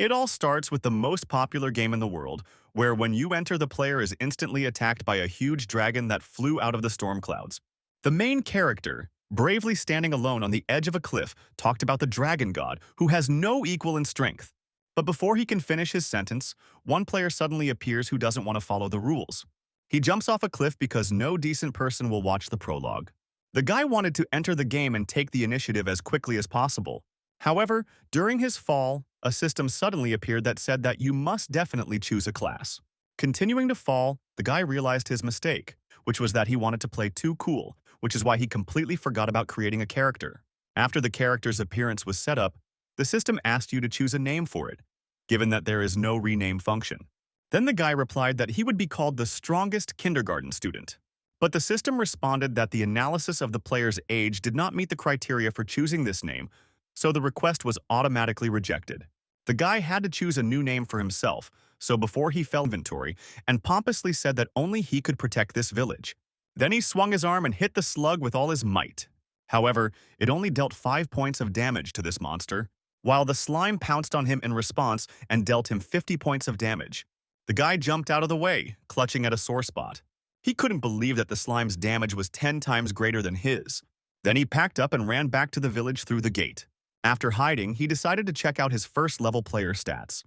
It all starts with the most popular game in the world, where when you enter, the player is instantly attacked by a huge dragon that flew out of the storm clouds. The main character, bravely standing alone on the edge of a cliff, talked about the dragon god, who has no equal in strength. But before he can finish his sentence, one player suddenly appears who doesn't want to follow the rules. He jumps off a cliff because no decent person will watch the prologue. The guy wanted to enter the game and take the initiative as quickly as possible. However, during his fall, a system suddenly appeared that said that you must definitely choose a class. Continuing to fall, the guy realized his mistake, which was that he wanted to play too cool, which is why he completely forgot about creating a character. After the character's appearance was set up, the system asked you to choose a name for it, given that there is no rename function. Then the guy replied that he would be called the strongest kindergarten student. But the system responded that the analysis of the player's age did not meet the criteria for choosing this name, so the request was automatically rejected. The guy had to choose a new name for himself, so before he fell inventory, and pompously said that only he could protect this village. Then he swung his arm and hit the slug with all his might. However, it only dealt 5 points of damage to this monster, while the slime pounced on him in response and dealt him 50 points of damage. The guy jumped out of the way, clutching at a sore spot. He couldn't believe that the slime's damage was 10 times greater than his. Then he packed up and ran back to the village through the gate. After hiding, he decided to check out his first-level player stats.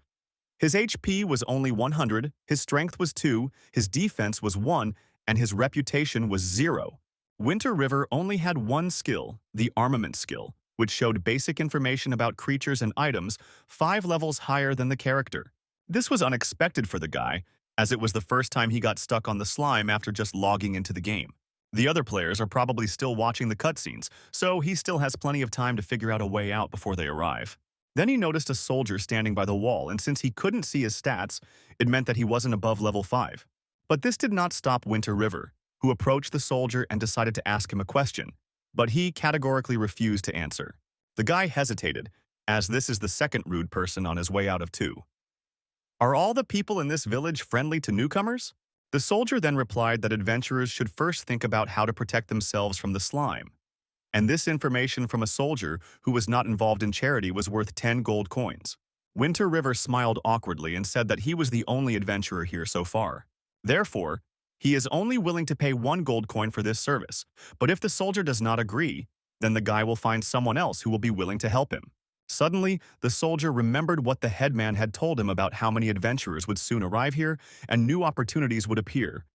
His HP was only 100, his strength was 2, his defense was 1, and his reputation was 0. Winter River only had one skill, the armament skill, which showed basic information about creatures and items 5 levels higher than the character. This was unexpected for the guy, as it was the first time he got stuck on the slime after just logging into the game. The other players are probably still watching the cutscenes, so he still has plenty of time to figure out a way out before they arrive. Then he noticed a soldier standing by the wall, and since he couldn't see his stats, it meant that he wasn't above level 5. But this did not stop Winter River, who approached the soldier and decided to ask him a question, but he categorically refused to answer. The guy hesitated, as this is the second rude person on his way out of 2. Are all the people in this village friendly to newcomers? The soldier then replied that adventurers should first think about how to protect themselves from the slime. And this information from a soldier who was not involved in charity was worth 10 gold coins. Winter River smiled awkwardly and said that he was the only adventurer here so far. Therefore, he is only willing to pay 1 gold coin for this service, but if the soldier does not agree, then the guy will find someone else who will be willing to help him. Suddenly, the soldier remembered what the headman had told him about how many adventurers would soon arrive here and new opportunities would appear.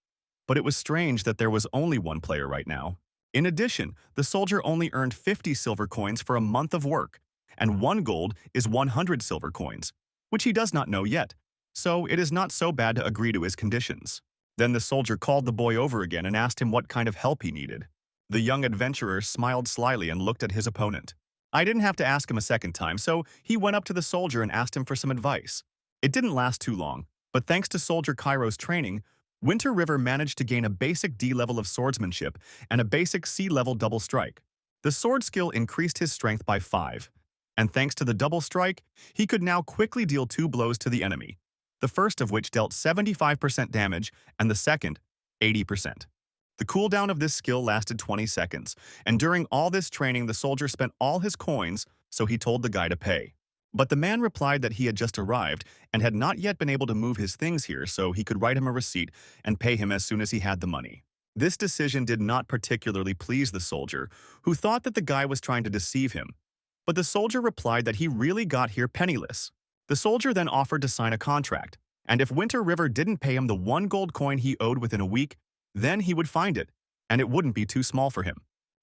But it was strange that there was only one player right now. In addition, the soldier only earned 50 silver coins for a month of work, and 1 gold is 100 silver coins, which he does not know yet, so it is not so bad to agree to his conditions. Then the soldier called the boy over again and asked him what kind of help he needed. The young adventurer smiled slyly and looked at his opponent. I didn't have to ask him a second time, so he went up to the soldier and asked him for some advice. It didn't last too long, but thanks to Soldier Cairo's training, Winter River managed to gain a basic D level of swordsmanship and a basic C level double strike. The sword skill increased his strength by 5, and thanks to the double strike, he could now quickly deal 2 blows to the enemy, the first of which dealt 75% damage and the second, 80%. The cooldown of this skill lasted 20 seconds, and during all this training the soldier spent all his coins, so he told the guy to pay. But the man replied that he had just arrived and had not yet been able to move his things here, so he could write him a receipt and pay him as soon as he had the money. This decision did not particularly please the soldier, who thought that the guy was trying to deceive him. But the soldier replied that he really got here penniless. The soldier then offered to sign a contract, and if Winter River didn't pay him the 1 gold coin he owed within a week, then he would find it, and it wouldn't be too small for him.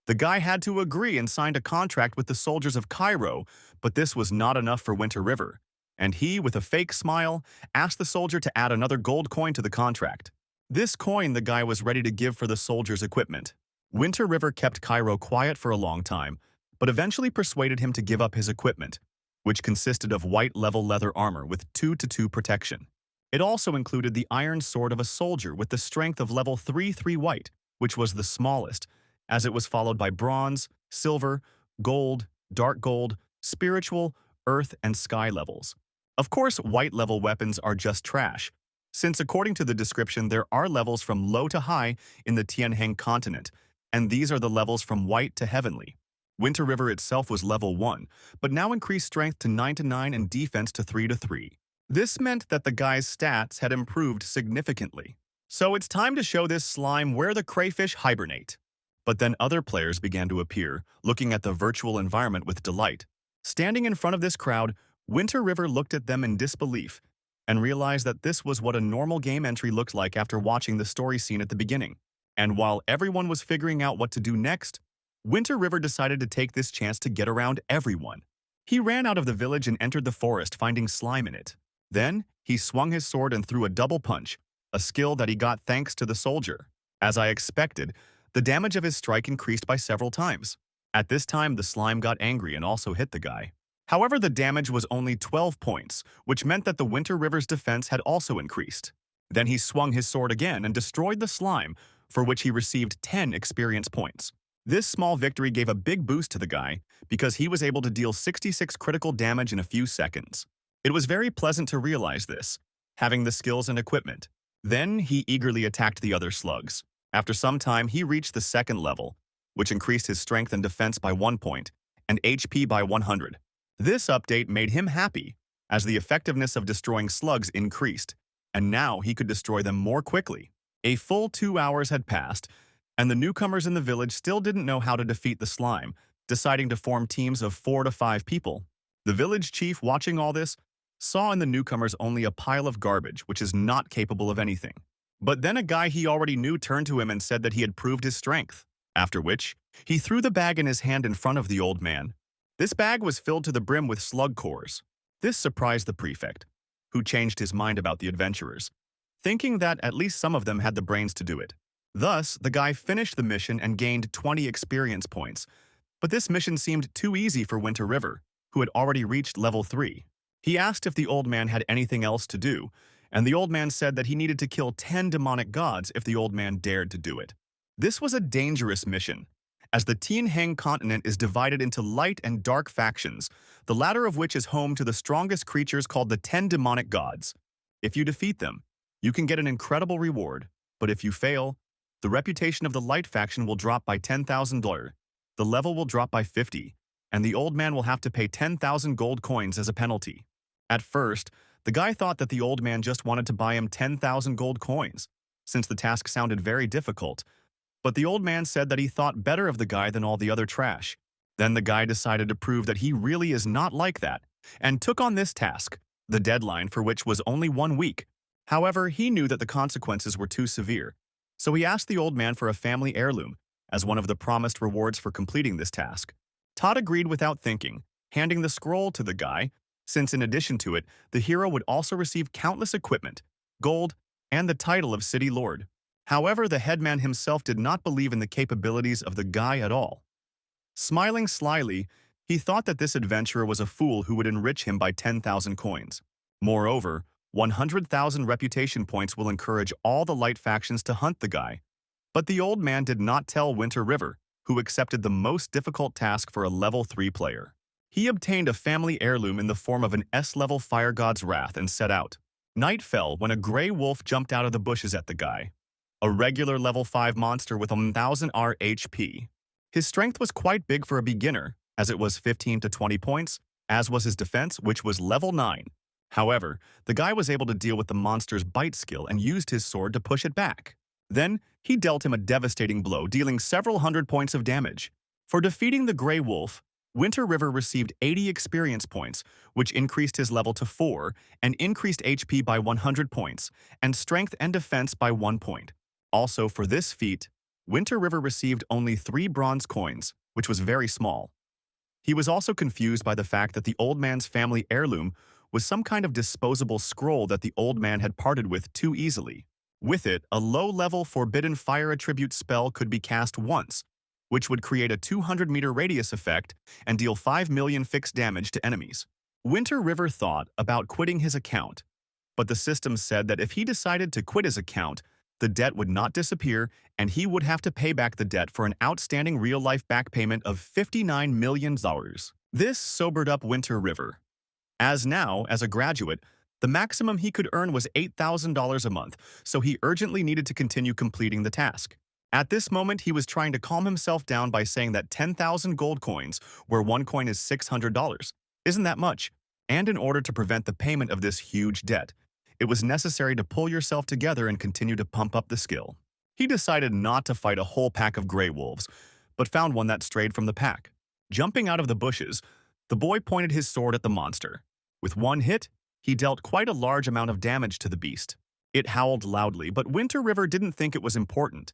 The guy had to agree and signed a contract with the soldiers of Cairo, but this was not enough for Winter River, and he, with a fake smile, asked the soldier to add another gold coin to the contract. This coin the guy was ready to give for the soldier's equipment. Winter River kept Cairo quiet for a long time, but eventually persuaded him to give up his equipment, which consisted of white level leather armor with 2-2 protection. It also included the iron sword of a soldier with the strength of level 3-3 white, which was the smallest, as it was followed by bronze, silver, gold, dark gold, spiritual, earth, and sky levels. Of course, white level weapons are just trash, since according to the description there are levels from low to high in the Tianheng continent, and these are the levels from white to heavenly. Winter River itself was level 1, but now increased strength to 9-9 and defense to 3-3. This meant that the guy's stats had improved significantly. So it's time to show this slime where the crayfish hibernate. But then other players began to appear, looking at the virtual environment with delight. Standing in front of this crowd, Winter River looked at them in disbelief and realized that this was what a normal game entry looked like after watching the story scene at the beginning. And while everyone was figuring out what to do next, Winter River decided to take this chance to get around everyone. He ran out of the village and entered the forest, finding slime in it. Then, he swung his sword and threw a double punch, a skill that he got thanks to the soldier. As I expected, the damage of his strike increased by several times. At this time, the slime got angry and also hit the guy. However, the damage was only 12 points, which meant that the Winter River's defense had also increased. Then he swung his sword again and destroyed the slime, for which he received 10 experience points. This small victory gave a big boost to the guy because he was able to deal 66 critical damage in a few seconds. It was very pleasant to realize this, having the skills and equipment. Then he eagerly attacked the other slugs. After some time, he reached the second level, which increased his strength and defense by 1 point and HP by 100. This update made him happy, as the effectiveness of destroying slugs increased, and now he could destroy them more quickly. A full 2 hours had passed, and the newcomers in the village still didn't know how to defeat the slime, deciding to form teams of 4 to 5 people. The village chief, watching all this, saw in the newcomers only a pile of garbage which is not capable of anything. But then a guy he already knew turned to him and said that he had proved his strength, after which he threw the bag in his hand in front of the old man. This bag was filled to the brim with slug cores. This surprised the prefect, who changed his mind about the adventurers, thinking that at least some of them had the brains to do it. Thus, the guy finished the mission and gained 20 experience points. But this mission seemed too easy for Winter River, who had already reached level 3. He asked if the old man had anything else to do, and the old man said that he needed to kill 10 demonic gods if the old man dared to do it. This was a dangerous mission, as the Tianheng continent is divided into light and dark factions, the latter of which is home to the strongest creatures called the 10 demonic gods. If you defeat them, you can get an incredible reward, but if you fail, the reputation of the light faction will drop by $10,000, the level will drop by 50, and the old man will have to pay 10,000 gold coins as a penalty. At first, the guy thought that the old man just wanted to buy him 10,000 gold coins, since the task sounded very difficult, but the old man said that he thought better of the guy than all the other trash. Then the guy decided to prove that he really is not like that, and took on this task, the deadline for which was only 1 week. However, he knew that the consequences were too severe, so he asked the old man for a family heirloom as one of the promised rewards for completing this task. Todd agreed without thinking, handing the scroll to the guy, since in addition to it, the hero would also receive countless equipment, gold, and the title of City Lord. However, the headman himself did not believe in the capabilities of the guy at all. Smiling slyly, he thought that this adventurer was a fool who would enrich him by 10,000 coins. Moreover, 100,000 reputation points will encourage all the light factions to hunt the guy. But the old man did not tell Winter River, who accepted the most difficult task for a level 3 player. He obtained a family heirloom in the form of an S-level fire god's wrath and set out. Night fell when a gray wolf jumped out of the bushes at the guy, a regular level 5 monster with 1,000 HP. His strength was quite big for a beginner, as it was 15 to 20 points, as was his defense, which was level 9. However, the guy was able to deal with the monster's bite skill and used his sword to push it back. Then, he dealt him a devastating blow, dealing several hundred points of damage. For defeating the Grey Wolf, Winter River received 80 experience points, which increased his level to 4 and increased HP by 100 points, and strength and defense by 1 point. Also, for this feat, Winter River received only 3 bronze coins, which was very small. He was also confused by the fact that the old man's family heirloom was some kind of disposable scroll that the old man had parted with too easily. With it, a low-level Forbidden Fire attribute spell could be cast once, which would create a 200-meter radius effect and deal 5 million fixed damage to enemies. Winter River thought about quitting his account, but the system said that if he decided to quit his account, the debt would not disappear and he would have to pay back the debt for an outstanding real-life back payment of $59 million. This sobered up Winter River, as now, as a graduate, the maximum he could earn was $8,000 a month, so he urgently needed to continue completing the task. At this moment, he was trying to calm himself down by saying that 10,000 gold coins, where one coin is $600, isn't that much. And in order to prevent the payment of this huge debt, it was necessary to pull yourself together and continue to pump up the skill. He decided not to fight a whole pack of gray wolves, but found one that strayed from the pack. Jumping out of the bushes, the boy pointed his sword at the monster. With one hit, he dealt quite a large amount of damage to the beast. It howled loudly, but Winter River didn't think it was important,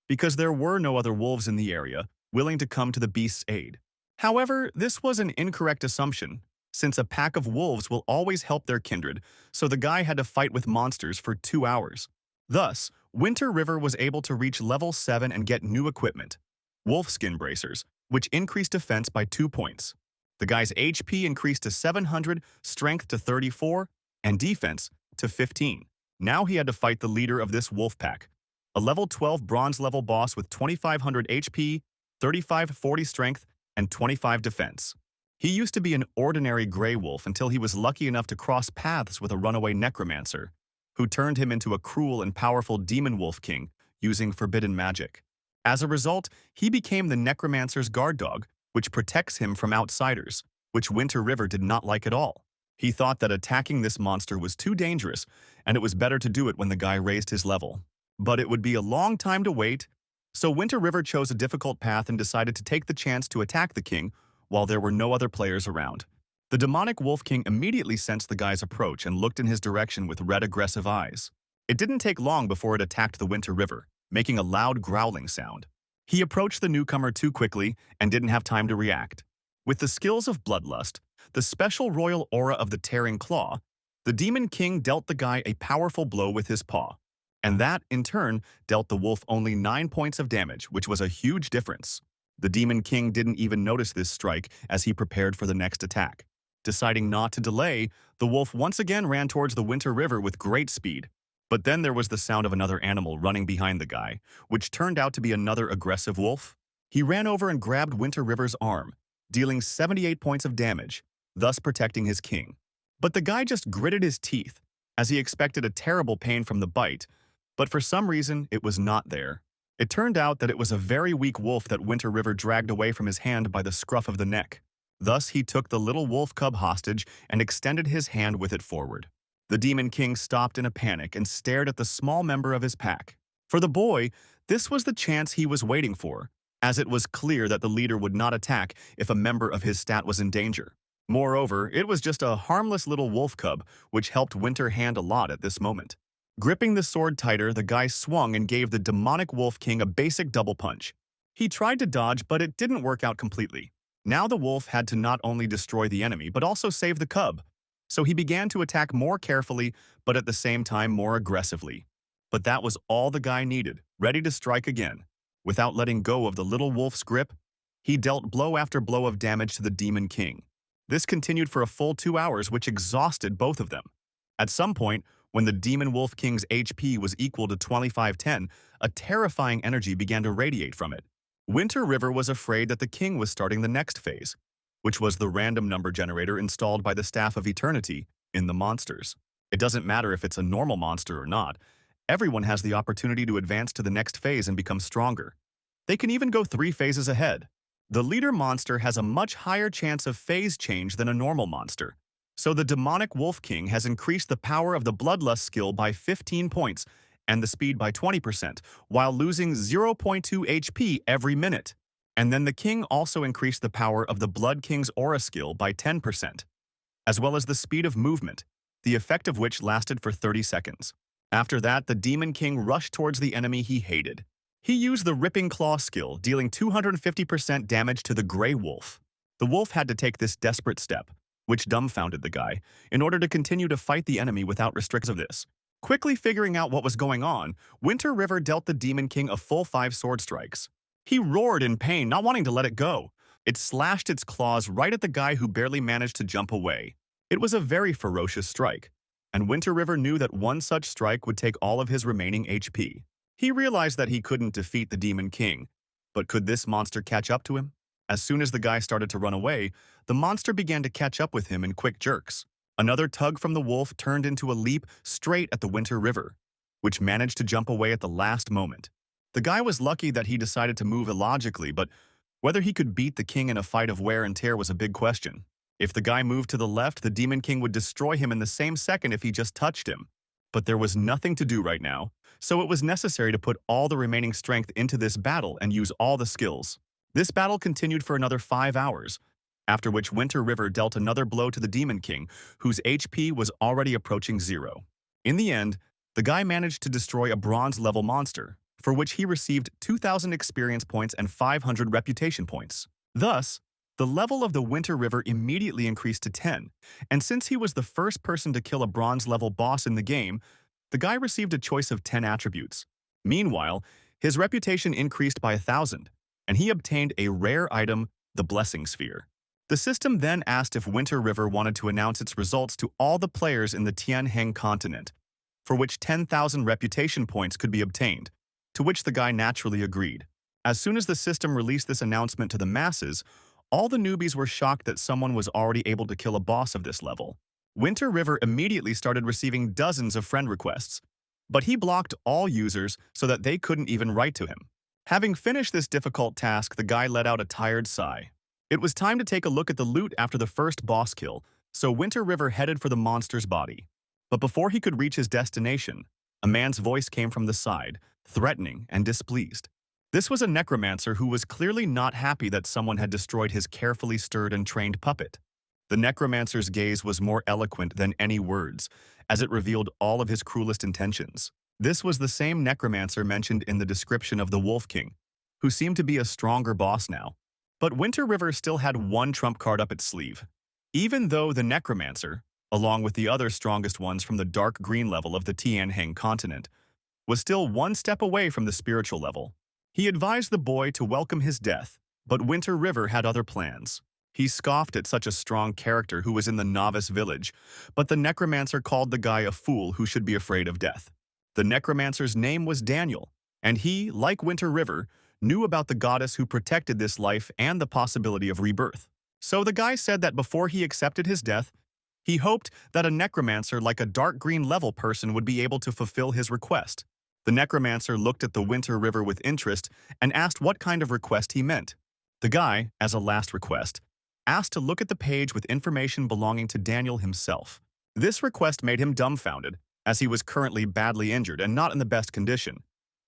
because there were no other wolves in the area willing to come to the beast's aid. However, this was an incorrect assumption, since a pack of wolves will always help their kindred, so the guy had to fight with monsters for 2 hours. Thus, Winter River was able to reach level 7 and get new equipment, wolf skin bracers, which increased defense by 2 points. The guy's HP increased to 700, strength to 34, and defense to 15. Now he had to fight the leader of this wolf pack, a level 12 bronze level boss with 2500 HP, 3540 strength, and 25 defense. He used to be an ordinary gray wolf until he was lucky enough to cross paths with a runaway necromancer, who turned him into a cruel and powerful demon wolf king using forbidden magic. As a result, he became the necromancer's guard dog, which protects him from outsiders, which Winter River did not like at all. He thought that attacking this monster was too dangerous, and it was better to do it when the guy raised his level. But it would be a long time to wait, so Winter River chose a difficult path and decided to take the chance to attack the king while there were no other players around. The demonic Wolf King immediately sensed the guy's approach and looked in his direction with red aggressive eyes. It didn't take long before it attacked the Winter River, making a loud growling sound. He approached the newcomer too quickly and didn't have time to react. With the skills of Bloodlust, the special royal aura of the Tearing Claw, the Demon King dealt the guy a powerful blow with his paw, and that, in turn, dealt the wolf only 9 points of damage, which was a huge difference. The Demon King didn't even notice this strike as he prepared for the next attack. Deciding not to delay, the wolf once again ran towards the Winter River with great speed. But then there was the sound of another animal running behind the guy, which turned out to be another aggressive wolf. He ran over and grabbed Winter River's arm, dealing 78 points of damage, thus protecting his king. But the guy just gritted his teeth, as he expected a terrible pain from the bite, but for some reason it was not there. It turned out that it was a very weak wolf that Winter River dragged away from his hand by the scruff of the neck. Thus he took the little wolf cub hostage and extended his hand with it forward. The Demon King stopped in a panic and stared at the small member of his pack. For the boy, this was the chance he was waiting for, as it was clear that the leader would not attack if a member of his stat was in danger. Moreover, it was just a harmless little wolf cub, which helped Winter hand a lot at this moment. Gripping the sword tighter, the guy swung and gave the demonic Wolf King a basic double punch. He tried to dodge, but it didn't work out completely. Now the wolf had to not only destroy the enemy, but also save the cub. So he began to attack more carefully, but at the same time more aggressively. But that was all the guy needed, ready to strike again. Without letting go of the little wolf's grip, he dealt blow after blow of damage to the Demon King. This continued for a full 2 hours, which exhausted both of them. At some point, when the Demon Wolf King's HP was equal to 2510, a terrifying energy began to radiate from it. Winter River was afraid that the king was starting the next phase, which was the random number generator installed by the Staff of Eternity in the monsters. It doesn't matter if it's a normal monster or not. Everyone has the opportunity to advance to the next phase and become stronger. They can even go 3 phases ahead. The leader monster has a much higher chance of phase change than a normal monster. So the demonic Wolf King has increased the power of the Bloodlust skill by 15 points and the speed by 20%, while losing 0.2 HP every minute. And then the king also increased the power of the Blood King's aura skill by 10%, as well as the speed of movement, the effect of which lasted for 30 seconds. After that, the Demon King rushed towards the enemy he hated. He used the Ripping Claw skill, dealing 250% damage to the Grey Wolf. The wolf had to take this desperate step, which dumbfounded the guy, in order to continue to fight the enemy without restrictions of this. Quickly figuring out what was going on, Winter River dealt the Demon King a full 5 sword strikes. He roared in pain, not wanting to let it go. It slashed its claws right at the guy who barely managed to jump away. It was a very ferocious strike, and Winter River knew that one such strike would take all of his remaining HP. He realized that he couldn't defeat the Demon King, but could this monster catch up to him? As soon as the guy started to run away, the monster began to catch up with him in quick jerks. Another tug from the wolf turned into a leap straight at the Winter River, which managed to jump away at the last moment. The guy was lucky that he decided to move illogically, but whether he could beat the king in a fight of wear and tear was a big question. If the guy moved to the left, the Demon King would destroy him in the same second if he just touched him. But there was nothing to do right now, so it was necessary to put all the remaining strength into this battle and use all the skills. This battle continued for another 5 hours, after which Winter River dealt another blow to the Demon King, whose HP was already approaching 0. In the end, the guy managed to destroy a bronze-level monster, for which he received 2,000 experience points and 500 reputation points. Thus, the level of the Winter River immediately increased to 10, and since he was the first person to kill a bronze-level boss in the game, the guy received a choice of 10 attributes. Meanwhile, his reputation increased by 1,000, and he obtained a rare item, the Blessing Sphere. The system then asked if Winter River wanted to announce its results to all the players in the Tianheng continent, for which 10,000 reputation points could be obtained, to which the guy naturally agreed. As soon as the system released this announcement to the masses, all the newbies were shocked that someone was already able to kill a boss of this level. Winter River immediately started receiving dozens of friend requests, but he blocked all users so that they couldn't even write to him. Having finished this difficult task, the guy let out a tired sigh. It was time to take a look at the loot after the first boss kill, so Winter River headed for the monster's body. But before he could reach his destination, a man's voice came from the side, threatening and displeased. This was a necromancer who was clearly not happy that someone had destroyed his carefully stirred and trained puppet. The necromancer's gaze was more eloquent than any words, as it revealed all of his cruelest intentions. This was the same necromancer mentioned in the description of the Wolf King, who seemed to be a stronger boss now. But Winter River still had one trump card up its sleeve. Even though the necromancer, along with the other strongest ones from the dark green level of the Tianheng continent, was still one step away from the spiritual level. He advised the boy to welcome his death, but Winter River had other plans. He scoffed at such a strong character who was in the novice village, but the necromancer called the guy a fool who should be afraid of death. The necromancer's name was Daniel, and he, like Winter River, knew about the goddess who protected this life and the possibility of rebirth. So the guy said that before he accepted his death, he hoped that a necromancer like a dark green level person would be able to fulfill his request. The necromancer looked at the Winter River with interest and asked what kind of request he meant. The guy, as a last request, asked to look at the page with information belonging to Daniel himself. This request made him dumbfounded, as he was currently badly injured and not in the best condition.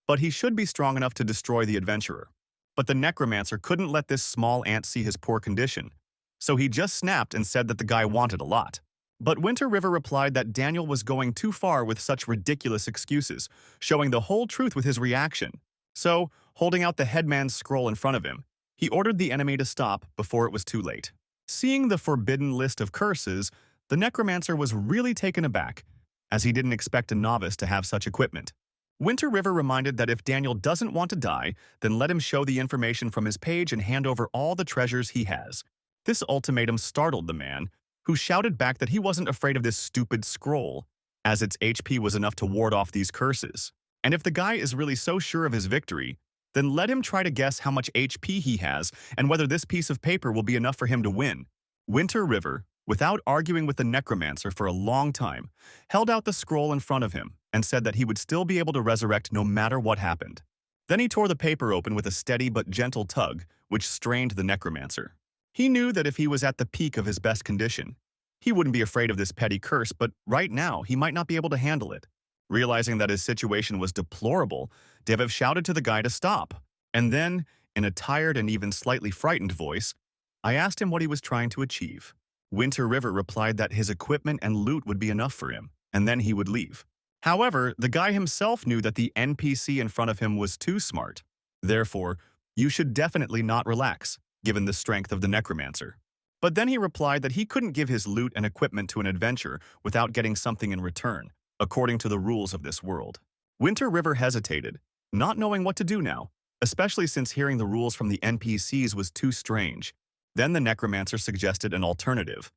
But he should be strong enough to destroy the adventurer. But the necromancer couldn't let this small ant see his poor condition, so he just snapped and said that the guy wanted a lot. But Winter River replied that Daniel was going too far with such ridiculous excuses, showing the whole truth with his reaction. So, holding out the headman's scroll in front of him, he ordered the enemy to stop before it was too late. Seeing the forbidden list of curses, the necromancer was really taken aback, as he didn't expect a novice to have such equipment. Winter River reminded that if Daniel doesn't want to die, then let him show the information from his page and hand over all the treasures he has. This ultimatum startled the man, who shouted back that he wasn't afraid of this stupid scroll, as its HP was enough to ward off these curses. And if the guy is really so sure of his victory, then let him try to guess how much HP he has and whether this piece of paper will be enough for him to win. Winter River, without arguing with the necromancer for a long time, held out the scroll in front of him and said that he would still be able to resurrect no matter what happened. Then he tore the paper open with a steady but gentle tug, which strained the necromancer. He knew that if he was at the peak of his best condition, he wouldn't be afraid of this petty curse, but right now he might not be able to handle it. Realizing that his situation was deplorable, Deviv shouted to the guy to stop. And then, in a tired and even slightly frightened voice, I asked him what he was trying to achieve. Winter River replied that his equipment and loot would be enough for him, and then he would leave. However, the guy himself knew that the NPC in front of him was too smart. Therefore, you should definitely not relax, given the strength of the necromancer. But then he replied that he couldn't give his loot and equipment to an adventurer without getting something in return, according to the rules of this world. Winter River hesitated, not knowing what to do now, especially since hearing the rules from the NPCs was too strange. Then the necromancer suggested an alternative.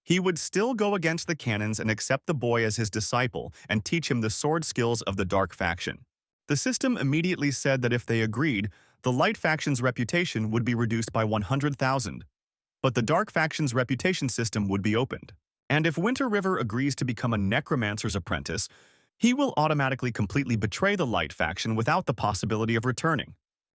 He would still go against the canons and accept the boy as his disciple and teach him the sword skills of the Dark Faction. The system immediately said that if they agreed, the Light Faction's reputation would be reduced by 100,000, but the Dark Faction's reputation system would be opened. And if Winter River agrees to become a necromancer's apprentice, He will automatically completely betray the light faction without the possibility of returning.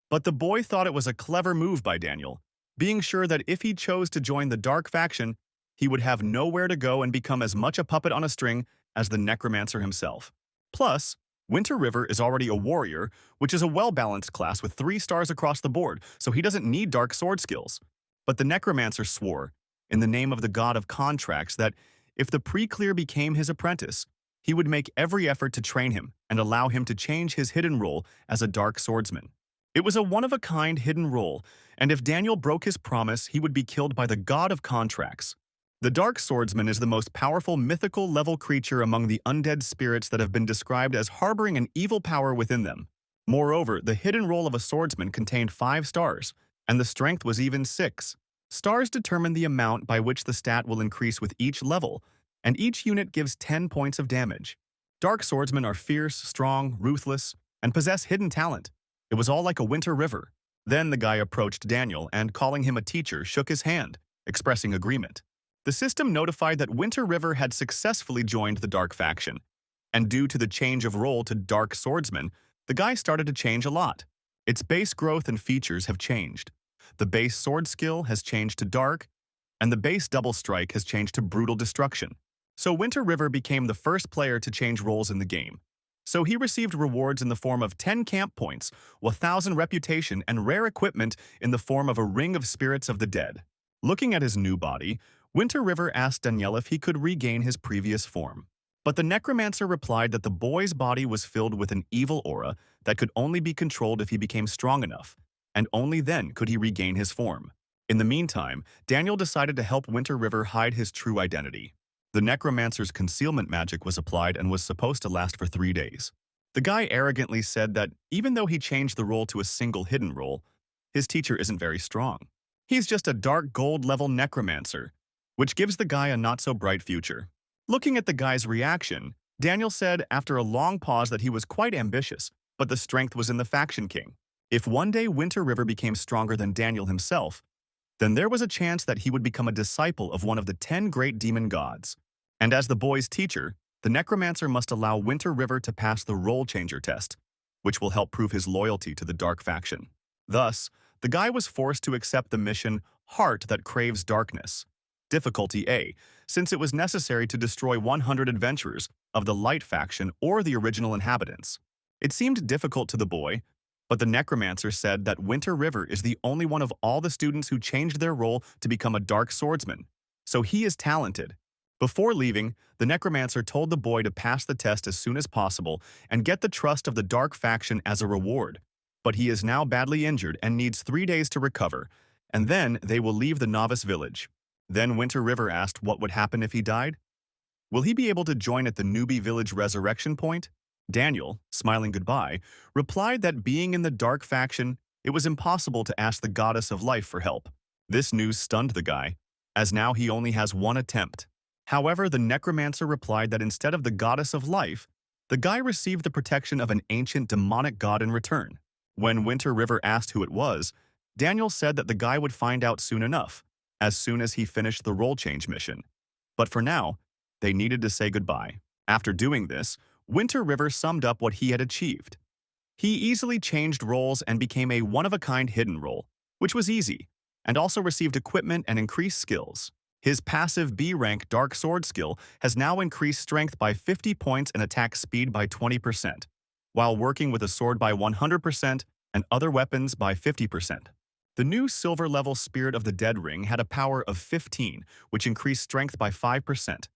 But the boy thought it was a clever move by Daniel, being sure that if he chose to join the dark faction, he would have nowhere to go and become as much a puppet on a string as the necromancer himself. Plus, Winter River is already a warrior, which is a well-balanced class with 3 stars across the board, so he doesn't need dark sword skills. But the necromancer swore, in the name of the god of contracts, that if the pre-clear became his apprentice, he would make every effort to train him and allow him to change his hidden role as a dark swordsman. It was a one-of-a-kind hidden role, and if Daniel broke his promise, he would be killed by the god of contracts. The Dark Swordsman is the most powerful mythical-level creature among the undead spirits that have been described as harboring an evil power within them. Moreover, the hidden role of a swordsman contained 5 stars, and the strength was even 6. Stars determine the amount by which the stat will increase with each level, and each unit gives 10 points of damage. Dark Swordsmen are fierce, strong, ruthless, and possess hidden talent. It was all like a winter river. Then the guy approached Daniel and, calling him a teacher, shook his hand, expressing agreement. The system notified that Winter River had successfully joined the Dark faction, and due to the change of role to Dark Swordsman, the guy started to change a lot. Its base growth and features have changed. The base sword skill has changed to Dark, and the base double strike has changed to Brutal Destruction. So Winter River became the first player to change roles in the game. So he received rewards in the form of 10 camp points, 1,000 reputation, and rare equipment in the form of a Ring of Spirits of the Dead. Looking at his new body, Winter River asked Daniel if he could regain his previous form. But the necromancer replied that the boy's body was filled with an evil aura that could only be controlled if he became strong enough, and only then could he regain his form. In the meantime, Daniel decided to help Winter River hide his true identity. The necromancer's concealment magic was applied and was supposed to last for 3 days. The guy arrogantly said that even though he changed the role to a single hidden role, his teacher isn't very strong. He's just a dark gold level necromancer, which gives the guy a not-so-bright future. Looking at the guy's reaction, Daniel said after a long pause that he was quite ambitious, but the strength was in the faction king. If one day Winter River became stronger than Daniel himself, then there was a chance that he would become a disciple of one of the 10 great demon gods. And as the boy's teacher, the necromancer must allow Winter River to pass the role changer test, which will help prove his loyalty to the dark faction. Thus, the guy was forced to accept the mission Heart That Craves Darkness. Difficulty A, since it was necessary to destroy 100 adventurers of the Light faction or the original inhabitants. It seemed difficult to the boy, but the necromancer said that Winter River is the only one of all the students who changed their role to become a dark swordsman, so he is talented. Before leaving, the necromancer told the boy to pass the test as soon as possible and get the trust of the dark faction as a reward. But he is now badly injured and needs 3 days to recover, and then they will leave the novice village. Then Winter River asked what would happen if he died. Will he be able to join at the newbie village resurrection point? Daniel, smiling goodbye, replied that being in the dark faction, it was impossible to ask the goddess of life for help. This news stunned the guy, as now he only has 1 attempt. However, the necromancer replied that instead of the goddess of life, the guy received the protection of an ancient demonic god in return. When Winter River asked who it was, Daniel said that the guy would find out soon enough, as soon as he finished the role change mission. But for now, they needed to say goodbye. After doing this, Winter River summed up what he had achieved. He easily changed roles and became a one-of-a-kind hidden role, which was easy, and also received equipment and increased skills. His passive B-rank Dark Sword skill has now increased strength by 50 points and attack speed by 20%, while working with a sword by 100% and other weapons by 50%. The new silver-level Spirit of the Dead ring had a power of 15, which increased strength by 5%,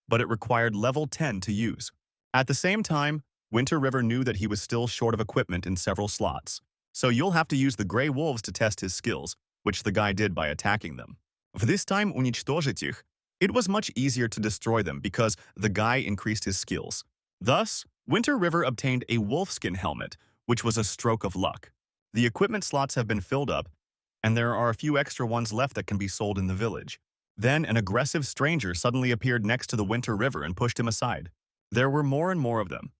but it required level 10 to use. At the same time, Winter River knew that he was still short of equipment in several slots, so you'll have to use the Grey Wolves to test his skills, which the guy did by attacking them. For this time, уничтожить их, it was much easier to destroy them because the guy increased his skills. Thus, Winter River obtained a wolfskin helmet, which was a stroke of luck. The equipment slots have been filled up, and there are a few extra ones left that can be sold in the village. Then an aggressive stranger suddenly appeared next to the Winter River and pushed him aside. There were more and more of them.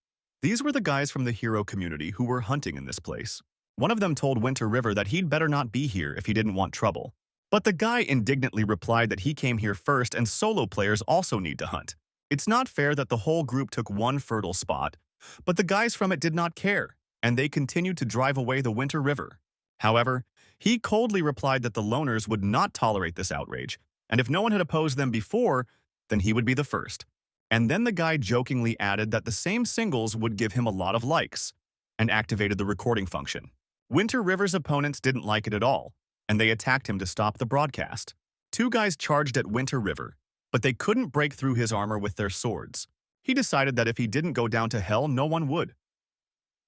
These were the guys from the hero community who were hunting in this place. One of them told Winter River that he'd better not be here if he didn't want trouble. But the guy indignantly replied that he came here first and solo players also need to hunt. It's not fair that the whole group took one fertile spot, but the guys from it did not care, and they continued to drive away the Winter River. However, he coldly replied that the loners would not tolerate this outrage, and if no one had opposed them before, then he would be the first. And then the guy jokingly added that the same singles would give him a lot of likes, and activated the recording function. Winter River's opponents didn't like it at all, and they attacked him to stop the broadcast. Two guys charged at Winter River, but they couldn't break through his armor with their swords. He decided that if he didn't go down to hell, no one would.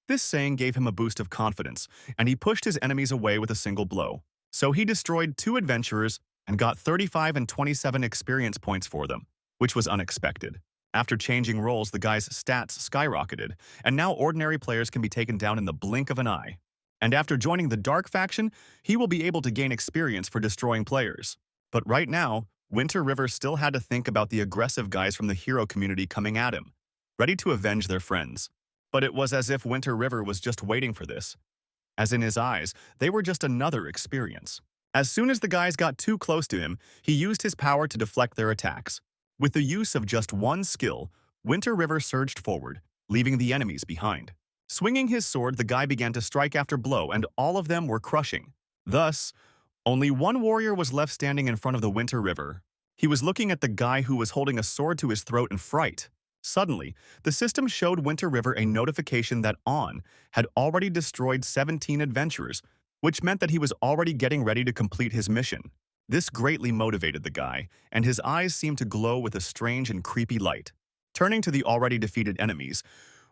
This saying gave him a boost of confidence, and he pushed his enemies away with a single blow. So he destroyed two adventurers and got 35 and 27 experience points for them, which was unexpected. After changing roles, the guy's stats skyrocketed, and now ordinary players can be taken down in the blink of an eye. And after joining the Dark faction, he will be able to gain experience for destroying players. But right now, Winter River still had to think about the aggressive guys from the hero community coming at him, ready to avenge their friends. But it was as if Winter River was just waiting for this. As in his eyes, they were just another experience. As soon as the guys got too close to him, he used his power to deflect their attacks. With the use of just one skill, Winter River surged forward, leaving the enemies behind. Swinging his sword, the guy began to strike after blow, and all of them were crushing. Thus, only one warrior was left standing in front of the Winter River. He was looking at the guy who was holding a sword to his throat in fright. Suddenly, the system showed Winter River a notification that On had already destroyed 17 adventurers, which meant that he was already getting ready to complete his mission. This greatly motivated the guy, and his eyes seemed to glow with a strange and creepy light. Turning to the already defeated enemies,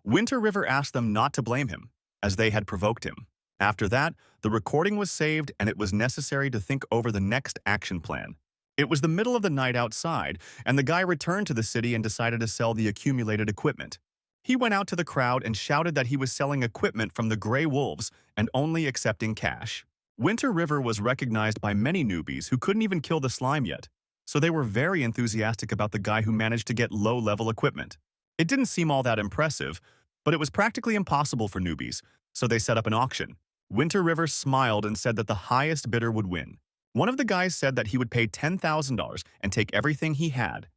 Winter River asked them not to blame him, as they had provoked him. After that, the recording was saved and it was necessary to think over the next action plan. It was the middle of the night outside, and the guy returned to the city and decided to sell the accumulated equipment. He went out to the crowd and shouted that he was selling equipment from the Grey Wolves and only accepting cash. Winter River was recognized by many newbies who couldn't even kill the slime yet, so they were very enthusiastic about the guy who managed to get low-level equipment. It didn't seem all that impressive, but it was practically impossible for newbies, so they set up an auction. Winter River smiled and said that the highest bidder would win. One of the guys said that he would pay $10,000 and take everything he had,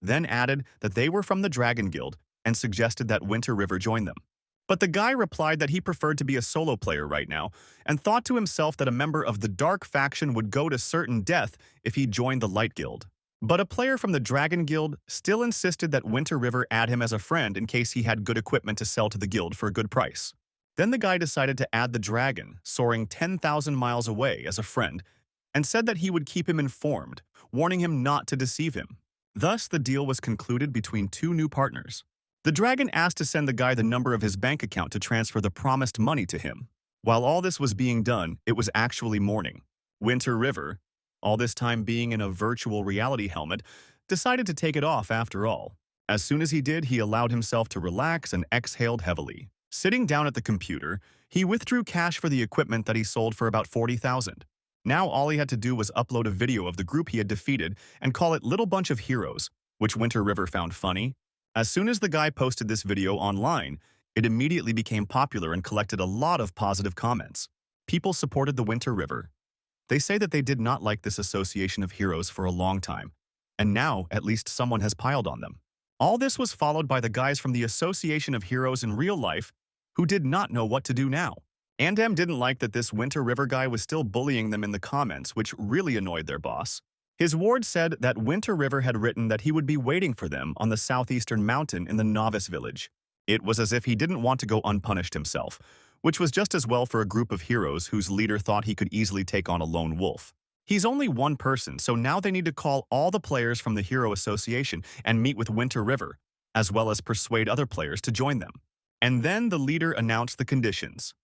then added that they were from the Dragon Guild and suggested that Winter River join them. But the guy replied that he preferred to be a solo player right now and thought to himself that a member of the Dark faction would go to certain death if he joined the Light Guild. But a player from the Dragon Guild still insisted that Winter River add him as a friend in case he had good equipment to sell to the guild for a good price. Then the guy decided to add the dragon, soaring 10,000 miles away, as a friend, and said that he would keep him informed, warning him not to deceive him. Thus, the deal was concluded between two new partners. The dragon asked to send the guy the number of his bank account to transfer the promised money to him. While all this was being done, it was actually morning. Winter River, all this time being in a virtual reality helmet, decided to take it off after all. As soon as he did, he allowed himself to relax and exhaled heavily. Sitting down at the computer, he withdrew cash for the equipment that he sold for about $40,000. Now all he had to do was upload a video of the group he had defeated and call it Little Bunch of Heroes, which Winter River found funny. As soon as the guy posted this video online, it immediately became popular and collected a lot of positive comments. People supported the Winter River. They say that they did not like this association of heroes for a long time, and now at least someone has piled on them. All this was followed by the guys from the Association of Heroes in real life who did not know what to do now. Andem didn't like that this Winter River guy was still bullying them in the comments, which really annoyed their boss. His ward said that Winter River had written that he would be waiting for them on the southeastern mountain in the novice village. It was as if he didn't want to go unpunished himself, which was just as well for a group of heroes whose leader thought he could easily take on a lone wolf. He's only one person, so now they need to call all the players from the Hero Association and meet with Winter River, as well as persuade other players to join them. And then the leader announced the conditions.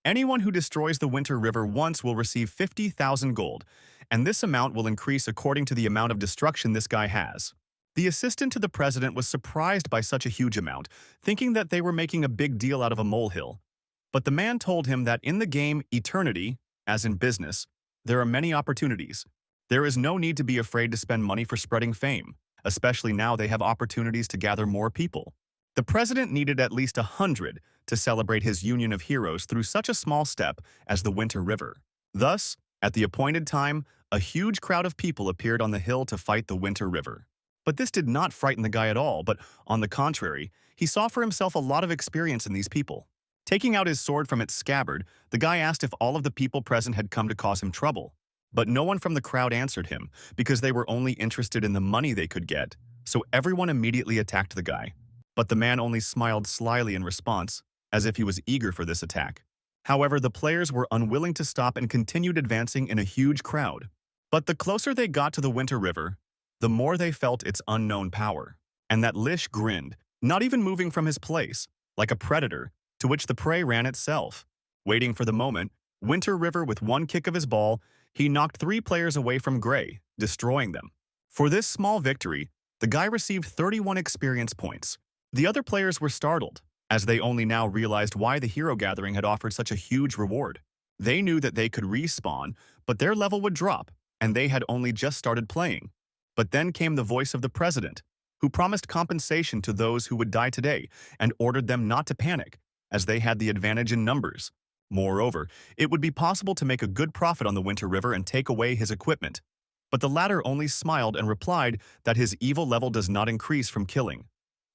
Anyone who destroys the Winter River once will receive 50,000 gold, and this amount will increase according to the amount of destruction this guy has. The assistant to the president was surprised by such a huge amount, thinking that they were making a big deal out of a molehill. But the man told him that in the game Eternity, as in business, there are many opportunities. There is no need to be afraid to spend money for spreading fame, especially now they have opportunities to gather more people. The president needed at least 100 to celebrate his union of heroes through such a small step as the Winter River. Thus, at the appointed time, a huge crowd of people appeared on the hill to fight the Winter River. But this did not frighten the guy at all, but on the contrary, he saw for himself a lot of experience in these people. Taking out his sword from its scabbard, the guy asked if all of the people present had come to cause him trouble. But no one from the crowd answered him, because they were only interested in the money they could get, so everyone immediately attacked the guy. But the man only smiled slyly in response, as if he was eager for this attack. However, the players were unwilling to stop and continued advancing in a huge crowd. But the closer they got to the Winter River, the more they felt its unknown power. And that Lish grinned, not even moving from his place, like a predator, to which the prey ran itself. Waiting for the moment, Winter River, with one kick of his ball, he knocked 3 players away from Gray, destroying them. For this small victory, the guy received 31 experience points. The other players were startled, as they only now realized why the hero gathering had offered such a huge reward. They knew that they could respawn, but their level would drop, and they had only just started playing. But then came the voice of the president, who promised compensation to those who would die today and ordered them not to panic, as they had the advantage in numbers. Moreover, it would be possible to make a good profit on the Winter River and take away his equipment. But the latter only smiled and replied that his evil level does not increase from killing,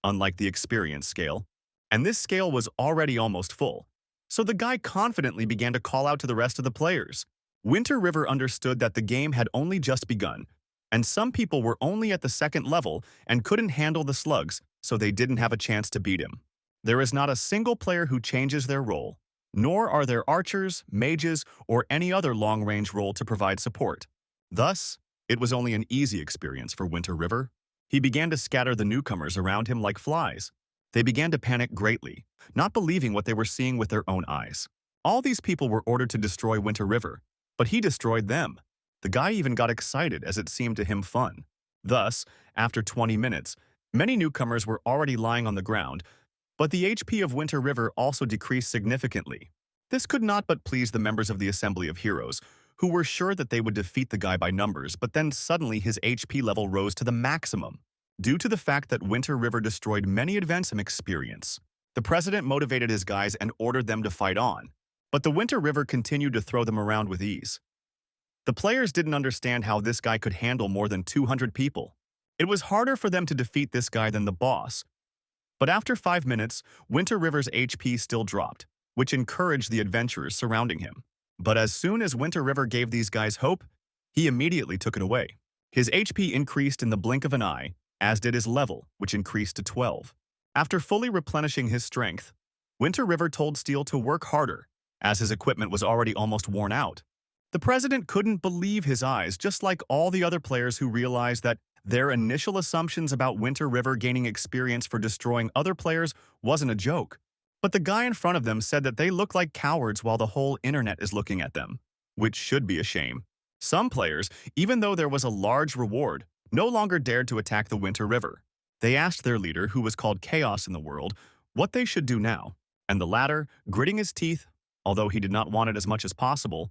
unlike the experience scale. And this scale was already almost full. So the guy confidently began to call out to the rest of the players. Winter River understood that the game had only just begun, and some people were only at the 2nd level and couldn't handle the slugs, so they didn't have a chance to beat him. There is not a single player who changes their role, nor are there archers, mages, or any other long-range role to provide support. Thus, it was only an easy experience for Winter River. He began to scatter the newcomers around him like flies. They began to panic greatly, not believing what they were seeing with their own eyes. All these people were ordered to destroy Winter River, but he destroyed them. The guy even got excited as it seemed to him fun. Thus, after 20 minutes, many newcomers were already lying on the ground, but the HP of Winter River also decreased significantly. This could not but please the members of the Assembly of Heroes, who were sure that they would defeat the guy by numbers, but then suddenly his HP level rose to the maximum, due to the fact that Winter River destroyed many advanced experience. The president motivated his guys and ordered them to fight on, but the Winter River continued to throw them around with ease. The players didn't understand how this guy could handle more than 200 people. It was harder for them to defeat this guy than the boss. But after 5 minutes, Winter River's HP still dropped, which encouraged the adventurers surrounding him. But as soon as Winter River gave these guys hope, he immediately took it away. His HP increased in the blink of an eye, as did his level, which increased to 12. After fully replenishing his strength, Winter River told Steel to work harder, as his equipment was already almost worn out. The president couldn't believe his eyes, just like all the other players who realized that their initial assumptions about Winter River gaining experience for destroying other players wasn't a joke. But the guy in front of them said that they look like cowards while the whole internet is looking at them, which should be a shame. Some players, even though there was a large reward, no longer dared to attack the Winter River. They asked their leader, who was called Chaos in the world, what they should do now, and the latter, gritting his teeth, although he did not want it as much as possible,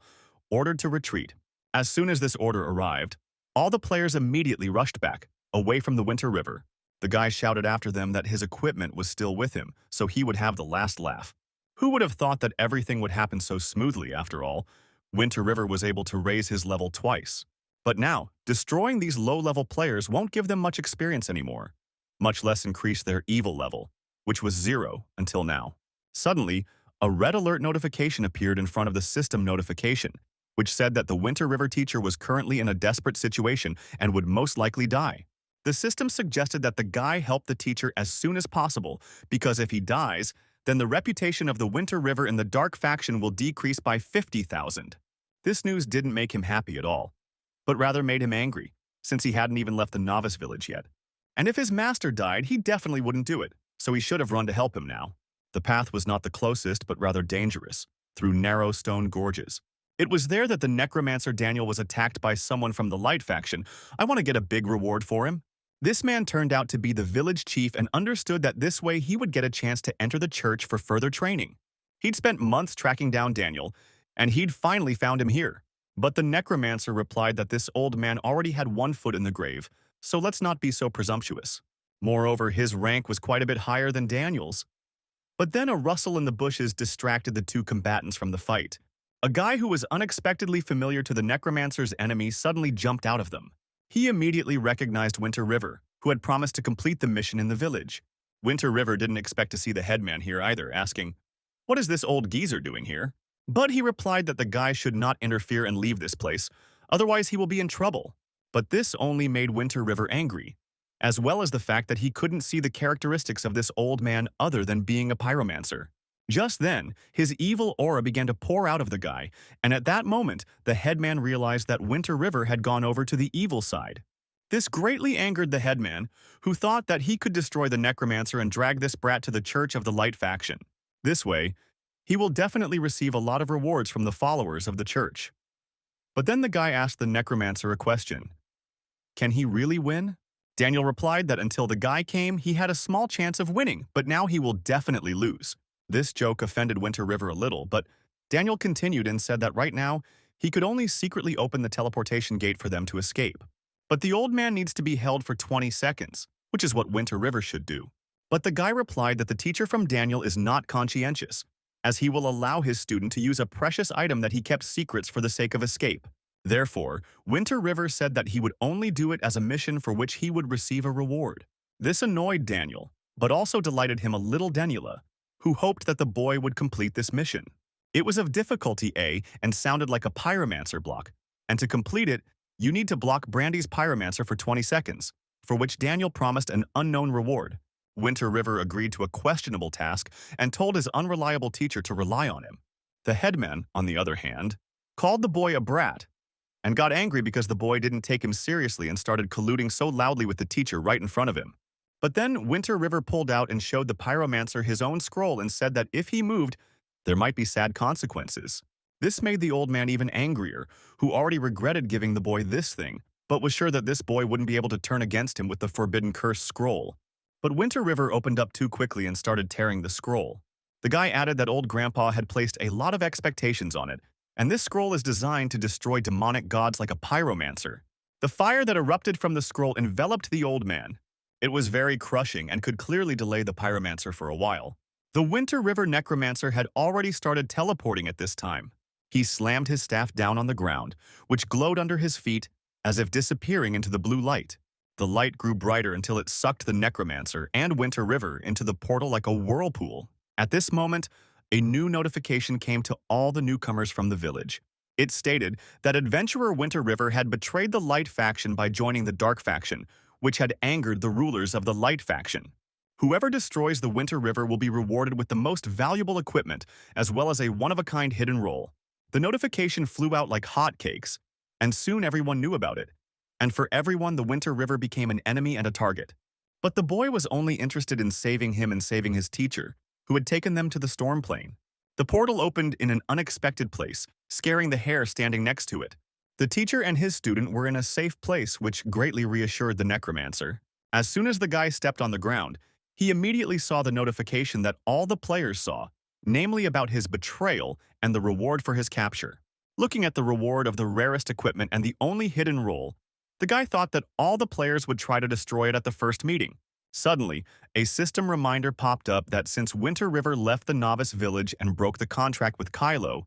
ordered to retreat. As soon as this order arrived, all the players immediately rushed back, away from the Winter River. The guy shouted after them that his equipment was still with him, so he would have the last laugh. Who would have thought that everything would happen so smoothly after all? Winter River was able to raise his level twice. But now, destroying these low-level players won't give them much experience anymore, much less increase their evil level, which was 0 until now. Suddenly, a red alert notification appeared in front of the system notification, which said that the Winter River teacher was currently in a desperate situation and would most likely die. The system suggested that the guy help the teacher as soon as possible, because if he dies, then the reputation of the Winter River in the Dark Faction will decrease by 50,000. This news didn't make him happy at all, but rather made him angry, since he hadn't even left the novice village yet. And if his master died, he definitely wouldn't do it, so he should have run to help him now. The path was not the closest, but rather dangerous, through narrow stone gorges. It was there that the necromancer Daniel was attacked by someone from the Light Faction. I want to get a big reward for him. This man turned out to be the village chief and understood that this way he would get a chance to enter the church for further training. He'd spent months tracking down Daniel, and he'd finally found him here. But the necromancer replied that this old man already had one foot in the grave, so let's not be so presumptuous. Moreover, his rank was quite a bit higher than Daniel's. But then a rustle in the bushes distracted the two combatants from the fight. A guy who was unexpectedly familiar to the necromancer's enemy suddenly jumped out of them. He immediately recognized Winter River, who had promised to complete the mission in the village. Winter River didn't expect to see the headman here either, asking, "What is this old geezer doing here?" But he replied that the guy should not interfere and leave this place, otherwise he will be in trouble. But this only made Winter River angry, as well as the fact that he couldn't see the characteristics of this old man other than being a pyromancer. Just then, his evil aura began to pour out of the guy, and at that moment, the headman realized that Winter River had gone over to the evil side. This greatly angered the headman, who thought that he could destroy the necromancer and drag this brat to the Church of the Light faction. This way, he will definitely receive a lot of rewards from the followers of the church. But then the guy asked the necromancer a question. Can he really win? Daniel replied that until the guy came, he had a small chance of winning, but now he will definitely lose. This joke offended Winter River a little, but Daniel continued and said that right now, he could only secretly open the teleportation gate for them to escape. But the old man needs to be held for 20 seconds, which is what Winter River should do. But the guy replied that the teacher from Daniel is not conscientious, as he will allow his student to use a precious item that he kept secrets for the sake of escape. Therefore, Winter River said that he would only do it as a mission for which he would receive a reward. This annoyed Daniel, but also delighted him a little Daniela, who hoped that the boy would complete this mission. It was of difficulty A and sounded like a pyromancer block, and to complete it, you need to block Brandy's pyromancer for 20 seconds, for which Daniel promised an unknown reward. Winter River agreed to a questionable task and told his unreliable teacher to rely on him. The headman, on the other hand, called the boy a brat and got angry because the boy didn't take him seriously and started colluding so loudly with the teacher right in front of him. But then Winter River pulled out and showed the pyromancer his own scroll and said that if he moved, there might be sad consequences. This made the old man even angrier, who already regretted giving the boy this thing, but was sure that this boy wouldn't be able to turn against him with the forbidden curse scroll. But Winter River opened up too quickly and started tearing the scroll. The guy added that old grandpa had placed a lot of expectations on it, and this scroll is designed to destroy demonic gods like a pyromancer. The fire that erupted from the scroll enveloped the old man. It was very crushing and could clearly delay the pyromancer for a while. The Winter River necromancer had already started teleporting at this time. He slammed his staff down on the ground, which glowed under his feet as if disappearing into the blue light. The light grew brighter until it sucked the necromancer and Winter River into the portal like a whirlpool. At this moment, a new notification came to all the newcomers from the village. It stated that adventurer Winter River had betrayed the Light faction by joining the Dark faction, which had angered the rulers of the Light faction. Whoever destroys the Winter River will be rewarded with the most valuable equipment, as well as a one-of-a-kind hidden role. The notification flew out like hotcakes, and soon everyone knew about it. And for everyone, the Winter River became an enemy and a target. But the boy was only interested in saving him and saving his teacher, who had taken them to the storm plane. The portal opened in an unexpected place, scaring the hare standing next to it. The teacher and his student were in a safe place, which greatly reassured the necromancer. As soon as the guy stepped on the ground, he immediately saw the notification that all the players saw, namely about his betrayal and the reward for his capture. Looking at the reward of the rarest equipment and the only hidden role, the guy thought that all the players would try to destroy it at the first meeting. Suddenly, a system reminder popped up that since Winter River left the novice village and broke the contract with Kylo,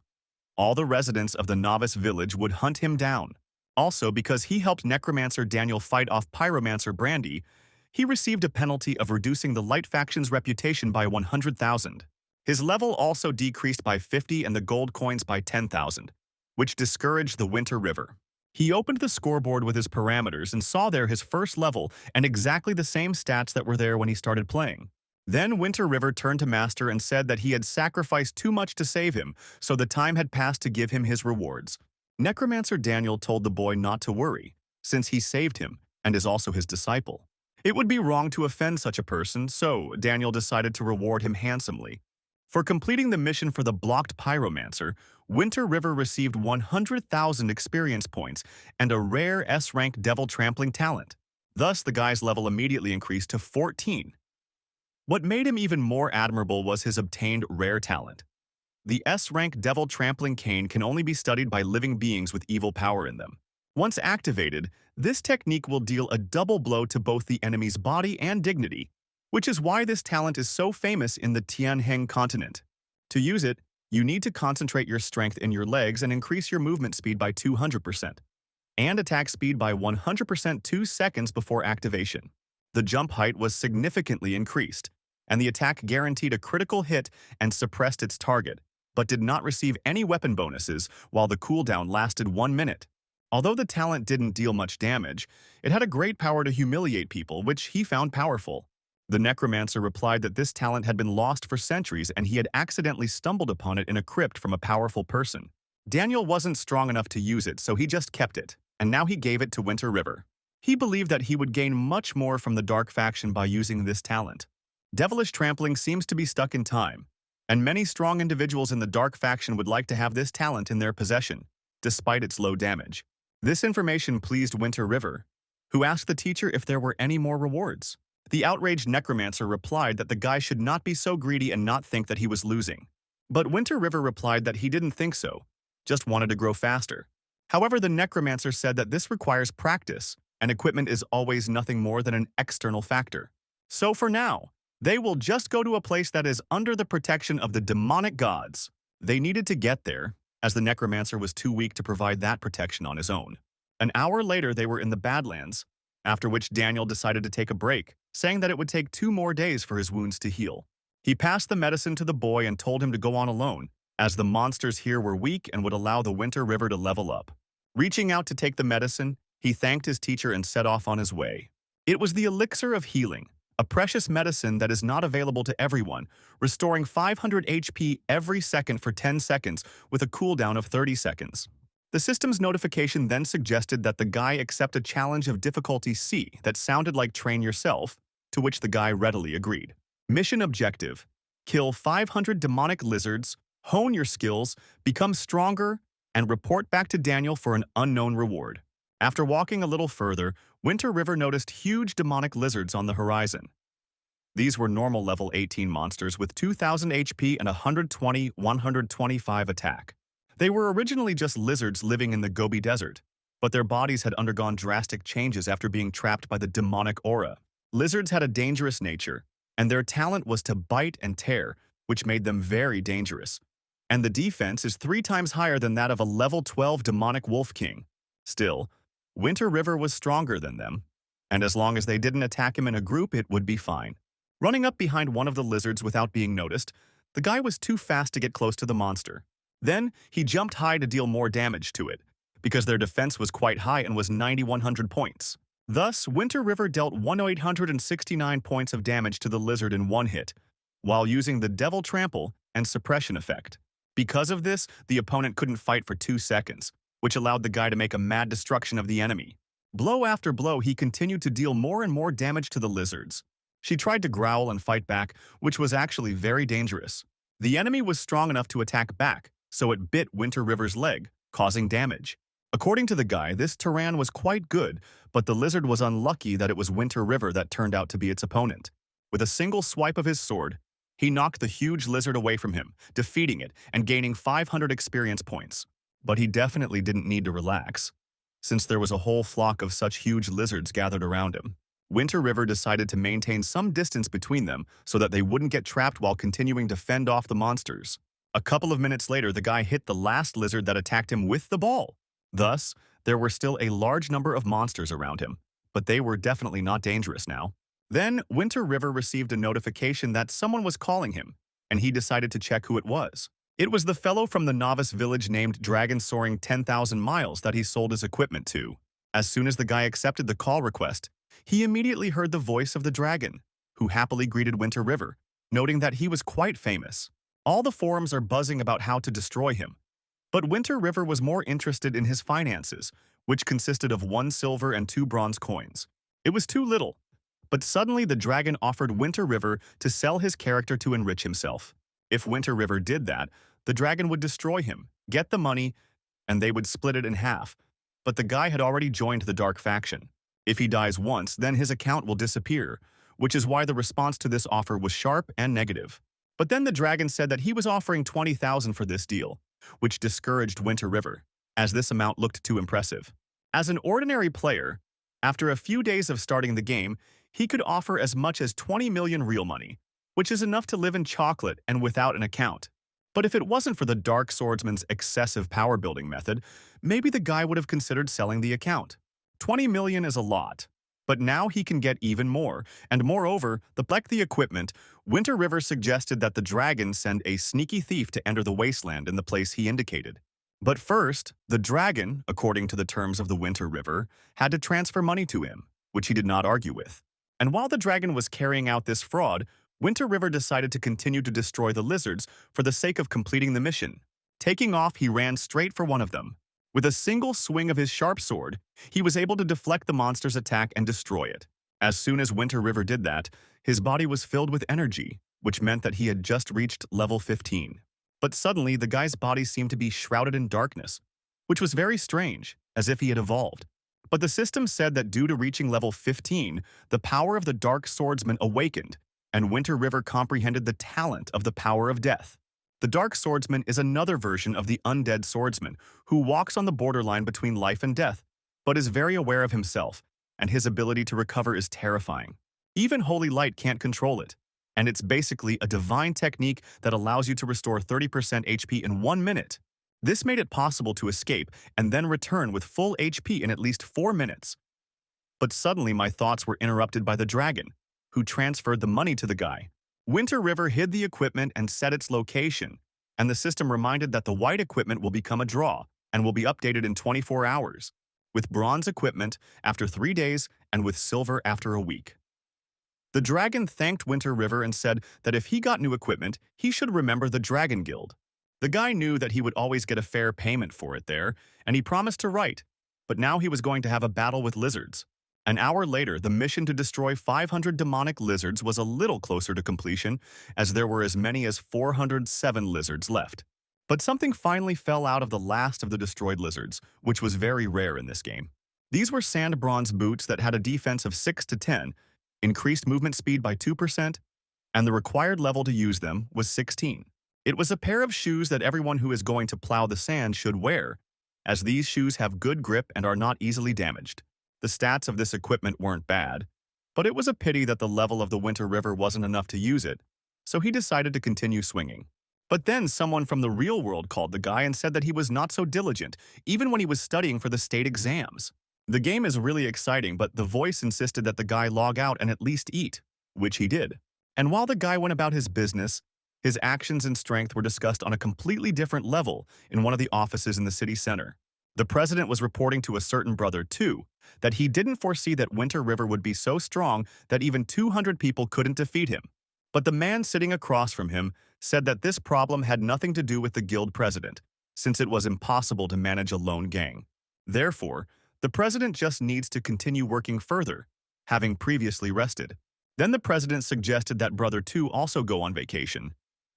all the residents of the novice village would hunt him down. Also, because he helped necromancer Daniel fight off pyromancer Brandy, he received a penalty of reducing the Light faction's reputation by 100,000. His level also decreased by 50 and the gold coins by 10,000, which discouraged the Winter River. He opened the scoreboard with his parameters and saw there his first level and exactly the same stats that were there when he started playing. Then Winter River turned to Master and said that he had sacrificed too much to save him, so the time had passed to give him his rewards. Necromancer Daniel told the boy not to worry, since he saved him and is also his disciple. It would be wrong to offend such a person, so Daniel decided to reward him handsomely. For completing the mission for the blocked pyromancer, Winter River received 100,000 experience points and a rare S-rank devil trampling talent. Thus, the guy's level immediately increased to 14. What made him even more admirable was his obtained rare talent. The S-rank devil trampling cane can only be studied by living beings with evil power in them. Once activated, this technique will deal a double blow to both the enemy's body and dignity, which is why this talent is so famous in the Tianheng continent. To use it, you need to concentrate your strength in your legs and increase your movement speed by 200%, and attack speed by 100% 2 seconds before activation. The jump height was significantly increased, and the attack guaranteed a critical hit and suppressed its target, but did not receive any weapon bonuses while the cooldown lasted 1 minute. Although the talent didn't deal much damage, it had a great power to humiliate people, which he found powerful. The necromancer replied that this talent had been lost for centuries and he had accidentally stumbled upon it in a crypt from a powerful person. Daniel wasn't strong enough to use it, so he just kept it, and now he gave it to Winter River. He believed that he would gain much more from the Dark Faction by using this talent. Devilish Trampling seems to be stuck in time, and many strong individuals in the Dark Faction would like to have this talent in their possession, despite its low damage. This information pleased Winter River, who asked the teacher if there were any more rewards. The outraged necromancer replied that the guy should not be so greedy and not think that he was losing. But Winter River replied that he didn't think so, just wanted to grow faster. However, the necromancer said that this requires practice, and equipment is always nothing more than an external factor. So for now, they will just go to a place that is under the protection of the demonic gods. They needed to get there, as the necromancer was too weak to provide that protection on his own. An hour later, they were in the Badlands, after which Daniel decided to take a break, saying that it would take 2 more days for his wounds to heal. He passed the medicine to the boy and told him to go on alone, as the monsters here were weak and would allow the Winter River to level up. Reaching out to take the medicine, he thanked his teacher and set off on his way. It was the elixir of healing, a precious medicine that is not available to everyone, restoring 500 HP every second for 10 seconds with a cooldown of 30 seconds. The system's notification then suggested that the guy accept a challenge of difficulty C that sounded like train yourself, to which the guy readily agreed. Mission objective: kill 500 demonic lizards, hone your skills, become stronger, and report back to Daniel for an unknown reward. After walking a little further, Winter River noticed huge demonic lizards on the horizon. These were normal level 18 monsters with 2000 HP and 120-125 attack. They were originally just lizards living in the Gobi Desert, but their bodies had undergone drastic changes after being trapped by the demonic aura. Lizards had a dangerous nature, and their talent was to bite and tear, which made them very dangerous. And the defense is 3 times higher than that of a level 12 demonic wolf king. Still, Winter River was stronger than them, and as long as they didn't attack him in a group, it would be fine. Running up behind one of the lizards without being noticed, the guy was too fast to get close to the monster. Then, he jumped high to deal more damage to it, because their defense was quite high and was 9100 points. Thus, Winter River dealt 1869 points of damage to the lizard in 1 hit, while using the Devil Trample and Suppression effect. Because of this, the opponent couldn't fight for 2 seconds, which allowed the guy to make a mad destruction of the enemy. Blow after blow, he continued to deal more and more damage to the lizards. She tried to growl and fight back, which was actually very dangerous. The enemy was strong enough to attack back, so it bit Winter River's leg, causing damage. According to the guy, this Tyran was quite good, but the lizard was unlucky that it was Winter River that turned out to be its opponent. With a single swipe of his sword, he knocked the huge lizard away from him, defeating it and gaining 500 experience points. But he definitely didn't need to relax, since there was a whole flock of such huge lizards gathered around him. Winter River decided to maintain some distance between them so that they wouldn't get trapped while continuing to fend off the monsters. A couple of minutes later, the guy hit the last lizard that attacked him with the ball. Thus, there were still a large number of monsters around him, but they were definitely not dangerous now. Then, Winter River received a notification that someone was calling him, and he decided to check who it was. It was the fellow from the novice village named Dragon Soaring 10,000 Miles that he sold his equipment to. As soon as the guy accepted the call request, he immediately heard the voice of the dragon, who happily greeted Winter River, noting that he was quite famous. All the forums are buzzing about how to destroy him. But Winter River was more interested in his finances, which consisted of 1 silver and 2 bronze coins. It was too little, but suddenly the dragon offered Winter River to sell his character to enrich himself. If Winter River did that, the dragon would destroy him, get the money, and they would split it in half. But the guy had already joined the Dark Faction. If he dies once, then his account will disappear, which is why the response to this offer was sharp and negative. But then the dragon said that he was offering 20,000 for this deal, which discouraged Winter River, as this amount looked too impressive. As an ordinary player, after a few days of starting the game, he could offer as much as 20 million real money, which is enough to live in chocolate and without an account. But if it wasn't for the Dark Swordsman's excessive power building method, maybe the guy would have considered selling the account. 20 million is a lot, But now he can get even more, and moreover, the equipment, Winter River suggested that the dragon send a sneaky thief to enter the wasteland in the place he indicated. But first, the dragon, according to the terms of the Winter River, had to transfer money to him, which he did not argue with. And while the dragon was carrying out this fraud, Winter River decided to continue to destroy the lizards for the sake of completing the mission. Taking off, he ran straight for one of them. With a single swing of his sharp sword, he was able to deflect the monster's attack and destroy it. As soon as Winter River did that, his body was filled with energy, which meant that he had just reached level 15. But suddenly, the guy's body seemed to be shrouded in darkness, which was very strange, as if he had evolved. But the system said that due to reaching level 15, the power of the Dark Swordsman awakened, and Winter River comprehended the talent of the power of death. The Dark Swordsman is another version of the undead swordsman who walks on the borderline between life and death, but is very aware of himself, and his ability to recover is terrifying. Even Holy Light can't control it, and it's basically a divine technique that allows you to restore 30% HP in 1 minute. This made it possible to escape and then return with full HP in at least 4 minutes. But suddenly my thoughts were interrupted by the dragon, who transferred the money to the guy. Winter River hid the equipment and set its location, and the system reminded that the white equipment will become a draw and will be updated in 24 hours, with bronze equipment after 3 days and with silver after a week. The dragon thanked Winter River and said that if he got new equipment, he should remember the Dragon Guild. The guy knew that he would always get a fair payment for it there, and he promised to write, but now he was going to have a battle with lizards. An hour later, the mission to destroy 500 demonic lizards was a little closer to completion, as there were as many as 407 lizards left. But something finally fell out of the last of the destroyed lizards, which was very rare in this game. These were sand bronze boots that had a defense of 6 to 10, increased movement speed by 2%, and the required level to use them was 16. It was a pair of shoes that everyone who is going to plow the sand should wear, as these shoes have good grip and are not easily damaged. The stats of this equipment weren't bad, but it was a pity that the level of the Winter River wasn't enough to use it, so he decided to continue swinging. But then someone from the real world called the guy and said that he was not so diligent, even when he was studying for the state exams. The game is really exciting, but the voice insisted that the guy log out and at least eat, which he did. And while the guy went about his business, his actions and strength were discussed on a completely different level in one of the offices in the city center. The president was reporting to a certain brother, too, that he didn't foresee that Winter River would be so strong that even 200 people couldn't defeat him. But the man sitting across from him said that this problem had nothing to do with the guild president, since it was impossible to manage a lone gang. Therefore, the president just needs to continue working further, having previously rested. Then the president suggested that brother 2 also go on vacation,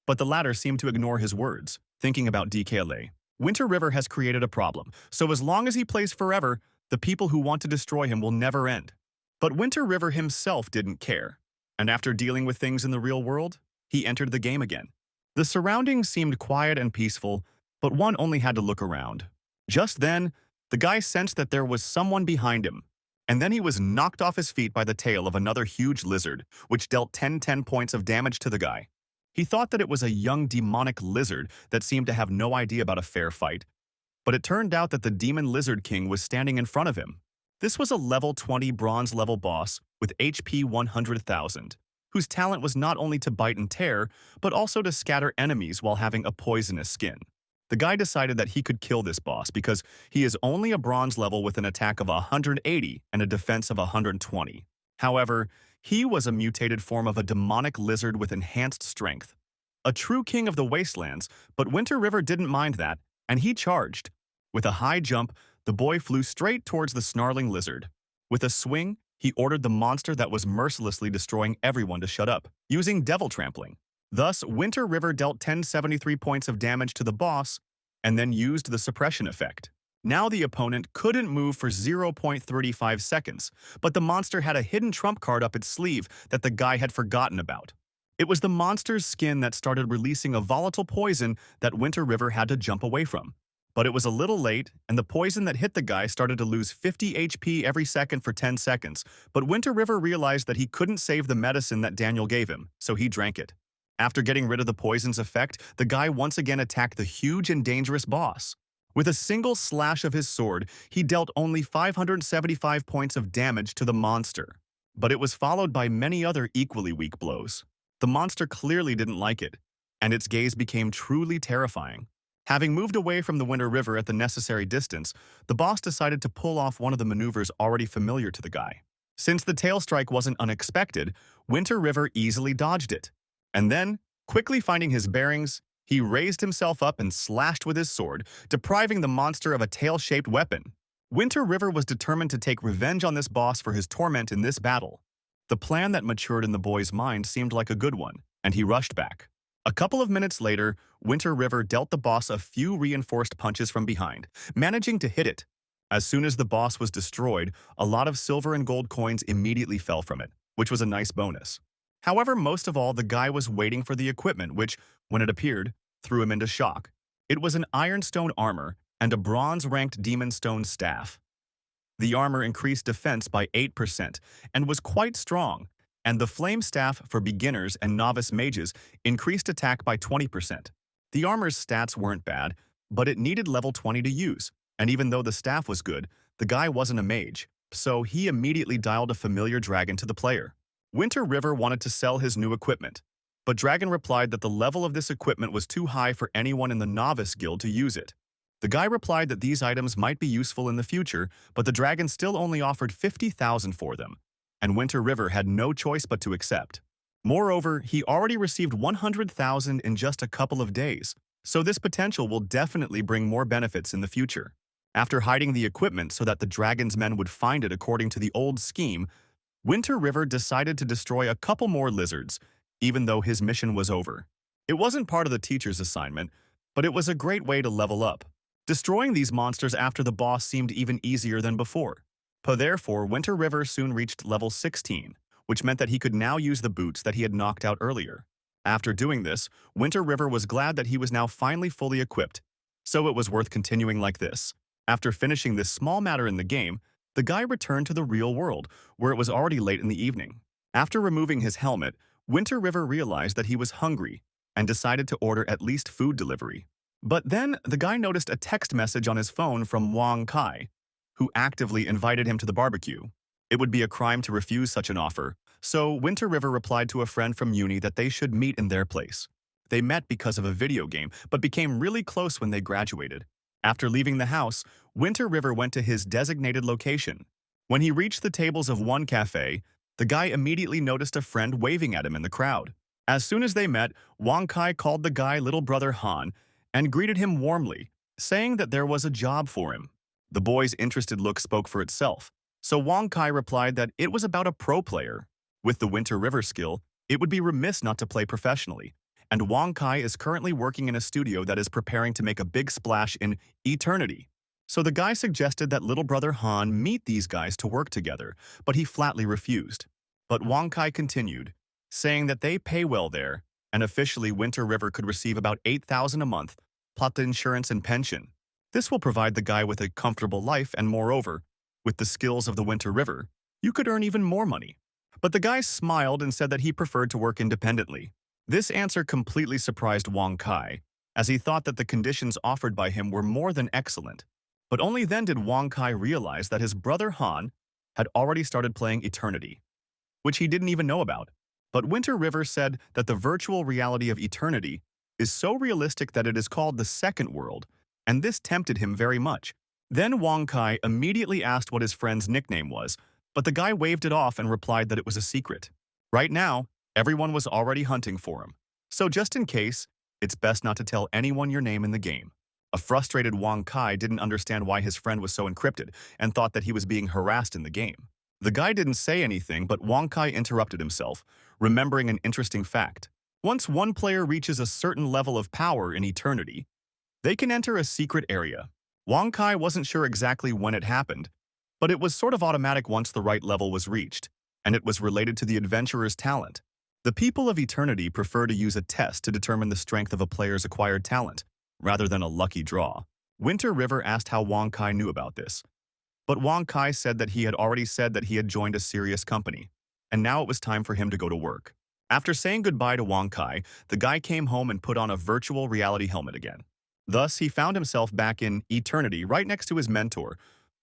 but the latter seemed to ignore his words, thinking about DKLA. Winter River has created a problem, so as long as he plays forever, the people who want to destroy him will never end. But Winter River himself didn't care, and after dealing with things in the real world, he entered the game again. The surroundings seemed quiet and peaceful, but one only had to look around. Just then, the guy sensed that there was someone behind him, and then he was knocked off his feet by the tail of another huge lizard, which dealt 10 points of damage to the guy. He thought that it was a young demonic lizard that seemed to have no idea about a fair fight, but it turned out that the demon lizard king was standing in front of him. This was a level 20 bronze level boss with HP 100,000, whose talent was not only to bite and tear, but also to scatter enemies while having a poisonous skin. The guy decided that he could kill this boss because he is only a bronze level with an attack of 180 and a defense of 120. However, he was a mutated form of a demonic lizard with enhanced strength. A true king of the wastelands, but Winter River didn't mind that, and he charged. With a high jump, the boy flew straight towards the snarling lizard. With a swing, he ordered the monster that was mercilessly destroying everyone to shut up, using devil trampling. Thus, Winter River dealt 1073 points of damage to the boss, and then used the suppression effect. Now the opponent couldn't move for 0.35 seconds, but the monster had a hidden trump card up its sleeve that the guy had forgotten about. It was the monster's skin that started releasing a volatile poison that Winter River had to jump away from. But it was a little late, and the poison that hit the guy started to lose 50 HP every second for 10 seconds, but Winter River realized that he couldn't save the medicine that Daniel gave him, so he drank it. After getting rid of the poison's effect, the guy once again attacked the huge and dangerous boss. With a single slash of his sword, he dealt only 575 points of damage to the monster. But it was followed by many other equally weak blows. The monster clearly didn't like it, and its gaze became truly terrifying. Having moved away from the Winter River at the necessary distance, the boss decided to pull off one of the maneuvers already familiar to the guy. Since the tail strike wasn't unexpected, Winter River easily dodged it. And then, quickly finding his bearings, he raised himself up and slashed with his sword, depriving the monster of a tail-shaped weapon. Winter River was determined to take revenge on this boss for his torment in this battle. The plan that matured in the boy's mind seemed like a good one, and he rushed back. A couple of minutes later, Winter River dealt the boss a few reinforced punches from behind, managing to hit it. As soon as the boss was destroyed, a lot of silver and gold coins immediately fell from it, which was a nice bonus. However, most of all, the guy was waiting for the equipment, which, when it appeared, threw him into shock. It was an ironstone armor and a bronze-ranked demon stone staff. The armor increased defense by 8% and was quite strong, and the flame staff for beginners and novice mages increased attack by 20%. The armor's stats weren't bad, but it needed level 20 to use, and even though the staff was good, the guy wasn't a mage, so he immediately dialed a familiar dragon to the player. Winter River wanted to sell his new equipment, but Dragon replied that the level of this equipment was too high for anyone in the novice guild to use it. The guy replied that these items might be useful in the future, but the dragon still only offered 50,000 for them, and Winter River had no choice but to accept. Moreover, he already received 100,000 in just a couple of days, so this potential will definitely bring more benefits in the future. After hiding the equipment so that the dragon's men would find it according to the old scheme, Winter River decided to destroy a couple more lizards, even though his mission was over. It wasn't part of the teacher's assignment, but it was a great way to level up. Destroying these monsters after the boss seemed even easier than before. Therefore, Winter River soon reached level 16, which meant that he could now use the boots that he had knocked out earlier. After doing this, Winter River was glad that he was now finally fully equipped, so it was worth continuing like this. After finishing this small matter in the game, the guy returned to the real world, where it was already late in the evening. After removing his helmet, Winter River realized that he was hungry and decided to order at least food delivery. But then, the guy noticed a text message on his phone from Wang Kai, who actively invited him to the barbecue. It would be a crime to refuse such an offer, so Winter River replied to a friend from uni that they should meet in their place. They met because of a video game, but became really close when they graduated. After leaving the house, Winter River went to his designated location. When he reached the tables of one cafe, the guy immediately noticed a friend waving at him in the crowd. As soon as they met, Wang Kai called the guy little brother Han and greeted him warmly, saying that there was a job for him. The boy's interested look spoke for itself, so Wang Kai replied that it was about a pro player. With the Winter River skill, it would be remiss not to play professionally, and Wang Kai is currently working in a studio that is preparing to make a big splash in eternity. So the guy suggested that little brother Han meet these guys to work together, but he flatly refused. But Wang Kai continued, saying that they pay well there, and officially Winter River could receive about 8,000 a month, plus the insurance and pension. This will provide the guy with a comfortable life, and moreover, with the skills of the Winter River, you could earn even more money. But the guy smiled and said that he preferred to work independently. This answer completely surprised Wang Kai, as he thought that the conditions offered by him were more than excellent. But only then did Wang Kai realize that his brother Han had already started playing Eternity, which he didn't even know about. But Winter River said that the virtual reality of Eternity is so realistic that it is called the second world, and this tempted him very much. Then Wang Kai immediately asked what his friend's nickname was, but the guy waved it off and replied that it was a secret. Right now, everyone was already hunting for him, so just in case, it's best not to tell anyone your name in the game. A frustrated Wang Kai didn't understand why his friend was so encrypted and thought that he was being harassed in the game. The guy didn't say anything, but Wang Kai interrupted himself, remembering an interesting fact. Once one player reaches a certain level of power in Eternity, they can enter a secret area. Wang Kai wasn't sure exactly when it happened, but it was sort of automatic once the right level was reached, and it was related to the adventurer's talent. The people of Eternity prefer to use a test to determine the strength of a player's acquired talent, rather than a lucky draw. Winter River asked how Wang Kai knew about this, but Wang Kai said that he had already said that he had joined a serious company, and now it was time for him to go to work. After saying goodbye to Wang Kai, the guy came home and put on a virtual reality helmet again. Thus, he found himself back in eternity right next to his mentor,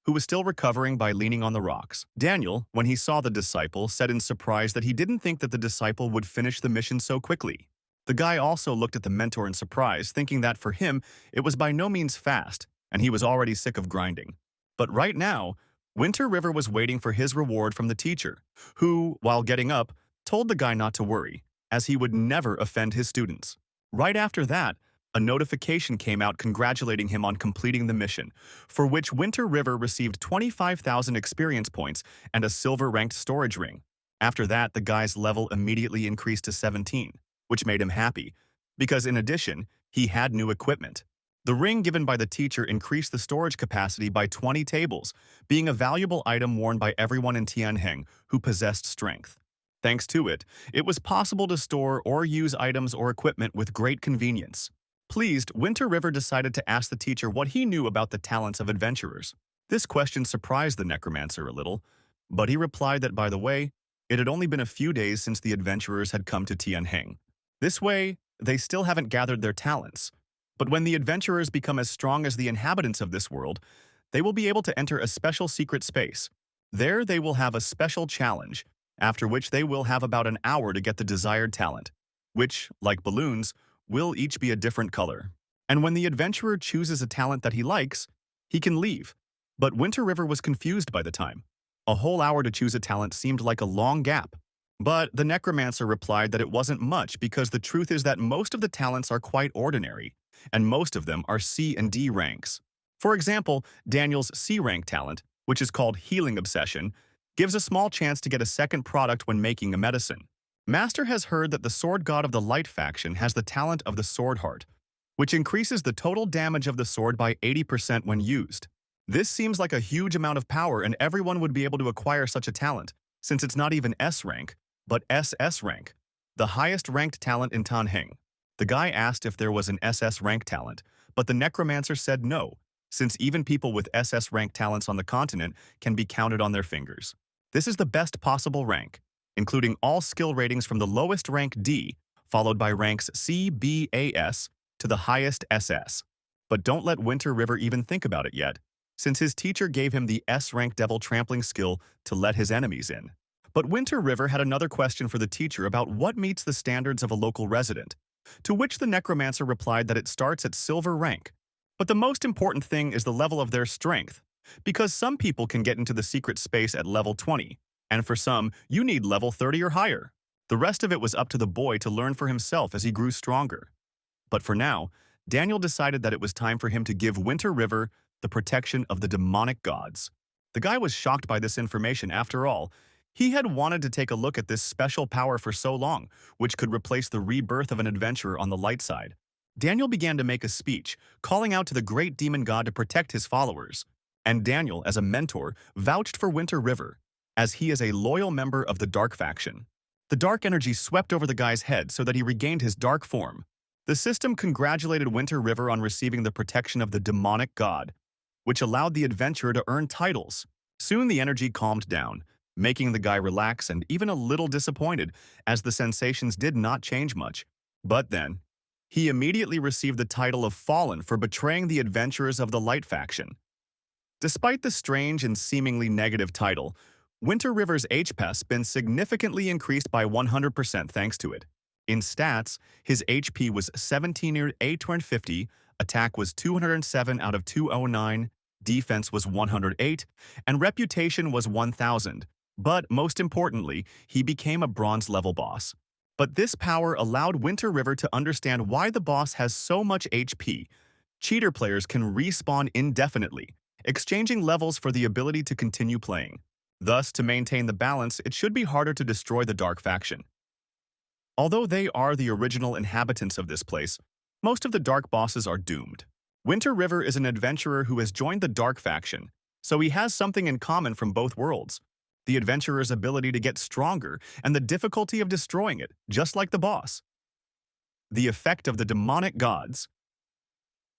who was still recovering by leaning on the rocks. Daniel, when he saw the disciple, said in surprise that he didn't think that the disciple would finish the mission so quickly. The guy also looked at the mentor in surprise, thinking that for him, it was by no means fast, and he was already sick of grinding. But right now, Winter River was waiting for his reward from the teacher, who, while getting up, told the guy not to worry, as he would never offend his students. Right after that, a notification came out congratulating him on completing the mission, for which Winter River received 25,000 experience points and a silver-ranked storage ring. After that, the guy's level immediately increased to 17, which made him happy, because in addition, he had new equipment. The ring given by the teacher increased the storage capacity by 20 tables, being a valuable item worn by everyone in Tianheng who possessed strength. Thanks to it, it was possible to store or use items or equipment with great convenience. Pleased, Winter River decided to ask the teacher what he knew about the talents of adventurers. This question surprised the necromancer a little, but he replied that, by the way, it had only been a few days since the adventurers had come to Tianheng. This way, they still haven't gathered their talents. But when the adventurers become as strong as the inhabitants of this world, they will be able to enter a special secret space. There they will have a special challenge, after which they will have about an hour to get the desired talent, which, like balloons, will each be a different color. And when the adventurer chooses a talent that he likes, he can leave. But Winter River was confused by the time. A whole hour to choose a talent seemed like a long gap. But the necromancer replied that it wasn't much because the truth is that most of the talents are quite ordinary, and most of them are C and D ranks. For example, Daniel's C rank talent, which is called Healing Obsession, gives a small chance to get a second product when making a medicine. Master has heard that the sword god of the light faction has the talent of the sword heart, which increases the total damage of the sword by 80% when used. This seems like a huge amount of power, and everyone would be able to acquire such a talent, since it's not even S rank, but SS rank, the highest ranked talent in Tanheng. The guy asked if there was an SS rank talent, but the necromancer said no, since even people with SS rank talents on the continent can be counted on their fingers. This is the best possible rank, including all skill ratings from the lowest rank D, followed by ranks C, B, A, S, to the highest SS. But don't let Winter River even think about it yet, since his teacher gave him the S-rank devil trampling skill to let his enemies in. But Winter River had another question for the teacher about what meets the standards of a local resident, to which the necromancer replied that it starts at silver rank. But the most important thing is the level of their strength, because some people can get into the secret space at level 20, and for some, you need level 30 or higher. The rest of it was up to the boy to learn for himself as he grew stronger. But for now, Daniel decided that it was time for him to give Winter River the protection of the demonic gods. The guy was shocked by this information. After all, he had wanted to take a look at this special power for so long, which could replace the rebirth of an adventurer on the light side. Daniel began to make a speech, calling out to the great demon god to protect his followers. And Daniel, as a mentor, vouched for Winter River, as he is a loyal member of the Dark faction. The dark energy swept over the guy's head so that he regained his dark form. The system congratulated Winter River on receiving the protection of the demonic god, which allowed the adventurer to earn titles. Soon the energy calmed down, making the guy relax and even a little disappointed, as the sensations did not change much. But then, he immediately received the title of Fallen for betraying the adventurers of the Light faction. Despite the strange and seemingly negative title, Winter River's HP has been significantly increased by 100% thanks to it. In stats, his HP was 17/850, attack was 207 out of 209, defense was 108, and reputation was 1000. But most importantly, he became a bronze-level boss. But this power allowed Winter River to understand why the boss has so much HP. Cheater players can respawn indefinitely, exchanging levels for the ability to continue playing. Thus, to maintain the balance, it should be harder to destroy the Dark faction. Although they are the original inhabitants of this place, most of the Dark bosses are doomed. Winter River is an adventurer who has joined the Dark faction, so he has something in common from both worlds: the adventurer's ability to get stronger and the difficulty of destroying it, just like the boss. The effect of the demonic gods'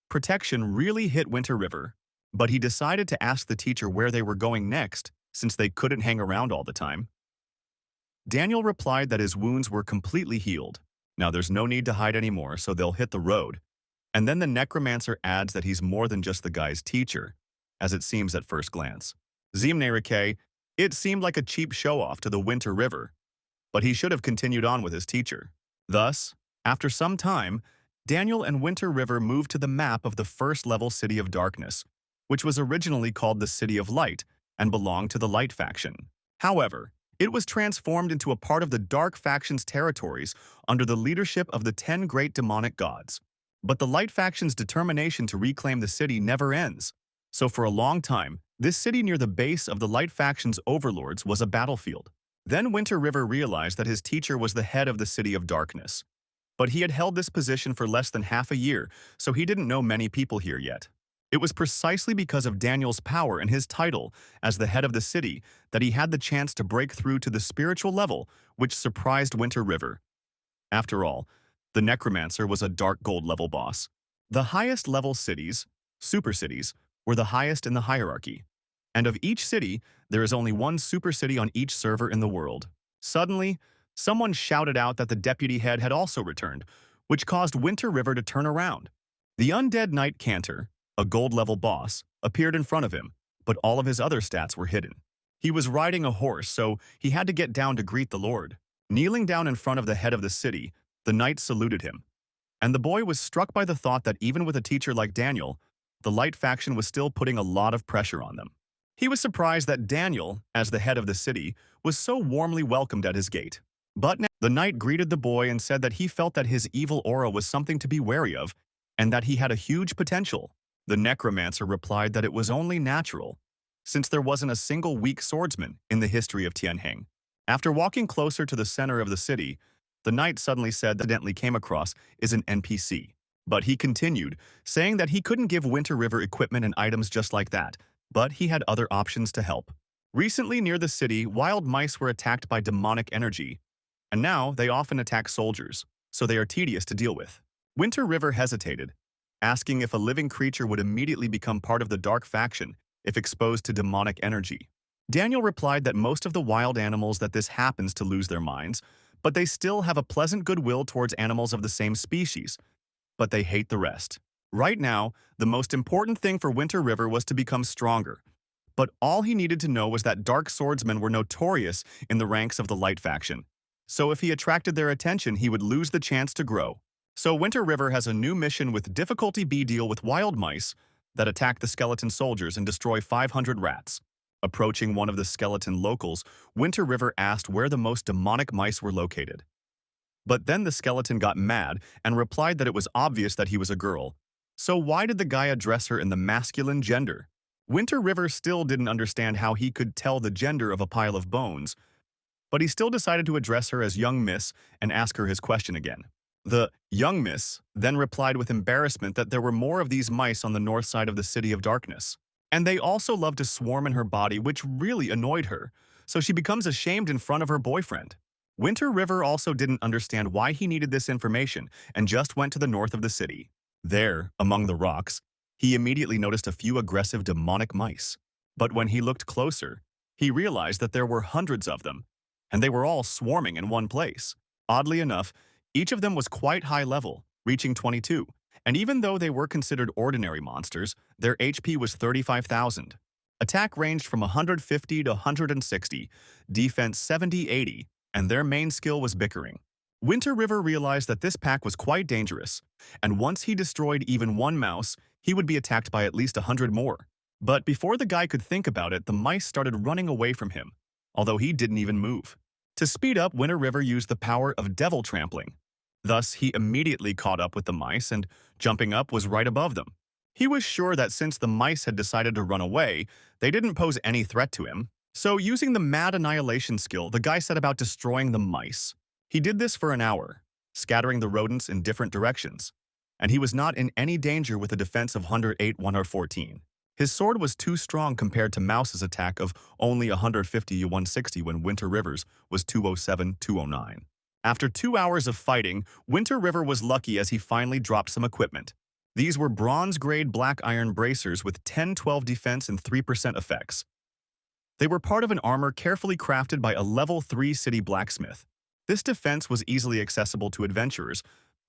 protection really hit Winter River, but he decided to ask the teacher where they were going next, since they couldn't hang around all the time. Daniel replied that his wounds were completely healed. Now there's no need to hide anymore, so they'll hit the road. And then the necromancer adds that he's more than just the guy's teacher, as it seems at first glance. Zimnerike, it seemed like a cheap show-off to the Winter River, but he should have continued on with his teacher. Thus, after some time, Daniel and Winter River moved to the map of the first-level City of Darkness, which was originally called the City of Light and belonged to the Light faction. However, it was transformed into a part of the Dark faction's territories under the leadership of the 10 great demonic gods. But the Light faction's determination to reclaim the city never ends. So for a long time, this city near the base of the Light faction's overlords was a battlefield. Then Winter River realized that his teacher was the head of the City of Darkness. But he had held this position for less than half a year, so he didn't know many people here yet. It was precisely because of Daniel's power and his title as the head of the city that he had the chance to break through to the spiritual level, which surprised Winter River. After all, the Necromancer was a dark gold level boss. The highest level cities, super cities, were the highest in the hierarchy. And of each city, there is only one super city on each server in the world. Suddenly, someone shouted out that the deputy head had also returned, which caused Winter River to turn around. The undead Knight Cantor, a gold-level boss, appeared in front of him, but all of his other stats were hidden. He was riding a horse, so he had to get down to greet the Lord. Kneeling down in front of the head of the city, the knight saluted him. And the boy was struck by the thought that even with a teacher like Daniel, the Light faction was still putting a lot of pressure on them. He was surprised that Daniel, as the head of the city, was so warmly welcomed at his gate. But now, the knight greeted the boy and said that he felt that his evil aura was something to be wary of, and that he had a huge potential. The necromancer replied that it was only natural, since there wasn't a single weak swordsman in the history of Tianheng. After walking closer to the center of the city, the knight suddenly said that accidentally came across is an NPC. But he continued, saying that he couldn't give Winter River equipment and items just like that, but he had other options to help. Recently near the city, wild mice were attacked by demonic energy, and now they often attack soldiers, so they are tedious to deal with. Winter River hesitated, asking if a living creature would immediately become part of the Dark faction if exposed to demonic energy. Daniel replied that most of the wild animals that this happens to lose their minds, but they still have a pleasant goodwill towards animals of the same species, but they hate the rest. Right now, the most important thing for Winter River was to become stronger, but all he needed to know was that dark swordsmen were notorious in the ranks of the Light faction. So if he attracted their attention, he would lose the chance to grow. So Winter River has a new mission with difficulty B deal with wild mice that attack the skeleton soldiers and destroy 500 rats. Approaching one of the skeleton locals, Winter River asked where the most demonic mice were located. But then the skeleton got mad and replied that it was obvious that he was a girl. So why did the guy address her in the masculine gender? Winter River still didn't understand how he could tell the gender of a pile of bones, but he still decided to address her as young miss and ask her his question again. The young miss then replied with embarrassment that there were more of these mice on the north side of the City of Darkness, and they also loved to swarm in her body, which really annoyed her, so she becomes ashamed in front of her boyfriend. Winter River also didn't understand why he needed this information and just went to the north of the city. There, among the rocks, he immediately noticed a few aggressive demonic mice. But when he looked closer, he realized that there were hundreds of them, and they were all swarming in one place. Oddly enough, each of them was quite high level, reaching 22, and even though they were considered ordinary monsters, their HP was 35,000. Attack ranged from 150 to 160, defense 70-80, and their main skill was bickering. Winter River realized that this pack was quite dangerous, and once he destroyed even one mouse, he would be attacked by at least 100 more. But before the guy could think about it, the mice started running away from him, although he didn't even move. To speed up, Winter River used the power of devil trampling. Thus, he immediately caught up with the mice and, jumping up, was right above them. He was sure that since the mice had decided to run away, they didn't pose any threat to him. So, using the Mad Annihilation skill, the guy set about destroying the mice. He did this for an hour, scattering the rodents in different directions, and he was not in any danger with a defense of 108-114. His sword was too strong compared to Mouse's attack of only 150-160 when Winter River's was 207-209. After 2 hours of fighting, Winter River was lucky as he finally dropped some equipment. These were bronze-grade black iron bracers with 10-12 defense and 3% effects. They were part of an armor carefully crafted by a level 3 city blacksmith. This defense was easily accessible to adventurers,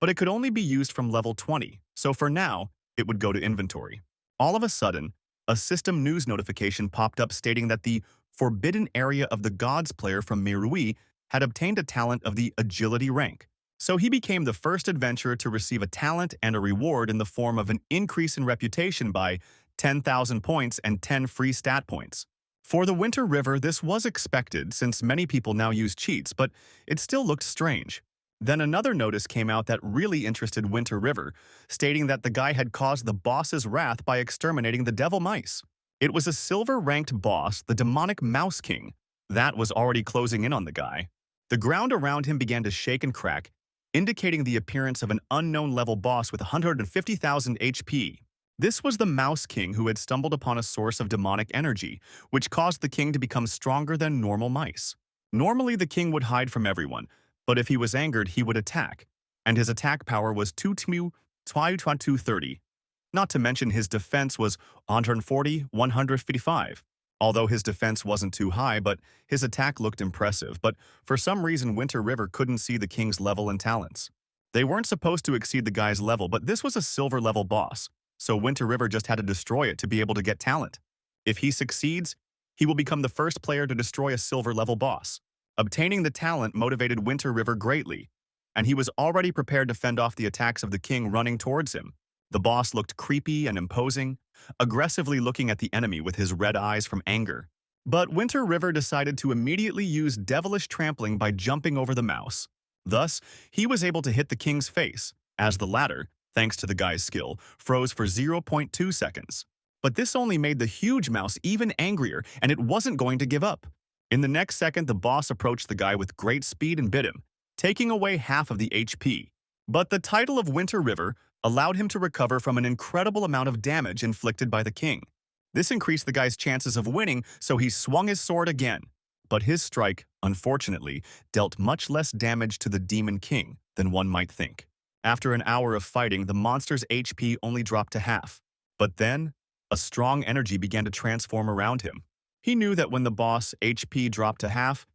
but it could only be used from level 20, so for now, it would go to inventory. All of a sudden, a system news notification popped up stating that the Forbidden Area of the Gods player from Mirui had obtained a talent of the Agility rank. So he became the first adventurer to receive a talent and a reward in the form of an increase in reputation by 10,000 points and 10 free stat points. For the Winter River, this was expected since many people now use cheats, but it still looked strange. Then another notice came out that really interested Winter River, stating that the guy had caused the boss's wrath by exterminating the devil mice. It was a silver-ranked boss, the demonic Mouse King. That was already closing in on the guy. The ground around him began to shake and crack, indicating the appearance of an unknown-level boss with 150,000 HP. This was the Mouse King who had stumbled upon a source of demonic energy, which caused the king to become stronger than normal mice. Normally, the king would hide from everyone, but if he was angered, he would attack, and his attack power was 230. Not to mention his defense was 155. Although his defense wasn't too high, but his attack looked impressive, but for some reason Winter River couldn't see the king's level and talents. They weren't supposed to exceed the guy's level, but this was a silver level boss, so Winter River just had to destroy it to be able to get talent. If he succeeds, he will become the first player to destroy a silver level boss. Obtaining the talent motivated Winter River greatly, and he was already prepared to fend off the attacks of the king running towards him. The boss looked creepy and imposing, aggressively looking at the enemy with his red eyes from anger. But Winter River decided to immediately use devilish trampling by jumping over the mouse. Thus, he was able to hit the king's face, as the latter, thanks to the guy's skill, froze for 0.2 seconds. But this only made the huge mouse even angrier, and it wasn't going to give up. In the next second, the boss approached the guy with great speed and bit him, taking away half of the HP. But the title of Winter River allowed him to recover from an incredible amount of damage inflicted by the king. This increased the guy's chances of winning, so he swung his sword again. But his strike, unfortunately, dealt much less damage to the Demon King than one might think. After an hour of fighting, the monster's HP only dropped to half. But then, a strong energy began to transform around him. He knew that when the boss' HP dropped to half,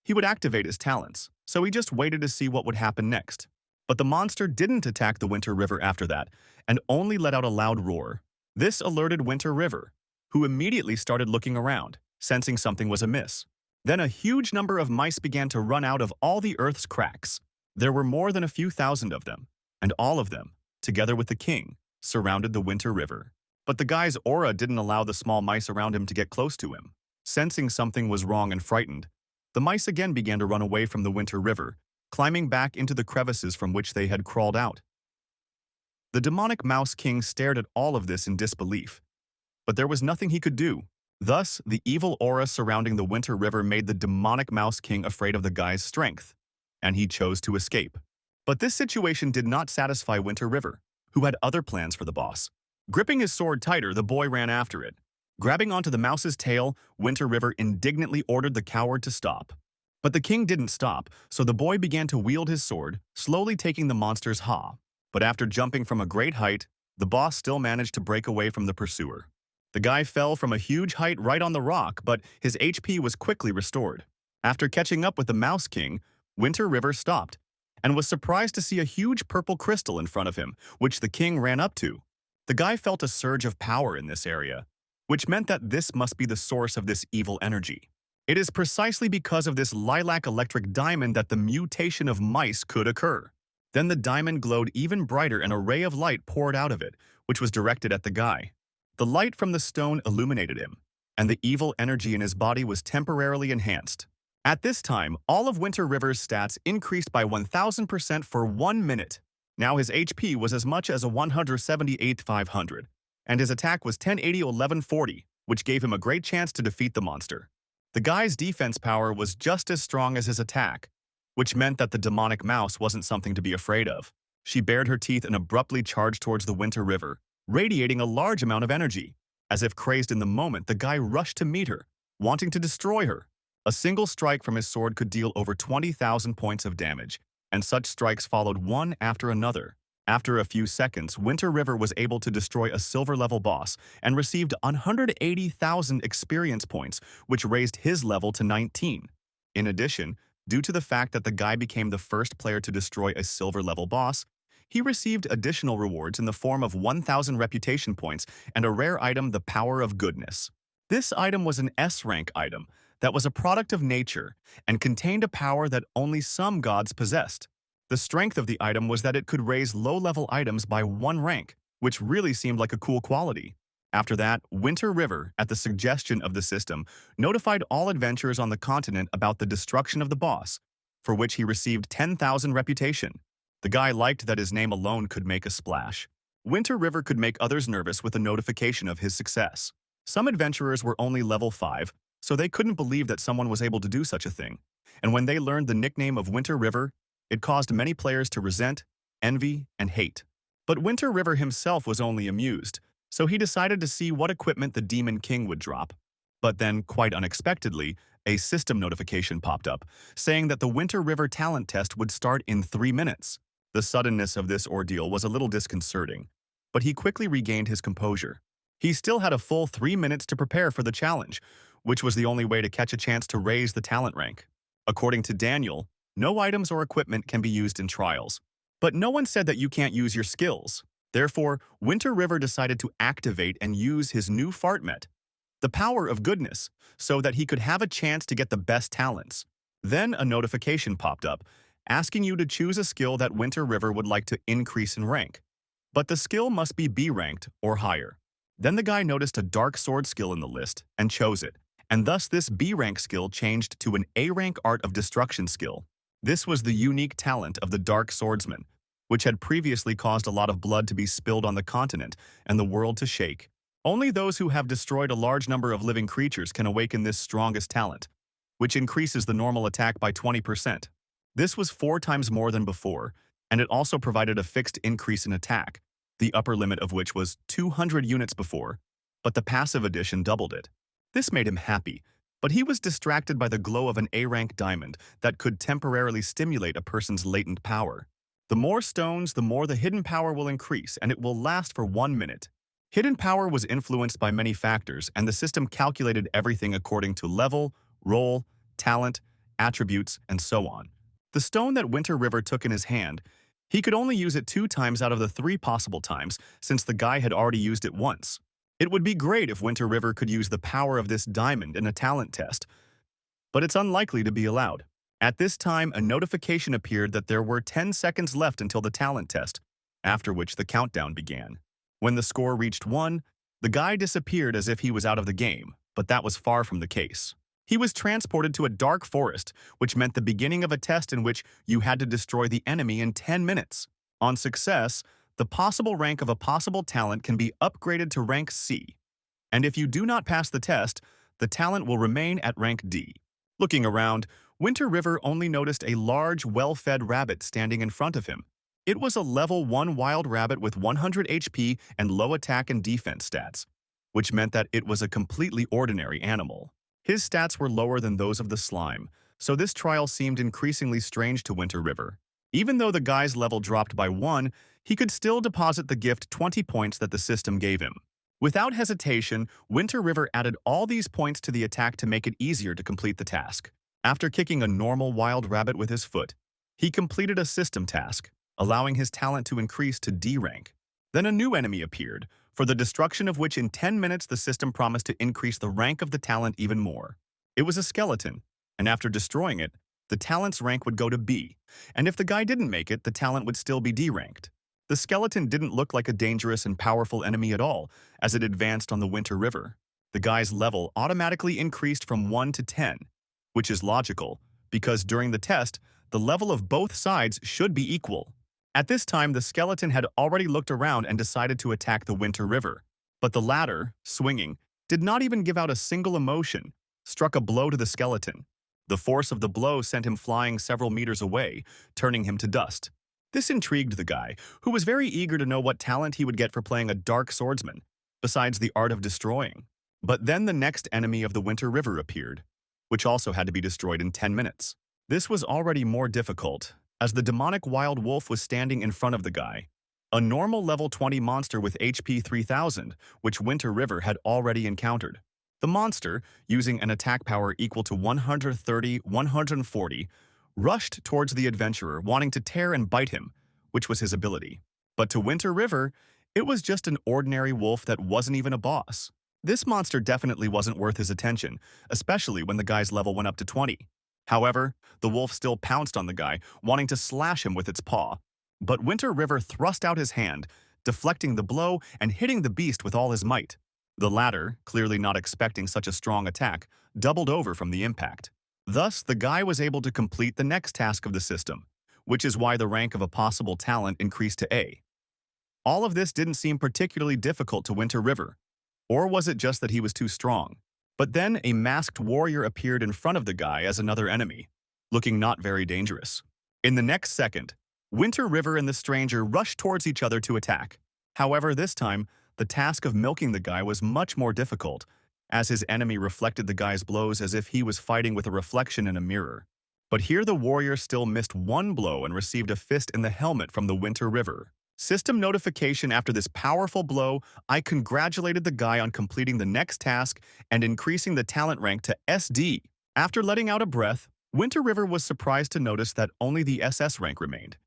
he would activate his talents, so he just waited to see what would happen next. But the monster didn't attack the Winter River after that, and only let out a loud roar. This alerted Winter River, who immediately started looking around, sensing something was amiss. Then a huge number of mice began to run out of all the Earth's cracks. There were more than a few thousand of them, and all of them, together with the king, surrounded the Winter River. But the guy's aura didn't allow the small mice around him to get close to him. Sensing something was wrong and frightened, the mice again began to run away from the Winter River, climbing back into the crevices from which they had crawled out. The demonic Mouse King stared at all of this in disbelief, but there was nothing he could do. Thus, the evil aura surrounding the Winter River made the demonic Mouse King afraid of the guy's strength, and he chose to escape. But this situation did not satisfy Winter River, who had other plans for the boss. Gripping his sword tighter, the boy ran after it. Grabbing onto the mouse's tail, Winter River indignantly ordered the coward to stop. But the king didn't stop, so the boy began to wield his sword, slowly taking the monster's jaw. But after jumping from a great height, the boss still managed to break away from the pursuer. The guy fell from a huge height right on the rock, but his HP was quickly restored. After catching up with the Mouse King, Winter River stopped, and was surprised to see a huge purple crystal in front of him, which the king ran up to. The guy felt a surge of power in this area, which meant that this must be the source of this evil energy. It is precisely because of this lilac electric diamond that the mutation of mice could occur. Then the diamond glowed even brighter and a ray of light poured out of it, which was directed at the guy. The light from the stone illuminated him, and the evil energy in his body was temporarily enhanced. At this time, all of Winter River's stats increased by 1,000% for 1 minute. Now his HP was as much as a 178,500, and his attack was 1080-1140, which gave him a great chance to defeat the monster. The guy's defense power was just as strong as his attack, which meant that the demonic mouse wasn't something to be afraid of. She bared her teeth and abruptly charged towards the Winter River, radiating a large amount of energy. As if crazed in the moment, the guy rushed to meet her, wanting to destroy her. A single strike from his sword could deal over 20,000 points of damage, and such strikes followed one after another. After a few seconds, Winter River was able to destroy a silver-level boss and received 180,000 experience points, which raised his level to 19. In addition, due to the fact that the guy became the first player to destroy a silver-level boss, He received additional rewards in the form of 1,000 reputation points and a rare item, the Power of Goodness. This item was an S-rank item that was a product of nature and contained a power that only some gods possessed. The strength of the item was that it could raise low-level items by 1 rank, which really seemed like a cool quality. After that, Winter River, at the suggestion of the system, notified all adventurers on the continent about the destruction of the boss, for which he received 10,000 reputation. The guy liked that his name alone could make a splash. Winter River could make others nervous with a notification of his success. Some adventurers were only level 5, so they couldn't believe that someone was able to do such a thing. And when they learned the nickname of Winter River, it caused many players to resent, envy, and hate. But Winter River himself was only amused, so he decided to see what equipment the Demon King would drop. But then, quite unexpectedly, a system notification popped up, saying that the Winter River talent test would start in 3 minutes. The suddenness of this ordeal was a little disconcerting, but he quickly regained his composure. He still had a full 3 minutes to prepare for the challenge, which was the only way to catch a chance to raise the talent rank. According to Daniel, no items or equipment can be used in trials. But no one said that you can't use your skills. Therefore, Winter River decided to activate and use his new fartmet, the Power of Goodness, so that he could have a chance to get the best talents. Then a notification popped up, asking you to choose a skill that Winter River would like to increase in rank. But the skill must be B-ranked or higher. Then the guy noticed a dark sword skill in the list and chose it, and thus this B-rank skill changed to an A-rank Art of Destruction skill. This was the unique talent of the Dark Swordsman, which had previously caused a lot of blood to be spilled on the continent and the world to shake. Only those who have destroyed a large number of living creatures can awaken this strongest talent, which increases the normal attack by 20%. This was 4 times more than before, and it also provided a fixed increase in attack, the upper limit of which was 200 units before, but the passive addition doubled it. This made him happy, but he was distracted by the glow of an A-rank diamond that could temporarily stimulate a person's latent power. The more stones, the more the hidden power will increase, and it will last for 1 minute. Hidden power was influenced by many factors, and the system calculated everything according to level, role, talent, attributes, and so on. The stone that Winter River took in his hand, he could only use it 2 times out of the 3 possible times, since the guy had already used it once. It would be great if Winter River could use the power of this diamond in a talent test, but it's unlikely to be allowed. At this time, a notification appeared that there were 10 seconds left until the talent test, after which the countdown began. When the score reached 1, the guy disappeared as if he was out of the game, but that was far from the case. He was transported to a dark forest, which meant the beginning of a test in which you had to destroy the enemy in 10 minutes. On success, the possible rank of a possible talent can be upgraded to rank C, and if you do not pass the test, the talent will remain at rank D. Looking around, Winter River only noticed a large, well-fed rabbit standing in front of him. It was a level 1 wild rabbit with 100 HP and low attack and defense stats, which meant that it was a completely ordinary animal. His stats were lower than those of the slime, so this trial seemed increasingly strange to Winter River. Even though the guy's level dropped by 1, he could still deposit the gift 20 points that the system gave him. Without hesitation, Winter River added all these points to the attack to make it easier to complete the task. After kicking a normal wild rabbit with his foot, he completed a system task, allowing his talent to increase to D rank. Then a new enemy appeared, for the destruction of which in 10 minutes the system promised to increase the rank of the talent even more. It was a skeleton, and after destroying it, the talent's rank would go to B, and if the guy didn't make it, the talent would still be D-ranked. The skeleton didn't look like a dangerous and powerful enemy at all as it advanced on the Winter River. The guy's level automatically increased from 1 to 10, which is logical, because during the test, the level of both sides should be equal. At this time, the skeleton had already looked around and decided to attack the Winter River, but the latter, swinging, did not even give out a single emotion, struck a blow to the skeleton. The force of the blow sent him flying several meters away, turning him to dust. This intrigued the guy, who was very eager to know what talent he would get for playing a dark swordsman, besides the art of destroying. But then the next enemy of the Winter River appeared, which also had to be destroyed in 10 minutes. This was already more difficult, as the demonic wild wolf was standing in front of the guy, a normal level 20 monster with HP 3000, which Winter River had already encountered. The monster, using an attack power equal to 130-140, rushed towards the adventurer, wanting to tear and bite him, which was his ability. But to Winter River, it was just an ordinary wolf that wasn't even a boss. This monster definitely wasn't worth his attention, especially when the guy's level went up to 20. However, the wolf still pounced on the guy, wanting to slash him with its paw. But Winter River thrust out his hand, deflecting the blow and hitting the beast with all his might. The latter, clearly not expecting such a strong attack, doubled over from the impact. Thus, the guy was able to complete the next task of the system, which is why the rank of a possible talent increased to A. All of this didn't seem particularly difficult to Winter River, or was it just that he was too strong? But then a masked warrior appeared in front of the guy as another enemy, looking not very dangerous. In the next second, Winter River and the stranger rushed towards each other to attack. However, this time, the task of milking the guy was much more difficult, as his enemy reflected the guy's blows as if he was fighting with a reflection in a mirror. But here the warrior still missed one blow and received a fist in the helmet from the Winter River. System notification: after this powerful blow, I congratulated the guy on completing the next task and increasing the talent rank to SD. After letting out a breath, Winter River was surprised to notice that only the SS rank remained,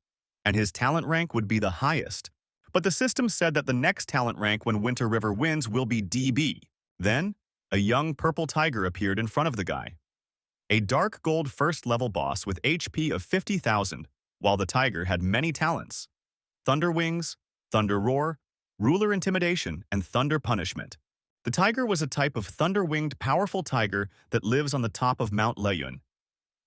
and his talent rank would be the highest. But the system said that the next talent rank when Winter River wins will be DB. Then, a young purple tiger appeared in front of the guy. A dark gold first-level boss with HP of 50,000, while the tiger had many talents: Thunder Wings, Thunder Roar, Ruler Intimidation, and Thunder Punishment. The tiger was a type of thunder-winged powerful tiger that lives on the top of Mount Leyun.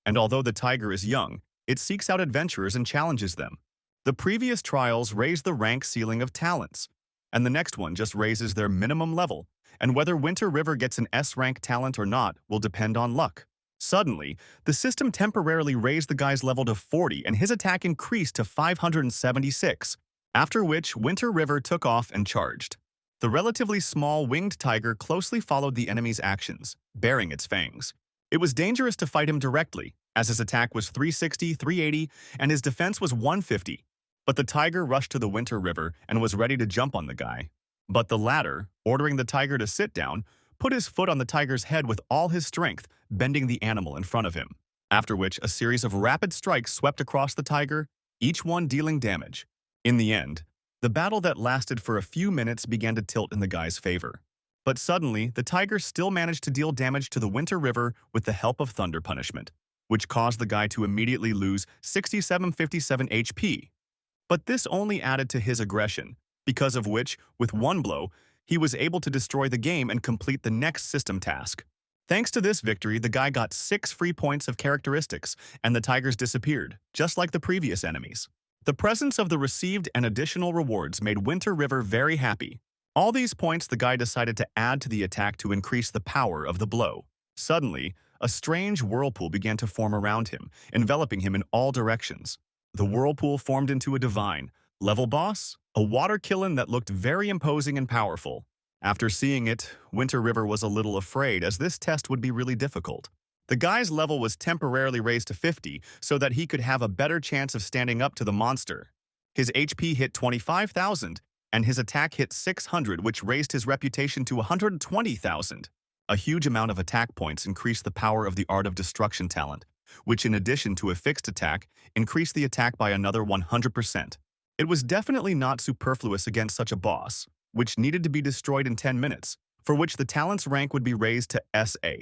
And although the tiger is young, it seeks out adventurers and challenges them. The previous trials raised the rank ceiling of talents, and the next one just raises their minimum level, and whether Winter River gets an S-rank talent or not will depend on luck. Suddenly, the system temporarily raised the guy's level to 40 and his attack increased to 576, after which Winter River took off and charged. The relatively small winged tiger closely followed the enemy's actions, baring its fangs. It was dangerous to fight him directly, as his attack was 360, 380, and his defense was 150. But the tiger rushed to the Winter River and was ready to jump on the guy. But the latter, ordering the tiger to sit down, put his foot on the tiger's head with all his strength, bending the animal in front of him. After which, a series of rapid strikes swept across the tiger, each one dealing damage. In the end, the battle that lasted for a few minutes began to tilt in the guy's favor. But suddenly, the tiger still managed to deal damage to the Winter River with the help of Thunder Punishment, which caused the guy to immediately lose 6757 HP. But this only added to his aggression, because of which, with one blow, he was able to destroy the game and complete the next system task. Thanks to this victory, the guy got 6 free points of characteristics, and the tigers disappeared, just like the previous enemies. The presence of the received and additional rewards made Winter River very happy. All these points the guy decided to add to the attack to increase the power of the blow. Suddenly, a strange whirlpool began to form around him, enveloping him in all directions. The whirlpool formed into a divine level boss, a water killen that looked very imposing and powerful. After seeing it, Winter River was a little afraid, as this test would be really difficult. The guy's level was temporarily raised to 50 so that he could have a better chance of standing up to the monster. His HP hit 25,000, and his attack hit 600, which raised his reputation to 120,000. A huge amount of attack points increased the power of the Art of Destruction talent, which, in addition to a fixed attack, increased the attack by another 100%. It was definitely not superfluous against such a boss, which needed to be destroyed in 10 minutes, for which the talent's rank would be raised to SA.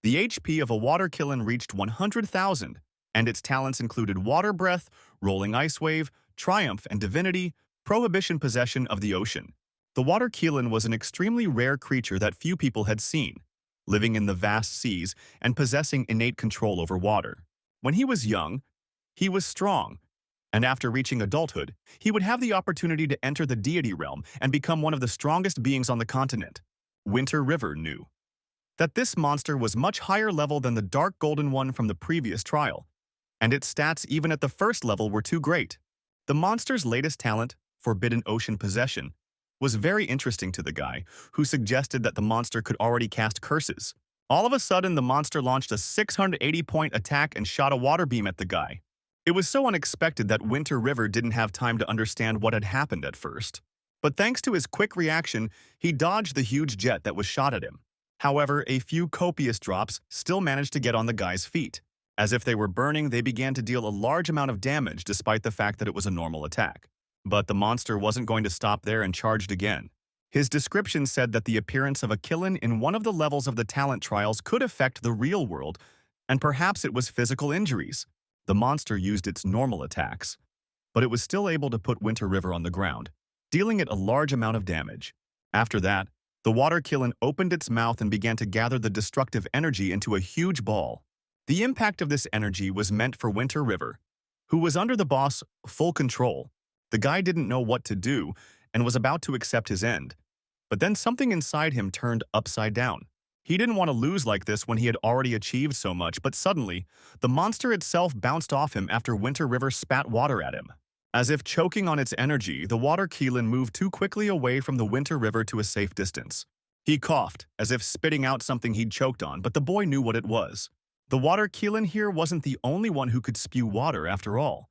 The HP of a water killen reached 100,000, and its talents included Water Breath, Rolling Ice Wave, Triumph, and Divinity, Prohibition Possession of the Ocean. The water killen was an extremely rare creature that few people had seen, living in the vast seas and possessing innate control over water. When he was young, he was strong, and after reaching adulthood, he would have the opportunity to enter the deity realm and become one of the strongest beings on the continent. Winter River knew that this monster was much higher level than the dark golden one from the previous trial, and its stats even at the first level were too great. The monster's latest talent, Forbidden Ocean Possession, was very interesting to the guy, who suggested that the monster could already cast curses. All of a sudden, the monster launched a 680-point attack and shot a water beam at the guy. It was so unexpected that Winter River didn't have time to understand what had happened at first. But thanks to his quick reaction, he dodged the huge jet that was shot at him. However, a few copious drops still managed to get on the guy's feet. As if they were burning, they began to deal a large amount of damage despite the fact that it was a normal attack. But the monster wasn't going to stop there and charged again. His description said that the appearance of a Killen in one of the levels of the talent trials could affect the real world, and perhaps it was physical injuries. The monster used its normal attacks, but it was still able to put Winter River on the ground, dealing it a large amount of damage. After that, the water Killen opened its mouth and began to gather the destructive energy into a huge ball. The impact of this energy was meant for Winter River, who was under the boss' full control. The guy didn't know what to do and was about to accept his end. But then something inside him turned upside down. He didn't want to lose like this when he had already achieved so much, but suddenly, the monster itself bounced off him after Winter River spat water at him. As if choking on its energy, the water Keelan moved too quickly away from the Winter River to a safe distance. He coughed, as if spitting out something he'd choked on, but the boy knew what it was. The water Keelan here wasn't the only one who could spew water after all.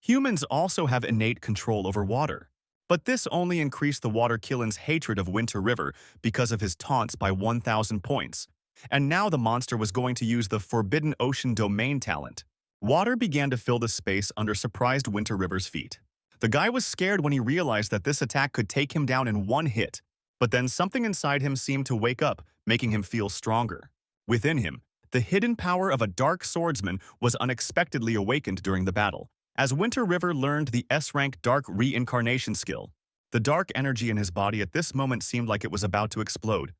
Humans also have innate control over water. But this only increased the water Keelan's hatred of Winter River because of his taunts by 1,000 points. And now the monster was going to use the Forbidden Ocean Domain talent. Water began to fill the space under surprised Winter River's feet. The guy was scared when he realized that this attack could take him down in one hit. But then something inside him seemed to wake up, making him feel stronger. Within him, the hidden power of a dark swordsman was unexpectedly awakened during the battle. As Winter River learned the S-rank Dark Reincarnation skill, the dark energy in his body at this moment seemed like it was about to explode,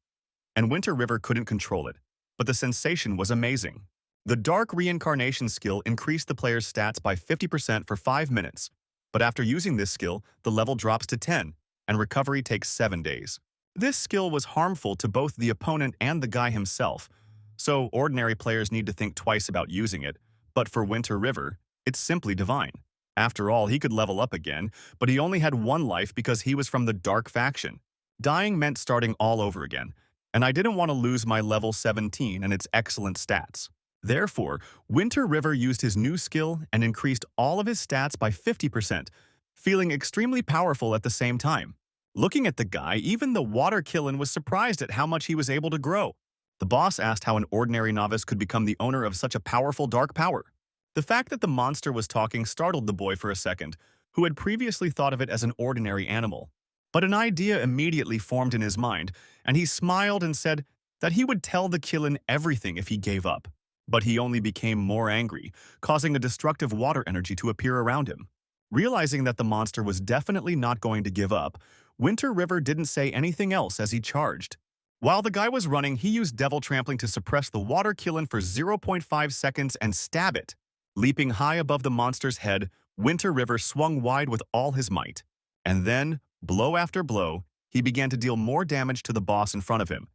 and Winter River couldn't control it, but the sensation was amazing. The Dark Reincarnation skill increased the player's stats by 50% for 5 minutes, but after using this skill, the level drops to 10, and recovery takes 7 days. This skill was harmful to both the opponent and the guy himself, so ordinary players need to think twice about using it, but for Winter River, it's simply divine. After all, he could level up again, but he only had one life because he was from the Dark faction. Dying meant starting all over again, and I didn't want to lose my level 17 and its excellent stats. Therefore, Winter River used his new skill and increased all of his stats by 50%, feeling extremely powerful at the same time. Looking at the guy, even the Water Killen was surprised at how much he was able to grow. The boss asked how an ordinary novice could become the owner of such a powerful dark power. The fact that the monster was talking startled the boy for a second, who had previously thought of it as an ordinary animal. But an idea immediately formed in his mind, and he smiled and said that he would tell the Killen everything if he gave up. But he only became more angry, causing a destructive water energy to appear around him. Realizing that the monster was definitely not going to give up, Winter River didn't say anything else as he charged. While the guy was running, he used Devil Trampling to suppress the Water Killen for 0.5 seconds and stab it. Leaping high above the monster's head, Winter River swung wide with all his might. And then, blow after blow, he began to deal more damage to the boss in front of him,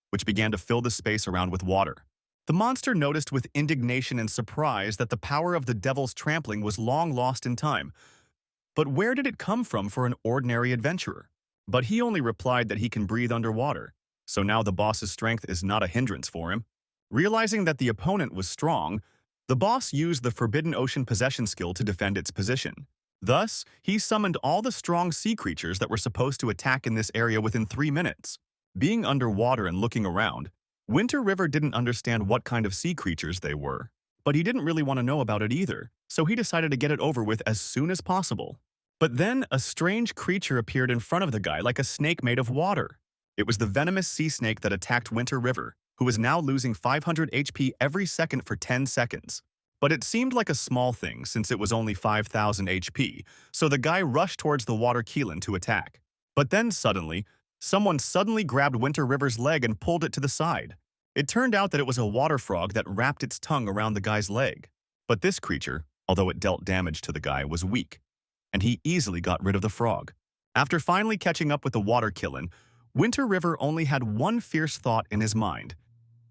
which began to fill the space around with water. The monster noticed with indignation and surprise that the power of the Devil's Trampling was long lost in time. But where did it come from for an ordinary adventurer? But he only replied that he can breathe underwater, so now the boss's strength is not a hindrance for him. Realizing that the opponent was strong, the boss used the Forbidden Ocean Possession skill to defend its position. Thus, he summoned all the strong sea creatures that were supposed to attack in this area within 3 minutes. Being underwater and looking around, Winter River didn't understand what kind of sea creatures they were, but he didn't really want to know about it either, so he decided to get it over with as soon as possible. But then a strange creature appeared in front of the guy like a snake made of water. It was the venomous sea snake that attacked Winter River, who was now losing 500 HP every second for 10 seconds. But it seemed like a small thing since it was only 5,000 HP, so the guy rushed towards the Water Keelan to attack. But then suddenly, someone suddenly grabbed Winter River's leg and pulled it to the side. It turned out that it was a water frog that wrapped its tongue around the guy's leg. But this creature, although it dealt damage to the guy, was weak, and he easily got rid of the frog. After finally catching up with the Water Keelan, Winter River only had one fierce thought in his mind: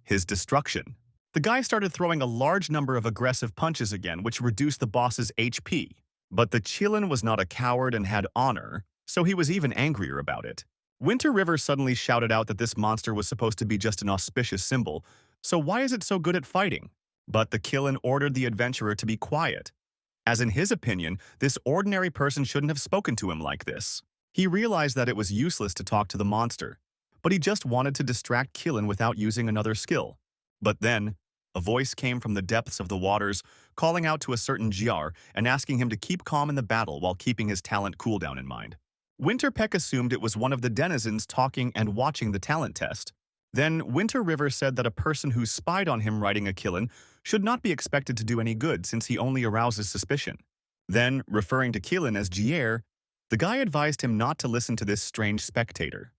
his destruction. The guy started throwing a large number of aggressive punches again, which reduced the boss's HP. But the Chilin was not a coward and had honor, so he was even angrier about it. Winter River suddenly shouted out that this monster was supposed to be just an auspicious symbol, so why is it so good at fighting? But the Killen ordered the adventurer to be quiet, as in his opinion, this ordinary person shouldn't have spoken to him like this. He realized that it was useless to talk to the monster, but he just wanted to distract Killen without using another skill. But then, a voice came from the depths of the waters, calling out to a certain GR and asking him to keep calm in the battle while keeping his talent cooldown in mind. Winterpeck assumed it was one of the denizens talking and watching the talent test. Then Winter River said that a person who spied on him riding a Killin should not be expected to do any good since he only arouses suspicion. Then, referring to Killin as GR, the guy advised him not to listen to this strange spectator.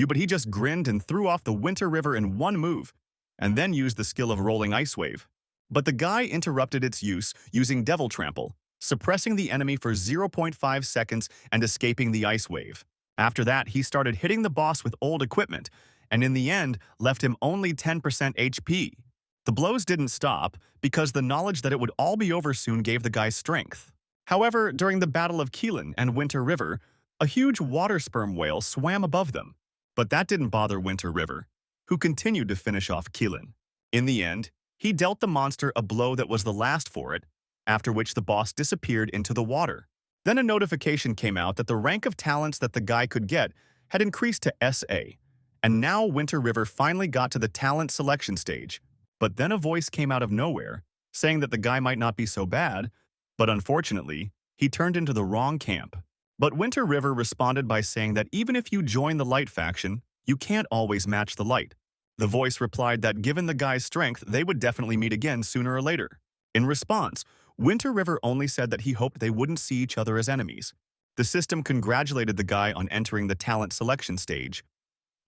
But he just grinned and threw off the Winter River in one move, and then used the skill of Rolling Ice Wave. But the guy interrupted its use using Devil Trample, suppressing the enemy for 0.5 seconds and escaping the Ice Wave. After that, he started hitting the boss with old equipment, and in the end, left him only 10% HP. The blows didn't stop, because the knowledge that it would all be over soon gave the guy strength. However, during the Battle of Killin and Winter River, a huge water sperm whale swam above them. But that didn't bother Winter River, who continued to finish off Killin. In the end, he dealt the monster a blow that was the last for it, after which the boss disappeared into the water. Then a notification came out that the rank of talents that the guy could get had increased to SA, and now Winter River finally got to the talent selection stage. But then a voice came out of nowhere, saying that the guy might not be so bad, but unfortunately, he turned into the wrong camp. But Winter River responded by saying that even if you join the Light faction, you can't always match the Light. The voice replied that given the guy's strength, they would definitely meet again sooner or later. In response, Winter River only said that he hoped they wouldn't see each other as enemies. The system congratulated the guy on entering the talent selection stage,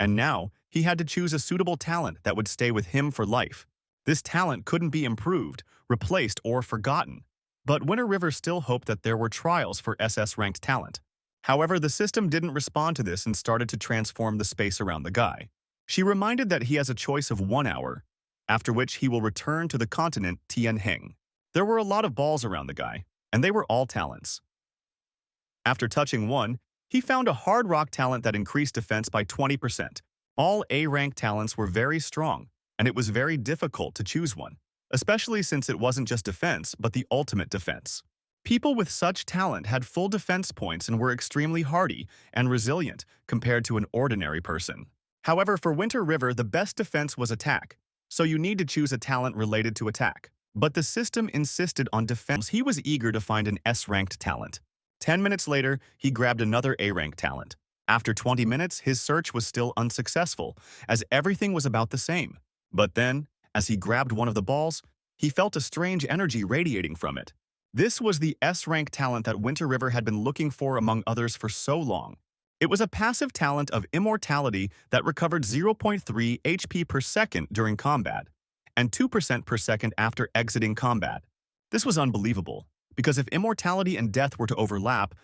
and now he had to choose a suitable talent that would stay with him for life. This talent couldn't be improved, replaced, or forgotten. But Winter River still hoped that there were trials for SS-ranked talent. However, the system didn't respond to this and started to transform the space around the guy. She reminded that he has a choice of 1 hour, after which he will return to the continent Tianheng. There were a lot of balls around the guy, and they were all talents. After touching one, he found a hard rock talent that increased defense by 20%. All A-rank talents were very strong, and it was very difficult to choose one, especially since it wasn't just defense, but the ultimate defense. People with such talent had full defense points and were extremely hardy and resilient compared to an ordinary person. However, for Winter River, the best defense was attack, so you need to choose a talent related to attack. But the system insisted on defense. He was eager to find an S-ranked talent. 10 minutes later, he grabbed another A-rank talent. After 20 minutes, his search was still unsuccessful, as everything was about the same. But then, as he grabbed one of the balls, he felt a strange energy radiating from it. This was the S-rank talent that Winter River had been looking for among others for so long. It was a passive talent of immortality that recovered 0.3 HP per second during combat, and 2% per second after exiting combat. This was unbelievable, because if immortality and death were to overlap,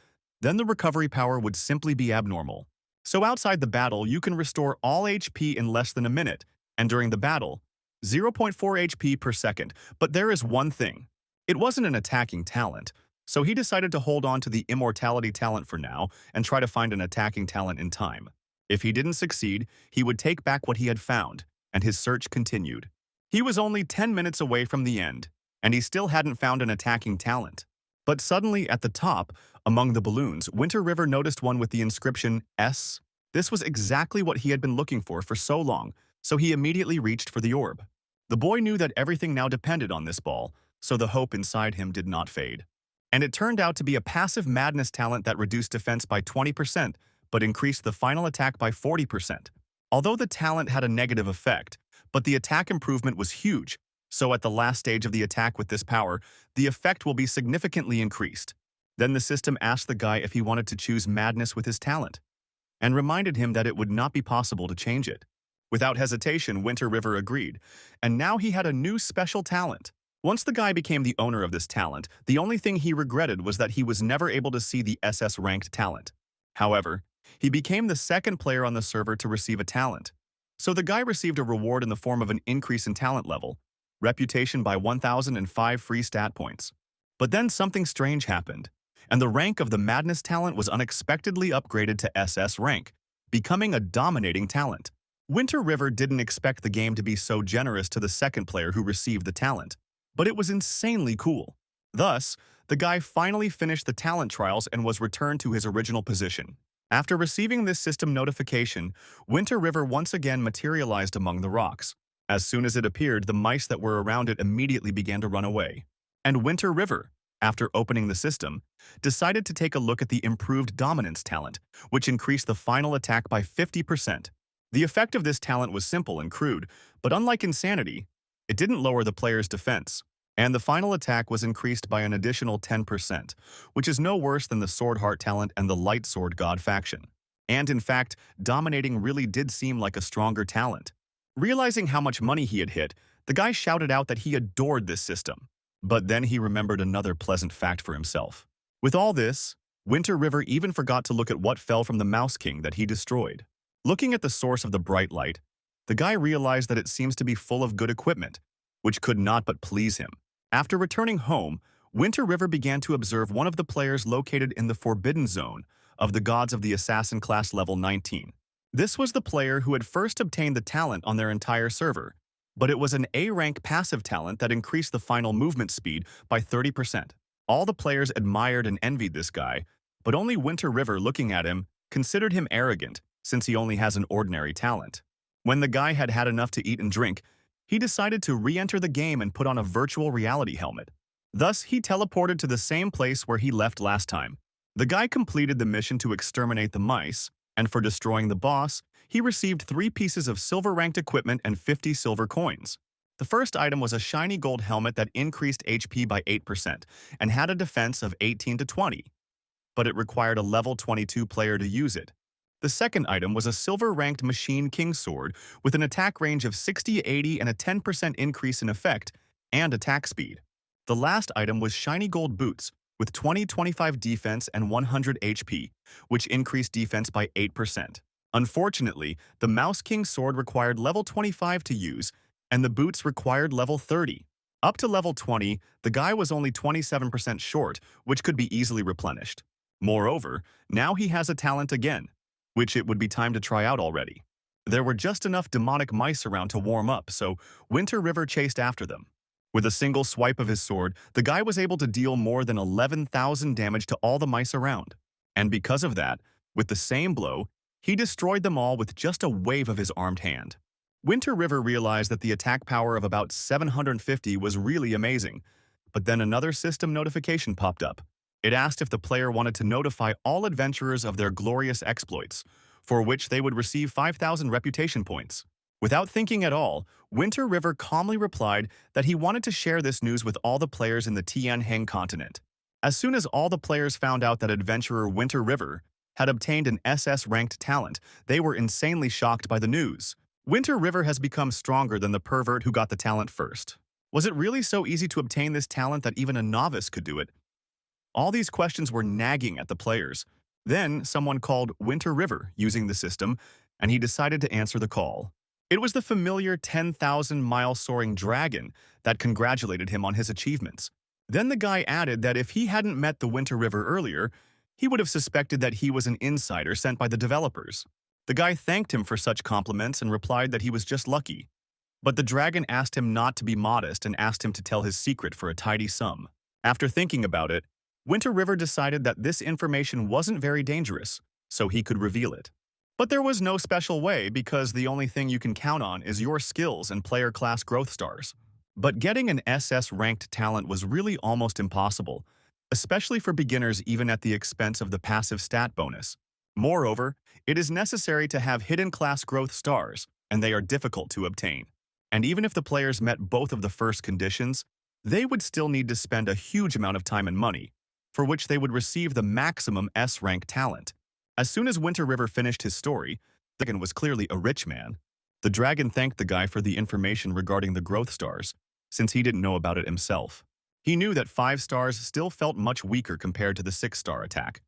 then the recovery power would simply be abnormal. So outside the battle, you can restore all HP in less than a minute, and during the battle, 0.4 HP per second. But there is one thing. It wasn't an attacking talent, so he decided to hold on to the immortality talent for now and try to find an attacking talent in time. If he didn't succeed, he would take back what he had found, and his search continued. He was only 10 minutes away from the end, and he still hadn't found an attacking talent. But suddenly, at the top, among the balloons, Winter River noticed one with the inscription S. This was exactly what he had been looking for so long, so he immediately reached for the orb. The boy knew that everything now depended on this ball, so the hope inside him did not fade. And it turned out to be a passive madness talent that reduced defense by 20%, but increased the final attack by 40%. Although the talent had a negative effect, but the attack improvement was huge, so at the last stage of the attack with this power, the effect will be significantly increased. Then the system asked the guy if he wanted to choose madness with his talent, and reminded him that it would not be possible to change it. Without hesitation, Winter River agreed, and now he had a new special talent. Once the guy became the owner of this talent, the only thing he regretted was that he was never able to see the SS-ranked talent. However, he became the second player on the server to receive a talent. So the guy received a reward in the form of an increase in talent level, reputation by 1,005 free stat points. But then something strange happened, and the rank of the madness talent was unexpectedly upgraded to SS rank, becoming a dominating talent. Winter River didn't expect the game to be so generous to the second player who received the talent, but it was insanely cool. Thus, the guy finally finished the talent trials and was returned to his original position. After receiving this system notification, Winter River once again materialized among the rocks. As soon as it appeared, the mice that were around it immediately began to run away. And Winter River, after opening the system, decided to take a look at the improved dominance talent, which increased the final attack by 50%. The effect of this talent was simple and crude, but unlike Insanity, it didn't lower the player's defense, and the final attack was increased by an additional 10%, which is no worse than the Sword Heart talent and the Light Sword God faction. And in fact, dominating really did seem like a stronger talent. Realizing how much money he had hit, the guy shouted out that he adored this system. But then he remembered another pleasant fact for himself. With all this, Winter River even forgot to look at what fell from the Mouse King that he destroyed. Looking at the source of the bright light, the guy realized that it seems to be full of good equipment, which could not but please him. After returning home, Winter River began to observe one of the players located in the Forbidden Zone of the Gods of the Assassin class level 19. This was the player who had first obtained the talent on their entire server, but it was an A-rank passive talent that increased the final movement speed by 30%. All the players admired and envied this guy, but only Winter River, looking at him, considered him arrogant since he only has an ordinary talent. When the guy had had enough to eat and drink, he decided to re-enter the game and put on a virtual reality helmet. Thus, he teleported to the same place where he left last time. The guy completed the mission to exterminate the mice, and for destroying the boss, he received 3 pieces of silver-ranked equipment and 50 silver coins. The first item was a shiny gold helmet that increased HP by 8% and had a defense of 18 to 20, but it required a level 22 player to use it. The second item was a silver-ranked Machine King sword with an attack range of 60-80 and a 10% increase in effect and attack speed. The last item was shiny gold boots with 20-25 defense and 100 HP, which increased defense by 8%. Unfortunately, the Mouse King sword required level 25 to use, and the boots required level 30. Up to level 20, the guy was only 27% short, which could be easily replenished. Moreover, now he has a talent again, which it would be time to try out already. There were just enough demonic mice around to warm up, so Winter River chased after them. With a single swipe of his sword, the guy was able to deal more than 11,000 damage to all the mice around. And because of that, with the same blow, he destroyed them all with just a wave of his armed hand. Winter River realized that the attack power of about 750 was really amazing, but then another system notification popped up. It asked if the player wanted to notify all adventurers of their glorious exploits, for which they would receive 5,000 reputation points. Without thinking at all, Winter River calmly replied that he wanted to share this news with all the players in the Tianheng continent. As soon as all the players found out that adventurer Winter River had obtained an SS-ranked talent, they were insanely shocked by the news. Winter River has become stronger than the pervert who got the talent first. Was it really so easy to obtain this talent that even a novice could do it? All these questions were nagging at the players. Then someone called Winter River using the system, and he decided to answer the call. It was the familiar 10,000-mile soaring dragon that congratulated him on his achievements. Then the guy added that if he hadn't met the Winter River earlier, he would have suspected that he was an insider sent by the developers. The guy thanked him for such compliments and replied that he was just lucky. But the dragon asked him not to be modest and asked him to tell his secret for a tidy sum. After thinking about it, Winter River decided that this information wasn't very dangerous, so he could reveal it. But there was no special way because the only thing you can count on is your skills and player class growth stars. But getting an SS-ranked talent was really almost impossible, especially for beginners even at the expense of the passive stat bonus. Moreover, it is necessary to have hidden class growth stars, and they are difficult to obtain. And even if the players met both of the first conditions, they would still need to spend a huge amount of time and money, for which they would receive the maximum S-rank talent. As soon as Winter River finished his story, the dragon was clearly a rich man. The dragon thanked the guy for the information regarding the growth stars, since he didn't know about it himself. He knew that 5 stars still felt much weaker compared to the 6-star attack.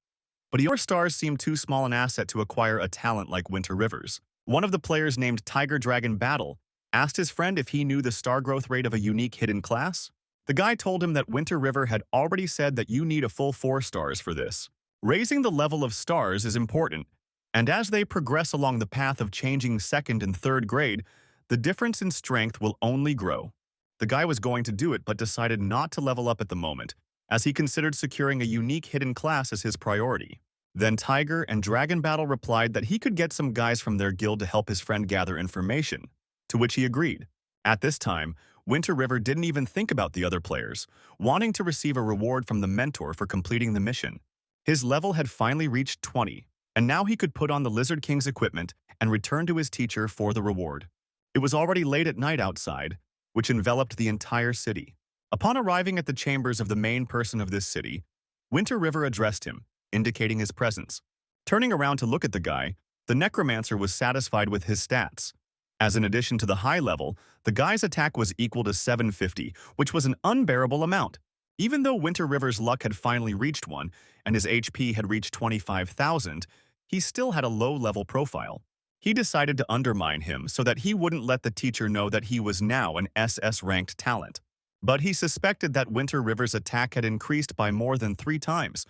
But 4 stars seemed too small an asset to acquire a talent like Winter River's. One of the players named Tiger Dragon Battle asked his friend if he knew the star growth rate of a unique hidden class. The guy told him that Winter River had already said that you need a full 4 stars for this. Raising the level of stars is important, and as they progress along the path of changing 2nd and 3rd grade, the difference in strength will only grow. The guy was going to do it but decided not to level up at the moment, as he considered securing a unique hidden class as his priority. Then Tiger and Dragon Battle replied that he could get some guys from their guild to help his friend gather information, to which he agreed. At this time, Winter River didn't even think about the other players, wanting to receive a reward from the mentor for completing the mission. His level had finally reached 20, and now he could put on the Lizard King's equipment and return to his teacher for the reward. It was already late at night outside, which enveloped the entire city. Upon arriving at the chambers of the main person of this city, Winter River addressed him, indicating his presence. Turning around to look at the guy, the necromancer was satisfied with his stats. As in addition to the high level, the guy's attack was equal to 750, which was an unbearable amount. Even though Winter River's luck had finally reached 1, and his HP had reached 25,000, he still had a low-level profile. He decided to undermine him so that he wouldn't let the teacher know that he was now an SS-ranked talent. But he suspected that Winter River's attack had increased by more than 3 times,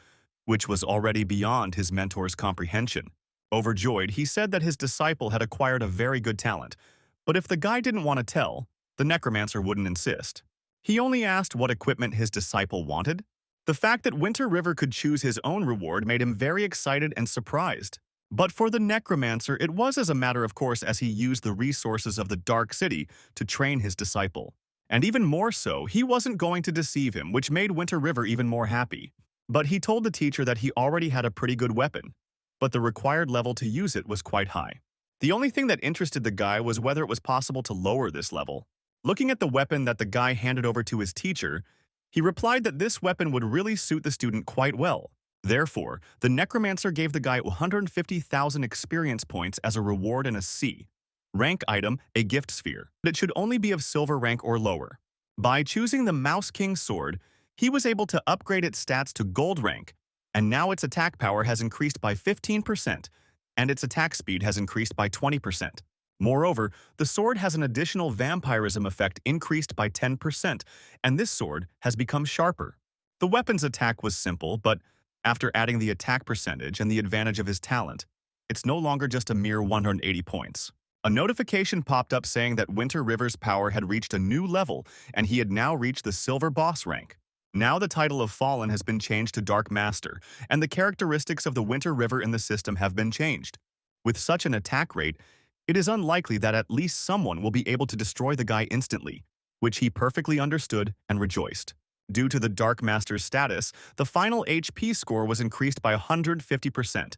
which was already beyond his mentor's comprehension. Overjoyed, he said that his disciple had acquired a very good talent, but if the guy didn't want to tell, the necromancer wouldn't insist. He only asked what equipment his disciple wanted. The fact that Winter River could choose his own reward made him very excited and surprised. But for the necromancer, it was as a matter of course as he used the resources of the Dark City to train his disciple. And even more so, he wasn't going to deceive him, which made Winter River even more happy. But he told the teacher that he already had a pretty good weapon, but the required level to use it was quite high. The only thing that interested the guy was whether it was possible to lower this level. Looking at the weapon that the guy handed over to his teacher, he replied that this weapon would really suit the student quite well. Therefore, the necromancer gave the guy 150,000 experience points as a reward and a C. Rank item, a gift sphere. But it should only be of silver rank or lower. By choosing the Mouse King sword, he was able to upgrade its stats to gold rank, and now its attack power has increased by 15%, and its attack speed has increased by 20%. Moreover, the sword has an additional vampirism effect increased by 10%, and this sword has become sharper. The weapon's attack was simple, but after adding the attack percentage and the advantage of his talent, it's no longer just a mere 180 points. A notification popped up saying that Winter River's power had reached a new level, and he had now reached the Silver Boss rank. Now the title of Fallen has been changed to Dark Master, and the characteristics of the Winter River in the system have been changed. With such an attack rate, it is unlikely that at least someone will be able to destroy the guy instantly, which he perfectly understood and rejoiced. Due to the Dark Master's status, the final HP score was increased by 150%,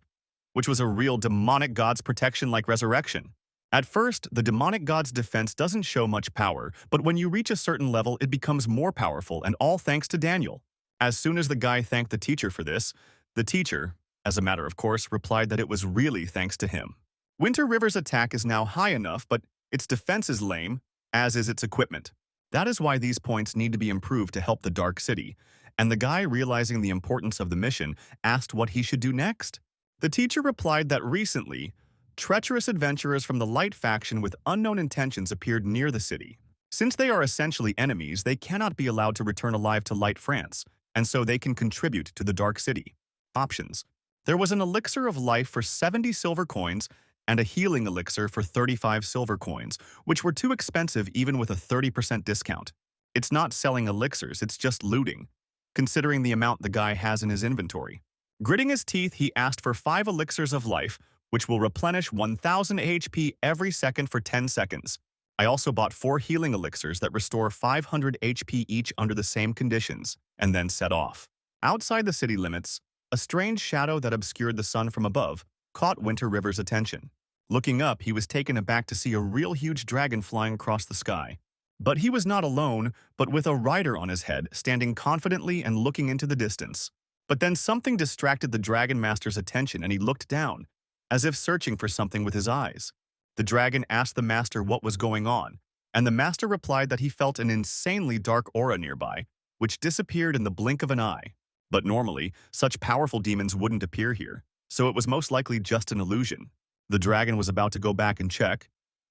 which was a real demonic god's protection like resurrection. At first, the demonic god's defense doesn't show much power, but when you reach a certain level, it becomes more powerful, and all thanks to Daniel. As soon as the guy thanked the teacher for this, the teacher, as a matter of course, replied that it was really thanks to him. Winter River's attack is now high enough, but its defense is lame, as is its equipment. That is why these points need to be improved to help the Dark City, and the guy, realizing the importance of the mission, asked what he should do next. The teacher replied that recently, treacherous adventurers from the Light faction with unknown intentions appeared near the city. Since they are essentially enemies, they cannot be allowed to return alive to Light France, and so they can contribute to the Dark City. Options. There was an elixir of life for 70 silver coins and a healing elixir for 35 silver coins, which were too expensive even with a 30% discount. It's not selling elixirs, it's just looting, considering the amount the guy has in his inventory. Gritting his teeth, he asked for 5 elixirs of life, which will replenish 1000 HP every second for 10 seconds. I also bought 4 healing elixirs that restore 500 HP each under the same conditions, and then set off. Outside the city limits, a strange shadow that obscured the sun from above caught Winter River's attention. Looking up, he was taken aback to see a real huge dragon flying across the sky. But he was not alone, but with a rider on his head, standing confidently and looking into the distance. But then something distracted the Dragon Master's attention, and he looked down, as if searching for something with his eyes. The dragon asked the master what was going on, and the master replied that he felt an insanely dark aura nearby, which disappeared in the blink of an eye. But normally, such powerful demons wouldn't appear here, so it was most likely just an illusion. The dragon was about to go back and check,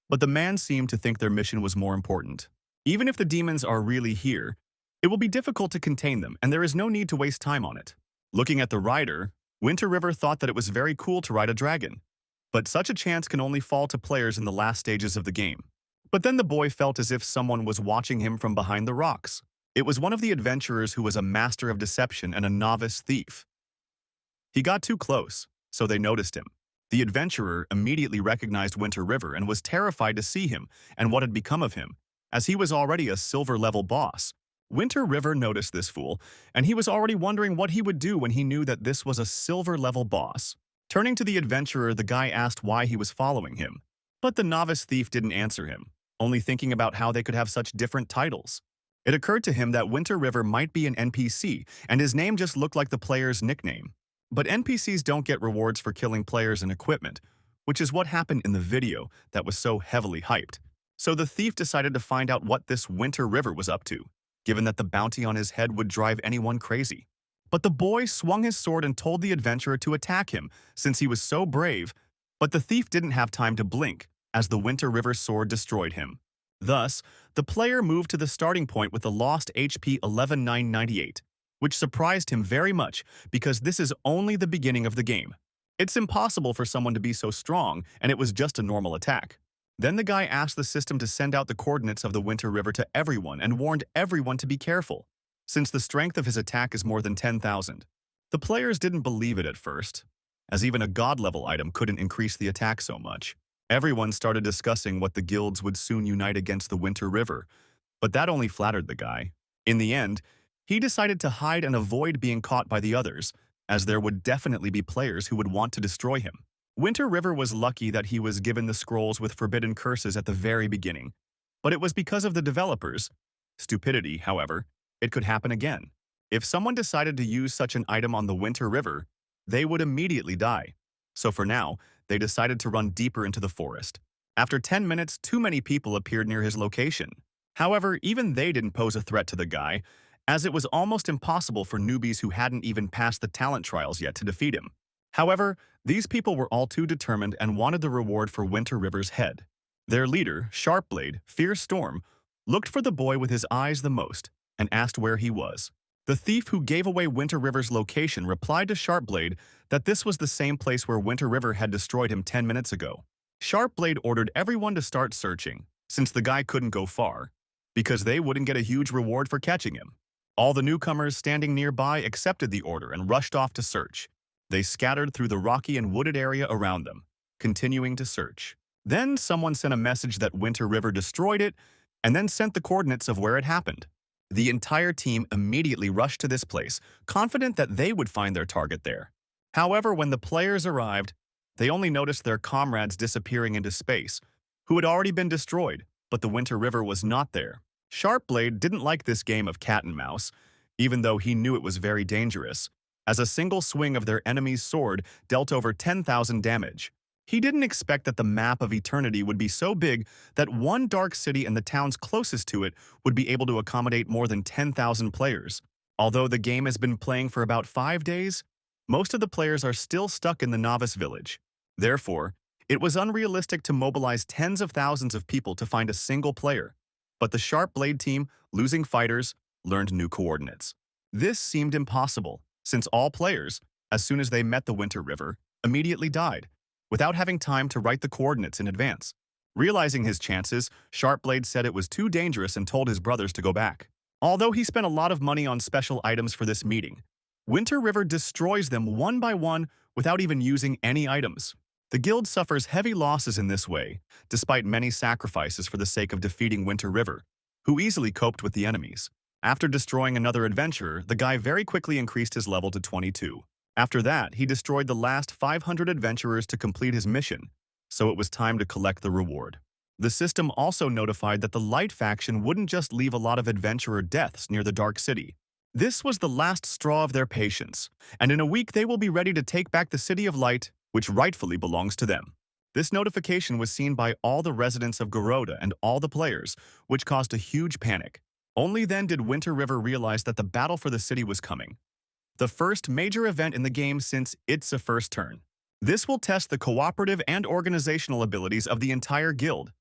but the man seemed to think their mission was more important. Even if the demons are really here, it will be difficult to contain them, and there is no need to waste time on it. Looking at the rider, Winter River thought that it was very cool to ride a dragon, but such a chance can only fall to players in the last stages of the game. But then the boy felt as if someone was watching him from behind the rocks. It was one of the adventurers who was a master of deception and a novice thief. He got too close, so they noticed him. The adventurer immediately recognized Winter River and was terrified to see him and what had become of him, as he was already a silver-level boss. Winter River noticed this fool, and he was already wondering what he would do when he knew that this was a silver-level boss. Turning to the adventurer, the guy asked why he was following him. But the novice thief didn't answer him, only thinking about how they could have such different titles. It occurred to him that Winter River might be an NPC, and his name just looked like the player's nickname. But NPCs don't get rewards for killing players and equipment, which is what happened in the video that was so heavily hyped. So the thief decided to find out what this Winter River was up to, given that the bounty on his head would drive anyone crazy. But the boy swung his sword and told the adventurer to attack him, since he was so brave, but the thief didn't have time to blink, as the Winter River sword destroyed him. Thus, the player moved to the starting point with a lost HP 11,998, which surprised him very much because this is only the beginning of the game. It's impossible for someone to be so strong, and it was just a normal attack. Then the guy asked the system to send out the coordinates of the Winter River to everyone and warned everyone to be careful, since the strength of his attack is more than 10,000. The players didn't believe it at first, as even a god-level item couldn't increase the attack so much. Everyone started discussing what the guilds would soon unite against the Winter River, but that only flattered the guy. In the end, he decided to hide and avoid being caught by the others, as there would definitely be players who would want to destroy him. Winter River was lucky that he was given the scrolls with forbidden curses at the very beginning, but it was because of the developers' stupidity, however, it could happen again. If someone decided to use such an item on the Winter River, they would immediately die. So for now, they decided to run deeper into the forest. After 10 minutes, too many people appeared near his location. However, even they didn't pose a threat to the guy, as it was almost impossible for newbies who hadn't even passed the talent trials yet to defeat him. However, these people were all too determined and wanted the reward for Winter River's head. Their leader, Sharpblade, Fierce Storm, looked for the boy with his eyes the most and asked where he was. The thief who gave away Winter River's location replied to Sharpblade that this was the same place where Winter River had destroyed him 10 minutes ago. Sharpblade ordered everyone to start searching, since the guy couldn't go far, because they wouldn't get a huge reward for catching him. All the newcomers standing nearby accepted the order and rushed off to search. They scattered through the rocky and wooded area around them, continuing to search. Then someone sent a message that Winter River destroyed it, and then sent the coordinates of where it happened. The entire team immediately rushed to this place, confident that they would find their target there. However, when the players arrived, they only noticed their comrades disappearing into space, who had already been destroyed, but the Winter River was not there. Sharpblade didn't like this game of cat and mouse, even though he knew it was very dangerous, as a single swing of their enemy's sword dealt over 10,000 damage. He didn't expect that the map of eternity would be so big that one dark city and the towns closest to it would be able to accommodate more than 10,000 players. Although the game has been playing for about 5 days, most of the players are still stuck in the novice village. Therefore, it was unrealistic to mobilize tens of thousands of people to find a single player. But the Sharpblade team, losing fighters, learned new coordinates. This seemed impossible, since all players, as soon as they met the Winter River, immediately died, without having time to write the coordinates in advance. Realizing his chances, Sharpblade said it was too dangerous and told his brothers to go back. Although he spent a lot of money on special items for this meeting, Winter River destroys them one by one without even using any items. The guild suffers heavy losses in this way, despite many sacrifices for the sake of defeating Winter River, who easily coped with the enemies. After destroying another adventurer, the guy very quickly increased his level to 22. After that, he destroyed the last 500 adventurers to complete his mission, so it was time to collect the reward. The system also notified that the Light faction wouldn't just leave a lot of adventurer deaths near the Dark City. This was the last straw of their patience, and in a week they will be ready to take back the City of Light, which rightfully belongs to them. This notification was seen by all the residents of Garoda and all the players, which caused a huge panic. Only then did Winter River realize that the battle for the city was coming. The first major event in the game since It's a First Turn. This will test the cooperative and organizational abilities of the entire guild,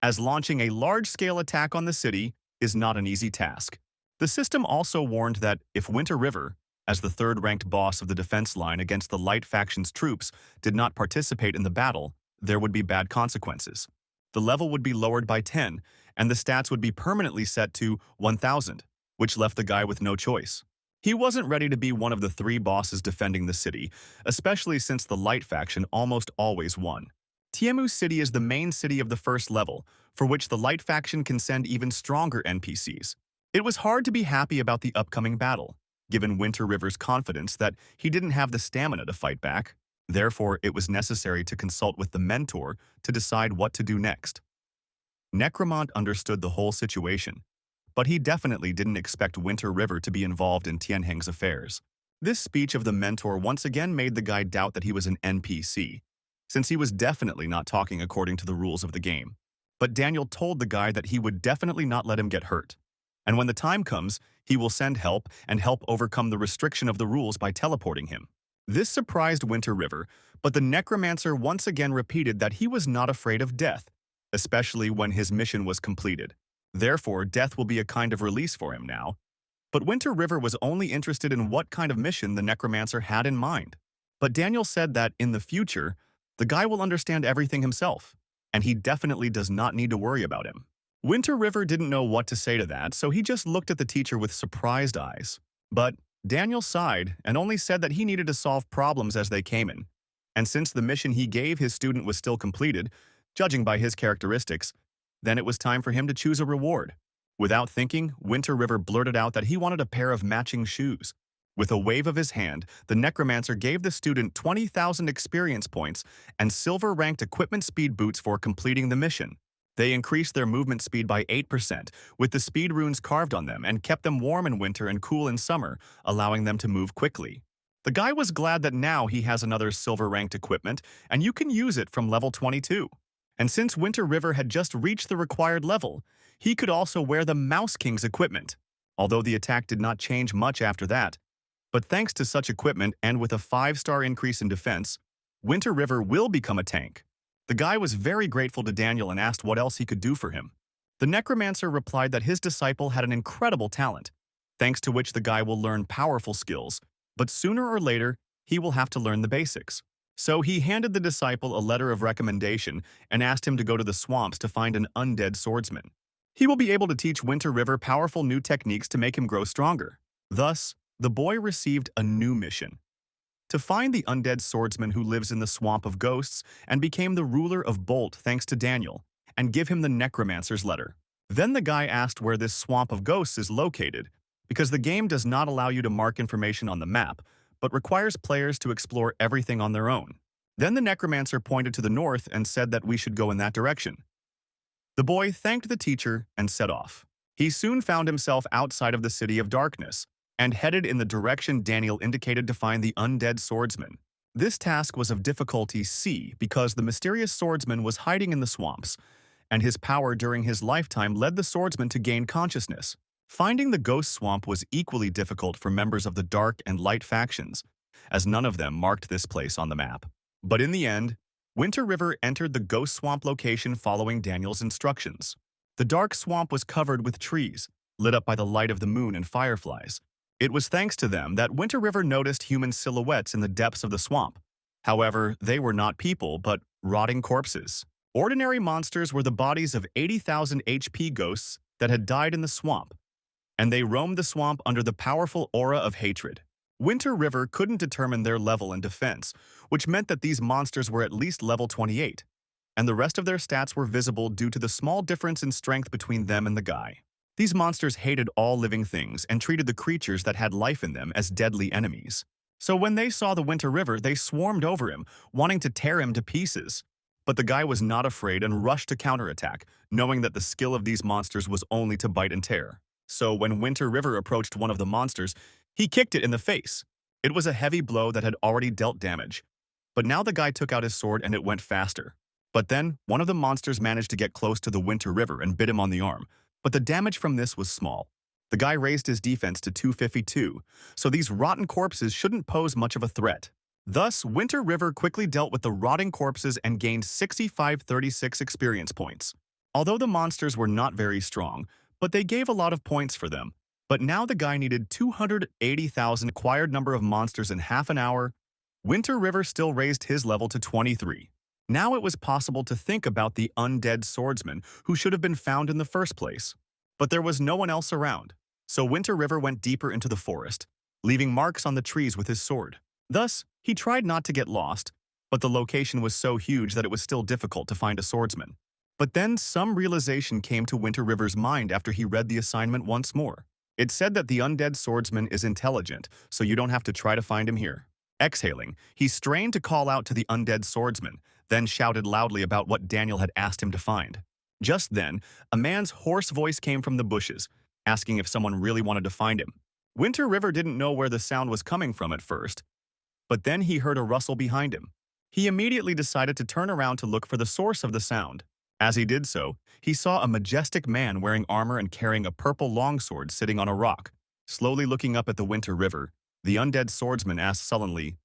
as launching a large-scale attack on the city is not an easy task. The system also warned that if Winter River, as the third-ranked boss of the defense line against the Light faction's troops, did not participate in the battle, there would be bad consequences. The level would be lowered by 10, and the stats would be permanently set to 1,000, which left the guy with no choice. He wasn't ready to be one of the 3 bosses defending the city, especially since the Light faction almost always won. Tiemu City is the main city of the first level, for which the Light faction can send even stronger NPCs. It was hard to be happy about the upcoming battle, given Winter River's confidence that he didn't have the stamina to fight back. Therefore, it was necessary to consult with the mentor to decide what to do next. Necromant understood the whole situation, but he definitely didn't expect Winter River to be involved in Tianheng's affairs. This speech of the mentor once again made the guy doubt that he was an NPC, since he was definitely not talking according to the rules of the game. But Daniel told the guy that he would definitely not let him get hurt. And when the time comes, he will send help and help overcome the restriction of the rules by teleporting him. This surprised Winter River, but the necromancer once again repeated that he was not afraid of death, especially when his mission was completed. Therefore, death will be a kind of release for him now. But Winter River was only interested in what kind of mission the necromancer had in mind. But Daniel said that, in the future, the guy will understand everything himself, and he definitely does not need to worry about him. Winter River didn't know what to say to that, so he just looked at the teacher with surprised eyes. But Daniel sighed and only said that he needed to solve problems as they came in. And since the mission he gave his student was still completed, judging by his characteristics, then it was time for him to choose a reward. Without thinking, Winter River blurted out that he wanted a pair of matching shoes. With a wave of his hand, the necromancer gave the student 20,000 experience points and silver-ranked equipment speed boots for completing the mission. They increased their movement speed by 8%, with the speed runes carved on them, and kept them warm in winter and cool in summer, allowing them to move quickly. The guy was glad that now he has another silver-ranked equipment, and you can use it from level 22. And since Winter River had just reached the required level, he could also wear the Mouse King's equipment, although the attack did not change much after that. But thanks to such equipment and with a 5-star increase in defense, Winter River will become a tank. The guy was very grateful to Daniel and asked what else he could do for him. The necromancer replied that his disciple had an incredible talent, thanks to which the guy will learn powerful skills, but sooner or later, he will have to learn the basics. So he handed the disciple a letter of recommendation and asked him to go to the swamps to find an undead swordsman. He will be able to teach Winter River powerful new techniques to make him grow stronger. Thus, the boy received a new mission: to find the undead swordsman who lives in the Swamp of Ghosts and became the ruler of Bolt thanks to Daniel, and give him the necromancer's letter. Then the guy asked where this Swamp of Ghosts is located, because the game does not allow you to mark information on the map, but requires players to explore everything on their own. Then the necromancer pointed to the north and said that we should go in that direction. The boy thanked the teacher and set off. He soon found himself outside of the City of Darkness, and headed in the direction Daniel indicated to find the undead swordsman. This task was of difficulty C because the mysterious swordsman was hiding in the swamps, and his power during his lifetime led the swordsman to gain consciousness. Finding the ghost swamp was equally difficult for members of the Dark and Light factions, as none of them marked this place on the map. But in the end, Winter River entered the ghost swamp location following Daniel's instructions. The dark swamp was covered with trees, lit up by the light of the moon and fireflies. It was thanks to them that Winter River noticed human silhouettes in the depths of the swamp. However, they were not people, but rotting corpses. Ordinary monsters were the bodies of 80,000 HP ghosts that had died in the swamp, and they roamed the swamp under the powerful aura of hatred. Winter River couldn't determine their level and defense, which meant that these monsters were at least level 28, and the rest of their stats were visible due to the small difference in strength between them and the guy. These monsters hated all living things and treated the creatures that had life in them as deadly enemies. So when they saw the Winter River, they swarmed over him, wanting to tear him to pieces. But the guy was not afraid and rushed to counterattack, knowing that the skill of these monsters was only to bite and tear. So when Winter River approached one of the monsters, he kicked it in the face. It was a heavy blow that had already dealt damage. But now the guy took out his sword and it went faster. But then, one of the monsters managed to get close to the Winter River and bit him on the arm. But the damage from this was small. The guy raised his defense to 252, so these rotten corpses shouldn't pose much of a threat. Thus, Winter River quickly dealt with the rotting corpses and gained 6536 experience points. Although the monsters were not very strong, but they gave a lot of points for them. But now the guy needed 280,000 acquired number of monsters in half an hour. Winter River still raised his level to 23. Now it was possible to think about the undead swordsman who should have been found in the first place. But there was no one else around, so Winter River went deeper into the forest, leaving marks on the trees with his sword. Thus, he tried not to get lost, but the location was so huge that it was still difficult to find a swordsman. But then some realization came to Winter River's mind after he read the assignment once more. It said that the undead swordsman is intelligent, so you don't have to try to find him here. Exhaling, he strained to call out to the undead swordsman, then shouted loudly about what Daniel had asked him to find. Just then, a man's hoarse voice came from the bushes, asking if someone really wanted to find him. Winter River didn't know where the sound was coming from at first, but then he heard a rustle behind him. He immediately decided to turn around to look for the source of the sound. As he did so, he saw a majestic man wearing armor and carrying a purple longsword sitting on a rock. Slowly looking up at the Winter River, the undead swordsman asked sullenly,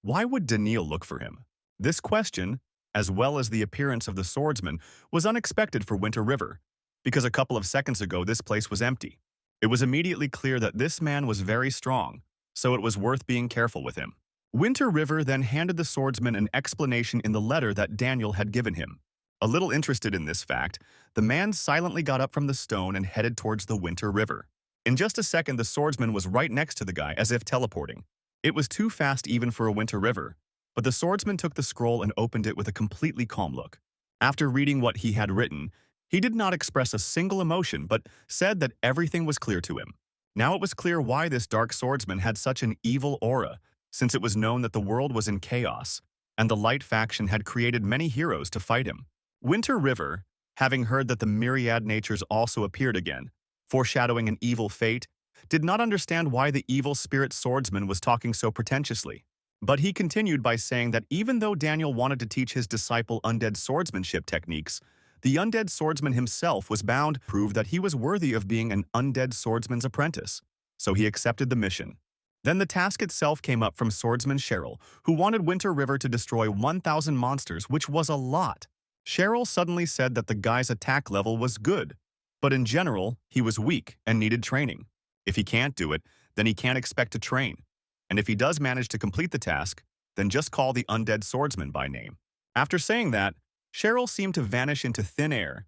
"Why would Daniel look for him?" This question, as well as the appearance of the swordsman, was unexpected for Winter River, because a couple of seconds ago this place was empty. It was immediately clear that this man was very strong, so it was worth being careful with him. Winter River then handed the swordsman an explanation in the letter that Daniel had given him. A little interested in this fact, the man silently got up from the stone and headed towards the Winter River. In just a second, the swordsman was right next to the guy, as if teleporting. It was too fast even for a Winter River, but the swordsman took the scroll and opened it with a completely calm look. After reading what he had written, he did not express a single emotion, but said that everything was clear to him. Now it was clear why this dark swordsman had such an evil aura, since it was known that the world was in chaos, and the Light faction had created many heroes to fight him. Winter River, having heard that the myriad natures also appeared again, foreshadowing an evil fate, did not understand why the evil spirit swordsman was talking so pretentiously. But he continued by saying that even though Daniel wanted to teach his disciple undead swordsmanship techniques, the undead swordsman himself was bound to prove that he was worthy of being an undead swordsman's apprentice. So he accepted the mission. Then the task itself came up from swordsman Cheryl, who wanted Winter River to destroy 1,000 monsters, which was a lot. Cheryl suddenly said that the guy's attack level was good, but in general, he was weak and needed training. If he can't do it, then he can't expect to train. And if he does manage to complete the task, then just call the undead swordsman by name. After saying that, Cheryl seemed to vanish into thin air,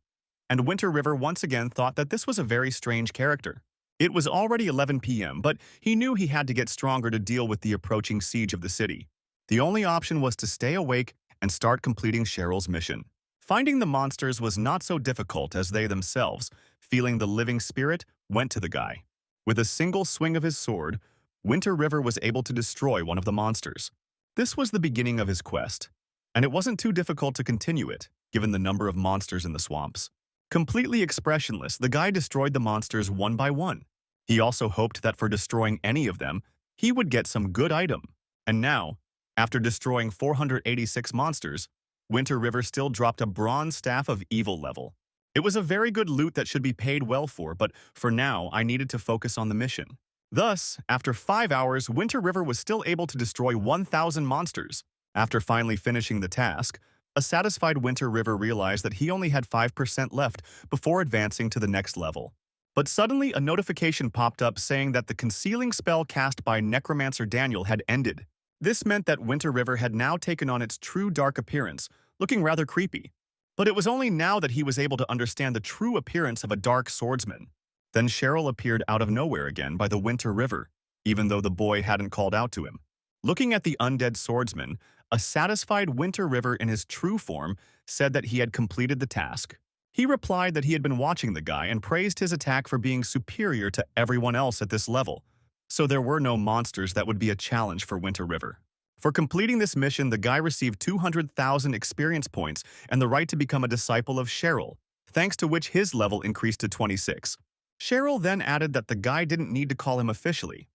and Winter River once again thought that this was a very strange character. It was already 11 p.m., but he knew he had to get stronger to deal with the approaching siege of the city. The only option was to stay awake and start completing Cheryl's mission. Finding the monsters was not so difficult as they themselves, feeling the living spirit, went to the guy. With a single swing of his sword, Winter River was able to destroy one of the monsters. This was the beginning of his quest, and it wasn't too difficult to continue it, given the number of monsters in the swamps. Completely expressionless, the guy destroyed the monsters one by one. He also hoped that for destroying any of them, he would get some good item. And now, after destroying 486 monsters, Winter River still dropped a bronze staff of evil level. It was a very good loot that should be paid well for, but for now, I needed to focus on the mission. Thus, after 5 hours, Winter River was still able to destroy 1,000 monsters. After finally finishing the task, a satisfied Winter River realized that he only had 5% left before advancing to the next level. But suddenly, a notification popped up saying that the concealing spell cast by Necromancer Daniel had ended. This meant that Winter River had now taken on its true dark appearance, looking rather creepy. But it was only now that he was able to understand the true appearance of a dark swordsman. Then Cheryl appeared out of nowhere again by the Winter River, even though the boy hadn't called out to him. Looking at the undead swordsman, a satisfied Winter River in his true form said that he had completed the task. He replied that he had been watching the guy and praised his attack for being superior to everyone else at this level. So there were no monsters that would be a challenge for Winter River. For completing this mission, the guy received 200,000 experience points and the right to become a disciple of Cheryl, thanks to which his level increased to 26. Cheryl then added that the guy didn't need to call him officially,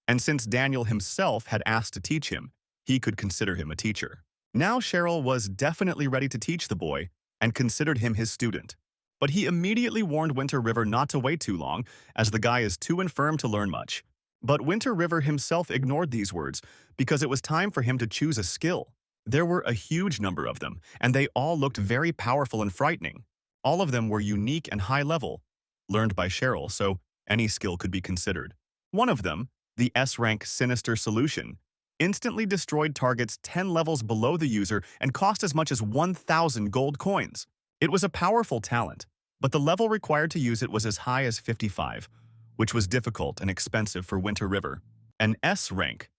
and since Daniel himself had asked to teach him, he could consider him a teacher. Now Cheryl was definitely ready to teach the boy and considered him his student. But he immediately warned Winter River not to wait too long, as the guy is too infirm to learn much. But Winter River himself ignored these words because it was time for him to choose a skill. There were a huge number of them, and they all looked very powerful and frightening. All of them were unique and high level, learned by Cheryl, so any skill could be considered. One of them, the S-rank Sinister Solution, instantly destroyed targets 10 levels below the user and cost as much as 1,000 gold coins. It was a powerful talent, but the level required to use it was as high as 55, which was difficult and expensive for Winter River. An S rank,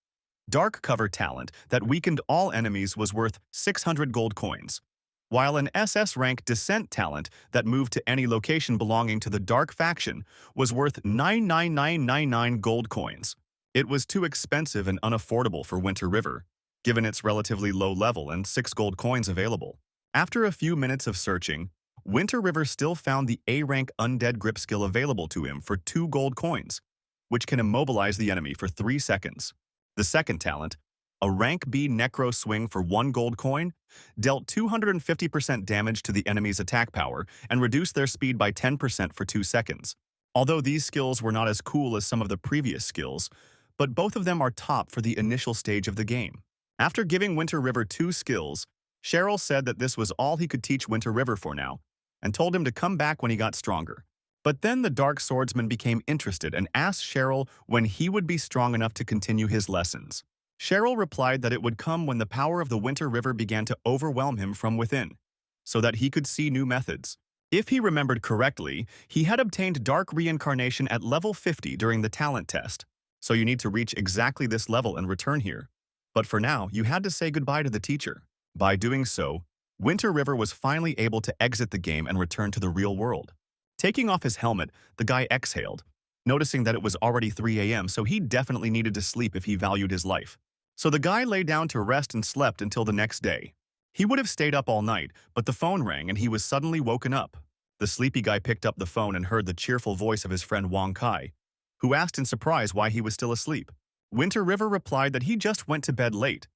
Dark cover talent that weakened all enemies was worth 600 gold coins, while an SS rank descent talent that moved to any location belonging to the dark faction was worth 99999 gold coins. It was too expensive and unaffordable for Winter River, given its relatively low level and 6 gold coins available. After a few minutes of searching, Winter River still found the A-rank Undead Grip skill available to him for 2 gold coins, which can immobilize the enemy for 3 seconds. The second talent, a rank B Necro Swing for 1 gold coin, dealt 250% damage to the enemy's attack power and reduced their speed by 10% for 2 seconds. Although these skills were not as cool as some of the previous skills, but both of them are top for the initial stage of the game. After giving Winter River 2 skills, Cheryl said that this was all he could teach Winter River for now, and told him to come back when he got stronger. But then the Dark Swordsman became interested and asked Cheryl when he would be strong enough to continue his lessons. Cheryl replied that it would come when the power of the Winter River began to overwhelm him from within, so that he could see new methods. If he remembered correctly, he had obtained Dark Reincarnation at level 50 during the talent test, so you need to reach exactly this level and return here. But for now, you had to say goodbye to the teacher. By doing so, Winter River was finally able to exit the game and return to the real world. Taking off his helmet, the guy exhaled, noticing that it was already 3 a.m., so he definitely needed to sleep if he valued his life. So the guy lay down to rest and slept until the next day. He would have stayed up all night, but the phone rang and he was suddenly woken up. The sleepy guy picked up the phone and heard the cheerful voice of his friend Wang Kai, who asked in surprise why he was still asleep. Winter River replied that he just went to bed late,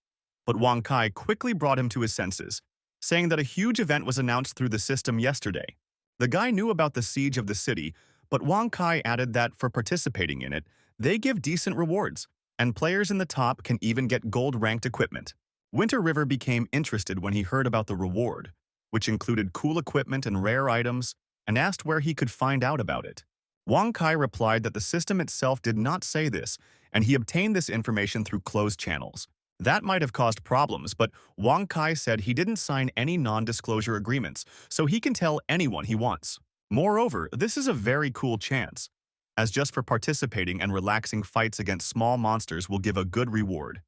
but Wang Kai quickly brought him to his senses, saying that a huge event was announced through the system yesterday. The guy knew about the siege of the city, but Wang Kai added that for participating in it, they give decent rewards, and players in the top can even get gold-ranked equipment. Winter River became interested when he heard about the reward, which included cool equipment and rare items, and asked where he could find out about it. Wang Kai replied that the system itself did not say this, and he obtained this information through closed channels. That might have caused problems, but Wang Kai said he didn't sign any non-disclosure agreements, so he can tell anyone he wants. Moreover, this is a very cool chance, as just for participating and relaxing fights against small monsters will give a good reward.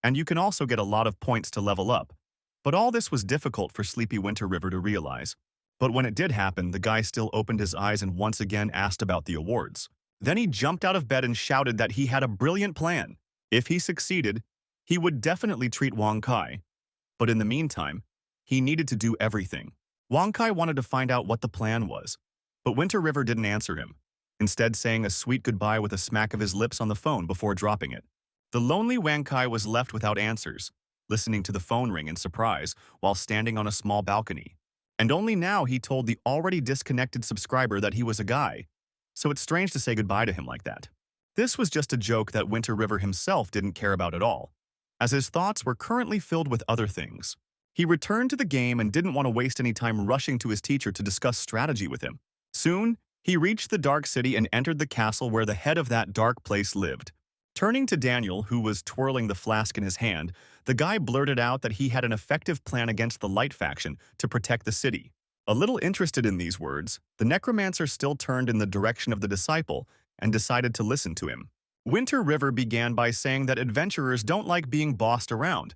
And you can also get a lot of points to level up. But all this was difficult for Sleepy Winter River to realize. But when it did happen, the guy still opened his eyes and once again asked about the awards. Then he jumped out of bed and shouted that he had a brilliant plan. If he succeeded, he would definitely treat Wang Kai. But in the meantime, he needed to do everything. Wang Kai wanted to find out what the plan was, but Winter River didn't answer him, instead saying a sweet goodbye with a smack of his lips on the phone before dropping it. The lonely Wang Kai was left without answers, listening to the phone ring in surprise while standing on a small balcony. And only now he told the already disconnected subscriber that he was a guy, so it's strange to say goodbye to him like that. This was just a joke that Winter River himself didn't care about at all, as his thoughts were currently filled with other things. He returned to the game and didn't want to waste any time rushing to his teacher to discuss strategy with him. Soon, he reached the Dark City and entered the castle where the head of that dark place lived. Turning to Daniel, who was twirling the flask in his hand, the guy blurted out that he had an effective plan against the Light faction to protect the city. A little interested in these words, the necromancer still turned in the direction of the disciple and decided to listen to him. Winter River began by saying that adventurers don't like being bossed around,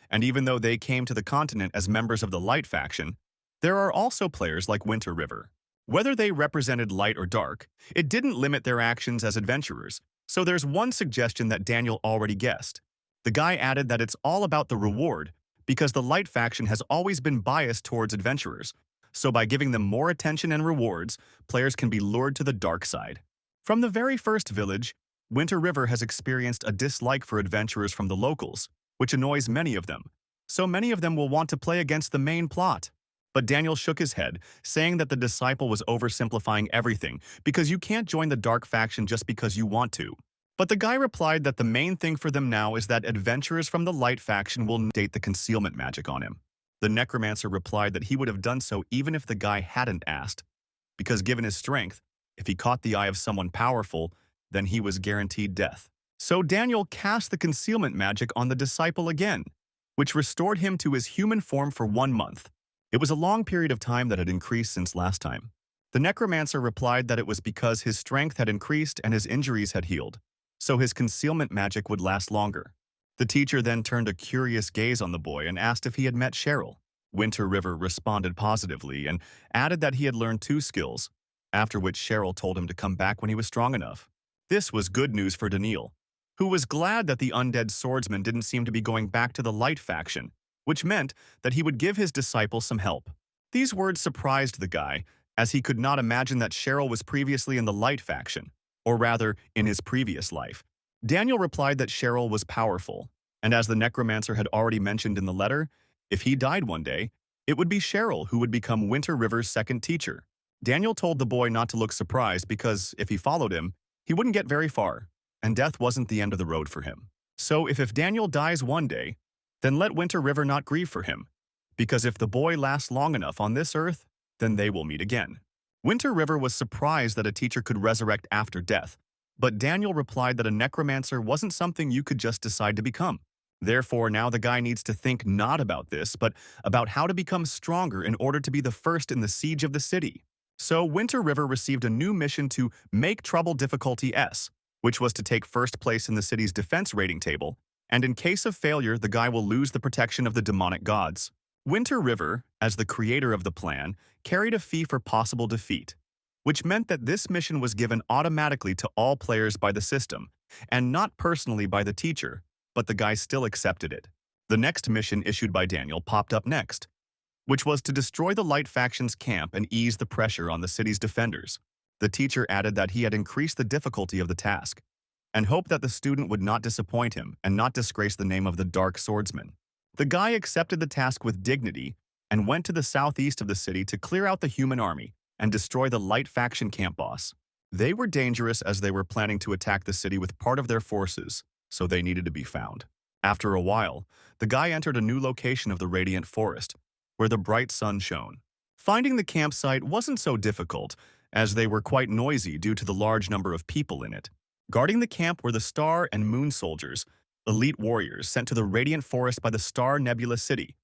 and even though they came to the continent as members of the Light faction, there are also players like Winter River. Whether they represented light or dark, it didn't limit their actions as adventurers, so there's one suggestion that Daniel already guessed. The guy added that it's all about the reward, because the Light faction has always been biased towards adventurers, so by giving them more attention and rewards, players can be lured to the dark side. From the very first village, Winter River has experienced a dislike for adventurers from the locals, which annoys many of them, so many of them will want to play against the main plot. But Daniel shook his head, saying that the disciple was oversimplifying everything because you can't join the dark faction just because you want to. But the guy replied that the main thing for them now is that adventurers from the Light faction will date the concealment magic on him. The necromancer replied that he would have done so even if the guy hadn't asked, because given his strength, if he caught the eye of someone powerful, then he was guaranteed death. So Daniel cast the concealment magic on the disciple again, which restored him to his human form for 1 month. It was a long period of time that had increased since last time. The necromancer replied that it was because his strength had increased and his injuries had healed, so his concealment magic would last longer. The teacher then turned a curious gaze on the boy and asked if he had met Cheryl. Winter River responded positively and added that he had learned 2 skills, after which Cheryl told him to come back when he was strong enough. This was good news for Daniil, who was glad that the undead swordsman didn't seem to be going back to the light faction, which meant that he would give his disciple some help. These words surprised the guy, as he could not imagine that Cheryl was previously in the light faction, or rather, in his previous life. Daniel replied that Cheryl was powerful, and as the necromancer had already mentioned in the letter, if he died one day, it would be Cheryl who would become Winter River's second teacher. Daniel told the boy not to look surprised because if he followed him, he wouldn't get very far, and death wasn't the end of the road for him. So if Daniel dies one day, then let Winter River not grieve for him, because if the boy lasts long enough on this earth, then they will meet again. Winter River was surprised that a teacher could resurrect after death, but Daniel replied that a necromancer wasn't something you could just decide to become. Therefore, now the guy needs to think not about this, but about how to become stronger in order to be the first in the siege of the city. So Winter River received a new mission to make trouble difficulty S, which was to take first place in the city's defense rating table, and in case of failure, the guy will lose the protection of the demonic gods. Winter River, as the creator of the plan, carried a fee for possible defeat, which meant that this mission was given automatically to all players by the system, and not personally by the teacher, but the guy still accepted it. The next mission issued by Daniel popped up next, which was to destroy the Light Faction's camp and ease the pressure on the city's defenders. The teacher added that he had increased the difficulty of the task, and hoped that the student would not disappoint him and not disgrace the name of the Dark Swordsman. The guy accepted the task with dignity and went to the southeast of the city to clear out the human army and destroy the Light Faction camp boss. They were dangerous as they were planning to attack the city with part of their forces, so they needed to be found. After a while, the guy entered a new location of the Radiant Forest, where the bright sun shone. Finding the campsite wasn't so difficult, as they were quite noisy due to the large number of people in it. Guarding the camp were the Star and Moon soldiers, elite warriors sent to the Radiant Forest by the Star Nebula City,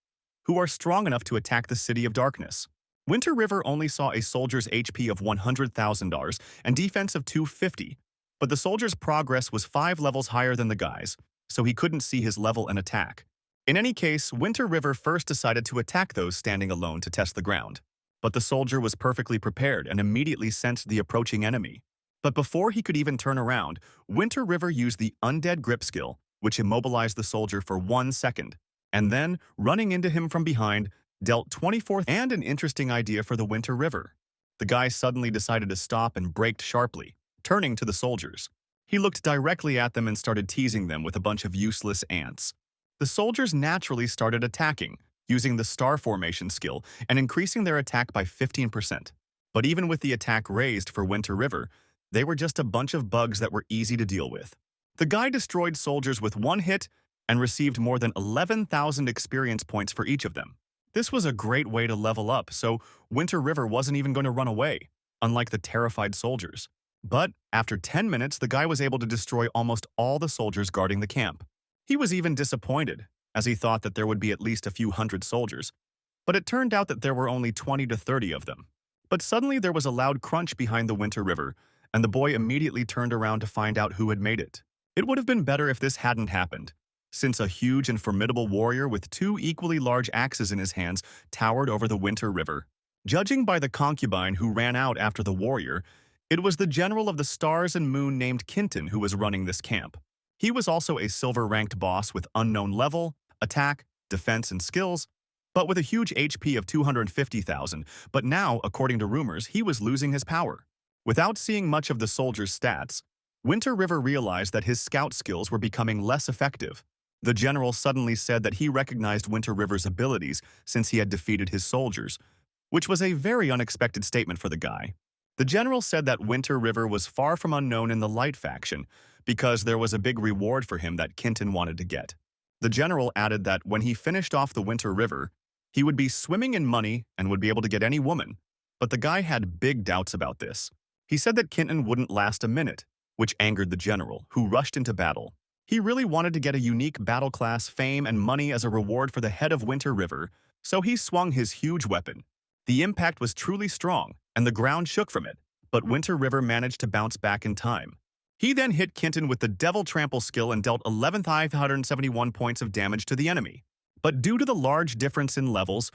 who are strong enough to attack the City of Darkness. Winter River only saw a soldier's HP of $100,000 and defense of 250, but the soldier's progress was 5 levels higher than the guy's, so he couldn't see his level and attack. In any case, Winter River first decided to attack those standing alone to test the ground. But the soldier was perfectly prepared and immediately sensed the approaching enemy. But before he could even turn around, Winter River used the Undead Grip skill, which immobilized the soldier for 1 second, and then, running into him from behind, dealt 24th and an interesting idea for the Winter River. The guy suddenly decided to stop and braked sharply, turning to the soldiers. He looked directly at them and started teasing them with a bunch of useless ants. The soldiers naturally started attacking, using the star formation skill and increasing their attack by 15%. But even with the attack raised for Winter River, they were just a bunch of bugs that were easy to deal with. The guy destroyed soldiers with 1 hit and received more than 11,000 experience points for each of them. This was a great way to level up, so Winter River wasn't even going to run away, unlike the terrified soldiers. But after 10 minutes, the guy was able to destroy almost all the soldiers guarding the camp. He was even disappointed, as he thought that there would be at least a few hundred soldiers, but it turned out that there were only 20 to 30 of them. But suddenly there was a loud crunch behind the Winter River, and the boy immediately turned around to find out who had made it. It would have been better if this hadn't happened, since a huge and formidable warrior with 2 equally large axes in his hands towered over the Winter River. Judging by the concubine who ran out after the warrior, it was the general of the Stars and Moon named Kinton who was running this camp. He was also a silver-ranked boss with unknown level, attack, defense, and skills, but with a huge HP of 250,000, but now, according to rumors, he was losing his power. Without seeing much of the soldier's stats, Winter River realized that his scout skills were becoming less effective. The general suddenly said that he recognized Winter River's abilities since he had defeated his soldiers, which was a very unexpected statement for the guy. The general said that Winter River was far from unknown in the Light faction because there was a big reward for him that Kinton wanted to get. The general added that when he finished off the Winter River, he would be swimming in money and would be able to get any woman, but the guy had big doubts about this. He said that Kinton wouldn't last a minute, which angered the general, who rushed into battle. He really wanted to get a unique battle class, fame, and money as a reward for the head of Winter River, so he swung his huge weapon. The impact was truly strong, and the ground shook from it, but Winter River managed to bounce back in time. He then hit Kinton with the Devil Trample skill and dealt 11,571 points of damage to the enemy. But due to the large difference in levels,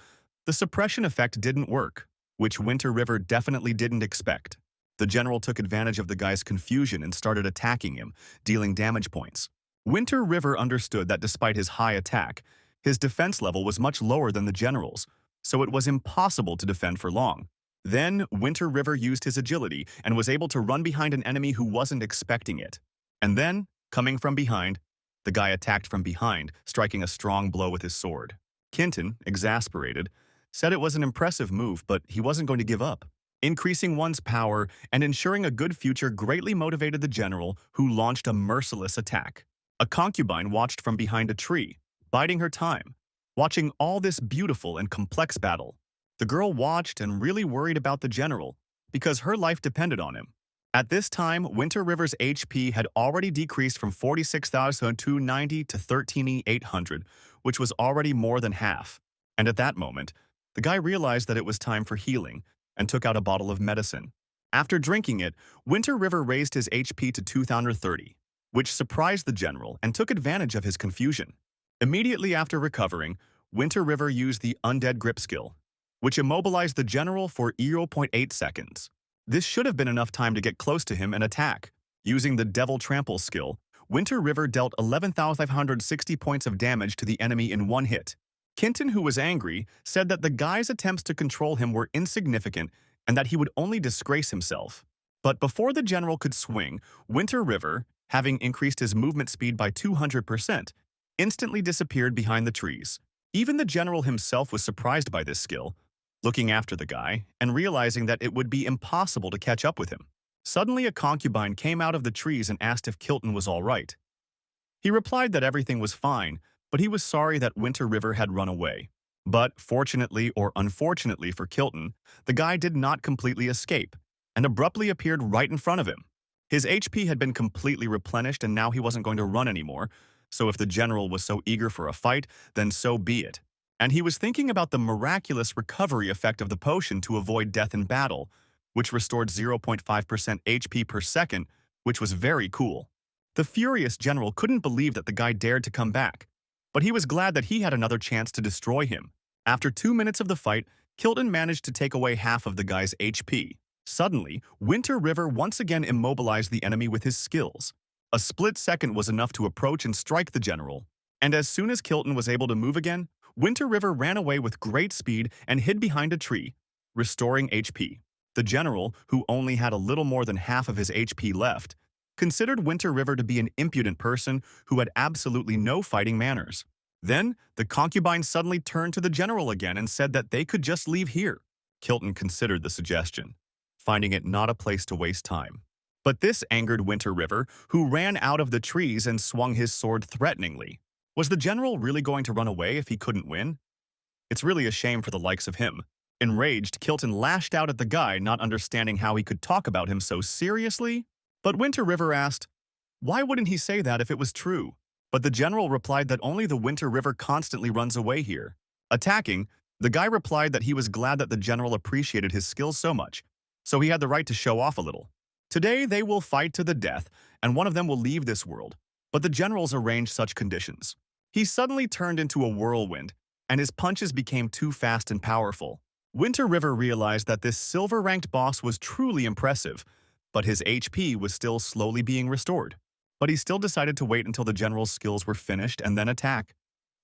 the suppression effect didn't work, which Winter River definitely didn't expect. The general took advantage of the guy's confusion and started attacking him, dealing damage points. Winter River understood that despite his high attack, his defense level was much lower than the general's, so it was impossible to defend for long. Then, Winter River used his agility and was able to run behind an enemy who wasn't expecting it. And then, coming from behind, the guy attacked from behind, striking a strong blow with his sword. Kinton, exasperated, said it was an impressive move, but he wasn't going to give up. Increasing one's power and ensuring a good future greatly motivated the general, who launched a merciless attack. A concubine watched from behind a tree, biding her time, watching all this beautiful and complex battle. The girl watched and really worried about the general, because her life depended on him. At this time, Winter River's HP had already decreased from 46,290 to 13,800, which was already more than half. And at that moment, the guy realized that it was time for healing and took out a bottle of medicine. After drinking it, Winter River raised his HP to 2,030, which surprised the general and took advantage of his confusion. Immediately after recovering, Winter River used the Undead Grip skill, which immobilized the general for 0.8 seconds. This should have been enough time to get close to him and attack. Using the Devil Trample skill, Winter River dealt 11,560 points of damage to the enemy in one hit. Kinton, who was angry, said that the guy's attempts to control him were insignificant and that he would only disgrace himself. But before the general could swing, Winter River, having increased his movement speed by 200%, instantly disappeared behind the trees. Even the general himself was surprised by this skill, looking after the guy and realizing that it would be impossible to catch up with him. Suddenly, a concubine came out of the trees and asked if Kilton was all right. He replied that everything was fine, but he was sorry that Winter River had run away. But fortunately or unfortunately for Kilton, the guy did not completely escape and abruptly appeared right in front of him. His HP had been completely replenished and now he wasn't going to run anymore, so if the general was so eager for a fight, then so be it. And he was thinking about the miraculous recovery effect of the potion to avoid death in battle, which restored 0.5% HP per second, which was very cool. The furious general couldn't believe that the guy dared to come back, but he was glad that he had another chance to destroy him. After 2 minutes of the fight, Kilton managed to take away half of the guy's HP. Suddenly, Winter River once again immobilized the enemy with his skills. A split second was enough to approach and strike the general, and as soon as Kilton was able to move again, Winter River ran away with great speed and hid behind a tree, restoring HP. The general, who only had a little more than half of his HP left, considered Winter River to be an impudent person who had absolutely no fighting manners. Then, the concubine suddenly turned to the general again and said that they could just leave here. Kilton considered the suggestion, finding it not a place to waste time. But this angered Winter River, who ran out of the trees and swung his sword threateningly. Was the general really going to run away if he couldn't win? It's really a shame for the likes of him. Enraged, Kilton lashed out at the guy, not understanding how he could talk about him so seriously. But Winter River asked, why wouldn't he say that if it was true? But the general replied that only the Winter River constantly runs away here. Attacking, the guy replied that he was glad that the general appreciated his skills so much, so he had the right to show off a little. Today they will fight to the death, and one of them will leave this world, but the generals arranged such conditions. He suddenly turned into a whirlwind, and his punches became too fast and powerful. Winter River realized that this silver-ranked boss was truly impressive, but his HP was still slowly being restored. But he still decided to wait until the general's skills were finished and then attack.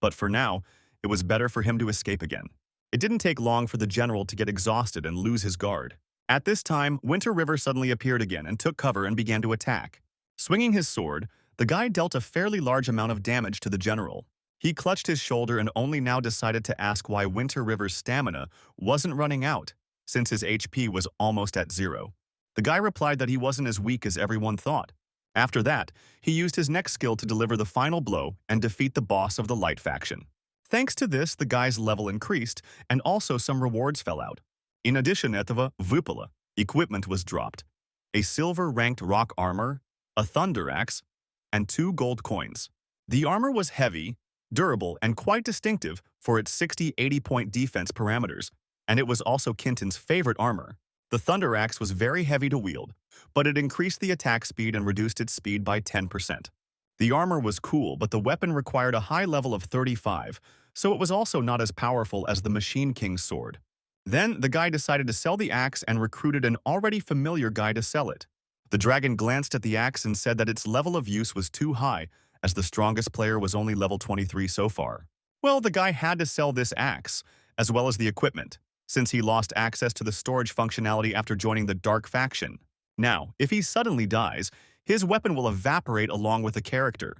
But for now, it was better for him to escape again. It didn't take long for the general to get exhausted and lose his guard. At this time, Winter River suddenly appeared again and took cover and began to attack. Swinging his sword, the guy dealt a fairly large amount of damage to the general. He clutched his shoulder and only now decided to ask why Winter River's stamina wasn't running out, since his HP was almost at zero. The guy replied that he wasn't as weak as everyone thought. After that, he used his next skill to deliver the final blow and defeat the boss of the Light faction. Thanks to this, the guy's level increased, and also some rewards fell out. In addition, etava Vupala, equipment was dropped. A silver-ranked rock armor, a thunder axe, and 2 gold coins. The armor was heavy, durable, and quite distinctive for its 60-80 point defense parameters, and it was also Kinton's favorite armor. The thunder axe was very heavy to wield, but it increased the attack speed and reduced its speed by 10%. The armor was cool, but the weapon required a high level of 35, so it was also not as powerful as the Machine King's sword. Then, the guy decided to sell the axe and recruited an already familiar guy to sell it. The dragon glanced at the axe and said that its level of use was too high, as the strongest player was only level 23 so far. Well, the guy had to sell this axe, as well as the equipment, since he lost access to the storage functionality after joining the Dark Faction. Now, if he suddenly dies, his weapon will evaporate along with the character.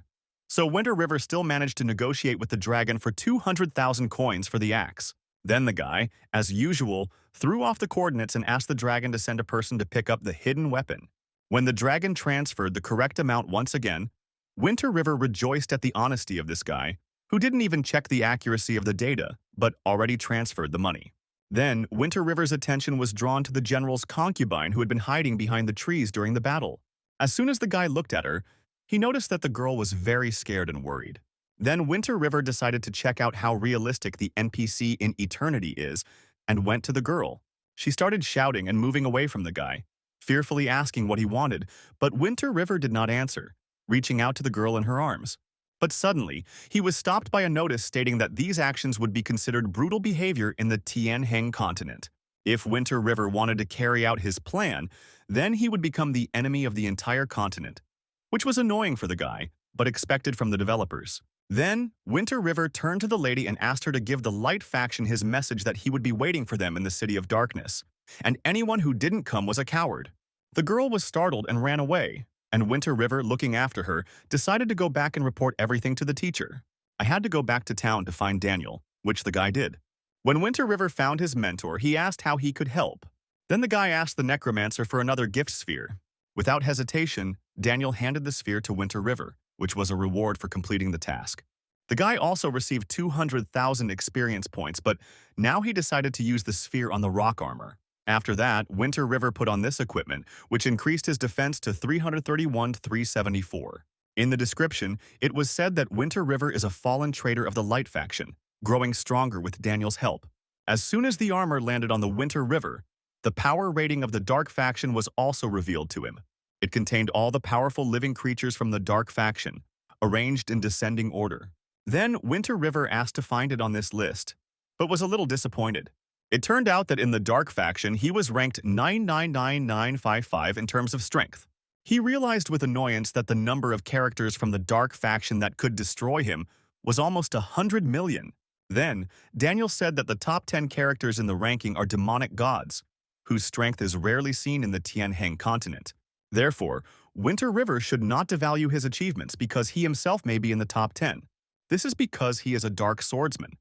So Winter River still managed to negotiate with the dragon for 200,000 coins for the axe. Then the guy, as usual, threw off the coordinates and asked the dragon to send a person to pick up the hidden weapon. When the dragon transferred the correct amount once again, Winter River rejoiced at the honesty of this guy, who didn't even check the accuracy of the data, but already transferred the money. Then, Winter River's attention was drawn to the general's concubine who had been hiding behind the trees during the battle. As soon as the guy looked at her, he noticed that the girl was very scared and worried. Then Winter River decided to check out how realistic the NPC in Eternity is and went to the girl. She started shouting and moving away from the guy, fearfully asking what he wanted, but Winter River did not answer, reaching out to the girl in her arms. But suddenly, he was stopped by a notice stating that these actions would be considered brutal behavior in the Tianheng continent. If Winter River wanted to carry out his plan, then he would become the enemy of the entire continent, which was annoying for the guy, but expected from the developers. Then, Winter River turned to the lady and asked her to give the Light Faction his message that he would be waiting for them in the City of Darkness, and anyone who didn't come was a coward. The girl was startled and ran away, and Winter River, looking after her, decided to go back and report everything to the teacher. I had to go back to town to find Daniel, which the guy did. When Winter River found his mentor, he asked how he could help. Then the guy asked the necromancer for another gift sphere. Without hesitation, Daniel handed the sphere to Winter River, which was a reward for completing the task. The guy also received 200,000 experience points, but now he decided to use the sphere on the rock armor. After that, Winter River put on this equipment, which increased his defense to 331 to 374. In the description, it was said that Winter River is a fallen traitor of the Light Faction, growing stronger with Daniel's help. As soon as the armor landed on the Winter River, the power rating of the Dark Faction was also revealed to him. It contained all the powerful living creatures from the Dark Faction, arranged in descending order. Then Winter River asked to find it on this list, but was a little disappointed. It turned out that in the Dark Faction, he was ranked 999955 in terms of strength. He realized with annoyance that the number of characters from the Dark Faction that could destroy him was almost 100 million. Then, Daniel said that the top 10 characters in the ranking are demonic gods, whose strength is rarely seen in the Tianheng continent. Therefore, Winter River should not devalue his achievements because he himself may be in the top 10. This is because he is a dark swordsman,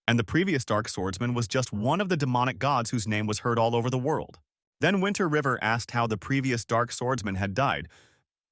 and the previous dark swordsman was just one of the demonic gods whose name was heard all over the world. Then Winter River asked how the previous dark swordsman had died,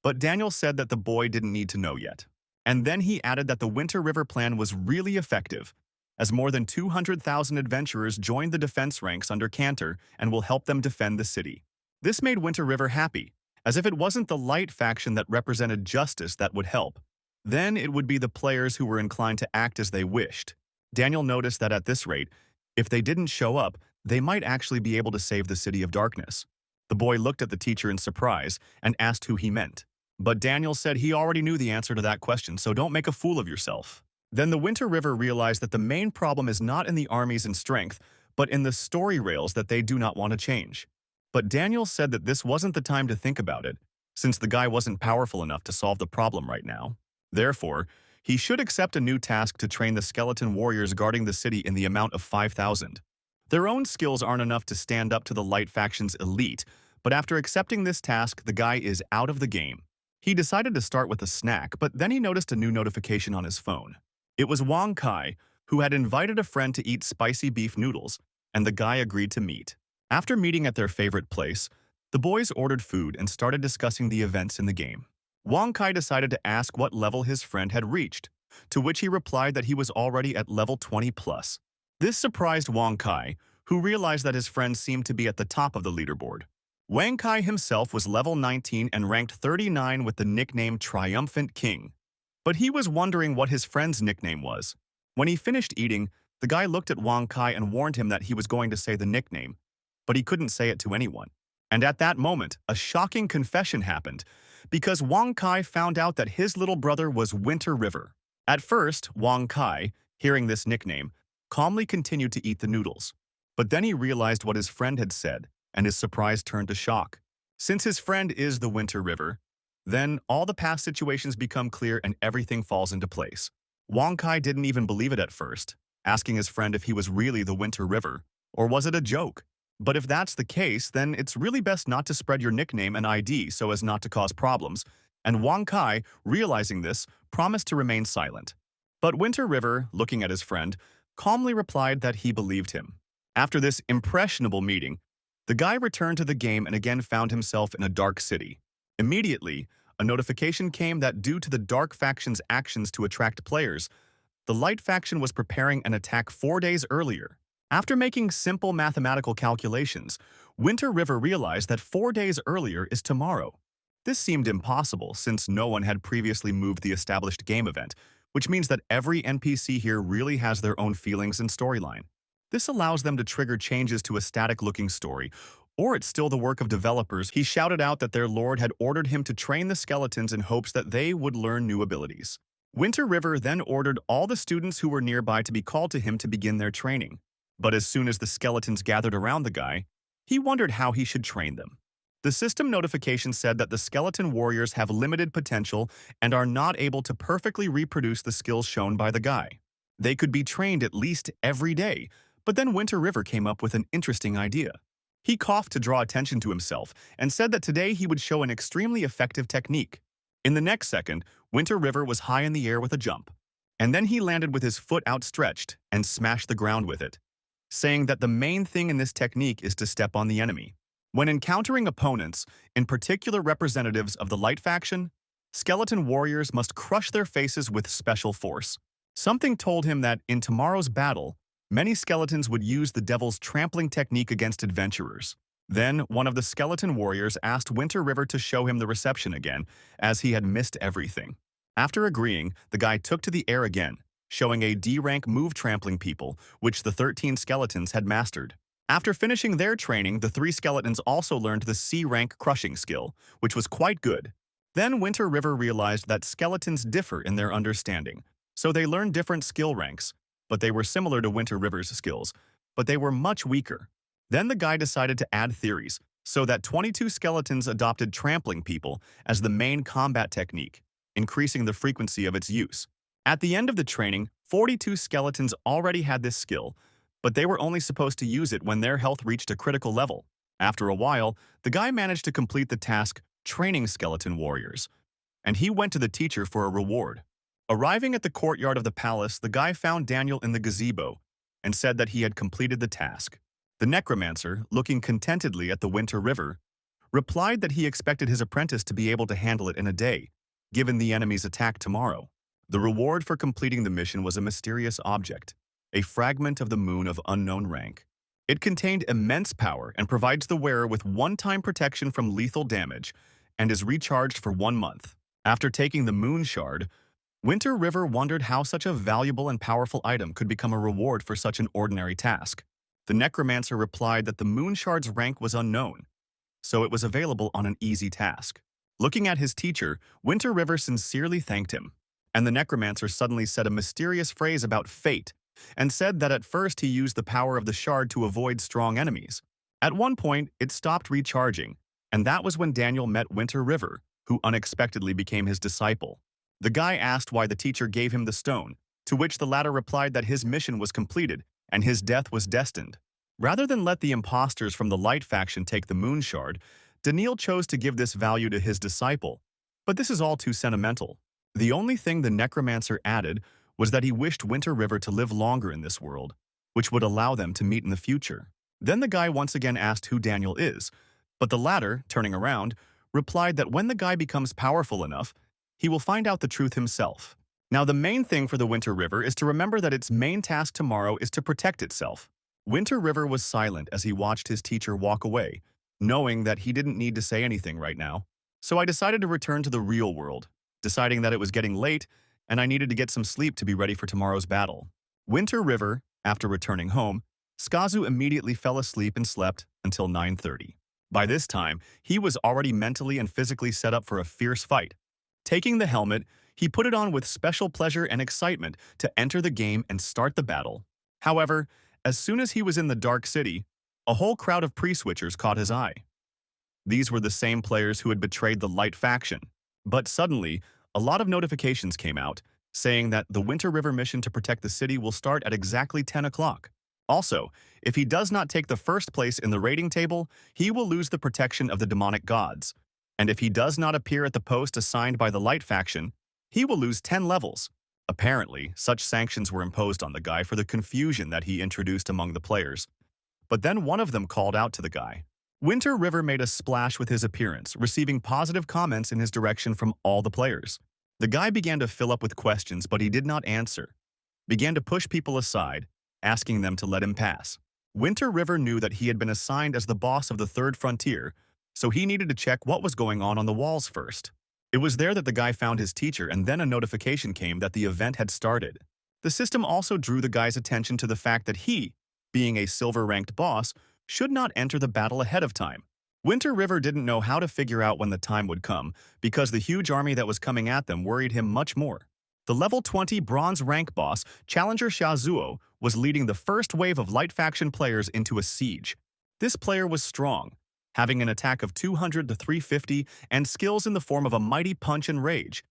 but Daniel said that the boy didn't need to know yet. And then he added that the Winter River plan was really effective, as more than 200,000 adventurers joined the defense ranks under Cantor and will help them defend the city. This made Winter River happy, as if it wasn't the Light Faction that represented justice that would help. Then it would be the players who were inclined to act as they wished. Daniel noticed that at this rate, if they didn't show up, they might actually be able to save the City of Darkness. The boy looked at the teacher in surprise and asked who he meant. But Daniel said he already knew the answer to that question, so don't make a fool of yourself. Then the Winter River realized that the main problem is not in the armies and strength, but in the story rails that they do not want to change. But Daniel said that this wasn't the time to think about it, since the guy wasn't powerful enough to solve the problem right now. Therefore, he should accept a new task to train the skeleton warriors guarding the city in the amount of 5,000. Their own skills aren't enough to stand up to the Light Faction's elite, but after accepting this task, the guy is out of the game. He decided to start with a snack, but then he noticed a new notification on his phone. It was Wang Kai, who had invited a friend to eat spicy beef noodles, and the guy agreed to meet. After meeting at their favorite place, the boys ordered food and started discussing the events in the game. Wang Kai decided to ask what level his friend had reached, to which he replied that he was already at level 20+. This surprised Wang Kai, who realized that his friend seemed to be at the top of the leaderboard. Wang Kai himself was level 19 and ranked 39 with the nickname Triumphant King. But he was wondering what his friend's nickname was. When he finished eating, the guy looked at Wang Kai and warned him that he was going to say the nickname, but he couldn't say it to anyone. And at that moment, a shocking confession happened, because Wang Kai found out that his little brother was Winter River. At first, Wang Kai, hearing this nickname, calmly continued to eat the noodles. But then he realized what his friend had said, and his surprise turned to shock. Since his friend is the Winter River, then all the past situations become clear and everything falls into place. Wang Kai didn't even believe it at first, asking his friend if he was really the Winter River, or was it a joke? But if that's the case, then it's really best not to spread your nickname and ID so as not to cause problems, and Wang Kai, realizing this, promised to remain silent. But Winter River, looking at his friend, calmly replied that he believed him. After this impressionable meeting, the guy returned to the game and again found himself in a dark city. Immediately, a notification came that due to the Dark Faction's actions to attract players, the Light Faction was preparing an attack 4 days earlier. After making simple mathematical calculations, Winter River realized that 4 days earlier is tomorrow. This seemed impossible since no one had previously moved the established game event, which means that every NPC here really has their own feelings and storyline. This allows them to trigger changes to a static-looking story, or it's still the work of developers. He shouted out that their lord had ordered him to train the skeletons in hopes that they would learn new abilities. Winter River then ordered all the students who were nearby to be called to him to begin their training. But as soon as the skeletons gathered around the guy, he wondered how he should train them. The system notification said that the skeleton warriors have limited potential and are not able to perfectly reproduce the skills shown by the guy. They could be trained at least every day, but then Winter River came up with an interesting idea. He coughed to draw attention to himself and said that today he would show an extremely effective technique. In the next second, Winter River was high in the air with a jump, and then he landed with his foot outstretched and smashed the ground with it, saying that the main thing in this technique is to step on the enemy. When encountering opponents, in particular representatives of the Light Faction, skeleton warriors must crush their faces with special force. Something told him that in tomorrow's battle, many skeletons would use the Devil's Trampling technique against adventurers. Then, one of the skeleton warriors asked Winter River to show him the reception again, as he had missed everything. After agreeing, the guy took to the air again, showing a D-rank move trampling people, which the 13 skeletons had mastered. After finishing their training, the 3 skeletons also learned the C-rank crushing skill, which was quite good. Then Winter River realized that skeletons differ in their understanding, so they learned different skill ranks, but they were similar to Winter River's skills, but they were much weaker. Then the guy decided to add theories, so that 22 skeletons adopted trampling people as the main combat technique, increasing the frequency of its use. At the end of the training, 42 skeletons already had this skill, but they were only supposed to use it when their health reached a critical level. After a while, the guy managed to complete the task, training skeleton warriors, and he went to the teacher for a reward. Arriving at the courtyard of the palace, the guy found Daniel in the gazebo and said that he had completed the task. The necromancer, looking contentedly at the Winter River, replied that he expected his apprentice to be able to handle it in a day, given the enemy's attack tomorrow. The reward for completing the mission was a mysterious object, a fragment of the moon of unknown rank. It contained immense power and provides the wearer with one-time protection from lethal damage and is recharged for 1 month. After taking the moon shard, Winter River wondered how such a valuable and powerful item could become a reward for such an ordinary task. The necromancer replied that the moon shard's rank was unknown, so it was available on an easy task. Looking at his teacher, Winter River sincerely thanked him, and the necromancer suddenly said a mysterious phrase about fate and said that at first he used the power of the shard to avoid strong enemies. At one point, it stopped recharging, and that was when Daniel met Winter River, who unexpectedly became his disciple. The guy asked why the teacher gave him the stone, to which the latter replied that his mission was completed and his death was destined. Rather than let the imposters from the Light Faction take the moon shard, Daniel chose to give this value to his disciple. But this is all too sentimental. The only thing the necromancer added was that he wished Winter River to live longer in this world, which would allow them to meet in the future. Then the guy once again asked who Daniel is, but the latter, turning around, replied that when the guy becomes powerful enough, he will find out the truth himself. Now, the main thing for the Winter River is to remember that its main task tomorrow is to protect itself. Winter River was silent as he watched his teacher walk away, knowing that he didn't need to say anything right now. So I decided to return to the real world, deciding that it was getting late and I needed to get some sleep to be ready for tomorrow's battle. Winter River, after returning home, Skazu immediately fell asleep and slept until 9:30. By this time, he was already mentally and physically set up for a fierce fight. Taking the helmet, he put it on with special pleasure and excitement to enter the game and start the battle. However, as soon as he was in the Dark City, a whole crowd of pre-switchers caught his eye. These were the same players who had betrayed the Light faction. But suddenly, a lot of notifications came out, saying that the Winter River mission to protect the city will start at exactly 10 o'clock. Also, if he does not take the first place in the rating table, he will lose the protection of the demonic gods. And if he does not appear at the post assigned by the Light faction, he will lose 10 levels. Apparently, such sanctions were imposed on the guy for the confusion that he introduced among the players. But then one of them called out to the guy. Winter River made a splash with his appearance, receiving positive comments in his direction from all the players. The guy began to fill up with questions, but he did not answer. Began to push people aside, asking them to let him pass. Winter River knew that he had been assigned as the boss of the Third Frontier, so he needed to check what was going on the walls first. It was there that the guy found his teacher, and then a notification came that the event had started. The system also drew the guy's attention to the fact that he, being a silver-ranked boss, should not enter the battle ahead of time. Winter River didn't know how to figure out when the time would come, because the huge army that was coming at them worried him much more. The level 20 bronze rank boss, Challenger Xiaozuo, was leading the first wave of Light faction players into a siege. This player was strong, having an attack of 200 to 350 and skills in the form of a mighty punch and rage.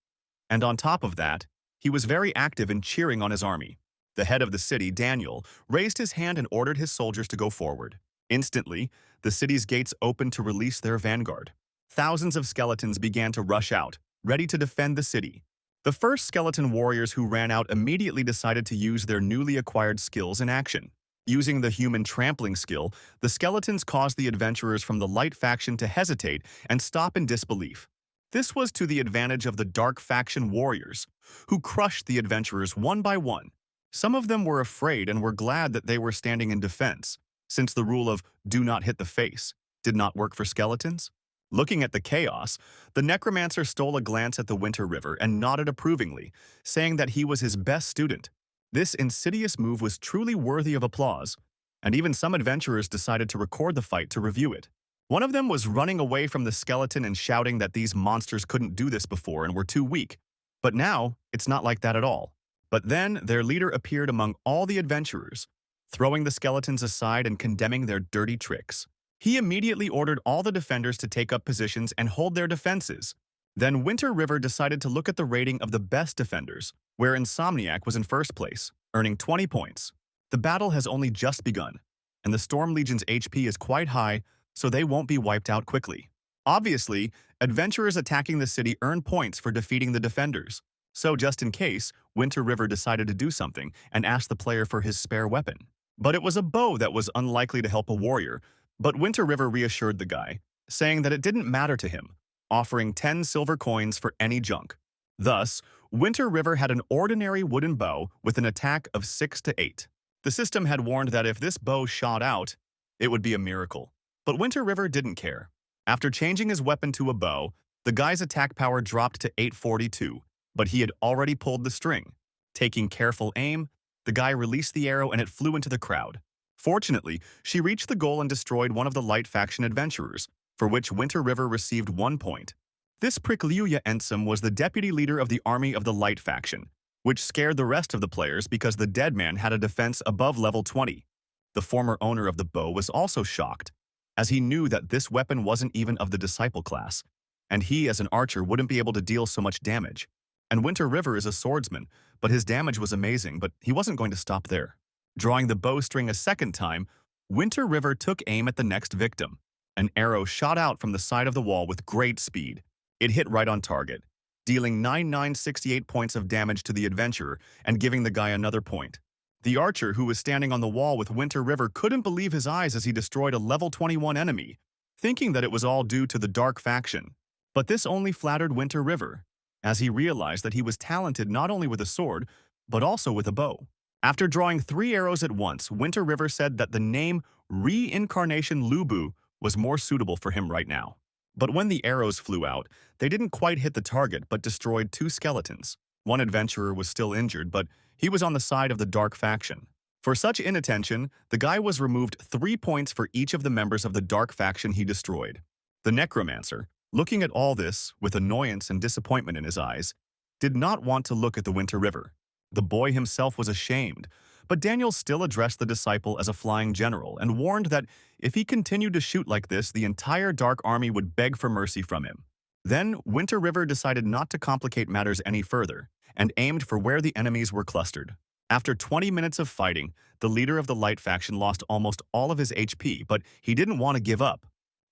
And on top of that, he was very active in cheering on his army. The head of the city, Daniel, raised his hand and ordered his soldiers to go forward. Instantly, the city's gates opened to release their vanguard. Thousands of skeletons began to rush out, ready to defend the city. The first skeleton warriors who ran out immediately decided to use their newly acquired skills in action. Using the human trampling skill, the skeletons caused the adventurers from the Light faction to hesitate and stop in disbelief. This was to the advantage of the Dark faction warriors, who crushed the adventurers one by one. Some of them were afraid and were glad that they were standing in defense, since the rule of "do not hit the face" did not work for skeletons. Looking at the chaos, the necromancer stole a glance at the Winter River and nodded approvingly, saying that he was his best student. This insidious move was truly worthy of applause, and even some adventurers decided to record the fight to review it. One of them was running away from the skeleton and shouting that these monsters couldn't do this before and were too weak. But now, it's not like that at all. But then, their leader appeared among all the adventurers, throwing the skeletons aside and condemning their dirty tricks. He immediately ordered all the defenders to take up positions and hold their defenses. Then Winter River decided to look at the rating of the best defenders, where Insomniac was in first place, earning 20 points. The battle has only just begun, and the Storm Legion's HP is quite high, so they won't be wiped out quickly. Obviously, adventurers attacking the city earn points for defeating the defenders. So just in case, Winter River decided to do something and asked the player for his spare weapon. But it was a bow that was unlikely to help a warrior, but Winter River reassured the guy, saying that it didn't matter to him, offering 10 silver coins for any junk. Thus, Winter River had an ordinary wooden bow with an attack of 6 to 8. The system had warned that if this bow shot out, it would be a miracle. But Winter River didn't care. After changing his weapon to a bow, the guy's attack power dropped to 842, but he had already pulled the string. Taking careful aim, the guy released the arrow and it flew into the crowd. Fortunately, she reached the goal and destroyed one of the Light faction adventurers, for which Winter River received 1 point. This Prickliuya Ensum was the deputy leader of the army of the Light faction, which scared the rest of the players because the dead man had a defense above level 20. The former owner of the bow was also shocked, as he knew that this weapon wasn't even of the disciple class, and he as an archer wouldn't be able to deal so much damage. And Winter River is a swordsman, but his damage was amazing, but he wasn't going to stop there. Drawing the bowstring a second time, Winter River took aim at the next victim. An arrow shot out from the side of the wall with great speed. It hit right on target, dealing 9,968 points of damage to the adventurer and giving the guy another point. The archer, who was standing on the wall with Winter River, couldn't believe his eyes as he destroyed a level 21 enemy, thinking that it was all due to the Dark faction. But this only flattered Winter River, as he realized that he was talented not only with a sword, but also with a bow. After drawing 3 arrows at once, Winter River said that the name Reincarnation Lubu was more suitable for him right now. But when the arrows flew out, they didn't quite hit the target but destroyed 2 skeletons. One adventurer was still injured, but he was on the side of the Dark faction. For such inattention, the guy was removed 3 points for each of the members of the dark faction he destroyed. The necromancer, looking at all this with annoyance and disappointment in his eyes, did not want to look at the Winter River. The boy himself was ashamed, but Daniel still addressed the disciple as a flying general and warned that if he continued to shoot like this, the entire Dark Army would beg for mercy from him. Then, Winter River decided not to complicate matters any further and aimed for where the enemies were clustered. After 20 minutes of fighting, the leader of the Light faction lost almost all of his HP, but he didn't want to give up.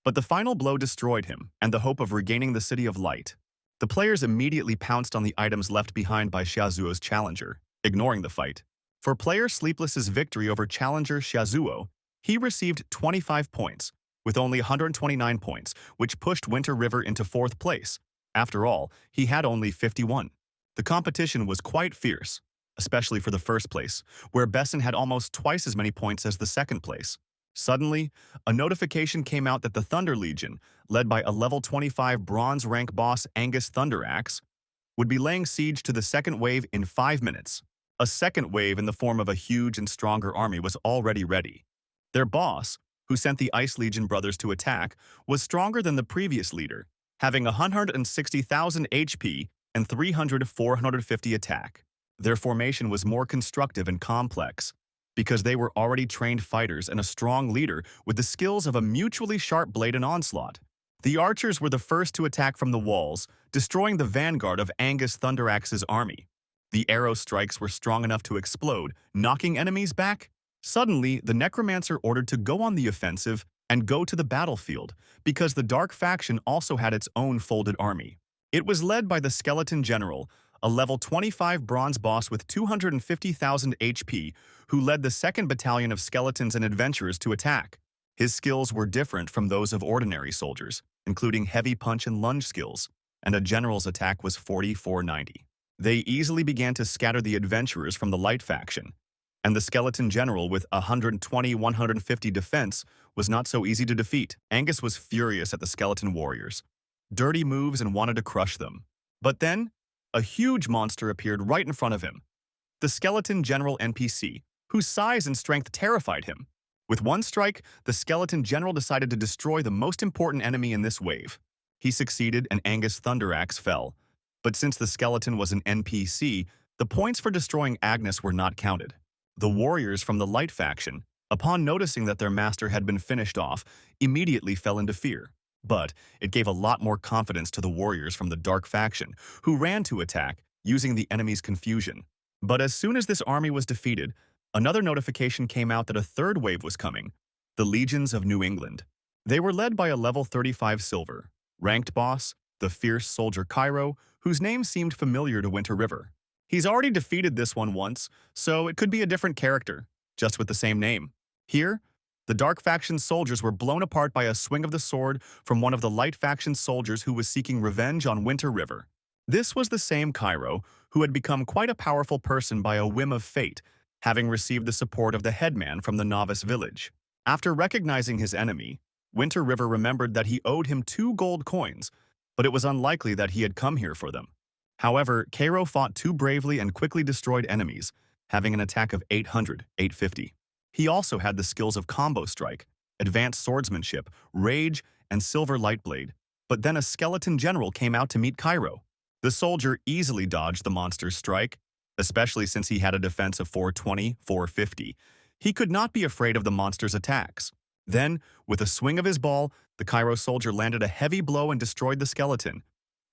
But the final blow destroyed him and the hope of regaining the City of Light. The players immediately pounced on the items left behind by Xiaozuo's challenger, ignoring the fight. For player Sleepless's victory over challenger Xiaozuo, he received 25 points, with only 129 points, which pushed Winter River into 4th place. After all, he had only 51. The competition was quite fierce, especially for the first place, where Besson had almost twice as many points as the second place. Suddenly, a notification came out that the Thunder Legion, led by a level 25 bronze rank boss Angus Thunderaxe, would be laying siege to the second wave in 5 minutes. A second wave in the form of a huge and stronger army was already ready. Their boss, who sent the Ice Legion brothers to attack, was stronger than the previous leader, having 160,000 HP and 450 attack. Their formation was more constructive and complex, because they were already trained fighters and a strong leader with the skills of a mutually sharp blade and onslaught. The archers were the first to attack from the walls, destroying the vanguard of Angus Thunderaxe's army. The arrow strikes were strong enough to explode, knocking enemies back. Suddenly, the necromancer ordered to go on the offensive and go to the battlefield, because the dark faction also had its own folded army. It was led by the skeleton general, a level 25 bronze boss with 250,000 HP, who led the 2nd Battalion of Skeletons and Adventurers to attack. His skills were different from those of ordinary soldiers, including heavy punch and lunge skills, and a general's attack was 4490. They easily began to scatter the adventurers from the Light faction, and the skeleton general with 120-150 defense was not so easy to defeat. Angus was furious at the skeleton warriors, dirty moves, and wanted to crush them. But then, a huge monster appeared right in front of him, the skeleton general NPC, whose size and strength terrified him. With one strike, the skeleton general decided to destroy the most important enemy in this wave. He succeeded and Angus Thunderaxe fell. But since the skeleton was an NPC, the points for destroying Agnes were not counted. The warriors from the Light faction, upon noticing that their master had been finished off, immediately fell into fear. But it gave a lot more confidence to the warriors from the Dark faction, who ran to attack, using the enemy's confusion. But as soon as this army was defeated, another notification came out that a third wave was coming, the Legions of New England. They were led by a level 35 silver, ranked boss, the fierce soldier Cairo, whose name seemed familiar to Winter River. He's already defeated this one once, so it could be a different character, just with the same name. Here, the Dark faction's soldiers were blown apart by a swing of the sword from one of the Light faction's soldiers who was seeking revenge on Winter River. This was the same Cairo who had become quite a powerful person by a whim of fate, having received the support of the headman from the novice village. After recognizing his enemy, Winter River remembered that he owed him 2 gold coins, but it was unlikely that he had come here for them. However, Cairo fought too bravely and quickly destroyed enemies, having an attack of 850. He also had the skills of combo strike, advanced swordsmanship, rage, and silver light blade. But then a skeleton general came out to meet Cairo. The soldier easily dodged the monster's strike, especially since he had a defense of 420-450. He could not be afraid of the monster's attacks. Then, with a swing of his ball, the Cairo soldier landed a heavy blow and destroyed the skeleton.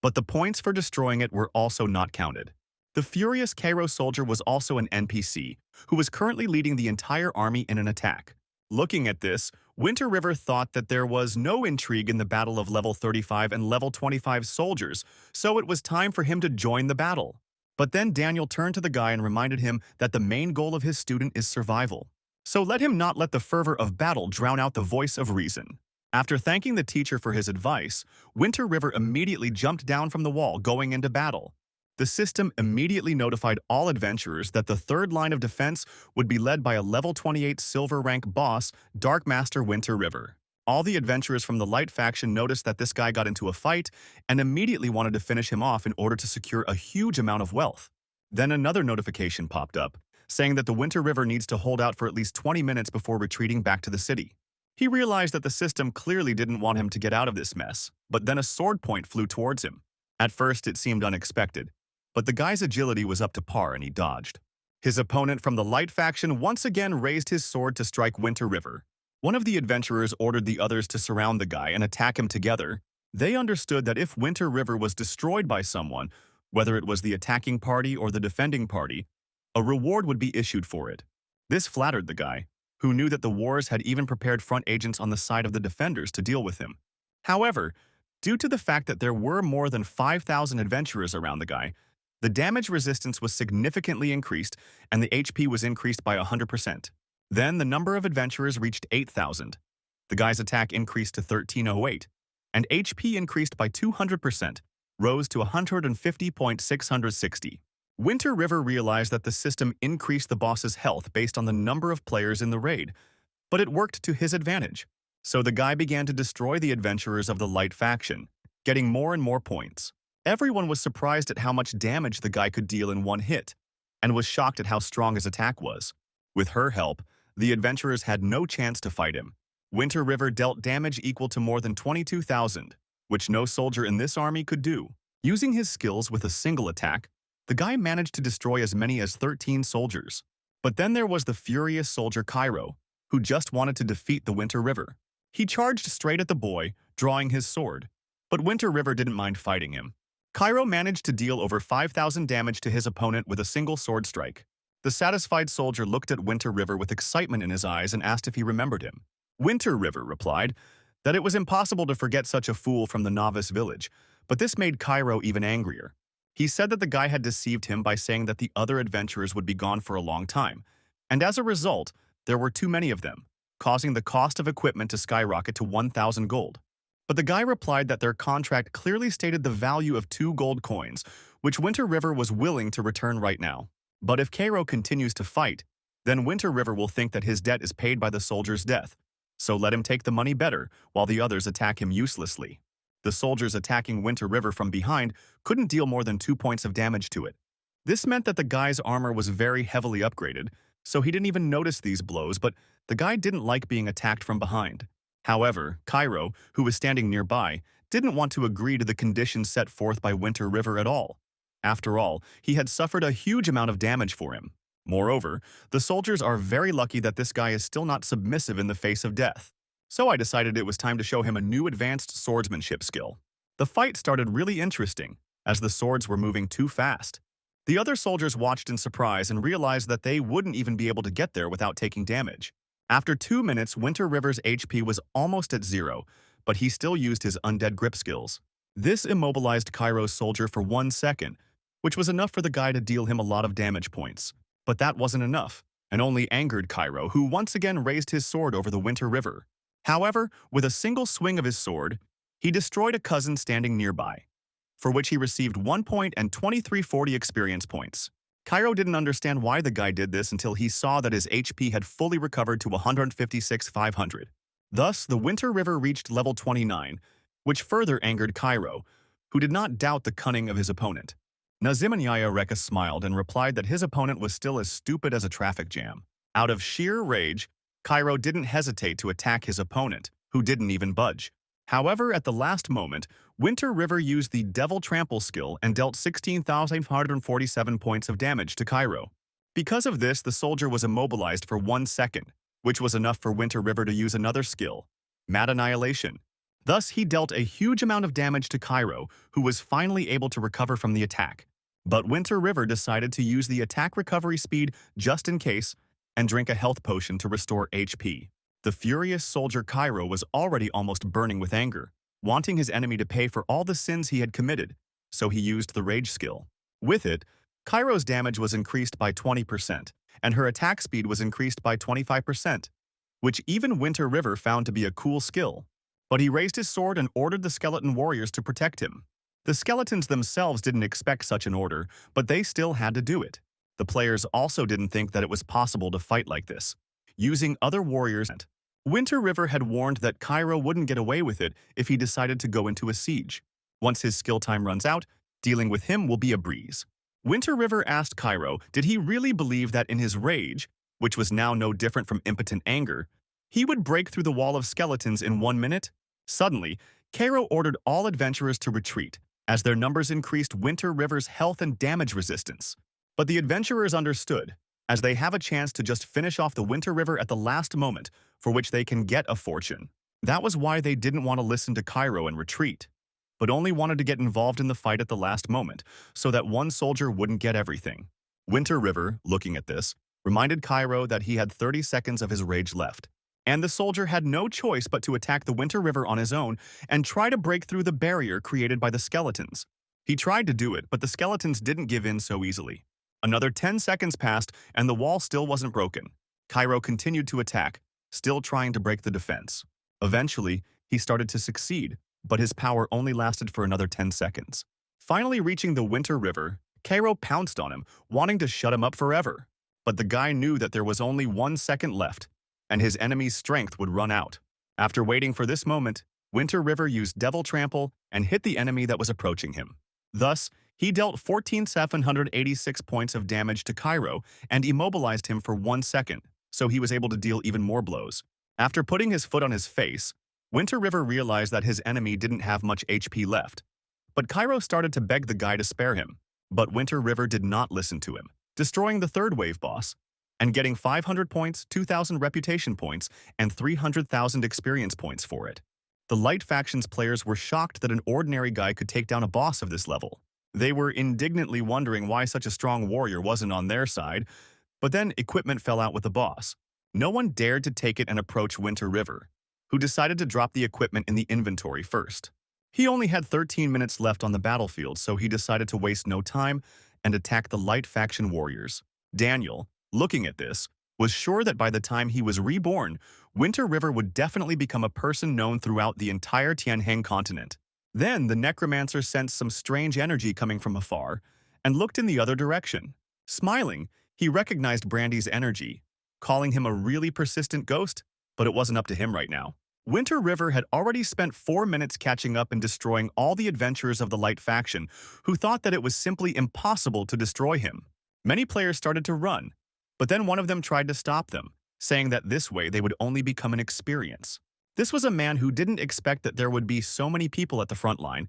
But the points for destroying it were also not counted. The furious Cairo soldier was also an NPC, who was currently leading the entire army in an attack. Looking at this, Winter River thought that there was no intrigue in the battle of level 35 and level 25 soldiers, so it was time for him to join the battle. But then Daniel turned to the guy and reminded him that the main goal of his student is survival. So let him not let the fervor of battle drown out the voice of reason. After thanking the teacher for his advice, Winter River immediately jumped down from the wall going into battle. The system immediately notified all adventurers that the third line of defense would be led by a level 28 silver rank boss, Dark Master Winter River. All the adventurers from the Light faction noticed that this guy got into a fight and immediately wanted to finish him off in order to secure a huge amount of wealth. Then another notification popped up, saying that the Winter River needs to hold out for at least 20 minutes before retreating back to the city. He realized that the system clearly didn't want him to get out of this mess, but then a sword point flew towards him. At first, it seemed unexpected, but the guy's agility was up to par and he dodged. His opponent from the Light faction once again raised his sword to strike Winter River. One of the adventurers ordered the others to surround the guy and attack him together. They understood that if Winter River was destroyed by someone, whether it was the attacking party or the defending party, a reward would be issued for it. This flattered the guy, who knew that the wars had even prepared front agents on the side of the defenders to deal with him. However, due to the fact that there were more than 5,000 adventurers around the guy, the damage resistance was significantly increased and the HP was increased by 100%. Then the number of adventurers reached 8,000. The guy's attack increased to 1308, and HP increased by 200%, rose to 150.660. Winter River realized that the system increased the boss's health based on the number of players in the raid, but it worked to his advantage. So the guy began to destroy the adventurers of the Light faction, getting more and more points. Everyone was surprised at how much damage the guy could deal in one hit, and was shocked at how strong his attack was. With her help, the adventurers had no chance to fight him. Winter River dealt damage equal to more than 22,000, which no soldier in this army could do. Using his skills with a single attack, the guy managed to destroy as many as 13 soldiers. But then there was the furious soldier Cairo, who just wanted to defeat the Winter River. He charged straight at the boy, drawing his sword. But Winter River didn't mind fighting him. Cairo managed to deal over 5,000 damage to his opponent with a single sword strike. The satisfied soldier looked at Winter River with excitement in his eyes and asked if he remembered him. Winter River replied that it was impossible to forget such a fool from the novice village, but this made Cairo even angrier. He said that the guy had deceived him by saying that the other adventurers would be gone for a long time, and as a result, there were too many of them, causing the cost of equipment to skyrocket to 1,000 gold. But the guy replied that their contract clearly stated the value of 2 gold coins, which Winter River was willing to return right now. But if Cairo continues to fight, then Winter River will think that his debt is paid by the soldier's death. So let him take the money better, while the others attack him uselessly. The soldiers attacking Winter River from behind couldn't deal more than 2 points of damage to it. This meant that the guy's armor was very heavily upgraded, so he didn't even notice these blows, but the guy didn't like being attacked from behind. However, Cairo, who was standing nearby, didn't want to agree to the conditions set forth by Winter River at all. After all, he had suffered a huge amount of damage for him. Moreover, the soldiers are very lucky that this guy is still not submissive in the face of death. So I decided it was time to show him a new advanced swordsmanship skill. The fight started really interesting, as the swords were moving too fast. The other soldiers watched in surprise and realized that they wouldn't even be able to get there without taking damage. After 2 minutes, Winter River's HP was almost at 0, but he still used his undead grip skills. This immobilized Cairo's soldier for 1 second, which was enough for the guy to deal him a lot of damage points. But that wasn't enough, and only angered Cairo, who once again raised his sword over the Winter River. However, with a single swing of his sword, he destroyed a cousin standing nearby, for which he received 1 point and 2340 experience points. Cairo didn't understand why the guy did this until he saw that his HP had fully recovered to 156,500. Thus, the Winter River reached level 29, which further angered Cairo, who did not doubt the cunning of his opponent. Nazimanyaya Rekha smiled and replied that his opponent was still as stupid as a traffic jam. Out of sheer rage, Cairo didn't hesitate to attack his opponent, who didn't even budge. However, at the last moment, Winter River used the Devil Trample skill and dealt 16,547 points of damage to Cairo. Because of this, the soldier was immobilized for 1 second, which was enough for Winter River to use another skill, Mad Annihilation. Thus, he dealt a huge amount of damage to Cairo, who was finally able to recover from the attack. But Winter River decided to use the attack recovery speed just in case and drink a health potion to restore HP. The furious soldier Cairo was already almost burning with anger, wanting his enemy to pay for all the sins he had committed, so he used the rage skill. With it, Cairo's damage was increased by 20%, and her attack speed was increased by 25%, which even Winter River found to be a cool skill. But he raised his sword and ordered the skeleton warriors to protect him. The skeletons themselves didn't expect such an order, but they still had to do it. The players also didn't think that it was possible to fight like this, using other warriors. Winter River had warned that Cairo wouldn't get away with it if he decided to go into a siege. Once his skill time runs out, dealing with him will be a breeze. Winter River asked Cairo did he really believe that in his rage, which was now no different from impotent anger, he would break through the wall of skeletons in 1 minute? Suddenly, Cairo ordered all adventurers to retreat, as their numbers increased Winter River's health and damage resistance. But the adventurers understood, as they have a chance to just finish off the Winter River at the last moment, for which they can get a fortune. That was why they didn't want to listen to Cairo and retreat, but only wanted to get involved in the fight at the last moment, so that one soldier wouldn't get everything. Winter River, looking at this, reminded Cairo that he had 30 seconds of his rage left, and the soldier had no choice but to attack the Winter River on his own and try to break through the barrier created by the skeletons. He tried to do it, but the skeletons didn't give in so easily. Another 10 seconds passed, and the wall still wasn't broken. Cairo continued to attack, still trying to break the defense. Eventually, he started to succeed, but his power only lasted for another 10 seconds. Finally reaching the Winter River, Cairo pounced on him, wanting to shut him up forever. But the guy knew that there was only 1 second left, and his enemy's strength would run out. After waiting for this moment, Winter River used Devil Trample and hit the enemy that was approaching him. Thus, he dealt 14,786 points of damage to Cairo and immobilized him for 1 second, so he was able to deal even more blows. After putting his foot on his face, Winter River realized that his enemy didn't have much HP left. But Cairo started to beg the guy to spare him. But Winter River did not listen to him, destroying the third wave boss, and getting 500 points, 2,000 reputation points, and 300,000 experience points for it. The Light Faction's players were shocked that an ordinary guy could take down a boss of this level. They were indignantly wondering why such a strong warrior wasn't on their side, but then equipment fell out with the boss. No one dared to take it and approach Winter River, who decided to drop the equipment in the inventory first. He only had 13 minutes left on the battlefield, so he decided to waste no time and attack the Light Faction warriors. Daniel, looking at this, was sure that by the time he was reborn, Winter River would definitely become a person known throughout the entire Tianheng continent. Then the necromancer sensed some strange energy coming from afar and looked in the other direction. Smiling, he recognized Brandy's energy, calling him a really persistent ghost, but it wasn't up to him right now. Winter River had already spent 4 minutes catching up and destroying all the adventurers of the Light Faction, who thought that it was simply impossible to destroy him. Many players started to run, but then one of them tried to stop them, saying that this way they would only become an experience. This was a man who didn't expect that there would be so many people at the front line,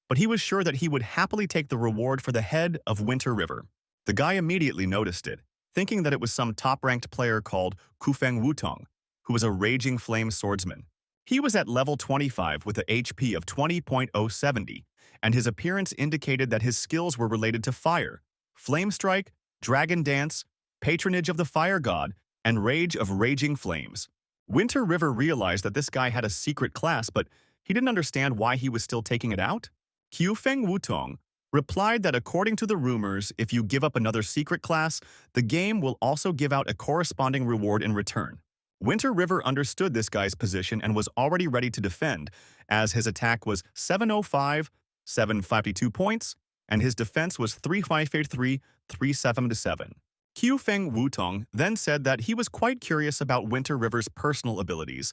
but he was sure that he would happily take the reward for the head of Winter River. The guy immediately noticed it, thinking that it was some top-ranked player called Kufeng Wutong, who was a raging flame swordsman. He was at level 25 with a HP of 20.070, and his appearance indicated that his skills were related to fire, flame strike, dragon dance, patronage of the fire god, and rage of raging flames. Winter River realized that this guy had a secret class, but he didn't understand why he was still taking it out. Kufeng Wutong replied that according to the rumors, if you give up another secret class, the game will also give out a corresponding reward in return. Winter River understood this guy's position and was already ready to defend, as his attack was 705, 752 points, and his defense was 3583, 377. Kufeng Wutong then said that he was quite curious about Winter River's personal abilities,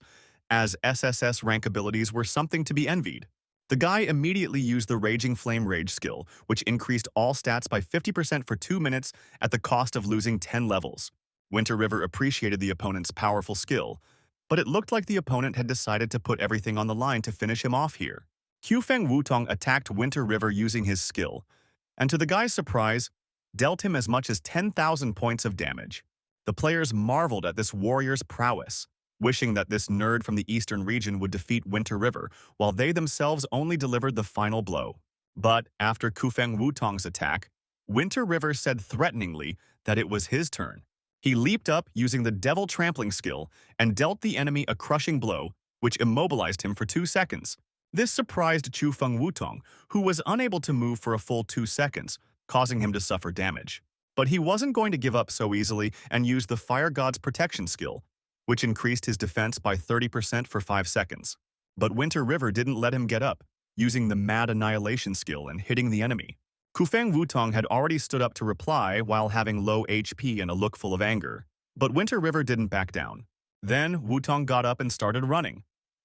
as SSS rank abilities were something to be envied. The guy immediately used the Raging Flame Rage skill, which increased all stats by 50% for 2 minutes at the cost of losing 10 levels. Winter River appreciated the opponent's powerful skill, but it looked like the opponent had decided to put everything on the line to finish him off here. Kufeng Wutong attacked Winter River using his skill, and to the guy's surprise, dealt him as much as 10,000 points of damage. The players marveled at this warrior's prowess, wishing that this nerd from the eastern region would defeat Winter River, while they themselves only delivered the final blow. But after Kufeng Wutong's attack, Winter River said threateningly that it was his turn. He leaped up using the Devil Trampling skill and dealt the enemy a crushing blow, which immobilized him for 2 seconds. This surprised Kufeng Wutong, who was unable to move for a full 2 seconds, causing him to suffer damage. But he wasn't going to give up so easily and used the Fire God's Protection skill, which increased his defense by 30% for 5 seconds. But Winter River didn't let him get up, using the Mad Annihilation skill and hitting the enemy. Kufeng Wutong had already stood up to reply while having low HP and a look full of anger. But Winter River didn't back down. Then Wutong got up and started running,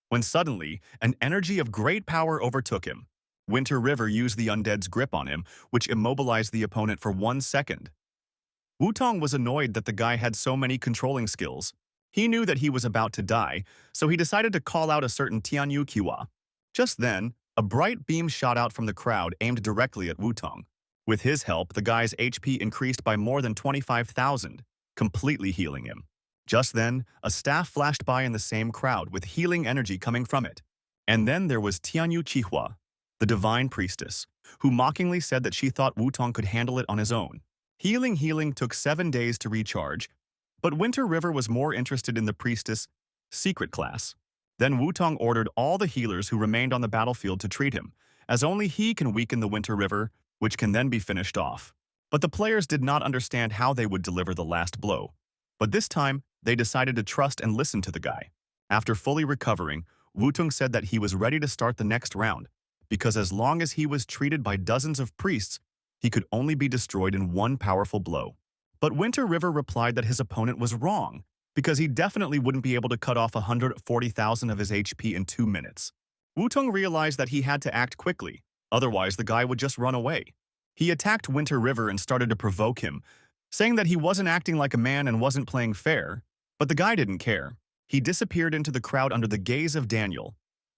when suddenly an energy of great power overtook him. Winter River used the undead's grip on him, which immobilized the opponent for 1 second. Wutong was annoyed that the guy had so many controlling skills. He knew that he was about to die, so he decided to call out a certain Tianyu Kiwa. Just then, a bright beam shot out from the crowd aimed directly at Wutong. With his help, the guy's HP increased by more than 25,000, completely healing him. Just then, a staff flashed by in the same crowd with healing energy coming from it. And then there was Tianyu Chihua, the divine priestess, who mockingly said that she thought Wutong could handle it on his own. Healing took 7 days to recharge, but Winter River was more interested in the priestess' secret class. Then Wutong ordered all the healers who remained on the battlefield to treat him, as only he can weaken the Winter River, which can then be finished off. But the players did not understand how they would deliver the last blow. But this time, they decided to trust and listen to the guy. After fully recovering, Wutong said that he was ready to start the next round, because as long as he was treated by dozens of priests, he could only be destroyed in one powerful blow. But Winter River replied that his opponent was wrong, because he definitely wouldn't be able to cut off 140,000 of his HP in 2 minutes. Wutong realized that he had to act quickly, otherwise the guy would just run away. He attacked Winter River and started to provoke him, saying that he wasn't acting like a man and wasn't playing fair, but the guy didn't care. He disappeared into the crowd under the gaze of Daniel,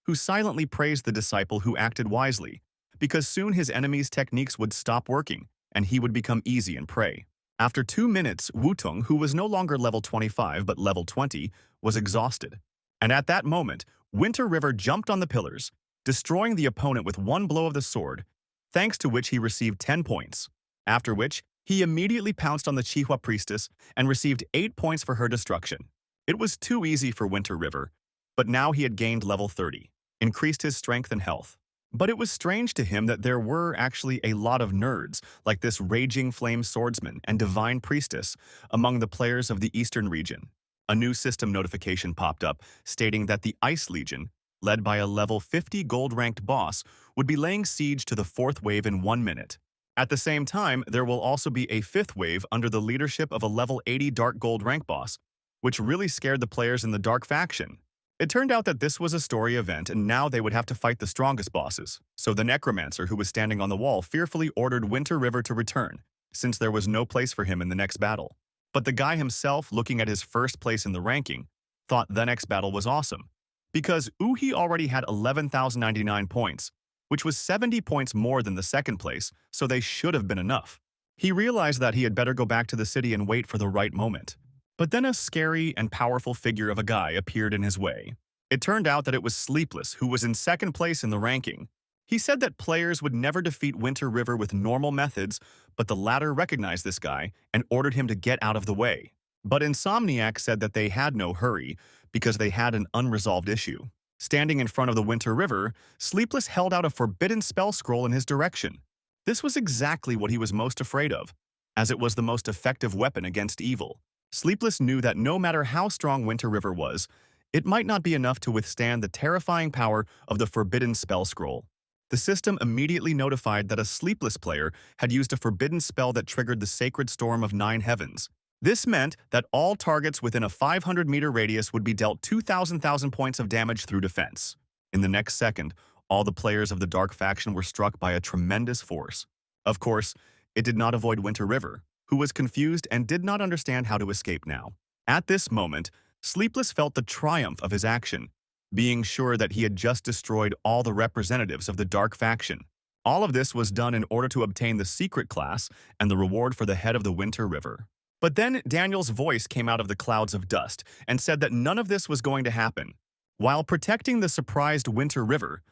who silently praised the disciple who acted wisely, because soon his enemy's techniques would stop working and he would become easy and prey. After 2 minutes, Wutong, who was no longer level 25 but level 20, was exhausted. And at that moment, Winter River jumped on the pillars, destroying the opponent with one blow of the sword, thanks to which he received 10 points. After which, he immediately pounced on the Chihua priestess and received 8 points for her destruction. It was too easy for Winter River, but now he had gained level 30, increased his strength and health. But it was strange to him that there were actually a lot of nerds, like this raging flame swordsman and divine priestess, among the players of the Eastern region. A new system notification popped up, stating that the Ice Legion, led by a level 50 gold-ranked boss, would be laying siege to the 4th wave in 1 minute. At the same time, there will also be a 5th wave under the leadership of a level 80 dark gold rank boss, which really scared the players in the dark faction. It turned out that this was a story event and now they would have to fight the strongest bosses, so the necromancer who was standing on the wall fearfully ordered Winter River to return, since there was no place for him in the next battle. But the guy himself, looking at his first place in the ranking, thought the next battle was awesome, because Uhi already had 11,099 points, which was 70 points more than the second place, so they should have been enough. He realized that he had better go back to the city and wait for the right moment. But then a scary and powerful figure of a guy appeared in his way. It turned out that it was Sleepless, who was in second place in the ranking. He said that players would never defeat Winter River with normal methods, but the latter recognized this guy and ordered him to get out of the way. But Insomniac said that they had no hurry because they had an unresolved issue. Standing in front of the Winter River, Sleepless held out a forbidden spell scroll in his direction. This was exactly what he was most afraid of, as it was the most effective weapon against evil. Sleepless knew that no matter how strong Winter River was, it might not be enough to withstand the terrifying power of the forbidden spell scroll. The system immediately notified that a Sleepless player had used a forbidden spell that triggered the sacred storm of 9 heavens. This meant that all targets within a 500-meter radius would be dealt 2,000 points of damage through defense. In the next second, all the players of the Dark faction were struck by a tremendous force. Of course, it did not avoid Winter River, who was confused and did not understand how to escape now. At this moment, Sleepless felt the triumph of his action, being sure that he had just destroyed all the representatives of the Dark faction. All of this was done in order to obtain the secret class and the reward for the head of the Winter River. But then Daniel's voice came out of the clouds of dust and said that none of this was going to happen. While protecting the surprised Winter River,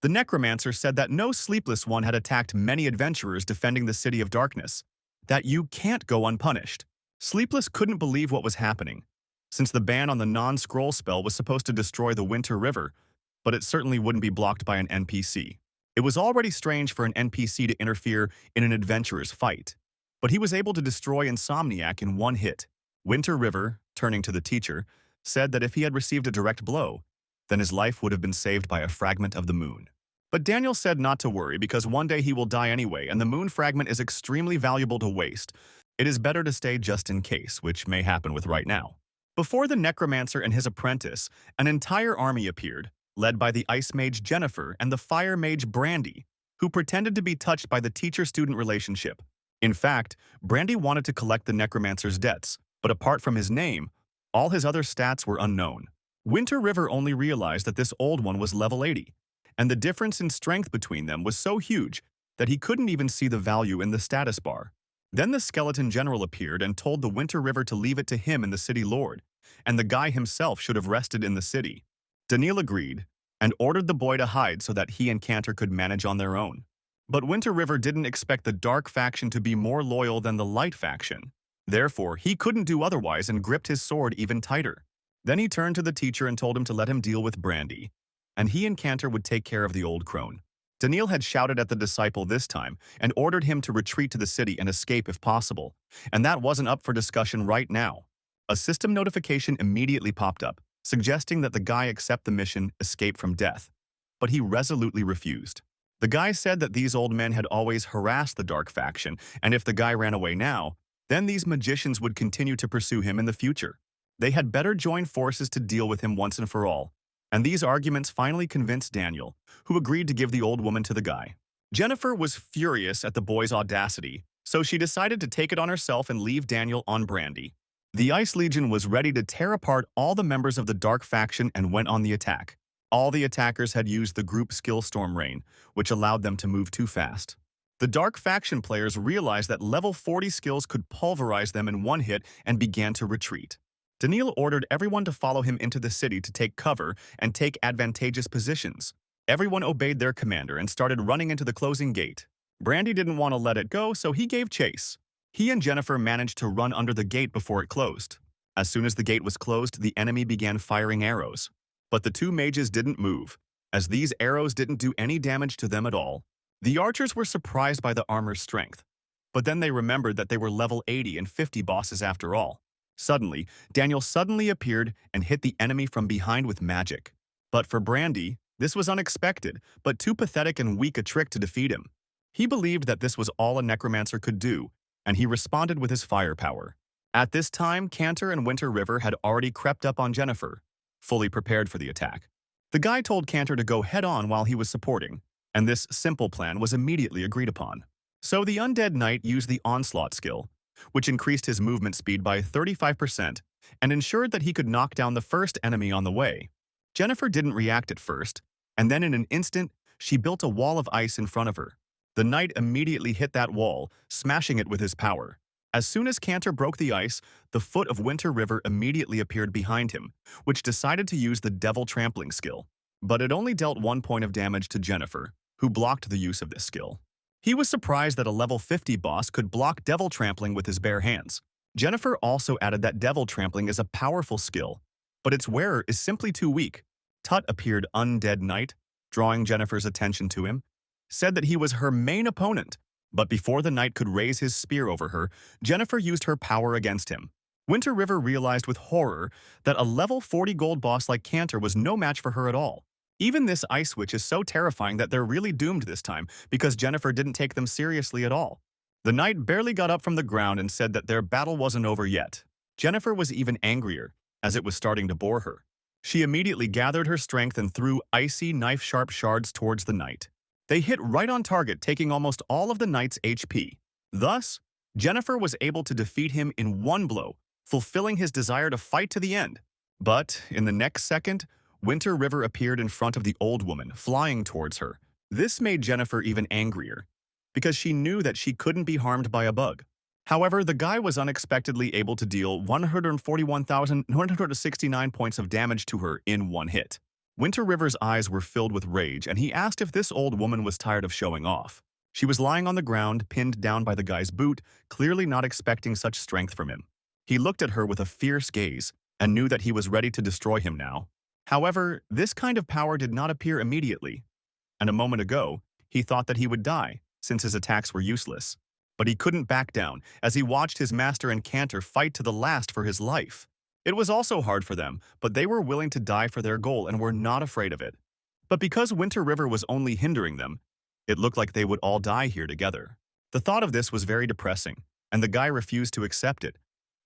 the necromancer said that no Sleepless one had attacked many adventurers defending the City of Darkness, that you can't go unpunished. Sleepless couldn't believe what was happening, since the ban on the non-scroll spell was supposed to destroy the Winter River, but it certainly wouldn't be blocked by an NPC. It was already strange for an NPC to interfere in an adventurer's fight, but he was able to destroy Insomniac in one hit. Winter River, turning to the teacher, said that if he had received a direct blow, then his life would have been saved by a fragment of the moon. But Daniel said not to worry because one day he will die anyway and the moon fragment is extremely valuable to waste. It is better to stay just in case, which may happen with right now. Before the necromancer and his apprentice, an entire army appeared, led by the ice mage Jennifer and the fire mage Brandy. who pretended to be touched by the teacher-student relationship. In fact, Brandy wanted to collect the necromancer's debts, but apart from his name, all his other stats were unknown. Winter River only realized that this old one was level 80, and the difference in strength between them was so huge that he couldn't even see the value in the status bar. Then the skeleton general appeared and told the Winter River to leave it to him and the city lord, and the guy himself should have rested in the city. Daniil agreed, and ordered the boy to hide so that he and Cantor could manage on their own. But Winter River didn't expect the dark faction to be more loyal than the light faction. Therefore, he couldn't do otherwise and gripped his sword even tighter. Then he turned to the teacher and told him to let him deal with Brandy, and he and Cantor would take care of the old crone. Daniil had shouted at the disciple this time and ordered him to retreat to the city and escape if possible, and that wasn't up for discussion right now. A system notification immediately popped up, suggesting that the guy accept the mission Escape from Death, but he resolutely refused. The guy said that these old men had always harassed the dark faction, and if the guy ran away now, then these magicians would continue to pursue him in the future. They had better join forces to deal with him once and for all. And these arguments finally convinced Daniel, who agreed to give the old woman to the guy. Jennifer was furious at the boy's audacity, so she decided to take it on herself and leave Daniel on Brandy. The Ice Legion was ready to tear apart all the members of the Dark faction and went on the attack. All the attackers had used the group skill Storm Rain, which allowed them to move too fast. The Dark faction players realized that level 40 skills could pulverize them in one hit and began to retreat. Daniil ordered everyone to follow him into the city to take cover and take advantageous positions. Everyone obeyed their commander and started running into the closing gate. Brandy didn't want to let it go, so he gave chase. He and Jennifer managed to run under the gate before it closed. As soon as the gate was closed, the enemy began firing arrows. But the two mages didn't move, as these arrows didn't do any damage to them at all. The archers were surprised by the armor's strength, but then they remembered that they were level 80 and 50 bosses after all. Suddenly, Daniel suddenly appeared and hit the enemy from behind with magic. But for Brandy, this was unexpected, but too pathetic and weak a trick to defeat him. He believed that this was all a necromancer could do, and he responded with his firepower. At this time, Cantor and Winter River had already crept up on Jennifer, fully prepared for the attack. The guy told Cantor to go head-on while he was supporting, and this simple plan was immediately agreed upon. So the Undead Knight used the Onslaught skill, which increased his movement speed by 35% and ensured that he could knock down the first enemy on the way. Jennifer didn't react at first, and then in an instant, she built a wall of ice in front of her. The knight immediately hit that wall, smashing it with his power. As soon as Cantor broke the ice, the foot of Winter River immediately appeared behind him, which decided to use the Devil Trampling skill. But it only dealt 1 point of damage to Jennifer, who blocked the use of this skill. He was surprised that a level 50 boss could block Devil Trampling with his bare hands. Jennifer also added that Devil Trampling is a powerful skill, but its wearer is simply too weak. Tut appeared Undead Knight, drawing Jennifer's attention to him, said that he was her main opponent, but before the knight could raise his spear over her, Jennifer used her power against him. Winter River realized with horror that a level 40 gold boss like Cantor was no match for her at all. Even this ice witch is so terrifying that they're really doomed this time because Jennifer didn't take them seriously at all. The knight barely got up from the ground and said that their battle wasn't over yet. Jennifer was even angrier, as it was starting to bore her. She immediately gathered her strength and threw icy, knife-sharp shards towards the knight. They hit right on target, taking almost all of the knight's HP. Thus, Jennifer was able to defeat him in one blow, fulfilling his desire to fight to the end. But, in the next second, Winter River appeared in front of the old woman, flying towards her. This made Jennifer even angrier, because she knew that she couldn't be harmed by a bug. However, the guy was unexpectedly able to deal 141,169 points of damage to her in one hit. Winter River's eyes were filled with rage, and he asked if this old woman was tired of showing off. She was lying on the ground, pinned down by the guy's boot, clearly not expecting such strength from him. He looked at her with a fierce gaze and knew that he was ready to destroy him now. However, this kind of power did not appear immediately, and a moment ago, he thought that he would die, since his attacks were useless. But he couldn't back down, as he watched his master and Cantor fight to the last for his life. It was also hard for them, but they were willing to die for their goal and were not afraid of it. But because Winter River was only hindering them, it looked like they would all die here together. The thought of this was very depressing, and the guy refused to accept it,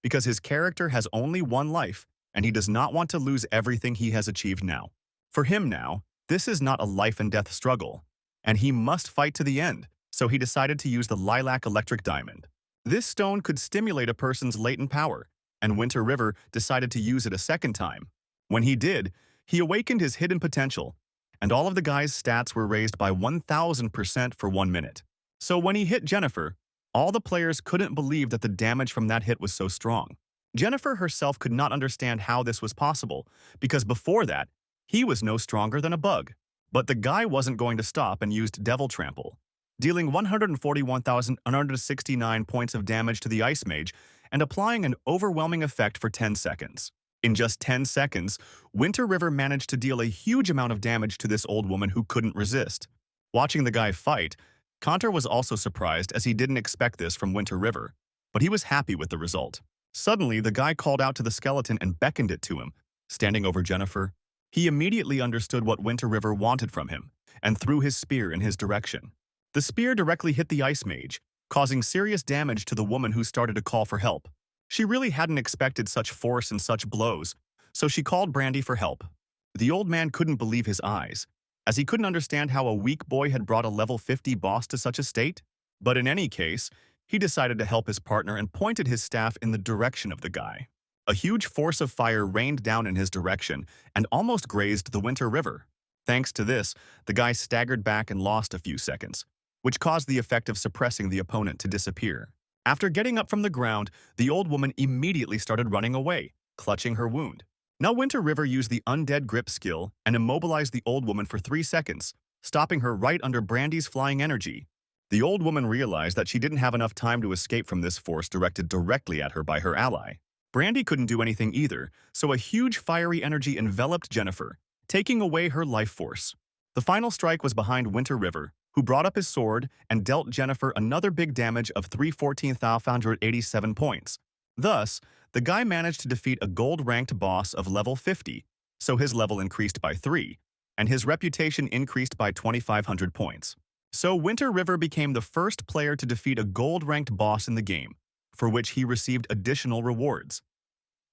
because his character has only one life, and he does not want to lose everything he has achieved now. For him now, this is not a life and death struggle, and he must fight to the end, so he decided to use the lilac electric diamond. This stone could stimulate a person's latent power, and Winter River decided to use it a second time. When he did, he awakened his hidden potential, and all of the guy's stats were raised by 1000% for 1 minute. So when he hit Jennifer, all the players couldn't believe that the damage from that hit was so strong. Jennifer herself could not understand how this was possible, because before that, he was no stronger than a bug. But the guy wasn't going to stop and used Devil Trample, dealing 141,169 points of damage to the Ice Mage and applying an overwhelming effect for 10 seconds. In just 10 seconds, Winter River managed to deal a huge amount of damage to this old woman who couldn't resist. Watching the guy fight, Conter was also surprised as he didn't expect this from Winter River, but he was happy with the result. Suddenly, the guy called out to the skeleton and beckoned it to him, standing over Jennifer. He immediately understood what Winter River wanted from him and threw his spear in his direction. The spear directly hit the Ice Mage, causing serious damage to the woman who started to call for help. She really hadn't expected such force and such blows, so she called Brandy for help. The old man couldn't believe his eyes, as he couldn't understand how a weak boy had brought a level 50 boss to such a state. But in any case, he decided to help his partner and pointed his staff in the direction of the guy. A huge force of fire rained down in his direction and almost grazed the Winter River. Thanks to this, the guy staggered back and lost a few seconds, which caused the effect of suppressing the opponent to disappear. After getting up from the ground, the old woman immediately started running away, clutching her wound. Now Winter River used the Undead Grip skill and immobilized the old woman for 3 seconds, stopping her right under Brandy's flying energy. The old woman realized that she didn't have enough time to escape from this force directed directly at her by her ally. Brandy couldn't do anything either, so a huge fiery energy enveloped Jennifer, taking away her life force. The final strike was behind Winter River, who brought up his sword and dealt Jennifer another big damage of 314,587 points. Thus, the guy managed to defeat a gold-ranked boss of level 50, so his level increased by 3, and his reputation increased by 2,500 points. So Winter River became the first player to defeat a gold-ranked boss in the game, for which he received additional rewards: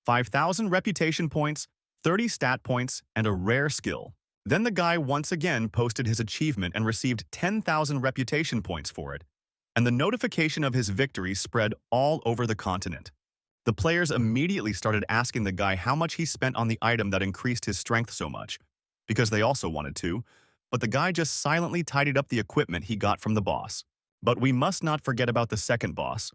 5,000 reputation points, 30 stat points, and a rare skill. Then the guy once again posted his achievement and received 10,000 reputation points for it, and the notification of his victory spread all over the continent. The players immediately started asking the guy how much he spent on the item that increased his strength so much, because they also wanted to, but the guy just silently tidied up the equipment he got from the boss. But we must not forget about the second boss,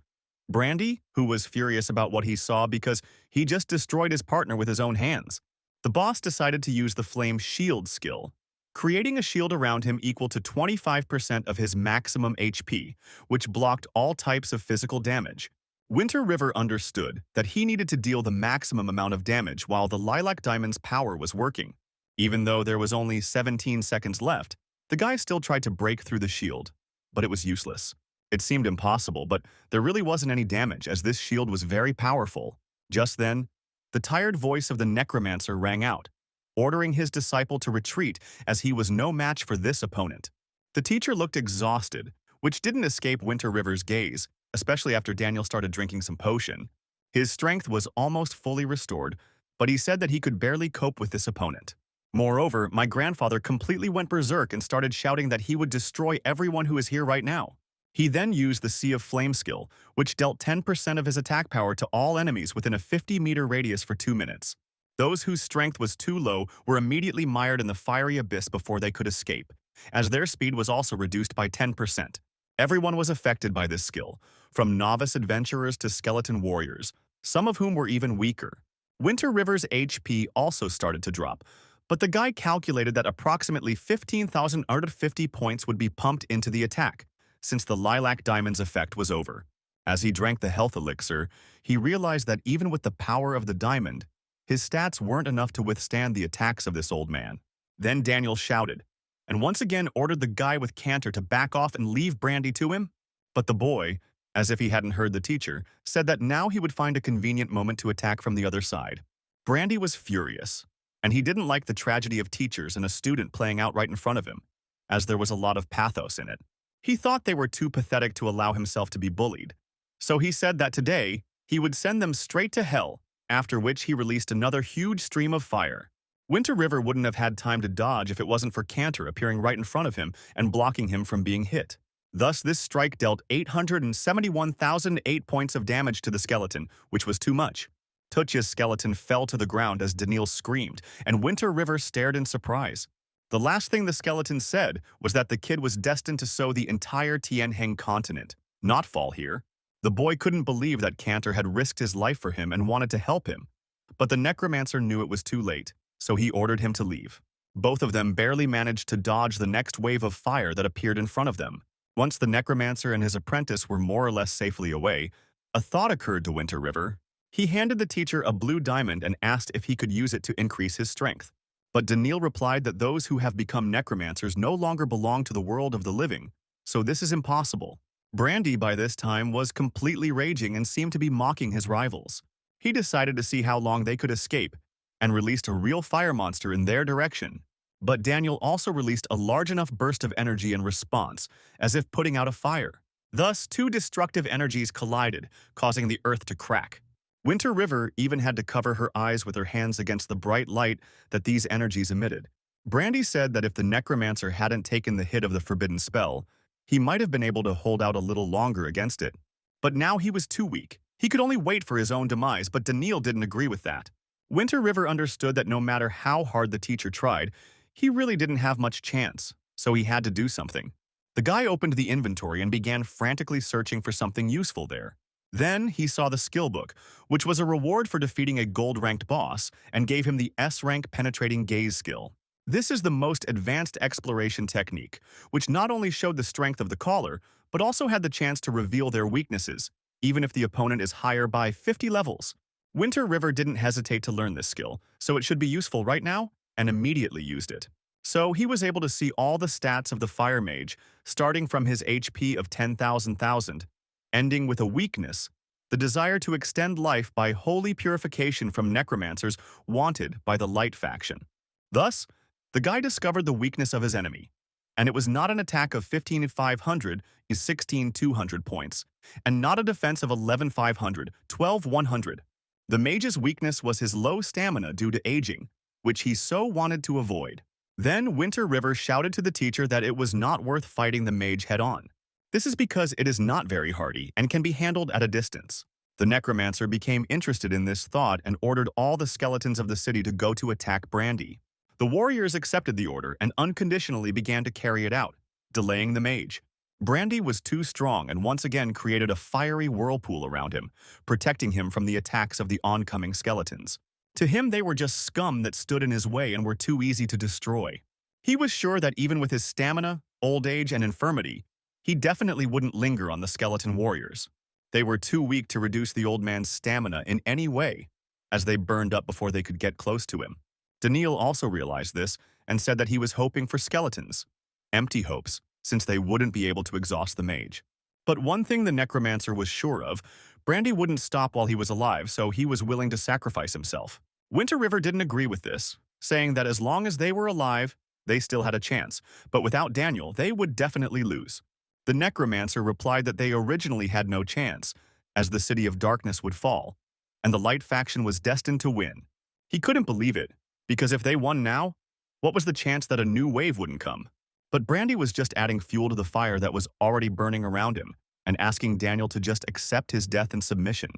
Brandy, who was furious about what he saw because he just destroyed his partner with his own hands. The boss decided to use the Flame Shield skill, creating a shield around him equal to 25% of his maximum HP, which blocked all types of physical damage. Winter River understood that he needed to deal the maximum amount of damage while the Lilac Diamond's power was working. Even though there was only 17 seconds left, the guy still tried to break through the shield, but it was useless. It seemed impossible, but there really wasn't any damage as this shield was very powerful. Just then, the tired voice of the necromancer rang out, ordering his disciple to retreat as he was no match for this opponent. The teacher looked exhausted, which didn't escape Winter River's gaze, especially after Daniel started drinking some potion. His strength was almost fully restored, but he said that he could barely cope with this opponent. Moreover, my grandfather completely went berserk and started shouting that he would destroy everyone who is here right now. He then used the Sea of Flame skill, which dealt 10% of his attack power to all enemies within a 50-meter radius for 2 minutes. Those whose strength was too low were immediately mired in the fiery abyss before they could escape, as their speed was also reduced by 10%. Everyone was affected by this skill, from novice adventurers to skeleton warriors, some of whom were even weaker. Winter River's HP also started to drop, but the guy calculated that approximately 15,050 points would be pumped into the attack, since the Lilac Diamond's effect was over. As he drank the health elixir, he realized that even with the power of the diamond, his stats weren't enough to withstand the attacks of this old man. Then Daniel shouted, and once again ordered the guy with Cantor to back off and leave Brandy to him. But the boy, as if he hadn't heard the teacher, said that now he would find a convenient moment to attack from the other side. Brandy was furious, and he didn't like the tragedy of teachers and a student playing out right in front of him, as there was a lot of pathos in it. He thought they were too pathetic to allow himself to be bullied, so he said that today he would send them straight to hell, after which he released another huge stream of fire. Winter River wouldn't have had time to dodge if it wasn't for Cantor appearing right in front of him and blocking him from being hit. Thus, this strike dealt 871,008 points of damage to the skeleton, which was too much. Tucha's skeleton fell to the ground as Daniil screamed, and Winter River stared in surprise. The last thing the skeleton said was that the kid was destined to sow the entire Tianheng continent, not fall here. The boy couldn't believe that Cantor had risked his life for him and wanted to help him. But the necromancer knew it was too late, so he ordered him to leave. Both of them barely managed to dodge the next wave of fire that appeared in front of them. Once the necromancer and his apprentice were more or less safely away, a thought occurred to Winter River. He handed the teacher a blue diamond and asked if he could use it to increase his strength. But Daniil replied that those who have become necromancers no longer belong to the world of the living, so this is impossible. Brandy, by this time, was completely raging and seemed to be mocking his rivals. He decided to see how long they could escape and released a real fire monster in their direction. But Daniel also released a large enough burst of energy in response, as if putting out a fire. Thus, two destructive energies collided, causing the earth to crack. Winter River even had to cover her eyes with her hands against the bright light that these energies emitted. Brandy said that if the necromancer hadn't taken the hit of the forbidden spell, he might have been able to hold out a little longer against it. But now he was too weak. He could only wait for his own demise, but Daniil didn't agree with that. Winter River understood that no matter how hard the teacher tried, he really didn't have much chance, so he had to do something. The guy opened the inventory and began frantically searching for something useful there. Then he saw the skill book, which was a reward for defeating a gold-ranked boss, and gave him the S-rank penetrating gaze skill. This is the most advanced exploration technique, which not only showed the strength of the caller, but also had the chance to reveal their weaknesses, even if the opponent is higher by 50 levels. Winter River didn't hesitate to learn this skill, so it should be useful right now, and immediately used it. So he was able to see all the stats of the Fire Mage, starting from his HP of 10,000, ending with a weakness, the desire to extend life by holy purification from necromancers wanted by the Light faction. Thus, the guy discovered the weakness of his enemy, and it was not an attack of 15,500 is 16,200 points, and not a defense of 11,500, 12,100. The mage's weakness was his low stamina due to aging, which he so wanted to avoid. Then Winter River shouted to the teacher that it was not worth fighting the mage head-on. This is because it is not very hardy and can be handled at a distance. The necromancer became interested in this thought and ordered all the skeletons of the city to go to attack Brandy. The warriors accepted the order and unconditionally began to carry it out, delaying the mage. Brandy was too strong and once again created a fiery whirlpool around him, protecting him from the attacks of the oncoming skeletons. To him, they were just scum that stood in his way and were too easy to destroy. He was sure that even with his stamina, old age, and infirmity, he definitely wouldn't linger on the skeleton warriors. They were too weak to reduce the old man's stamina in any way, as they burned up before they could get close to him. Daniil also realized this and said that he was hoping for skeletons. Empty hopes, since they wouldn't be able to exhaust the mage. But one thing the necromancer was sure of, Brandy wouldn't stop while he was alive, so he was willing to sacrifice himself. Winter River didn't agree with this, saying that as long as they were alive, they still had a chance, but without Daniel, they would definitely lose. The necromancer replied that they originally had no chance, as the City of Darkness would fall, and the Light faction was destined to win. He couldn't believe it, because if they won now, what was the chance that a new wave wouldn't come? But Brandy was just adding fuel to the fire that was already burning around him, and asking Daniel to just accept his death in submission.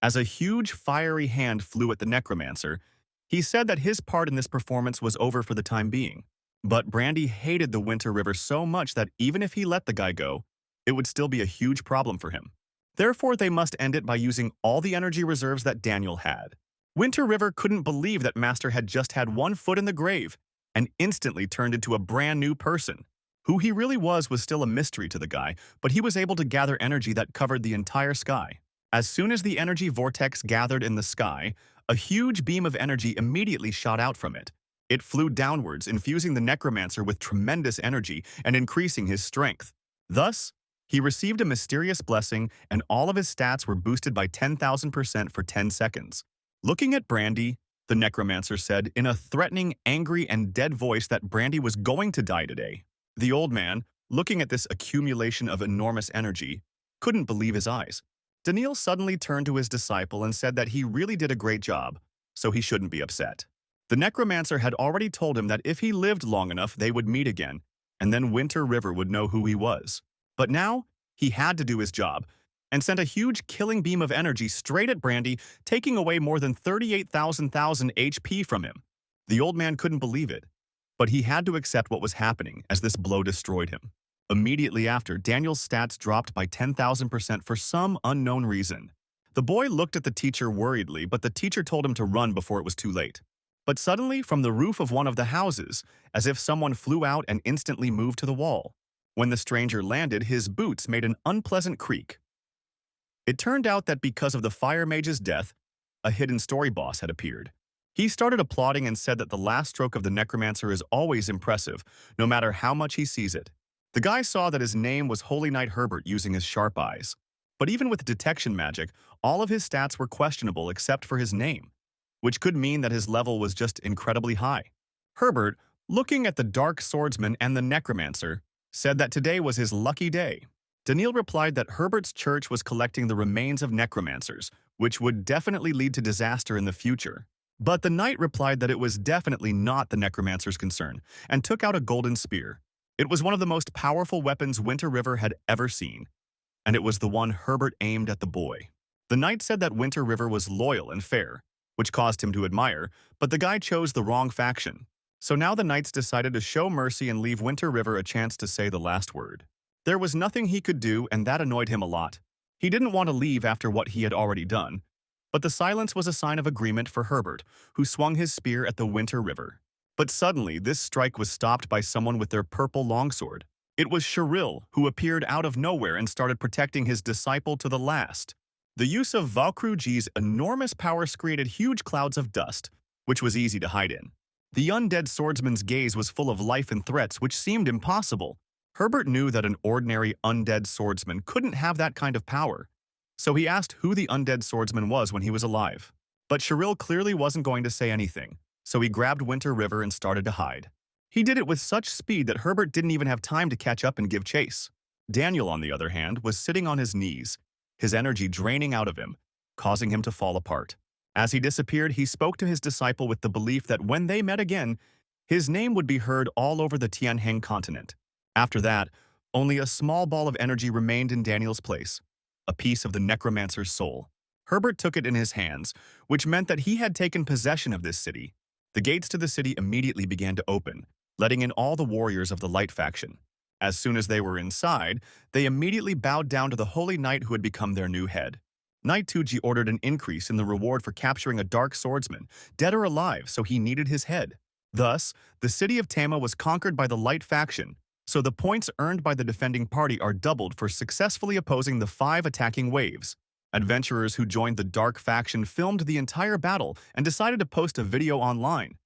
As a huge fiery hand flew at the necromancer, he said that his part in this performance was over for the time being. But Brandy hated the Winter River so much that even if he let the guy go, it would still be a huge problem for him. Therefore, they must end it by using all the energy reserves that Daniel had. Winter River couldn't believe that Master had just had one foot in the grave and instantly turned into a brand new person. Who he really was still a mystery to the guy, but he was able to gather energy that covered the entire sky. As soon as the energy vortex gathered in the sky, a huge beam of energy immediately shot out from it. It flew downwards, infusing the necromancer with tremendous energy and increasing his strength. Thus, he received a mysterious blessing and all of his stats were boosted by 10,000% for 10 seconds. Looking at Brandy, the necromancer said in a threatening, angry, and dead voice that Brandy was going to die today. The old man, looking at this accumulation of enormous energy, couldn't believe his eyes. Daniil suddenly turned to his disciple and said that he really did a great job, so he shouldn't be upset. The necromancer had already told him that if he lived long enough, they would meet again, and then Winter River would know who he was. But now, he had to do his job, and sent a huge killing beam of energy straight at Brandy, taking away more than 38,000 HP from him. The old man couldn't believe it, but he had to accept what was happening as this blow destroyed him. Immediately after, Daniel's stats dropped by 10,000% for some unknown reason. The boy looked at the teacher worriedly, but the teacher told him to run before it was too late. But suddenly, from the roof of one of the houses, as if someone flew out and instantly moved to the wall. When the stranger landed, his boots made an unpleasant creak. It turned out that because of the fire mage's death, a hidden story boss had appeared. He started applauding and said that the last stroke of the necromancer is always impressive, no matter how much he sees it. The guy saw that his name was Holy Knight Herbert using his sharp eyes. But even with detection magic, all of his stats were questionable except for his name, which could mean that his level was just incredibly high. Herbert, looking at the dark swordsman and the necromancer, said that today was his lucky day. Daniil replied that Herbert's church was collecting the remains of necromancers, which would definitely lead to disaster in the future. But the knight replied that it was definitely not the necromancer's concern, and took out a golden spear. It was one of the most powerful weapons Winter River had ever seen, and it was the one Herbert aimed at the boy. The knight said that Winter River was loyal and fair, which caused him to admire, but the guy chose the wrong faction. So now the knights decided to show mercy and leave Winter River a chance to say the last word. There was nothing he could do, and that annoyed him a lot. He didn't want to leave after what he had already done, but the silence was a sign of agreement for Herbert, who swung his spear at the Winter River. But suddenly, this strike was stopped by someone with their purple longsword. It was Cheryl, who appeared out of nowhere and started protecting his disciple to the last. The use of Valkruji's enormous powers created huge clouds of dust, which was easy to hide in. The undead swordsman's gaze was full of life and threats, which seemed impossible. Herbert knew that an ordinary undead swordsman couldn't have that kind of power, so he asked who the undead swordsman was when he was alive. But Cheryl clearly wasn't going to say anything, so he grabbed Winter River and started to hide. He did it with such speed that Herbert didn't even have time to catch up and give chase. Daniel, on the other hand, was sitting on his knees, his energy draining out of him, causing him to fall apart. As he disappeared, he spoke to his disciple with the belief that when they met again, his name would be heard all over the Tianheng continent. After that, only a small ball of energy remained in Daniel's place, a piece of the necromancer's soul. Herbert took it in his hands, which meant that he had taken possession of this city. The gates to the city immediately began to open, letting in all the warriors of the Light faction. As soon as they were inside, they immediately bowed down to the Holy Knight who had become their new head. Knight Tuji ordered an increase in the reward for capturing a dark swordsman, dead or alive, so he needed his head. Thus, the city of Tama was conquered by the Light faction, so the points earned by the defending party are doubled for successfully opposing the 5 attacking waves. Adventurers who joined the Dark faction filmed the entire battle and decided to post a video online.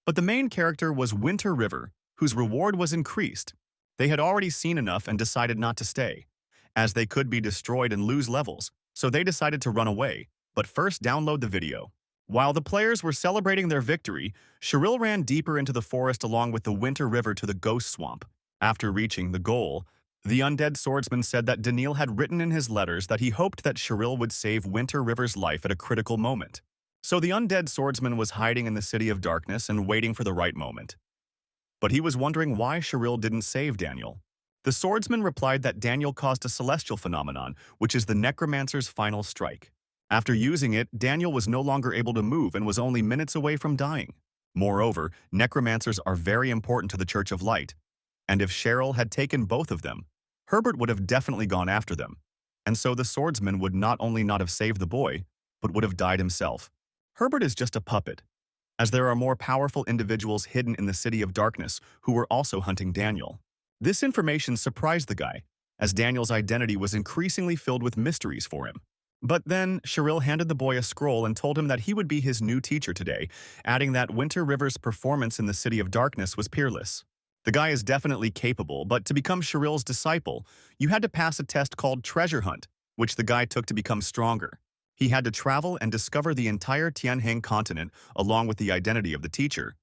But the main character was Winter River, whose reward was increased. They had already seen enough and decided not to stay, as they could be destroyed and lose levels, so they decided to run away, but first download the video. While the players were celebrating their victory, Cheryl ran deeper into the forest along with the Winter River to the Ghost Swamp. After reaching the goal, the undead swordsman said that Daniil had written in his letters that he hoped that Cheryl would save Winter River's life at a critical moment. So the undead swordsman was hiding in the City of Darkness and waiting for the right moment. But he was wondering why Cheryl didn't save Daniel. The swordsman replied that Daniel caused a celestial phenomenon, which is the necromancer's final strike. After using it, Daniel was no longer able to move and was only minutes away from dying. Moreover, necromancers are very important to the Church of Light, and if Cheryl had taken both of them, Herbert would have definitely gone after them. And so the swordsman would not only not have saved the boy, but would have died himself. Herbert is just a puppet, as there are more powerful individuals hidden in the City of Darkness who were also hunting Daniel. This information surprised the guy, as Daniel's identity was increasingly filled with mysteries for him. But then, Cheryl handed the boy a scroll and told him that he would be his new teacher today, adding that Winter River's performance in the City of Darkness was peerless. The guy is definitely capable, but to become Cheryl's disciple, you had to pass a test called Treasure Hunt, which the guy took to become stronger. He had to travel and discover the entire Tianheng continent along with the identity of the teacher.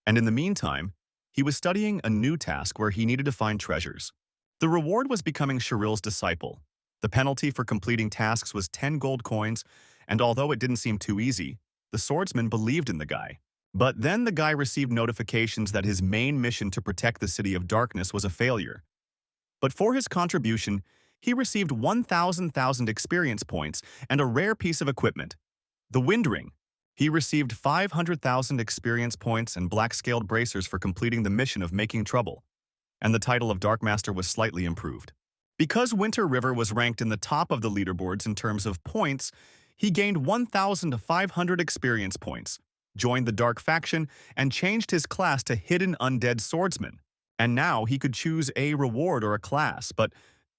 And in the meantime, he was studying a new task where he needed to find treasures. The reward was becoming Cheryl's disciple. The penalty for completing tasks was 10 gold coins, and although it didn't seem too easy, the swordsman believed in the guy. But then the guy received notifications that his main mission to protect the City of Darkness was a failure. But for his contribution, he received 1,000 experience points and a rare piece of equipment, the Wind Ring. He received 500,000 experience points and black-scaled bracers for completing the mission of making trouble, and the title of Dark Master was slightly improved. Because Winter River was ranked in the top of the leaderboards in terms of points, he gained 1,500 experience points, joined the Dark faction, and changed his class to Hidden Undead Swordsman. And now he could choose a reward or a class, but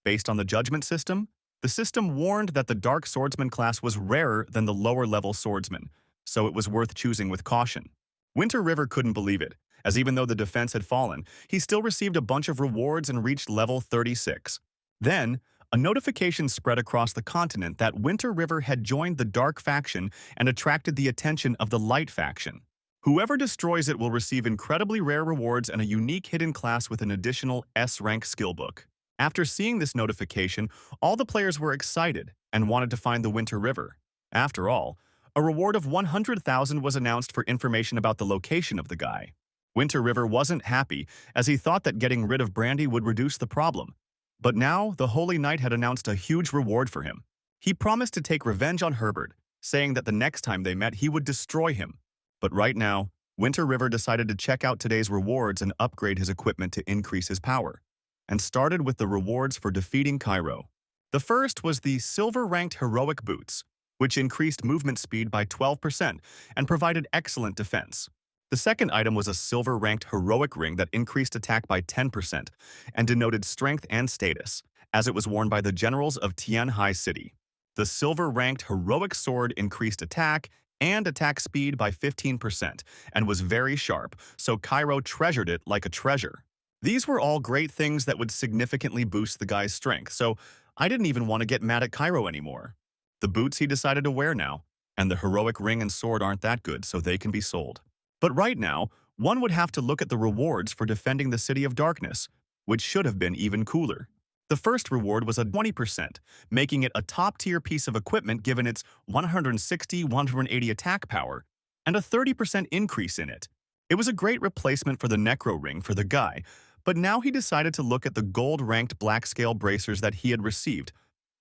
based on the judgment system, the system warned that the Dark Swordsman class was rarer than the lower-level swordsman, so it was worth choosing with caution. Winter River couldn't believe it, as even though the defense had fallen, he still received a bunch of rewards and reached level 36. Then, a notification spread across the continent that Winter River had joined the Dark faction and attracted the attention of the Light faction. Whoever destroys it will receive incredibly rare rewards and a unique hidden class with an additional S-rank skill book. After seeing this notification, all the players were excited and wanted to find the Winter River. After all, a reward of 100,000 was announced for information about the location of the guy. Winter River wasn't happy, as he thought that getting rid of Brandy would reduce the problem. But now, the Holy Knight had announced a huge reward for him. He promised to take revenge on Herbert, saying that the next time they met he would destroy him. But right now, Winter River decided to check out today's rewards and upgrade his equipment to increase his power, and started with the rewards for defeating Cairo. The first was the silver-ranked heroic boots, which increased movement speed by 12% and provided excellent defense. The second item was a silver-ranked heroic ring that increased attack by 10% and denoted strength and status, as it was worn by the generals of Tianhai City. The silver-ranked heroic sword increased attack and attack speed by 15% and was very sharp, so Cairo treasured it like a treasure. These were all great things that would significantly boost the guy's strength, so I didn't even want to get mad at Cairo anymore. The boots he decided to wear now, and the heroic ring and sword aren't that good, so they can be sold. But right now, one would have to look at the rewards for defending the City of Darkness, which should have been even cooler. The first reward was a 20%, making it a top-tier piece of equipment given its 160-180 attack power, and a 30% increase in it. It was a great replacement for the Necro Ring for the guy, but now he decided to look at the gold-ranked black-scale bracers that he had received,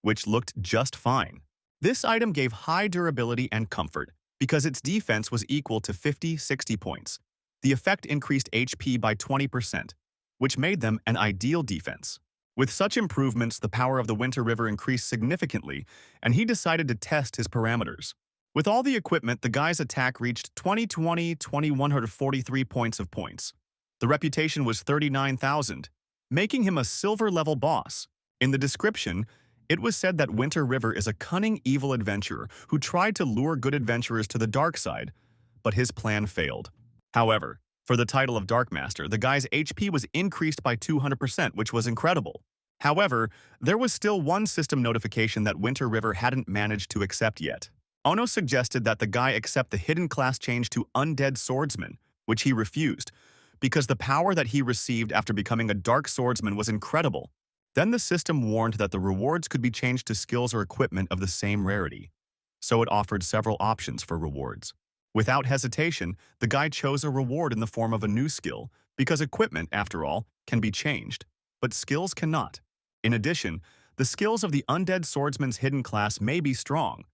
which looked just fine. This item gave high durability and comfort, because its defense was equal to 50-60 points. The effect increased HP by 20%, which made them an ideal defense. With such improvements, the power of the Winter River increased significantly, and he decided to test his parameters. With all the equipment, the guy's attack reached 2,143 points of points. The reputation was 39,000, making him a silver-level boss. In the description, it was said that Winter River is a cunning evil adventurer who tried to lure good adventurers to the dark side, but his plan failed. However, for the title of Dark Master, the guy's HP was increased by 200%, which was incredible. However, there was still one system notification that Winter River hadn't managed to accept yet. Ono suggested that the guy accept the hidden class change to Undead Swordsman, which he refused, because the power that he received after becoming a Dark Swordsman was incredible. Then the system warned that the rewards could be changed to skills or equipment of the same rarity, so it offered several options for rewards. Without hesitation, the guy chose a reward in the form of a new skill, because equipment, after all, can be changed, but skills cannot. In addition, the skills of the Undead Swordsman's hidden class may be strong,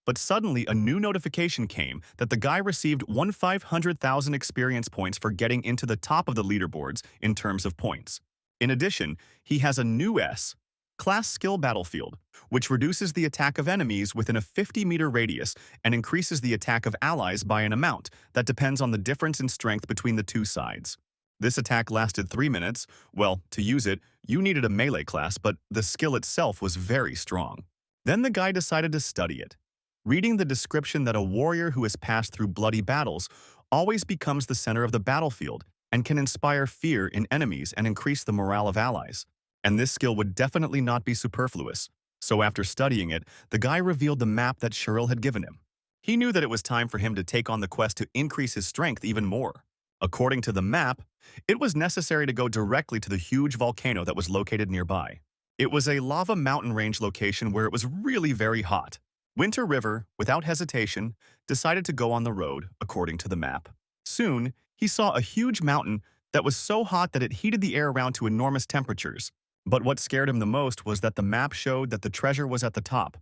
but suddenly a new notification came that the guy received 1,500,000 experience points for getting into the top of the leaderboards in terms of points. In addition, he has a new S-class skill battlefield, which reduces the attack of enemies within a 50-meter radius and increases the attack of allies by an amount that depends on the difference in strength between the two sides. This attack lasted 3 minutes. Well, to use it, you needed a melee class, but the skill itself was very strong. Then the guy decided to study it, reading the description that a warrior who has passed through bloody battles always becomes the center of the battlefield and can inspire fear in enemies and increase the morale of allies. And this skill would definitely not be superfluous. So after studying it, the guy revealed the map that Cheryl had given him. He knew that it was time for him to take on the quest to increase his strength even more. According to the map, it was necessary to go directly to the huge volcano that was located nearby. It was a lava mountain range location where it was really very hot. Winter River, without hesitation, decided to go on the road according to the map. Soon, he saw a huge mountain that was so hot that it heated the air around to enormous temperatures. But what scared him the most was that the map showed that the treasure was at the top,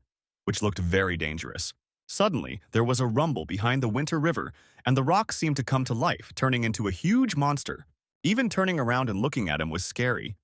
which looked very dangerous. Suddenly, there was a rumble behind the Winter River, and the rocks seemed to come to life, turning into a huge monster. Even turning around and looking at him was scary.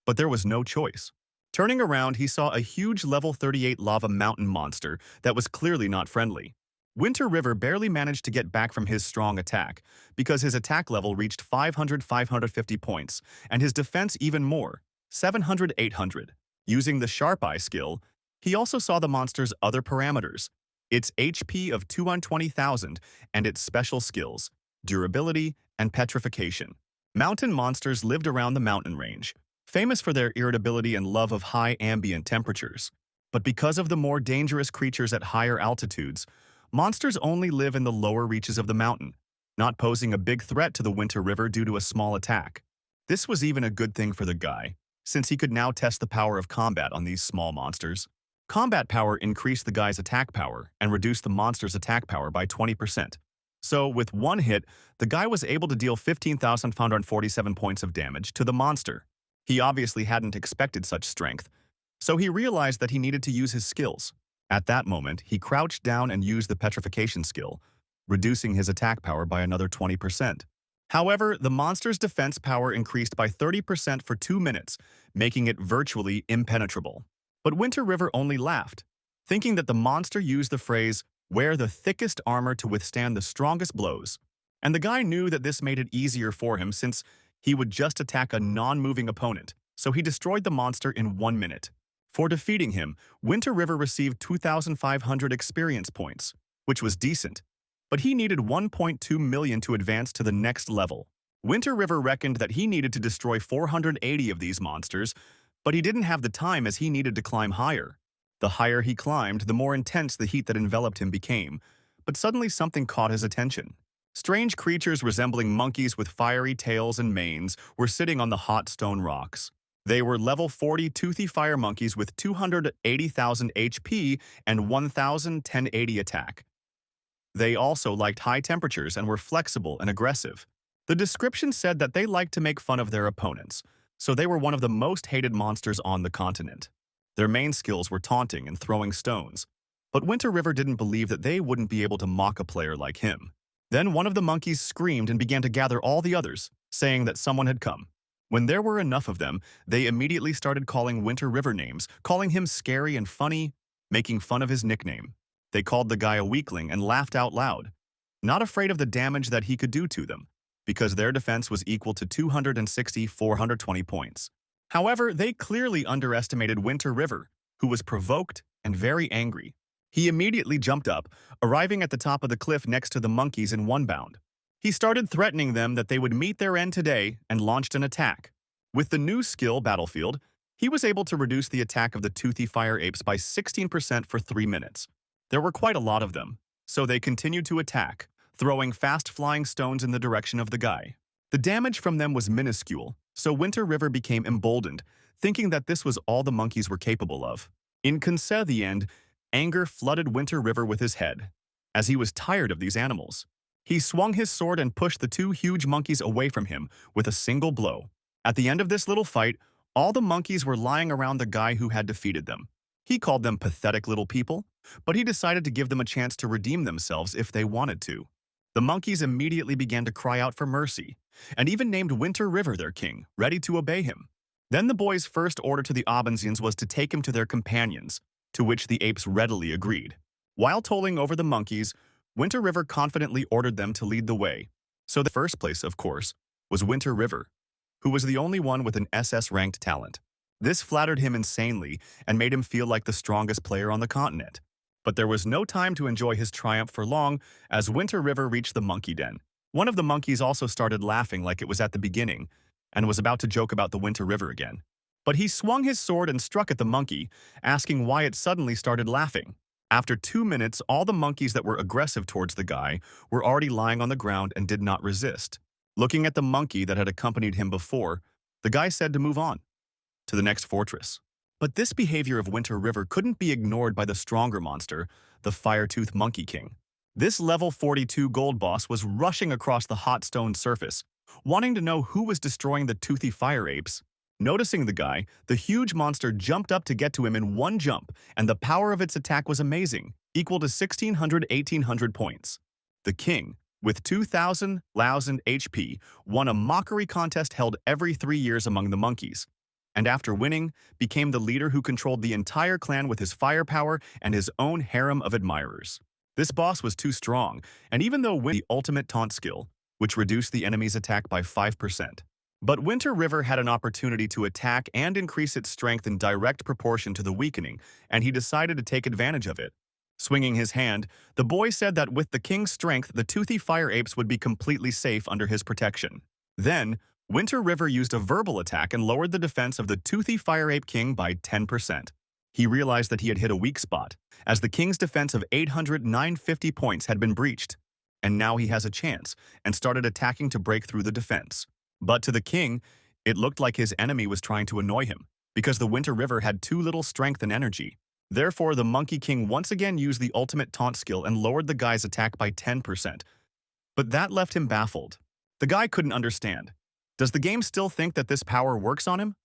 But there was no choice. Turning around, he saw a huge level 38 lava mountain monster that was clearly not friendly. Winter River barely managed to get back from his strong attack, because his attack level reached 550 points, and his defense even more, 700-800. Using the Sharp Eye skill, he also saw the monster's other parameters, its HP of 220,000 and its special skills, durability and petrification. Mountain monsters lived around the mountain range, famous for their irritability and love of high ambient temperatures. But because of the more dangerous creatures at higher altitudes, monsters only live in the lower reaches of the mountain, not posing a big threat to the Winter River due to a small attack. This was even a good thing for the guy, since he could now test the power of combat on these small monsters. Combat power increased the guy's attack power and reduced the monster's attack power by 20%. So, with one hit, the guy was able to deal 15,547 points of damage to the monster. He obviously hadn't expected such strength, so he realized that he needed to use his skills. At that moment, he crouched down and used the petrification skill, reducing his attack power by another 20%. However, the monster's defense power increased by 30% for 2 minutes, making it virtually impenetrable. But Winter River only laughed, thinking that the monster used the phrase, "wear the thickest armor to withstand the strongest blows." And the guy knew that this made it easier for him since he would just attack a non-moving opponent, so he destroyed the monster in 1 minute. For defeating him, Winter River received 2,500 experience points, which was decent, but he needed 1.2 million to advance to the next level. Winter River reckoned that he needed to destroy 480 of these monsters, but he didn't have the time as he needed to climb higher. The higher he climbed, the more intense the heat that enveloped him became, but suddenly something caught his attention. Strange creatures resembling monkeys with fiery tails and manes were sitting on the hot stone rocks. They were level 40 toothy fire monkeys with 280,000 HP and 1,1080 attack. They also liked high temperatures and were flexible and aggressive. The description said that they liked to make fun of their opponents, so they were one of the most hated monsters on the continent. Their main skills were taunting and throwing stones, but Winter River didn't believe that they wouldn't be able to mock a player like him. Then one of the monkeys screamed and began to gather all the others, saying that someone had come. When there were enough of them, they immediately started calling Winter River names, calling him scary and funny, making fun of his nickname. They called the guy a weakling and laughed out loud, not afraid of the damage that he could do to them, because their defense was equal to 420 points. However, they clearly underestimated Winter River, who was provoked and very angry. He immediately jumped up, arriving at the top of the cliff next to the monkeys in one bound. He started threatening them that they would meet their end today and launched an attack. With the new skill, Battlefield, he was able to reduce the attack of the toothy fire apes by 16% for 3 minutes. There were quite a lot of them, so they continued to attack, throwing fast-flying stones in the direction of the guy. The damage from them was minuscule, so Winter River became emboldened, thinking that this was all the monkeys were capable of. In the end, anger flooded Winter River with his head, as he was tired of these animals. He swung his sword and pushed the 2 huge monkeys away from him with a single blow. At the end of this little fight, all the monkeys were lying around the guy who had defeated them. He called them pathetic little people, but he decided to give them a chance to redeem themselves if they wanted to. The monkeys immediately began to cry out for mercy, and even named Winter River their king, ready to obey him. Then the boys' first order to the Obensians was to take him to their companions, to which the apes readily agreed. While tolling over the monkeys, Winter River confidently ordered them to lead the way. So the first place, of course, was Winter River, who was the only one with an SS-ranked talent. This flattered him insanely and made him feel like the strongest player on the continent. But there was no time to enjoy his triumph for long as Winter River reached the monkey den. One of the monkeys also started laughing like it was at the beginning and was about to joke about the Winter River again. But he swung his sword and struck at the monkey, asking why it suddenly started laughing. After 2 minutes, all the monkeys that were aggressive towards the guy were already lying on the ground and did not resist. Looking at the monkey that had accompanied him before, the guy said to move on to the next fortress. But this behavior of Winter River couldn't be ignored by the stronger monster, the Fire-Tooth Monkey King. This level 42 gold boss was rushing across the hot stone surface, wanting to know who was destroying the toothy fire apes. Noticing the guy, the huge monster jumped up to get to him in one jump, and the power of its attack was amazing, equal to 1600-1800 points. The king, with 2000 HP, won a mockery contest held every 3 years among the monkeys, and after winning, became the leader who controlled the entire clan with his firepower and his own harem of admirers. This boss was too strong, and even though the ultimate taunt skill, which reduced the enemy's attack by 5%. But Winter River had an opportunity to attack and increase its strength in direct proportion to the weakening, and he decided to take advantage of it. Swinging his hand, the boy said that with the king's strength, the toothy fire apes would be completely safe under his protection. Then, Winter River used a verbal attack and lowered the defense of the toothy fire ape king by 10%. He realized that he had hit a weak spot, as the king's defense of 800-950 points had been breached. And now he has a chance, and started attacking to break through the defense. But to the king, it looked like his enemy was trying to annoy him, because the Winter River had too little strength and energy. Therefore, the Monkey King once again used the ultimate taunt skill and lowered the guy's attack by 10%. But that left him baffled. The guy couldn't understand. Does the game still think that this power works on him?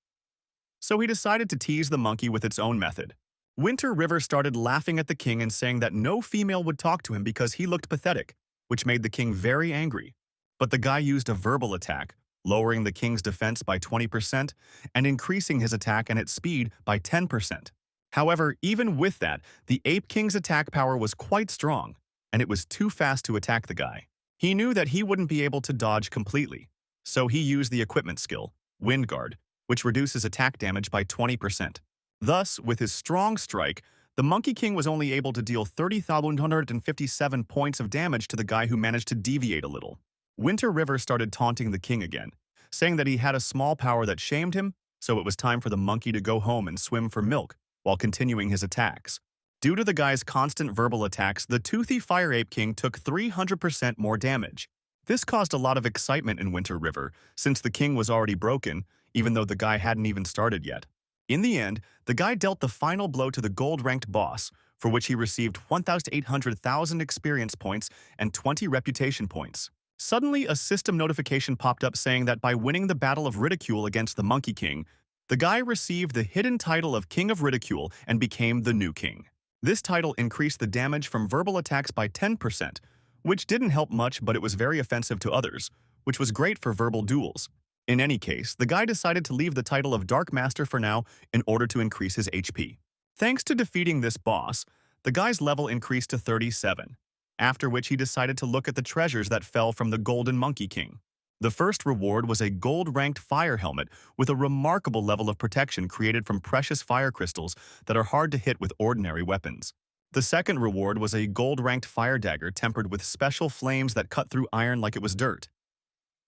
So he decided to tease the monkey with its own method. Winter River started laughing at the king and saying that no female would talk to him because he looked pathetic, which made the king very angry. But the guy used a verbal attack, lowering the king's defense by 20% and increasing his attack and its speed by 10%. However, even with that, the Ape King's attack power was quite strong, and it was too fast to attack the guy. He knew that he wouldn't be able to dodge completely, so he used the equipment skill, Wind Guard, which reduces attack damage by 20%. Thus, with his strong strike, the Monkey King was only able to deal 30,157 points of damage to the guy who managed to deviate a little. Winter River started taunting the king again, saying that he had a small power that shamed him, so it was time for the monkey to go home and swim for milk, while continuing his attacks. Due to the guy's constant verbal attacks, the toothy Fire Ape King took 300% more damage. This caused a lot of excitement in Winter River, since the king was already broken, even though the guy hadn't even started yet. In the end, the guy dealt the final blow to the gold-ranked boss, for which he received 1,800,000 experience points and 20 reputation points. Suddenly, a system notification popped up saying that by winning the Battle of Ridicule against the Monkey King, the guy received the hidden title of King of Ridicule and became the new king. This title increased the damage from verbal attacks by 10%, which didn't help much, but it was very offensive to others, which was great for verbal duels. In any case, the guy decided to leave the title of Dark Master for now in order to increase his HP. Thanks to defeating this boss, the guy's level increased to 37, after which he decided to look at the treasures that fell from the Golden Monkey King. The first reward was a gold-ranked fire helmet with a remarkable level of protection created from precious fire crystals that are hard to hit with ordinary weapons. The second reward was a gold-ranked fire dagger tempered with special flames that cut through iron like it was dirt.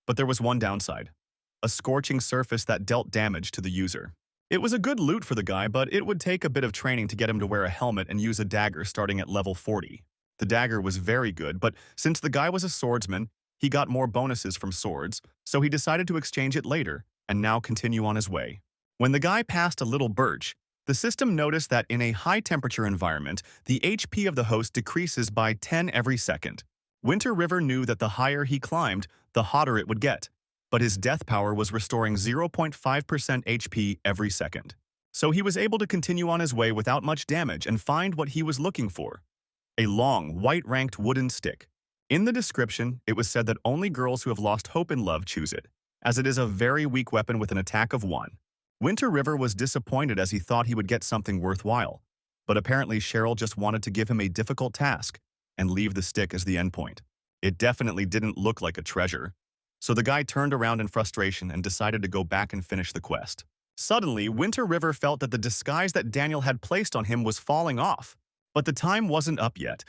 But there was one downside: a scorching surface that dealt damage to the user. It was a good loot for the guy, but it would take a bit of training to get him to wear a helmet and use a dagger starting at level 40. The dagger was very good, but since the guy was a swordsman, he got more bonuses from swords, so he decided to exchange it later and now continue on his way. When the guy passed a little birch, the system noticed that in a high-temperature environment, the HP of the host decreases by 10 every second. Winter River knew that the higher he climbed, the hotter it would get, but his death power was restoring 0.5% HP every second. So he was able to continue on his way without much damage and find what he was looking for: a long, white-ranked wooden stick. In the description, it was said that only girls who have lost hope in love choose it, as it is a very weak weapon with an attack of 1. Winter River was disappointed as he thought he would get something worthwhile, but apparently Cheryl just wanted to give him a difficult task and leave the stick as the endpoint. It definitely didn't look like a treasure, so the guy turned around in frustration and decided to go back and finish the quest. Suddenly, Winter River felt that the disguise that Daniel had placed on him was falling off, but the time wasn't up yet,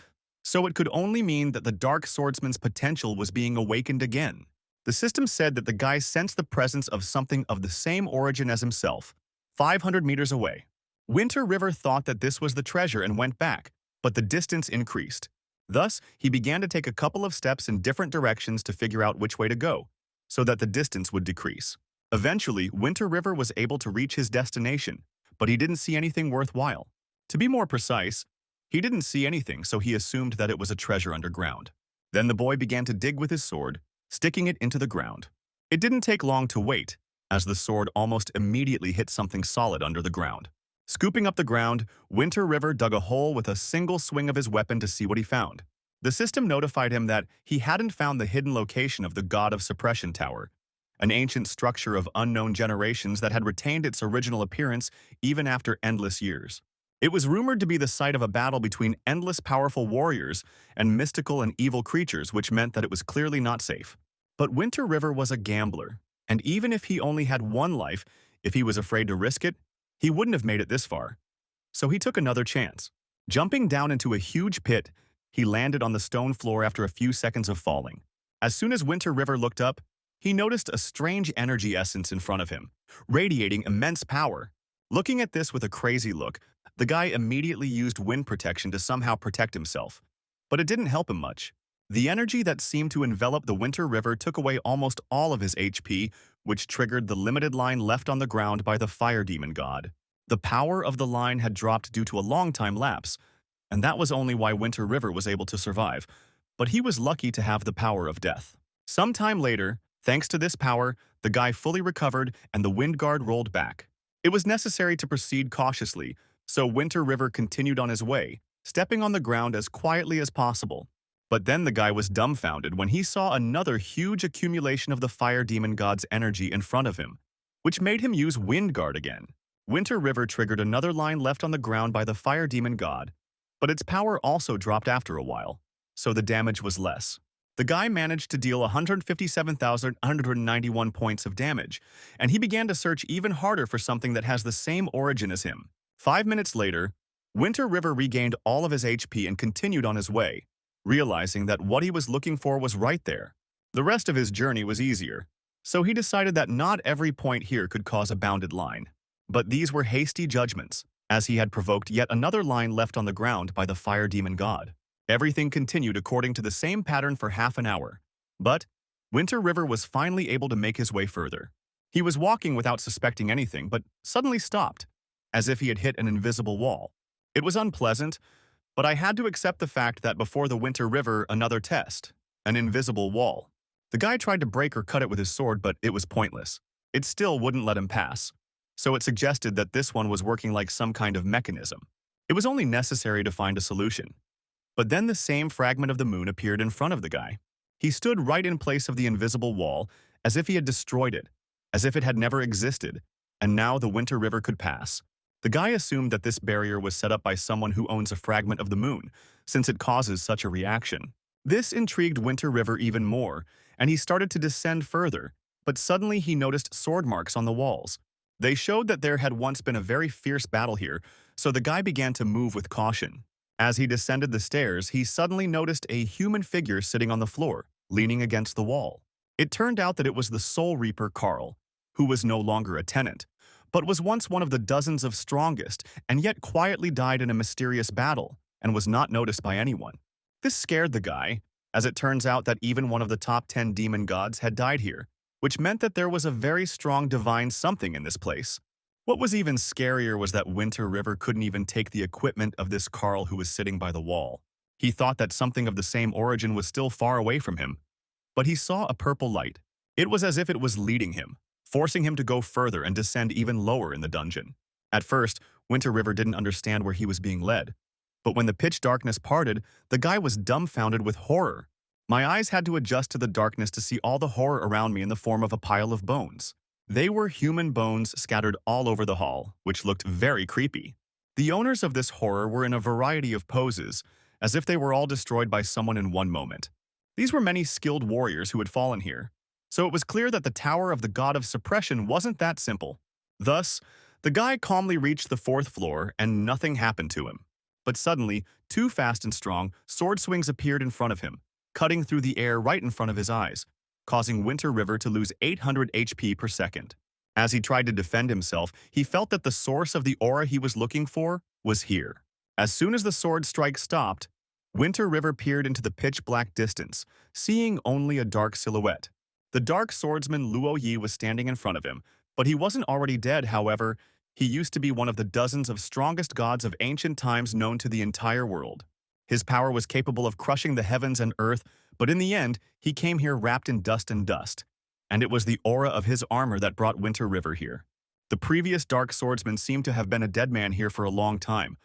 so it could only mean that the Dark Swordsman's potential was being awakened again. The system said that the guy sensed the presence of something of the same origin as himself, 500 meters away. Winter River thought that this was the treasure and went back, but the distance increased. Thus, he began to take a couple of steps in different directions to figure out which way to go, so that the distance would decrease. Eventually, Winter River was able to reach his destination, but he didn't see anything worthwhile. To be more precise, He didn't see anything, so he assumed that it was a treasure underground. Then the boy began to dig with his sword, sticking it into the ground. It didn't take long to wait, as the sword almost immediately hit something solid under the ground. Scooping up the ground, Winter River dug a hole with a single swing of his weapon to see what he found. The system notified him that he hadn't found the hidden location of the God of Suppression Tower, an ancient structure of unknown generations that had retained its original appearance even after endless years. It was rumored to be the site of a battle between endless powerful warriors and mystical and evil creatures, which meant that it was clearly not safe. But Winter River was a gambler, and even if he only had one life, if he was afraid to risk it, he wouldn't have made it this far. So he took another chance. Jumping down into a huge pit, he landed on the stone floor after a few seconds of falling. As soon as Winter River looked up, he noticed a strange energy essence in front of him, radiating immense power. Looking at this with a crazy look, the guy immediately used wind protection to somehow protect himself. But it didn't help him much. The energy that seemed to envelop the Winter River took away almost all of his HP, which triggered the limited line left on the ground by the fire demon god. The power of the line had dropped due to a long time lapse, and that was only why Winter River was able to survive. But he was lucky to have the power of death. Sometime later, thanks to this power, the guy fully recovered and the wind guard rolled back. It was necessary to proceed cautiously, so Winter River continued on his way, stepping on the ground as quietly as possible. But then the guy was dumbfounded when he saw another huge accumulation of the fire demon god's energy in front of him, which made him use wind guard again. Winter River triggered another line left on the ground by the fire demon god, but its power also dropped after a while, so the damage was less. The guy managed to deal 157,191 points of damage, and he began to search even harder for something that has the same origin as him. 5 minutes later, Winter River regained all of his HP and continued on his way, realizing that what he was looking for was right there. The rest of his journey was easier, so he decided that not every point here could cause a bounded line. But these were hasty judgments, as he had provoked yet another line left on the ground by the fire demon god. Everything continued according to the same pattern for half an hour. But Winter River was finally able to make his way further. He was walking without suspecting anything, but suddenly stopped, as if he had hit an invisible wall. It was unpleasant, but I had to accept the fact that before the Winter River, another test, an invisible wall. The guy tried to break or cut it with his sword, but it was pointless. It still wouldn't let him pass, so it suggested that this one was working like some kind of mechanism. It was only necessary to find a solution. But then the same fragment of the moon appeared in front of the guy. He stood right in place of the invisible wall, as if he had destroyed it, as if it had never existed, and now the Winter River could pass. The guy assumed that this barrier was set up by someone who owns a fragment of the moon, since it causes such a reaction. This intrigued Winter River even more, and he started to descend further, but suddenly he noticed sword marks on the walls. They showed that there had once been a very fierce battle here, so the guy began to move with caution. As he descended the stairs, he suddenly noticed a human figure sitting on the floor, leaning against the wall. It turned out that it was the Soul Reaper Carl, who was no longer a tenant, but was once one of the dozens of strongest, and yet quietly died in a mysterious battle, and was not noticed by anyone. This scared the guy, as it turns out that even one of the top 10 demon gods had died here, which meant that there was a very strong divine something in this place. What was even scarier was that Winter River couldn't even take the equipment of this Carl who was sitting by the wall. He thought that something of the same origin was still far away from him, but he saw a purple light. It was as if it was leading him, forcing him to go further and descend even lower in the dungeon. At first, Winter River didn't understand where he was being led, but when the pitch darkness parted, the guy was dumbfounded with horror. My eyes had to adjust to the darkness to see all the horror around me in the form of a pile of bones. They were human bones scattered all over the hall, which looked very creepy. The owners of this horror were in a variety of poses, as if they were all destroyed by someone in one moment. These were many skilled warriors who had fallen here, so it was clear that the Tower of the God of Suppression wasn't that simple. Thus, the guy calmly reached the 4th floor and nothing happened to him. But suddenly, 2 fast and strong sword swings appeared in front of him, cutting through the air right in front of his eyes, causing Winter River to lose 800 HP per second. As he tried to defend himself, he felt that the source of the aura he was looking for was here. As soon as the sword strike stopped, Winter River peered into the pitch-black distance, seeing only a dark silhouette. The dark swordsman Luo Yi was standing in front of him, but he wasn't already dead, however. He used to be one of the dozens of strongest gods of ancient times known to the entire world. His power was capable of crushing the heavens and earth, but in the end, he came here wrapped in dust and dust. And it was the aura of his armor that brought Winter River here. The previous Dark Swordsman seemed to have been a dead man here for a long time,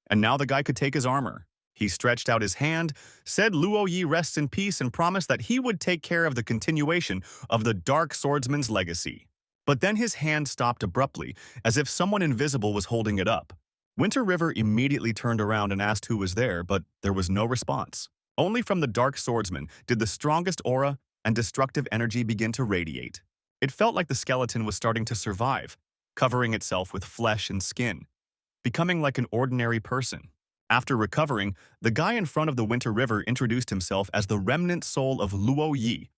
and now the guy could take his armor. He stretched out his hand, said Luo Yi rests in peace, and promised that he would take care of the continuation of the Dark Swordsman's legacy. But then his hand stopped abruptly, as if someone invisible was holding it up. Winter River immediately turned around and asked who was there, but there was no response. Only from the Dark Swordsman did the strongest aura and destructive energy begin to radiate. It felt like the skeleton was starting to survive, covering itself with flesh and skin, becoming like an ordinary person. After recovering, the guy in front of the Winter River introduced himself as the remnant soul of Luo Yi,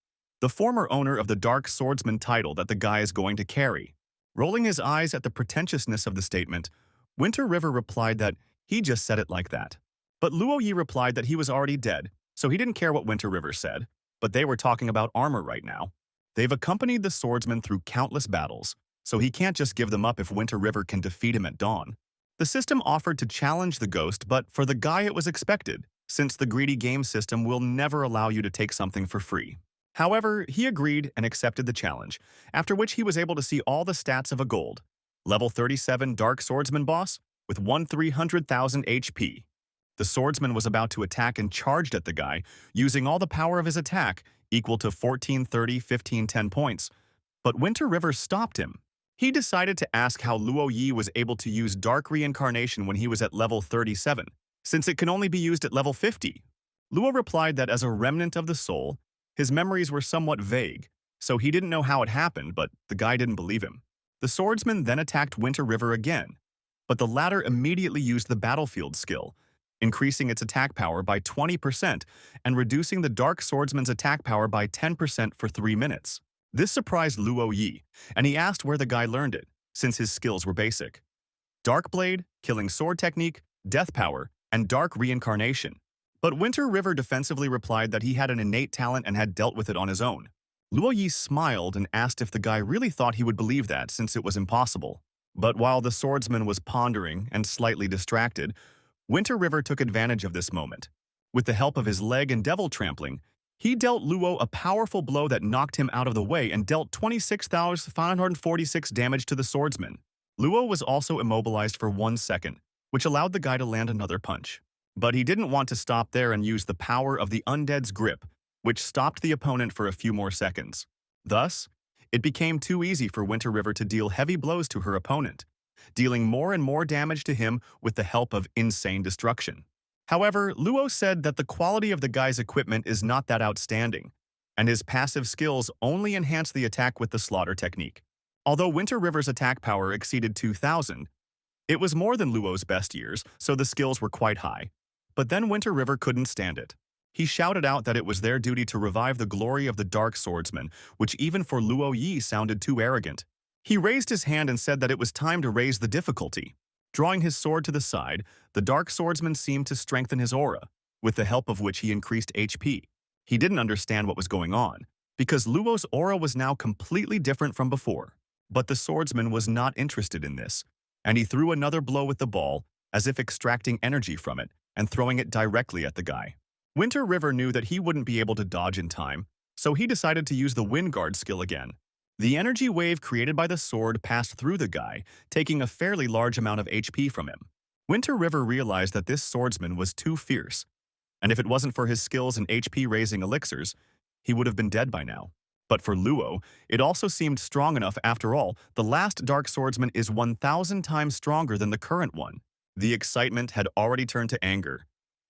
the former owner of the Dark Swordsman title that the guy is going to carry. Rolling his eyes at the pretentiousness of the statement, Winter River replied that he just said it like that. But Luo Yi replied that he was already dead, so he didn't care what Winter River said, but they were talking about armor right now. They've accompanied the swordsman through countless battles, so he can't just give them up if Winter River can defeat him at dawn. The system offered to challenge the ghost, but for the guy it was expected, since the greedy game system will never allow you to take something for free. However, he agreed and accepted the challenge, after which he was able to see all the stats of a gold. Level 37 Dark Swordsman boss with 300,000 HP. The swordsman was about to attack and charged at the guy, using all the power of his attack, equal to 1430, 1510 points. But Winter River stopped him. He decided to ask how Luo Yi was able to use Dark Reincarnation when he was at level 37, since it can only be used at level 50. Luo replied that as a remnant of the soul, his memories were somewhat vague, so he didn't know how it happened, but the guy didn't believe him. The swordsman then attacked Winter River again, but the latter immediately used the battlefield skill, increasing its attack power by 20% and reducing the Dark Swordsman's attack power by 10% for 3 minutes. This surprised Luo Yi, and he asked where the guy learned it, since his skills were basic. Dark Blade, Killing Sword Technique, Death Power, and Dark Reincarnation. But Winter River defensively replied that he had an innate talent and had dealt with it on his own. Luo Yi smiled and asked if the guy really thought he would believe that since it was impossible. But while the swordsman was pondering and slightly distracted, Winter River took advantage of this moment. With the help of his leg and devil trampling, he dealt Luo a powerful blow that knocked him out of the way and dealt 26,546 damage to the swordsman. Luo was also immobilized for 1 second, which allowed the guy to land another punch. But he didn't want to stop there and use the power of the undead's grip, which stopped the opponent for a few more seconds. Thus, it became too easy for Winter River to deal heavy blows to her opponent, dealing more and more damage to him with the help of insane destruction. However, Luo said that the quality of the guy's equipment is not that outstanding, and his passive skills only enhance the attack with the slaughter technique. Although Winter River's attack power exceeded 2,000, it was more than Luo's best years, so the skills were quite high. But then Winter River couldn't stand it. He shouted out that it was their duty to revive the glory of the Dark Swordsman, which even for Luo Yi sounded too arrogant. He raised his hand and said that it was time to raise the difficulty. Drawing his sword to the side, the Dark Swordsman seemed to strengthen his aura, with the help of which he increased HP. He didn't understand what was going on, because Luo's aura was now completely different from before. But the swordsman was not interested in this, and he threw another blow with the ball, as if extracting energy from it and throwing it directly at the guy. Winter River knew that he wouldn't be able to dodge in time, so he decided to use the Wind Guard skill again. The energy wave created by the sword passed through the guy, taking a fairly large amount of HP from him. Winter River realized that this swordsman was too fierce, and if it wasn't for his skills and HP-raising elixirs, he would have been dead by now. But for Luo, it also seemed strong enough. After all, the last Dark Swordsman is 1,000 times stronger than the current one. The excitement had already turned to anger,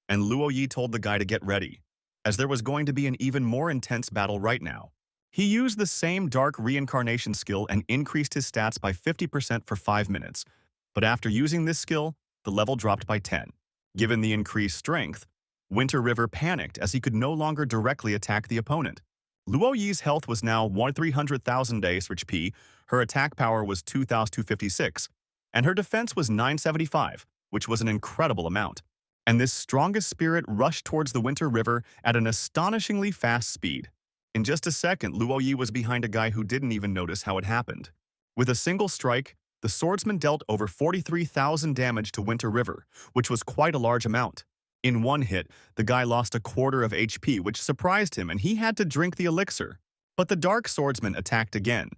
and Luo Yi told the guy to get ready, as there was going to be an even more intense battle right now. He used the same Dark Reincarnation skill and increased his stats by 50% for 5 minutes, but after using this skill, the level dropped by 10. Given the increased strength, Winter River panicked as he could no longer directly attack the opponent. Luo Yi's health was now 300,000 HP, her attack power was 2,256, and her defense was 975, which was an incredible amount. And this strongest spirit rushed towards the Winter River at an astonishingly fast speed. In just a second, Luo Yi was behind a guy who didn't even notice how it happened. With a single strike, the swordsman dealt over 43,000 damage to Winter River, which was quite a large amount. In one hit, the guy lost a quarter of HP, which surprised him, and he had to drink the elixir. But the Dark Swordsman attacked again.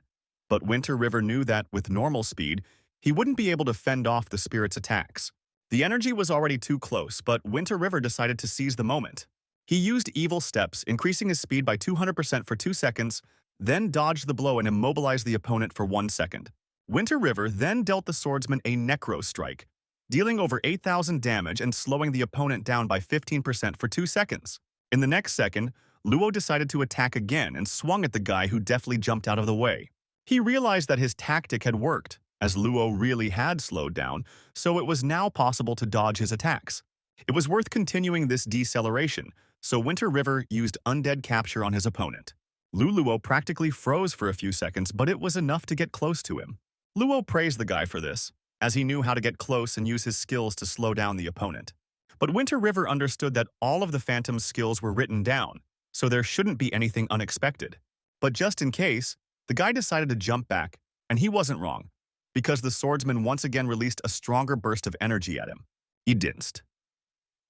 But Winter River knew that, with normal speed, he wouldn't be able to fend off the spirit's attacks. The energy was already too close, but Winter River decided to seize the moment. He used evil steps, increasing his speed by 200% for 2 seconds, then dodged the blow and immobilized the opponent for 1 second. Winter River then dealt the swordsman a necro strike, dealing over 8,000 damage and slowing the opponent down by 15% for 2 seconds. In the next second, Luo decided to attack again and swung at the guy who deftly jumped out of the way. He realized that his tactic had worked, as Luo really had slowed down, so it was now possible to dodge his attacks. It was worth continuing this deceleration, so Winter River used undead capture on his opponent. Luo practically froze for a few seconds, but it was enough to get close to him. Luo praised the guy for this, as he knew how to get close and use his skills to slow down the opponent. But Winter River understood that all of the Phantom's skills were written down, so there shouldn't be anything unexpected. But just in case, the guy decided to jump back, and he wasn't wrong, because the swordsman once again released a stronger burst of energy at him. He dinced.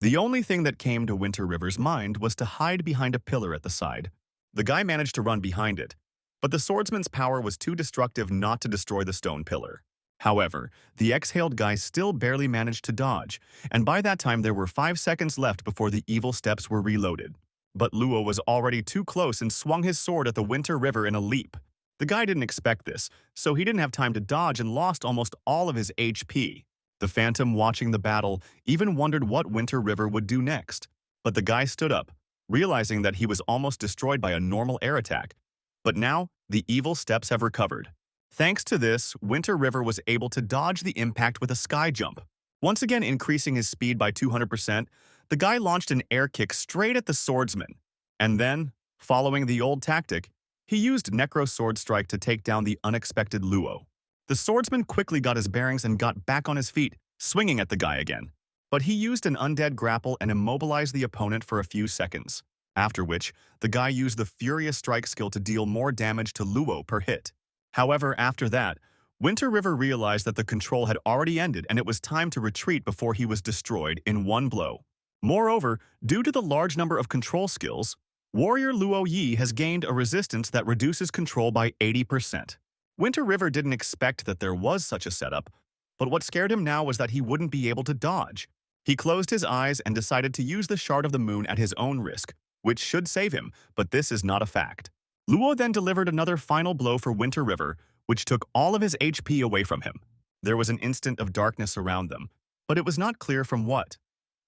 The only thing that came to Winter River's mind was to hide behind a pillar at the side. The guy managed to run behind it, but the swordsman's power was too destructive not to destroy the stone pillar. However, the exhaled guy still barely managed to dodge, and by that time there were 5 seconds left before the evil steps were reloaded. But Luo was already too close and swung his sword at the Winter River in a leap. The guy didn't expect this, so he didn't have time to dodge and lost almost all of his HP. The Phantom, watching the battle, even wondered what Winter River would do next. But the guy stood up, realizing that he was almost destroyed by a normal air attack. But now, the evil steps have recovered. Thanks to this, Winter River was able to dodge the impact with a sky jump. Once again increasing his speed by 200%, the guy launched an air kick straight at the swordsman. And then, following the old tactic, he used Necro Sword Strike to take down the unexpected Luo. The swordsman quickly got his bearings and got back on his feet, swinging at the guy again. But he used an undead grapple and immobilized the opponent for a few seconds, after which the guy used the Furious Strike skill to deal more damage to Luo per hit. However, after that, Winter River realized that the control had already ended and it was time to retreat before he was destroyed in one blow. Moreover, due to the large number of control skills, Warrior Luo Yi has gained a resistance that reduces control by 80%. Winter River didn't expect that there was such a setup, but what scared him now was that he wouldn't be able to dodge. He closed his eyes and decided to use the Shard of the Moon at his own risk, which should save him, but this is not a fact. Luo then delivered another final blow for Winter River, which took all of his HP away from him. There was an instant of darkness around them, but it was not clear from what.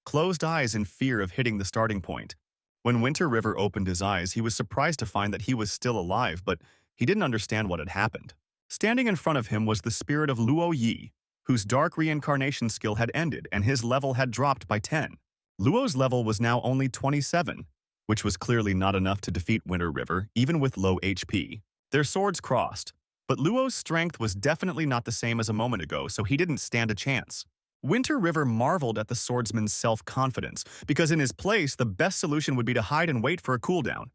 Closed eyes in fear of hitting the starting point. When Winter River opened his eyes, he was surprised to find that he was still alive, but he didn't understand what had happened. Standing in front of him was the spirit of Luo Yi, whose dark reincarnation skill had ended and his level had dropped by 10. Luo's level was now only 27, which was clearly not enough to defeat Winter River, even with low HP. Their swords crossed, but Luo's strength was definitely not the same as a moment ago, so he didn't stand a chance. Winter River marveled at the swordsman's self-confidence, because in his place, the best solution would be to hide and wait for a cooldown.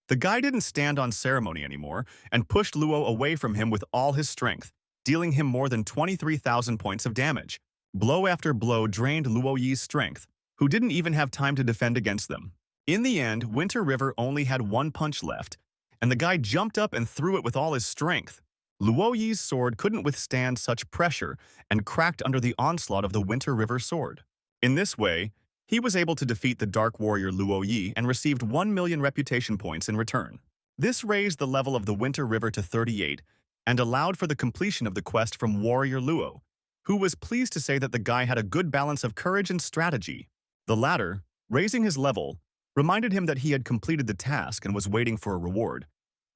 The guy didn't stand on ceremony anymore, and pushed Luo away from him with all his strength, dealing him more than 23,000 points of damage. Blow after blow drained Luo Yi's strength, who didn't even have time to defend against them. In the end, Winter River only had one punch left, and the guy jumped up and threw it with all his strength. Luo Yi's sword couldn't withstand such pressure and cracked under the onslaught of the Winter River sword. In this way, he was able to defeat the Dark Warrior Luo Yi and received 1 million reputation points in return. This raised the level of the Winter River to 38 and allowed for the completion of the quest from Warrior Luo, who was pleased to say that the guy had a good balance of courage and strategy. The latter, raising his level, reminded him that he had completed the task and was waiting for a reward.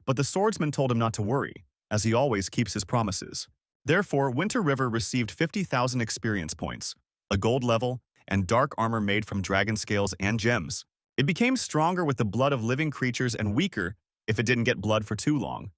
But the swordsman told him not to worry, as he always keeps his promises. Therefore, Winter River received 50,000 experience points, a gold level, and dark armor made from dragon scales and gems. It became stronger with the blood of living creatures and weaker if it didn't get blood for too long.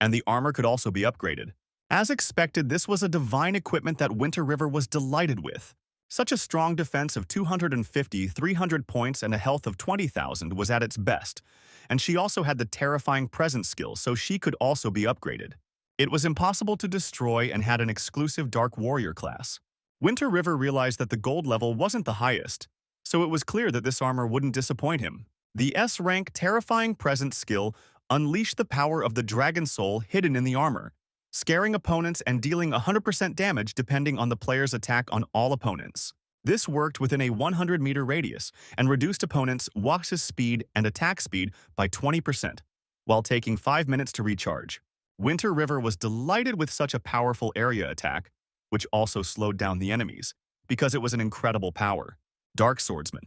And the armor could also be upgraded. As expected, this was a divine equipment that Winter River was delighted with. Such a strong defense of 250, 300 points and a health of 20,000 was at its best, and she also had the terrifying presence skill, so she could also be upgraded. It was impossible to destroy and had an exclusive Dark Warrior class. Winter River realized that the gold level wasn't the highest, so it was clear that this armor wouldn't disappoint him. The S-rank Terrifying Presence skill unleashed the power of the Dragon Soul hidden in the armor, scaring opponents and dealing 100% damage depending on the player's attack on all opponents. This worked within a 100-meter radius and reduced opponents' Wax's speed and attack speed by 20%, while taking 5 minutes to recharge. Winter River was delighted with such a powerful area attack, which also slowed down the enemies, because it was an incredible power. Dark Swordsman.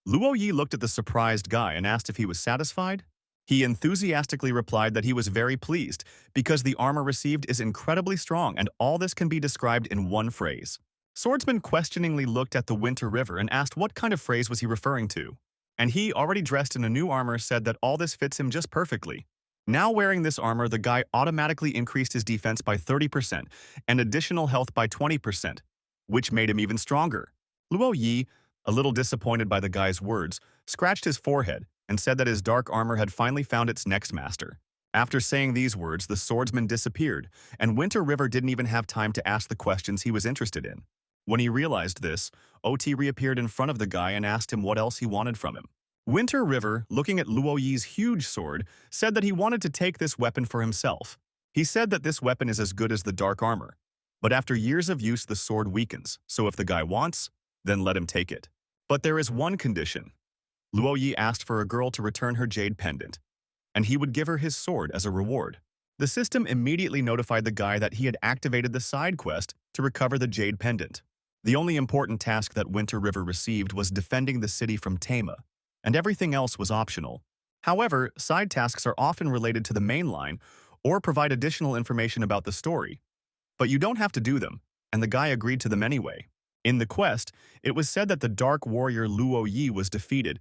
Luo Yi looked at the surprised guy and asked if he was satisfied. He enthusiastically replied that he was very pleased, because the armor received is incredibly strong and all this can be described in one phrase. Swordsman questioningly looked at the Winter River and asked what kind of phrase was he referring to. And he, already dressed in a new armor, said that all this fits him just perfectly. Now wearing this armor, the guy automatically increased his defense by 30% and additional health by 20%, which made him even stronger. Luo Yi, a little disappointed by the guy's words, scratched his forehead and said that his dark armor had finally found its next master. After saying these words, the swordsman disappeared, and Winter River didn't even have time to ask the questions he was interested in. When he realized this, OT reappeared in front of the guy and asked him what else he wanted from him. Winter River, looking at Luo Yi's huge sword, said that he wanted to take this weapon for himself. He said that this weapon is as good as the dark armor, but after years of use the sword weakens, so if the guy wants, then let him take it. But there is one condition. Luo Yi asked for a girl to return her jade pendant, and he would give her his sword as a reward. The system immediately notified the guy that he had activated the side quest to recover the jade pendant. The only important task that Winter River received was defending the city from Tama, and everything else was optional. However, side tasks are often related to the main line or provide additional information about the story. But you don't have to do them, and the guy agreed to them anyway. In the quest, it was said that the Dark Warrior Luo Yi was defeated,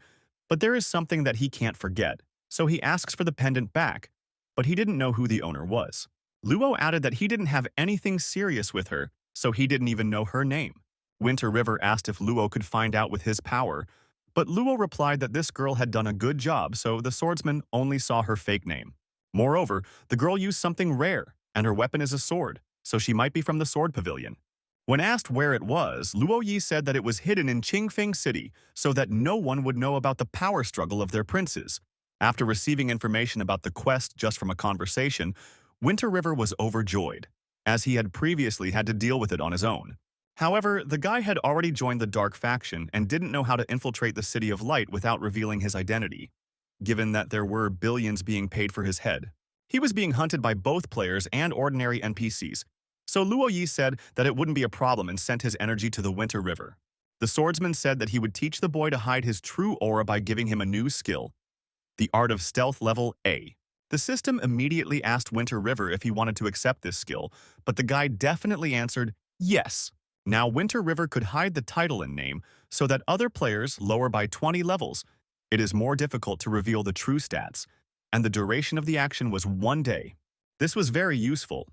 but there is something that he can't forget, so he asks for the pendant back, but he didn't know who the owner was. Luo added that he didn't have anything serious with her, so he didn't even know her name. Winter River asked if Luo could find out with his power, but Luo replied that this girl had done a good job, so the swordsman only saw her fake name. Moreover, the girl used something rare, and her weapon is a sword, so she might be from the Sword Pavilion. When asked where it was, Luo Yi said that it was hidden in Qingfeng City so that no one would know about the power struggle of their princes. After receiving information about the quest just from a conversation, Winter River was overjoyed, as he had previously had to deal with it on his own. However, the guy had already joined the Dark Faction and didn't know how to infiltrate the City of Light without revealing his identity, given that there were billions being paid for his head. He was being hunted by both players and ordinary NPCs, so Luo Yi said that it wouldn't be a problem and sent his energy to the Winter River. The swordsman said that he would teach the boy to hide his true aura by giving him a new skill, the Art of Stealth Level A. The system immediately asked Winter River if he wanted to accept this skill, but the guy definitely answered yes. Now Winter River could hide the title and name so that other players lower by 20 levels. It is more difficult to reveal the true stats, and the duration of the action was 1 day. This was very useful,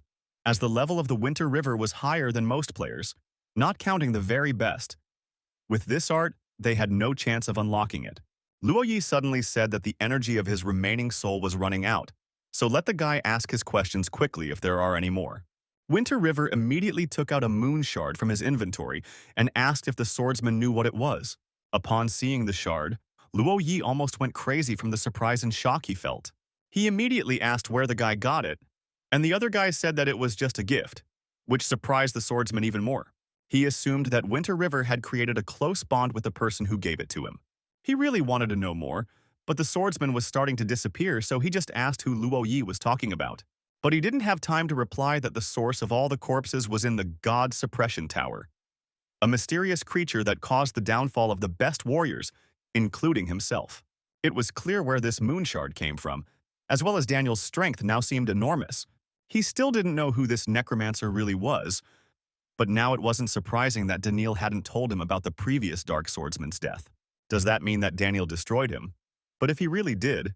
as the level of the Winter River was higher than most players, not counting the very best. With this art, they had no chance of unlocking it. Luo Yi suddenly said that the energy of his remaining soul was running out, so let the guy ask his questions quickly if there are any more. Winter River immediately took out a moon shard from his inventory and asked if the swordsman knew what it was. Upon seeing the shard, Luo Yi almost went crazy from the surprise and shock he felt. He immediately asked where the guy got it, and the other guy said that it was just a gift, which surprised the swordsman even more. He assumed that Winter River had created a close bond with the person who gave it to him. He really wanted to know more, but the swordsman was starting to disappear, so he just asked who Luo Yi was talking about. But he didn't have time to reply that the source of all the corpses was in the God Suppression Tower, a mysterious creature that caused the downfall of the best warriors, including himself. It was clear where this moon shard came from, as well as Daniel's strength now seemed enormous. He still didn't know who this necromancer really was, but now it wasn't surprising that Daniel hadn't told him about the previous Dark Swordsman's death. Does that mean that Daniel destroyed him? But if he really did,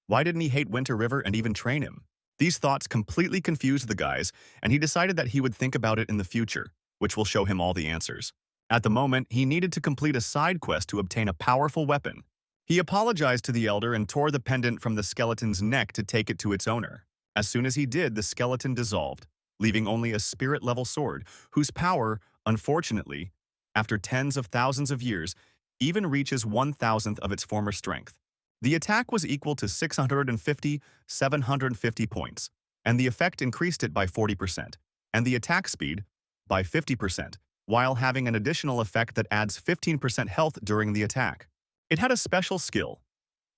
why didn't he hate Winter River and even train him? These thoughts completely confused the guys, and he decided that he would think about it in the future, which will show him all the answers. At the moment, he needed to complete a side quest to obtain a powerful weapon. He apologized to the elder and tore the pendant from the skeleton's neck to take it to its owner. As soon as he did, the skeleton dissolved, leaving only a spirit-level sword, whose power, unfortunately, after tens of thousands of years, even reaches 1,000th of its former strength. The attack was equal to 650, 750 points, and the effect increased it by 40%, and the attack speed by 50%, while having an additional effect that adds 15% health during the attack. It had a special skill,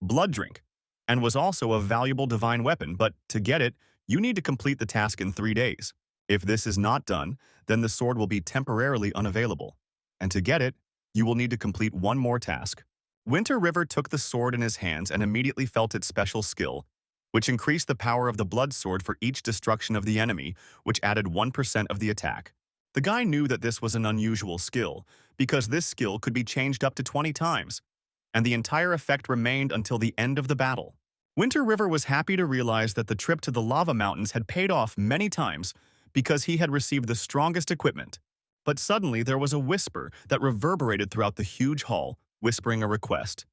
Blood Drink, and was also a valuable divine weapon, but to get it, you need to complete the task in 3 days. If this is not done, then the sword will be temporarily unavailable. And to get it, you will need to complete one more task. Winter River took the sword in his hands and immediately felt its special skill, which increased the power of the blood sword for each destruction of the enemy, which added 1% of the attack. The guy knew that this was an unusual skill, because this skill could be changed up to 20 times, and the entire effect remained until the end of the battle. Winter River was happy to realize that the trip to the lava mountains had paid off many times because he had received the strongest equipment. But suddenly there was a whisper that reverberated throughout the huge hall, whispering a request.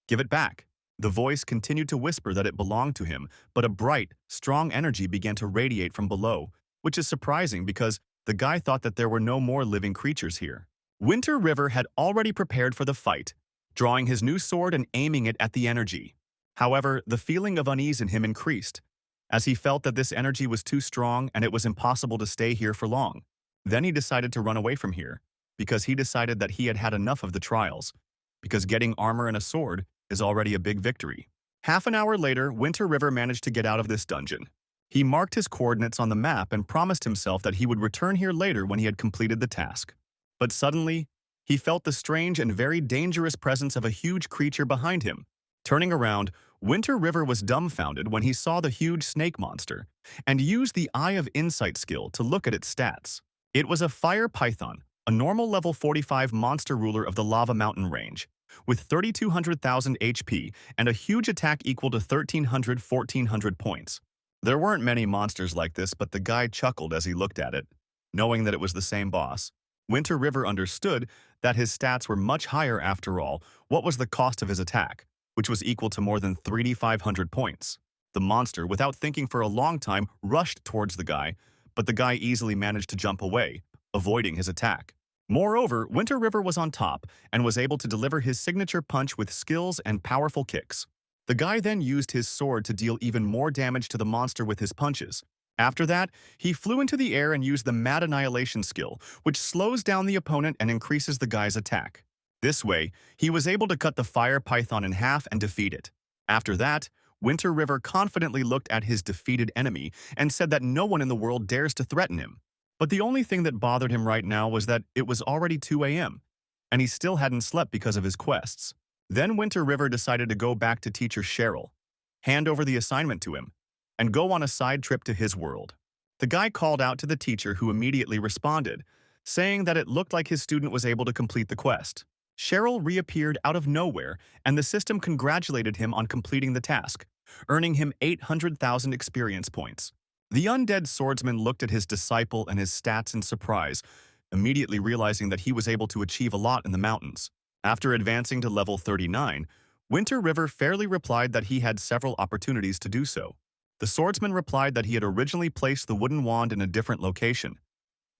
"Give it back." The voice continued to whisper that it belonged to him, but a bright, strong energy began to radiate from below, which is surprising because the guy thought that there were no more living creatures here. Winter River had already prepared for the fight, drawing his new sword and aiming it at the energy. However, the feeling of unease in him increased, as he felt that this energy was too strong and it was impossible to stay here for long. Then he decided to run away from here, because he decided that he had had enough of the trials, because getting armor and a sword is already a big victory. Half an hour later, Winter River managed to get out of this dungeon. He marked his coordinates on the map and promised himself that he would return here later when he had completed the task. But suddenly, he felt the strange and very dangerous presence of a huge creature behind him. Turning around, Winter River was dumbfounded when he saw the huge snake monster and used the Eye of Insight skill to look at its stats. It was a fire python, a normal level 45 monster ruler of the lava mountain range, with 3,200,000 HP and a huge attack equal to 1,300-1,400 points. There weren't many monsters like this, but the guy chuckled as he looked at it, knowing that it was the same boss. Winter River understood that his stats were much higher after all. What was the cost of his attack, which was equal to more than 3,500 points? The monster, without thinking for a long time, rushed towards the guy, but the guy easily managed to jump away, avoiding his attack. Moreover, Winter River was on top and was able to deliver his signature punch with skills and powerful kicks. The guy then used his sword to deal even more damage to the monster with his punches. After that, he flew into the air and used the Mad Annihilation skill, which slows down the opponent and increases the guy's attack. This way, he was able to cut the fire python in half and defeat it. After that, Winter River confidently looked at his defeated enemy and said that no one in the world dares to threaten him. But the only thing that bothered him right now was that it was already 2 a.m., and he still hadn't slept because of his quests. Then Winter River decided to go back to teacher Cheryl, hand over the assignment to him, and go on a side trip to his world. The guy called out to the teacher, who immediately responded, saying that it looked like his student was able to complete the quest. Cheryl reappeared out of nowhere, and the system congratulated him on completing the task, earning him 800,000 experience points. The undead swordsman looked at his disciple and his stats in surprise, immediately realizing that he was able to achieve a lot in the mountains. After advancing to level 39, Winter River fairly replied that he had several opportunities to do so. The swordsman replied that he had originally placed the wooden wand in a different location,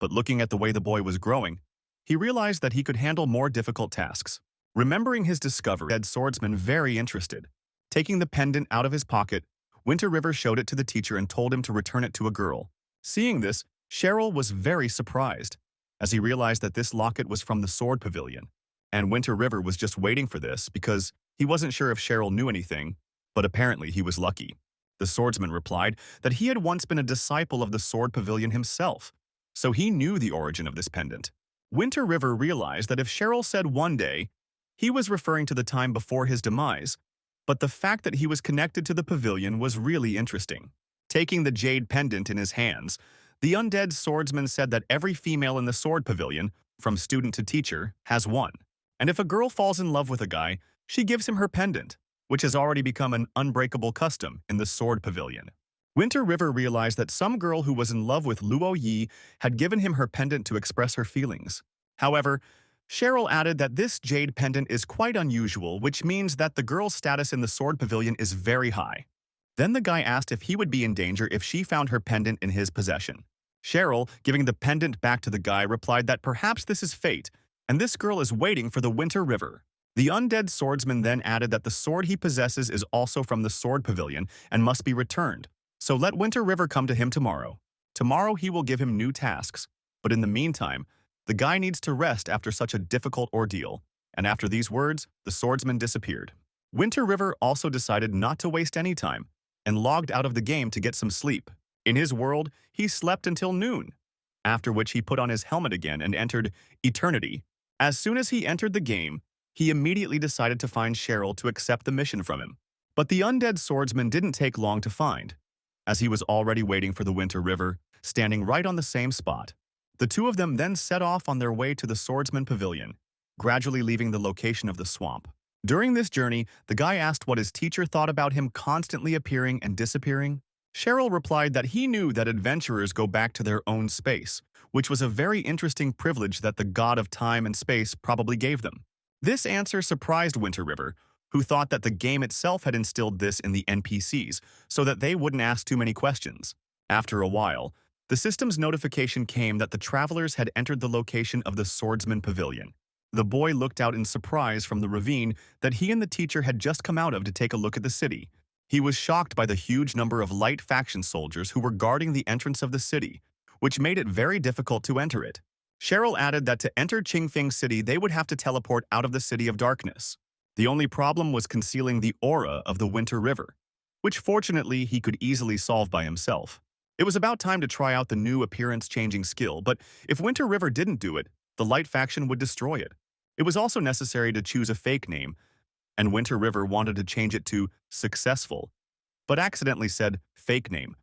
but looking at the way the boy was growing, he realized that he could handle more difficult tasks. Remembering his discovery, the swordsman very interested. Taking the pendant out of his pocket, Winter River showed it to the teacher and told him to return it to a girl. Seeing this, Cheryl was very surprised, as he realized that this locket was from the sword pavilion, and Winter River was just waiting for this because he wasn't sure if Cheryl knew anything, but apparently he was lucky. The swordsman replied that he had once been a disciple of the sword pavilion himself, so he knew the origin of this pendant. Winter River realized that if Cheryl said one day, he was referring to the time before his demise, but the fact that he was connected to the pavilion was really interesting. Taking the jade pendant in his hands, the undead swordsman said that every female in the sword pavilion, from student to teacher, has one. And if a girl falls in love with a guy, she gives him her pendant, which has already become an unbreakable custom in the sword pavilion. Winter River realized that some girl who was in love with Luo Yi had given him her pendant to express her feelings. However, Cheryl added that this jade pendant is quite unusual, which means that the girl's status in the sword pavilion is very high. Then the guy asked if he would be in danger if she found her pendant in his possession. Cheryl, giving the pendant back to the guy, replied that perhaps this is fate, and this girl is waiting for the Winter River. The undead swordsman then added that the sword he possesses is also from the sword pavilion and must be returned. So let Winter River come to him tomorrow. Tomorrow he will give him new tasks, but in the meantime, the guy needs to rest after such a difficult ordeal. And after these words, the swordsman disappeared. Winter River also decided not to waste any time and logged out of the game to get some sleep. In his world, he slept until noon, after which he put on his helmet again and entered Eternity. As soon as he entered the game, he immediately decided to find Cheryl to accept the mission from him. But the undead swordsman didn't take long to find, as he was already waiting for the Winter River, standing right on the same spot. The two of them then set off on their way to the swordsman pavilion, gradually leaving the location of the swamp. During this journey, the guy asked what his teacher thought about him constantly appearing and disappearing. Cheryl replied that he knew that adventurers go back to their own space, which was a very interesting privilege that the god of time and space probably gave them. This answer surprised Winter River, who thought that the game itself had instilled this in the NPCs so that they wouldn't ask too many questions. After a while, the system's notification came that the travelers had entered the location of the Swordsman Pavilion. The boy looked out in surprise from the ravine that he and the teacher had just come out of to take a look at the city. He was shocked by the huge number of light faction soldiers who were guarding the entrance of the city, which made it very difficult to enter it. Cheryl added that to enter Qingfeng City, they would have to teleport out of the City of Darkness. The only problem was concealing the aura of the Winter River, which fortunately he could easily solve by himself. It was about time to try out the new appearance-changing skill, but if Winter River didn't do it, the light faction would destroy it. It was also necessary to choose a fake name, and Winter River wanted to change it to Successful, but accidentally said fake name,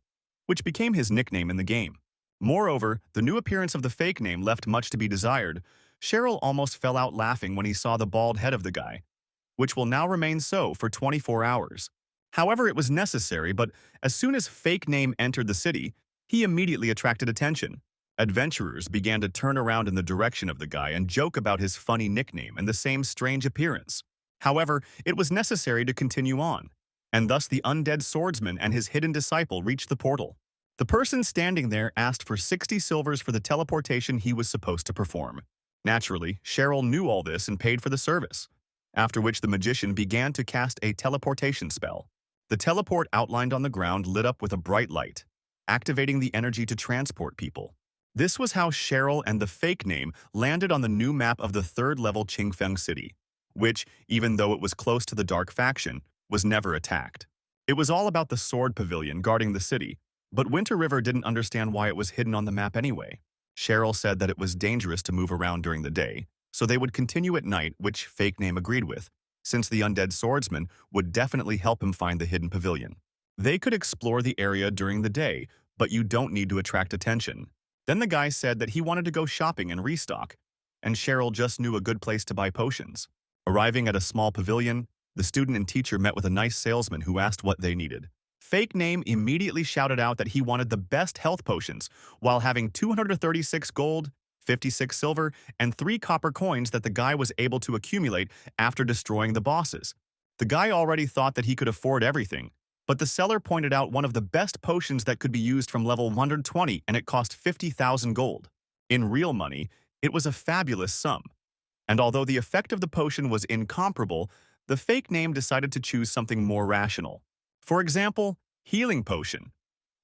which became his nickname in the game. Moreover, the new appearance of the fake name left much to be desired. Cheryl almost fell out laughing when he saw the bald head of the guy, which will now remain so for 24 hours. However, it was necessary, but as soon as fake name entered the city, he immediately attracted attention. Adventurers began to turn around in the direction of the guy and joke about his funny nickname and the same strange appearance. However, it was necessary to continue on, and thus the undead swordsman and his hidden disciple reached the portal. The person standing there asked for 60 silvers for the teleportation he was supposed to perform. Naturally, Cheryl knew all this and paid for the service, after which the magician began to cast a teleportation spell. The teleport outlined on the ground lit up with a bright light, activating the energy to transport people. This was how Cheryl and the fake name landed on the new map of the third-level Qingfeng City, which, even though it was close to the Dark Faction, was never attacked. It was all about the Sword Pavilion guarding the city, but Winter River didn't understand why it was hidden on the map anyway. Cheryl said that it was dangerous to move around during the day, so they would continue at night, which fake name agreed with, since the undead swordsman would definitely help him find the hidden pavilion. They could explore the area during the day, but you don't need to attract attention. Then the guy said that he wanted to go shopping and restock, and Cheryl just knew a good place to buy potions. Arriving at a small pavilion, the student and teacher met with a nice salesman who asked what they needed. Fake name immediately shouted out that he wanted the best health potions, while having 236 gold, 56 silver, and 3 copper coins that the guy was able to accumulate after destroying the bosses. The guy already thought that he could afford everything, but the seller pointed out one of the best potions that could be used from level 120, and it cost 50,000 gold. In real money, it was a fabulous sum. And although the effect of the potion was incomparable, the fake name decided to choose something more rational. For example, Healing Potion,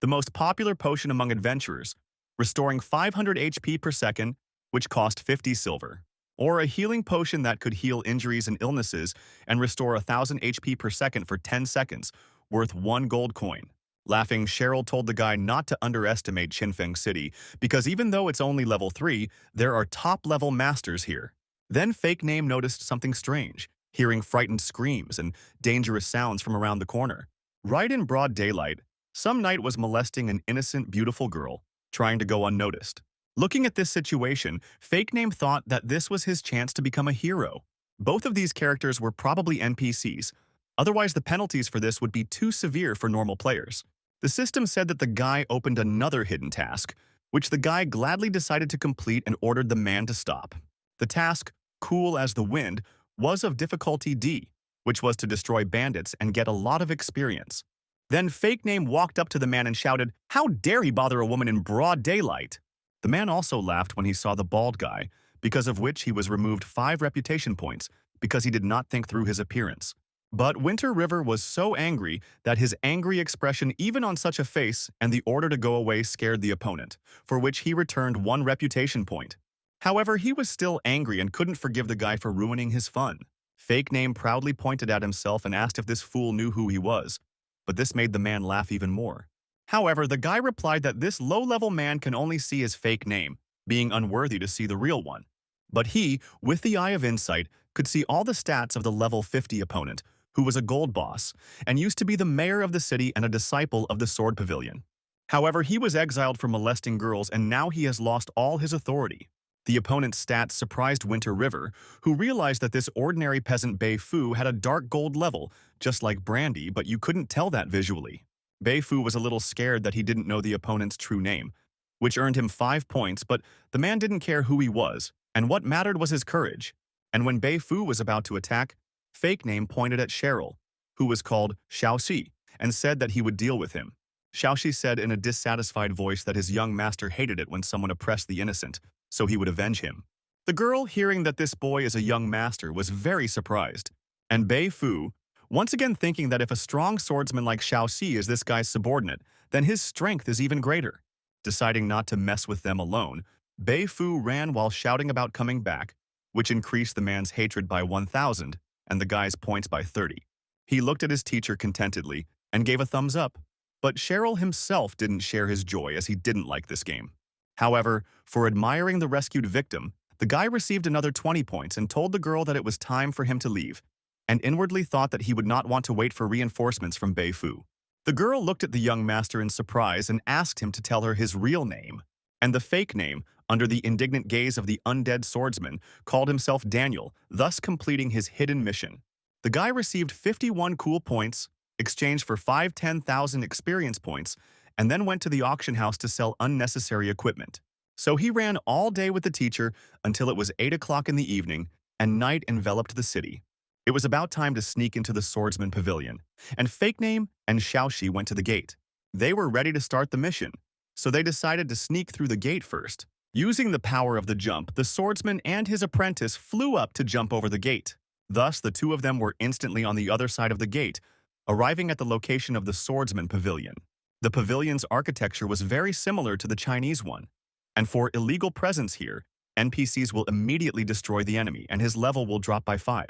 the most popular potion among adventurers, restoring 500 HP per second, which cost 50 silver. Or a healing potion that could heal injuries and illnesses and restore 1,000 HP per second for 10 seconds, worth 1 gold coin. Laughing, Cheryl told the guy not to underestimate Qingfeng City, because even though it's only level 3, there are top-level masters here. Then fake name noticed something strange, hearing frightened screams and dangerous sounds from around the corner. Right in broad daylight, some knight was molesting an innocent, beautiful girl, trying to go unnoticed. Looking at this situation, fake name thought that this was his chance to become a hero. Both of these characters were probably NPCs, otherwise the penalties for this would be too severe for normal players. The system said that the guy opened another hidden task, which the guy gladly decided to complete and ordered the man to stop. The task, Cool as the Wind, was of difficulty D, which was to destroy bandits and get a lot of experience. Then Fake Name walked up to the man and shouted, "How dare he bother a woman in broad daylight?" The man also laughed when he saw the bald guy, because of which he was removed 5 reputation points because he did not think through his appearance. But Winter River was so angry that his angry expression even on such a face and the order to go away scared the opponent, for which he returned 1 reputation point. However, he was still angry and couldn't forgive the guy for ruining his fun. Fake Name proudly pointed at himself and asked if this fool knew who he was, but this made the man laugh even more. However, the guy replied that this low-level man can only see his fake name, being unworthy to see the real one. But he, with the eye of insight, could see all the stats of the level 50 opponent, who was a gold boss, and used to be the mayor of the city and a disciple of the Sword Pavilion. However, he was exiled for molesting girls and now he has lost all his authority. The opponent's stats surprised Winter River, who realized that this ordinary peasant Bei Fu had a dark gold level, just like Brandy, but you couldn't tell that visually. Bei Fu was a little scared that he didn't know the opponent's true name, which earned him 5 points, but the man didn't care who he was, and what mattered was his courage. And when Bei Fu was about to attack, Fake Name pointed at Cheryl, who was called Xiaoxi, and said that he would deal with him. Xiaoxi said in a dissatisfied voice that his young master hated it when someone oppressed the innocent, so he would avenge him. The girl, hearing that this boy is a young master, was very surprised, and Bei Fu, once again thinking that if a strong swordsman like Xiaoxi is this guy's subordinate, then his strength is even greater. Deciding not to mess with them alone, Bei Fu ran while shouting about coming back, which increased the man's hatred by 1,000 and the guy's points by 30. He looked at his teacher contentedly and gave a thumbs up, but Cheryl himself didn't share his joy as he didn't like this game. However, for admiring the rescued victim, the guy received another 20 points and told the girl that it was time for him to leave, and inwardly thought that he would not want to wait for reinforcements from Bei Fu. The girl looked at the young master in surprise and asked him to tell her his real name, and the fake name, under the indignant gaze of the undead swordsman, called himself Daniel, thus completing his hidden mission. The guy received 51 cool points, exchanged for 10,000 experience points, and then went to the auction house to sell unnecessary equipment. So he ran all day with the teacher until it was 8 o'clock in the evening, and night enveloped the city. It was about time to sneak into the swordsman pavilion, and Fake Name and Xiaoxi went to the gate. They were ready to start the mission, so they decided to sneak through the gate first. Using the power of the jump, the swordsman and his apprentice flew up to jump over the gate. Thus, the two of them were instantly on the other side of the gate, arriving at the location of the swordsman pavilion. The pavilion's architecture was very similar to the Chinese one, and for illegal presence here, NPCs will immediately destroy the enemy and his level will drop by 5.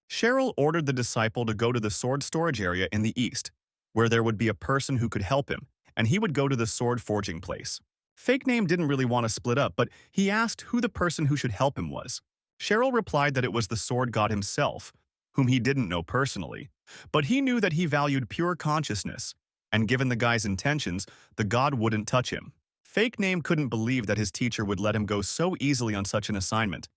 Cheryl ordered the disciple to go to the sword storage area in the east, where there would be a person who could help him, and he would go to the sword forging place. Fake Name didn't really want to split up, but he asked who the person who should help him was. Cheryl replied that it was the sword god himself, whom he didn't know personally, but he knew that he valued pure consciousness, and given the guy's intentions, the god wouldn't touch him. Fake Name couldn't believe that his teacher would let him go so easily on such an assignment,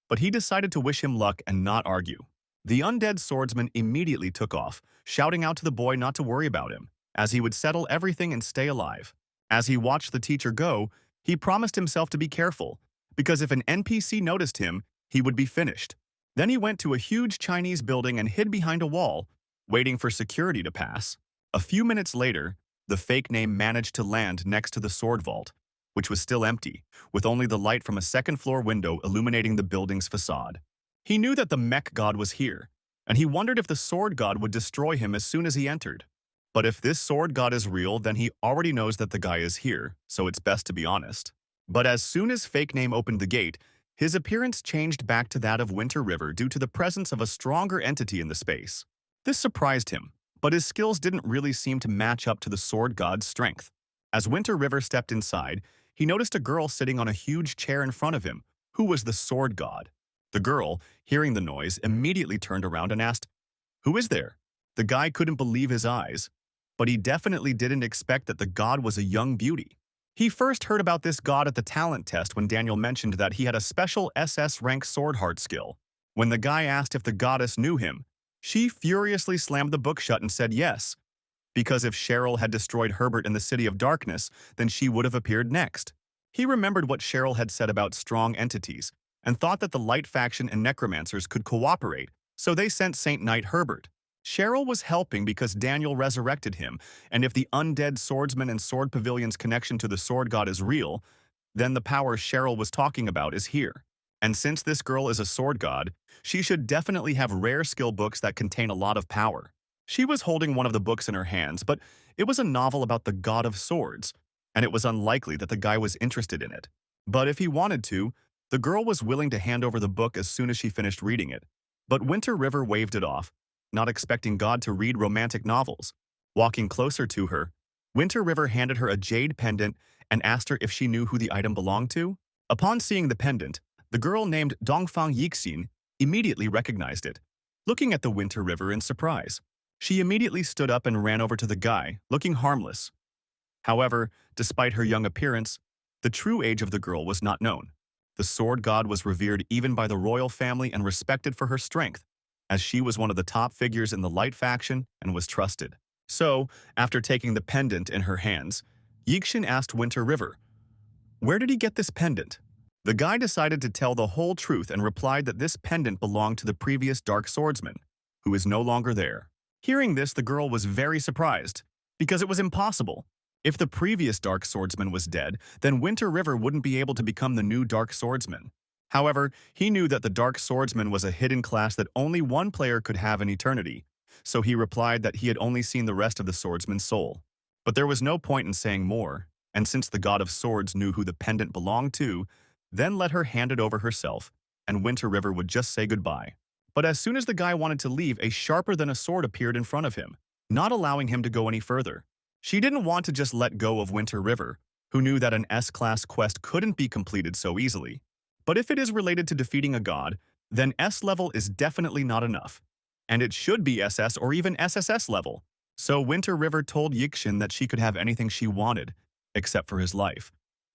but he decided to wish him luck and not argue. The undead swordsman immediately took off, shouting out to the boy not to worry about him, as he would settle everything and stay alive. As he watched the teacher go, he promised himself to be careful, because if an NPC noticed him, he would be finished. Then he went to a huge Chinese building and hid behind a wall, waiting for security to pass. A few minutes later, the Fake Name managed to land next to the sword vault, which was still empty, with only the light from a second-floor window illuminating the building's facade. He knew that the mech god was here, and he wondered if the sword god would destroy him as soon as he entered. But if this sword god is real, then he already knows that the guy is here, so it's best to be honest. But as soon as Fake Name opened the gate, his appearance changed back to that of Winter River due to the presence of a stronger entity in the space. This surprised him, but his skills didn't really seem to match up to the sword god's strength. As Winter River stepped inside, he noticed a girl sitting on a huge chair in front of him, who was the sword god. The girl, hearing the noise, immediately turned around and asked, "Who is there?" The guy couldn't believe his eyes, but he definitely didn't expect that the god was a young beauty. He first heard about this god at the talent test when Daniel mentioned that he had a special SS rank sword heart skill. When the guy asked if the goddess knew him, she furiously slammed the book shut and said yes, because if Cheryl had destroyed Herbert in the City of Darkness, then she would have appeared next. He remembered what Cheryl had said about strong entities, and thought that the Light Faction and Necromancers could cooperate, so they sent Saint Knight Herbert. Cheryl was helping because Daniel resurrected him, and if the undead swordsman and sword pavilion's connection to the sword god is real, then the power Cheryl was talking about is here. And since this girl is a sword god, she should definitely have rare skill books that contain a lot of power. She was holding one of the books in her hands, but it was a novel about the god of swords, and it was unlikely that the guy was interested in it. But if he wanted to, the girl was willing to hand over the book as soon as she finished reading it. But Winter River waved it off, not expecting God to read romantic novels. Walking closer to her, Winter River handed her a jade pendant and asked her if she knew who the item belonged to. Upon seeing the pendant, the girl named Dongfang Yixin immediately recognized it. Looking at the Winter River in surprise, she immediately stood up and ran over to the guy, looking harmless. However, despite her young appearance, the true age of the girl was not known. The sword god was revered even by the royal family and respected for her strength, as she was one of the top figures in the Light faction and was trusted. So, after taking the pendant in her hands, Yixin asked Winter River, "Where did he get this pendant?" The guy decided to tell the whole truth and replied that this pendant belonged to the previous Dark Swordsman, who is no longer there. Hearing this, the girl was very surprised, because it was impossible. If the previous Dark Swordsman was dead, then Winter River wouldn't be able to become the new Dark Swordsman. However, he knew that the Dark Swordsman was a hidden class that only one player could have in eternity, so he replied that he had only seen the rest of the swordsman's soul. But there was no point in saying more, and since the God of Swords knew who the pendant belonged to, then let her hand it over herself, and Winter River would just say goodbye. But as soon as the guy wanted to leave, a sharper than a sword appeared in front of him, not allowing him to go any further. She didn't want to just let go of Winter River, who knew that an S-class quest couldn't be completed so easily. But if it is related to defeating a god, then S level is definitely not enough, and it should be SS or even SSS level. So Winter River told Yixin that she could have anything she wanted, except for his life.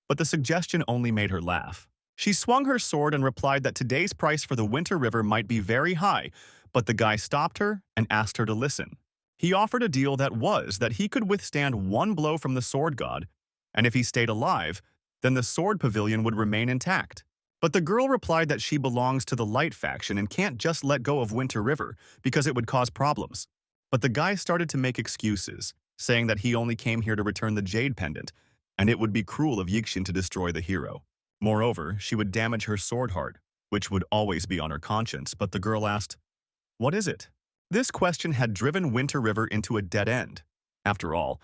But the suggestion only made her laugh. She swung her sword and replied that today's price for the Winter River might be very high, but the guy stopped her and asked her to listen. He offered a deal that he could withstand one blow from the sword god, and if he stayed alive, then the sword pavilion would remain intact. But the girl replied that she belongs to the Light faction and can't just let go of Winter River because it would cause problems. But the guy started to make excuses, saying that he only came here to return the jade pendant, and it would be cruel of Yixin to destroy the hero. Moreover, she would damage her sword heart, which would always be on her conscience, but the girl asked, "What is it?" This question had driven Winter River into a dead end. After all,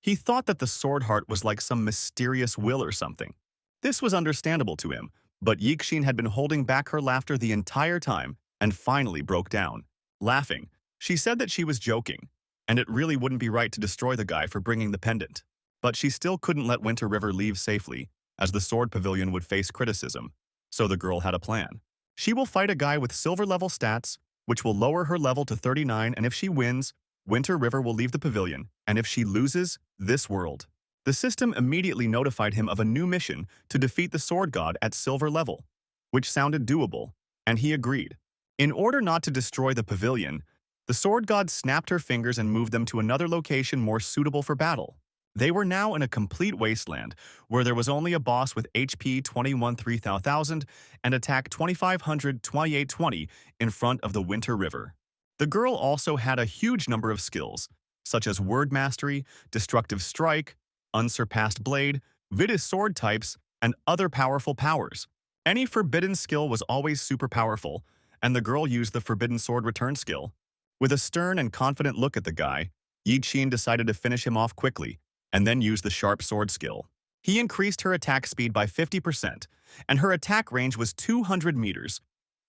he thought that the sword heart was like some mysterious will or something. This was understandable to him, but Yixin had been holding back her laughter the entire time and finally broke down. Laughing, she said that she was joking, and it really wouldn't be right to destroy the guy for bringing the pendant. But she still couldn't let Winter River leave safely, as the sword pavilion would face criticism. So the girl had a plan. She will fight a guy with silver level stats, which will lower her level to 39, and if she wins, Winter River will leave the pavilion, and if she loses, this world. The system immediately notified him of a new mission to defeat the sword god at silver level, which sounded doable, and he agreed. In order not to destroy the pavilion, the sword god snapped her fingers and moved them to another location more suitable for battle. They were now in a complete wasteland, where there was only a boss with HP 21 3000 and attack 2500 2820 in front of the Winter River. The girl also had a huge number of skills, such as Word Mastery, Destructive Strike, Unsurpassed Blade, Vidus Sword types, and other powerful powers. Any forbidden skill was always super powerful, and the girl used the Forbidden Sword Return skill. With a stern and confident look at the guy, Yixin decided to finish him off quickly, and then used the Sharp Sword skill. He increased her attack speed by 50%, and her attack range was 200 meters.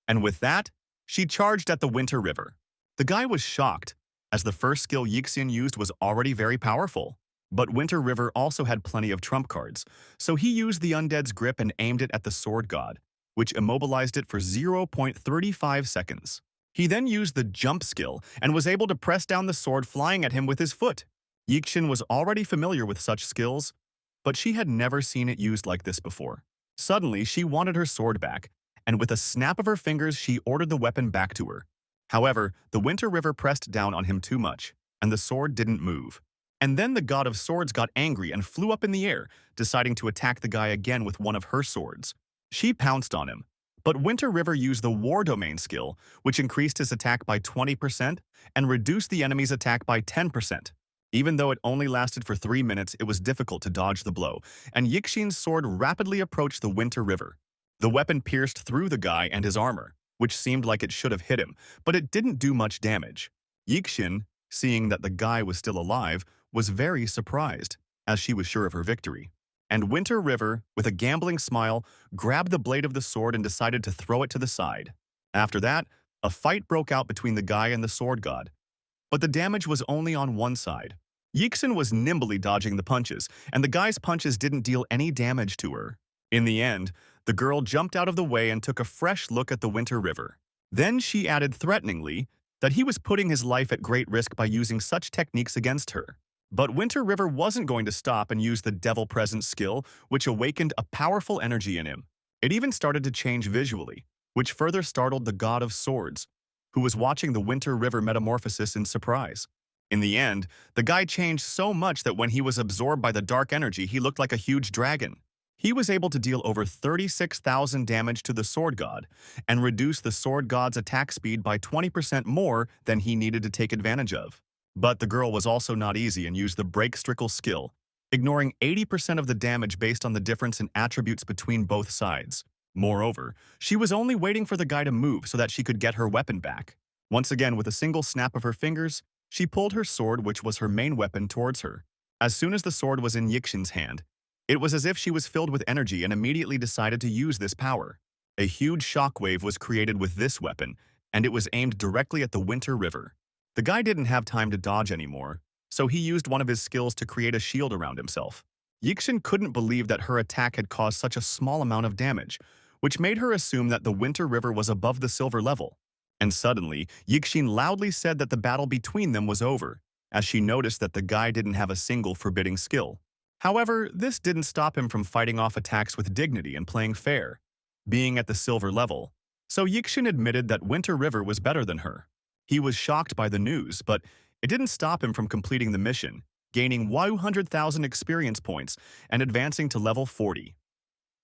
And with that, she charged at the Winter River. The guy was shocked, as the first skill Yixin used was already very powerful. But Winter River also had plenty of trump cards, so he used the Undead's Grip and aimed it at the Sword God, which immobilized it for 0.35 seconds. He then used the Jump skill and was able to press down the sword flying at him with his foot. Yixin was already familiar with such skills, but she had never seen it used like this before. Suddenly, she wanted her sword back, and with a snap of her fingers, she ordered the weapon back to her. However, the Winter River pressed down on him too much, and the sword didn't move. And then the God of Swords got angry and flew up in the air, deciding to attack the guy again with one of her swords. She pounced on him, But Winter River used the War Domain skill, which increased his attack by 20% and reduced the enemy's attack by 10%. Even though it only lasted for 3 minutes, it was difficult to dodge the blow, and Yixin's sword rapidly approached the Winter River. The weapon pierced through the guy and his armor, which seemed like it should have hit him, but it didn't do much damage. Yixin, seeing that the guy was still alive, was very surprised, as she was sure of her victory. And Winter River, with a gambling smile, grabbed the blade of the sword and decided to throw it to the side. After that, a fight broke out between the guy and the sword god. But the damage was only on one side. Yixin was nimbly dodging the punches, and the guy's punches didn't deal any damage to her. In the end, the girl jumped out of the way and took a fresh look at the Winter River. Then she added threateningly that he was putting his life at great risk by using such techniques against her. But Winter River wasn't going to stop and use the Devil Presence skill, which awakened a powerful energy in him. It even started to change visually, which further startled the God of Swords, who was watching the Winter River metamorphosis in surprise. In the end, the guy changed so much that when he was absorbed by the dark energy, he looked like a huge dragon. He was able to deal over 36,000 damage to the Sword God and reduce the Sword God's attack speed by 20% more than he needed to take advantage of. But the girl was also not easy and used the Break Strickle skill, ignoring 80% of the damage based on the difference in attributes between both sides. Moreover, she was only waiting for the guy to move so that she could get her weapon back. Once again, with a single snap of her fingers, she pulled her sword, which was her main weapon, towards her. As soon as the sword was in Yixin's hand, it was as if she was filled with energy and immediately decided to use this power. A huge shockwave was created with this weapon, and it was aimed directly at the Winter River. The guy didn't have time to dodge anymore, so he used one of his skills to create a shield around himself. Yixin couldn't believe that her attack had caused such a small amount of damage, which made her assume that the Winter River was above the silver level. And suddenly, Yixin loudly said that the battle between them was over, as she noticed that the guy didn't have a single forbidding skill. However, this didn't stop him from fighting off attacks with dignity and playing fair, being at the silver level. So Yixin admitted that Winter River was better than her. He was shocked by the news, but it didn't stop him from completing the mission, gaining 100,000 experience points and advancing to level 40.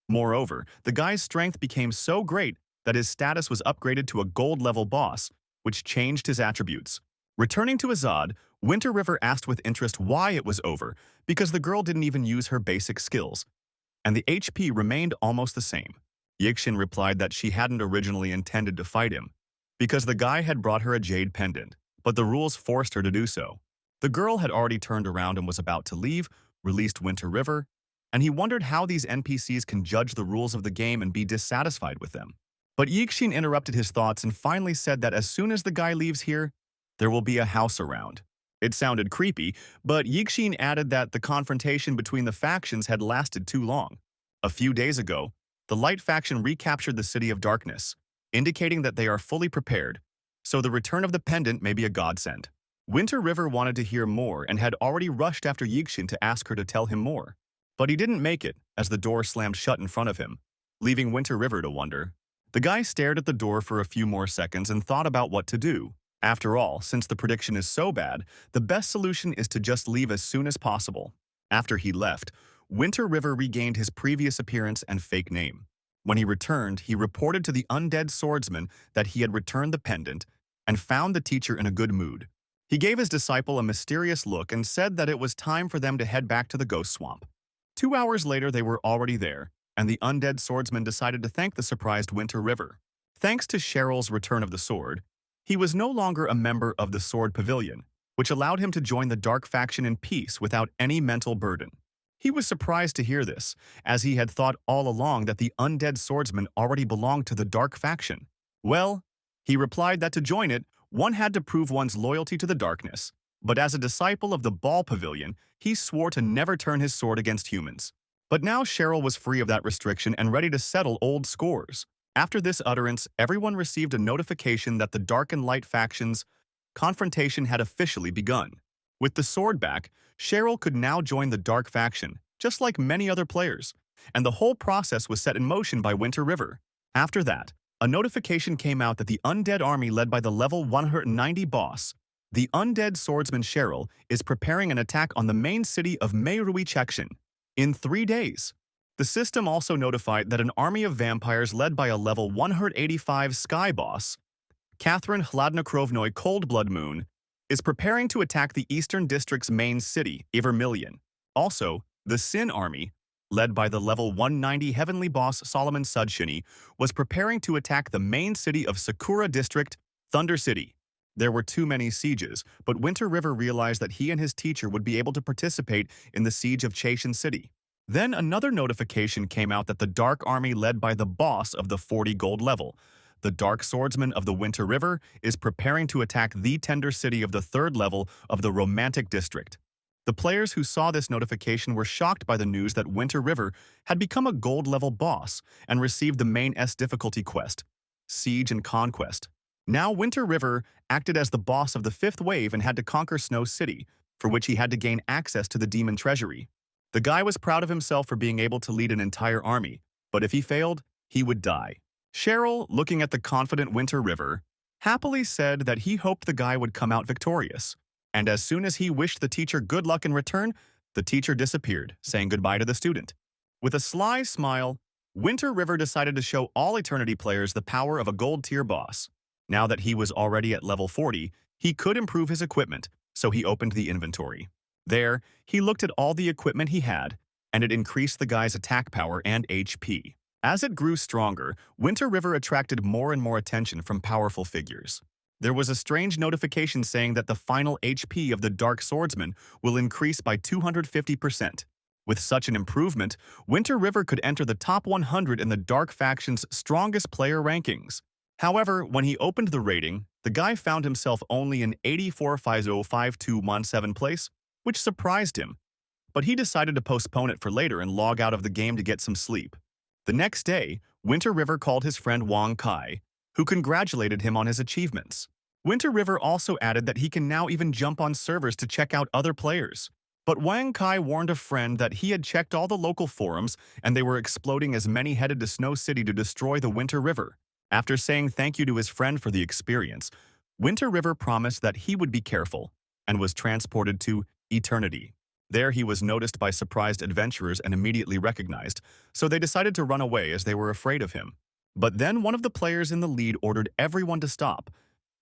Moreover, the guy's strength became so great that his status was upgraded to a gold-level boss, which changed his attributes. Returning to Azad, Winter River asked with interest why it was over, because the girl didn't even use her basic skills, and the HP remained almost the same. Yixin replied that she hadn't originally intended to fight him, because the guy had brought her a jade pendant, but the rules forced her to do so. The girl had already turned around and was about to leave, released Winter River, and he wondered how these NPCs can judge the rules of the game and be dissatisfied with them. But Yixin interrupted his thoughts and finally said that as soon as the guy leaves here, there will be a house around. It sounded creepy, but Yixin added that the confrontation between the factions had lasted too long. A few days ago, the Light faction recaptured the City of Darkness, indicating that they are fully prepared, so the return of the pendant may be a godsend. Winter River wanted to hear more and had already rushed after Yixin to ask her to tell him more. But he didn't make it, as the door slammed shut in front of him, leaving Winter River to wonder. The guy stared at the door for a few more seconds and thought about what to do. After all, since the prediction is so bad, the best solution is to just leave as soon as possible. After he left, Winter River regained his previous appearance and fake name. When he returned, he reported to the undead swordsman that he had returned the pendant and found the teacher in a good mood. He gave his disciple a mysterious look and said that it was time for them to head back to the ghost swamp. 2 hours later, they were already there, and the undead swordsman decided to thank the surprised Winter River. Thanks to Cheryl's return of the sword, he was no longer a member of the Sword Pavilion, which allowed him to join the Dark faction in peace without any mental burden. He was surprised to hear this, as he had thought all along that the undead swordsman already belonged to the Dark faction. Well, he replied that to join it, one had to prove one's loyalty to the darkness, but as a disciple of the Ball Pavilion, he swore to never turn his sword against humans. But now Cheryl was free of that restriction and ready to settle old scores. After this utterance, everyone received a notification that the Dark and Light factions' confrontation had officially begun. With the sword back, Cheryl could now join the Dark faction, just like many other players, and the whole process was set in motion by Winter River. After that, a notification came out that the undead army led by the level 190 boss, the undead swordsman Cheryl, is preparing an attack on the main city of Meirui Chekshin in 3 days. The system also notified that an army of vampires led by a level 185 sky boss, Catherine Hladnokrovnoy Coldblood Moon, is preparing to attack the Eastern District's main city, Vermilion. Also, the Sin Army, led by the level 190 heavenly boss Solomon Sudshini, was preparing to attack the main city of Sakura District, Thunder City. There were too many sieges, but Winter River realized that he and his teacher would be able to participate in the siege of Chaishin City. Then another notification came out that the Dark Army led by the boss of the 40 gold level, the Dark Swordsman of the Winter River, is preparing to attack the Tender City of the 3rd level of the Romantic District. The players who saw this notification were shocked by the news that Winter River had become a gold level boss and received the main S difficulty quest, Siege and Conquest. Now Winter River acted as the boss of the 5th wave and had to conquer Snow City, for which he had to gain access to the Demon Treasury. The guy was proud of himself for being able to lead an entire army, but if he failed, he would die. Cheryl, looking at the confident Winter River, happily said that he hoped the guy would come out victorious. And as soon as he wished the teacher good luck in return, the teacher disappeared, saying goodbye to the student. With a sly smile, Winter River decided to show all Eternity players the power of a gold-tier boss. Now that he was already at level 40, he could improve his equipment, so he opened the inventory. There, he looked at all the equipment he had, and it increased the guy's attack power and HP. As it grew stronger, Winter River attracted more and more attention from powerful figures. There was a strange notification saying that the final HP of the Dark Swordsman will increase by 250%. With such an improvement, Winter River could enter the top 100 in the Dark Faction's strongest player rankings. However, when he opened the rating, the guy found himself only in 84505217 place, which surprised him. But he decided to postpone it for later and log out of the game to get some sleep. The next day, Winter River called his friend Wang Kai, who congratulated him on his achievements. Winter River also added that he can now even jump on servers to check out other players. But Wang Kai warned a friend that he had checked all the local forums and they were exploding as many headed to Snow City to destroy the Winter River. After saying thank you to his friend for the experience, Winter River promised that he would be careful and was transported to Eternity. There he was noticed by surprised adventurers and immediately recognized, so they decided to run away as they were afraid of him. But then one of the players in the lead ordered everyone to stop,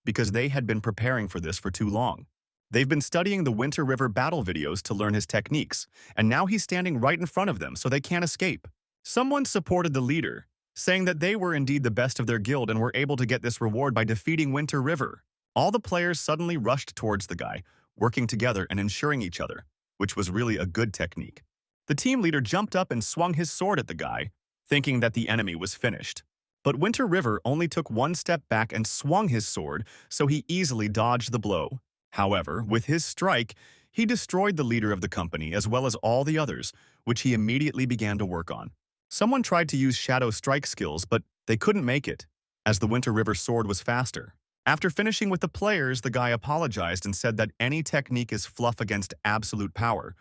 because they had been preparing for this for too long. They've been studying the Winter River battle videos to learn his techniques, and now he's standing right in front of them so they can't escape. Someone supported the leader, saying that they were indeed the best of their guild and were able to get this reward by defeating Winter River. All the players suddenly rushed towards the guy, working together and ensuring each other, which was really a good technique. The team leader jumped up and swung his sword at the guy, thinking that the enemy was finished. But Winter River only took one step back and swung his sword, so he easily dodged the blow. However, with his strike, he destroyed the leader of the company as well as all the others, which he immediately began to work on. Someone tried to use shadow strike skills, but they couldn't make it, as the Winter River sword was faster. After finishing with the players, the guy apologized and said that any technique is fluff against absolute power.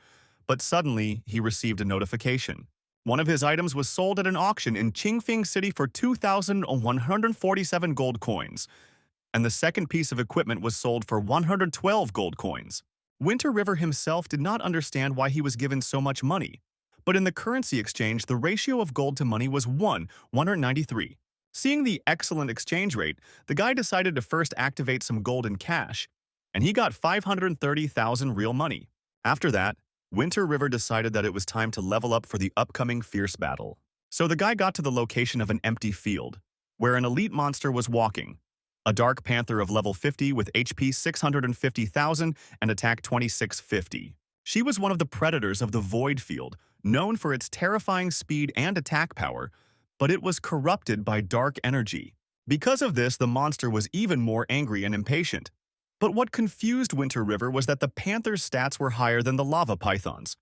But suddenly, he received a notification. One of his items was sold at an auction in Qingfing City for 2,147 gold coins, and the second piece of equipment was sold for 112 gold coins. Winter River himself did not understand why he was given so much money, but in the currency exchange, the ratio of gold to money was 193. Seeing the excellent exchange rate, the guy decided to first activate some gold in cash, and he got 530,000 real money. After that, Winter River decided that it was time to level up for the upcoming fierce battle. So the guy got to the location of an empty field, where an elite monster was walking. A Dark Panther of level 50 with HP 650,000 and attack 2650. She was one of the predators of the Void Field, known for its terrifying speed and attack power, but it was corrupted by dark energy. Because of this, the monster was even more angry and impatient. But what confused Winter River was that the Panther's stats were higher than the Lava Python's.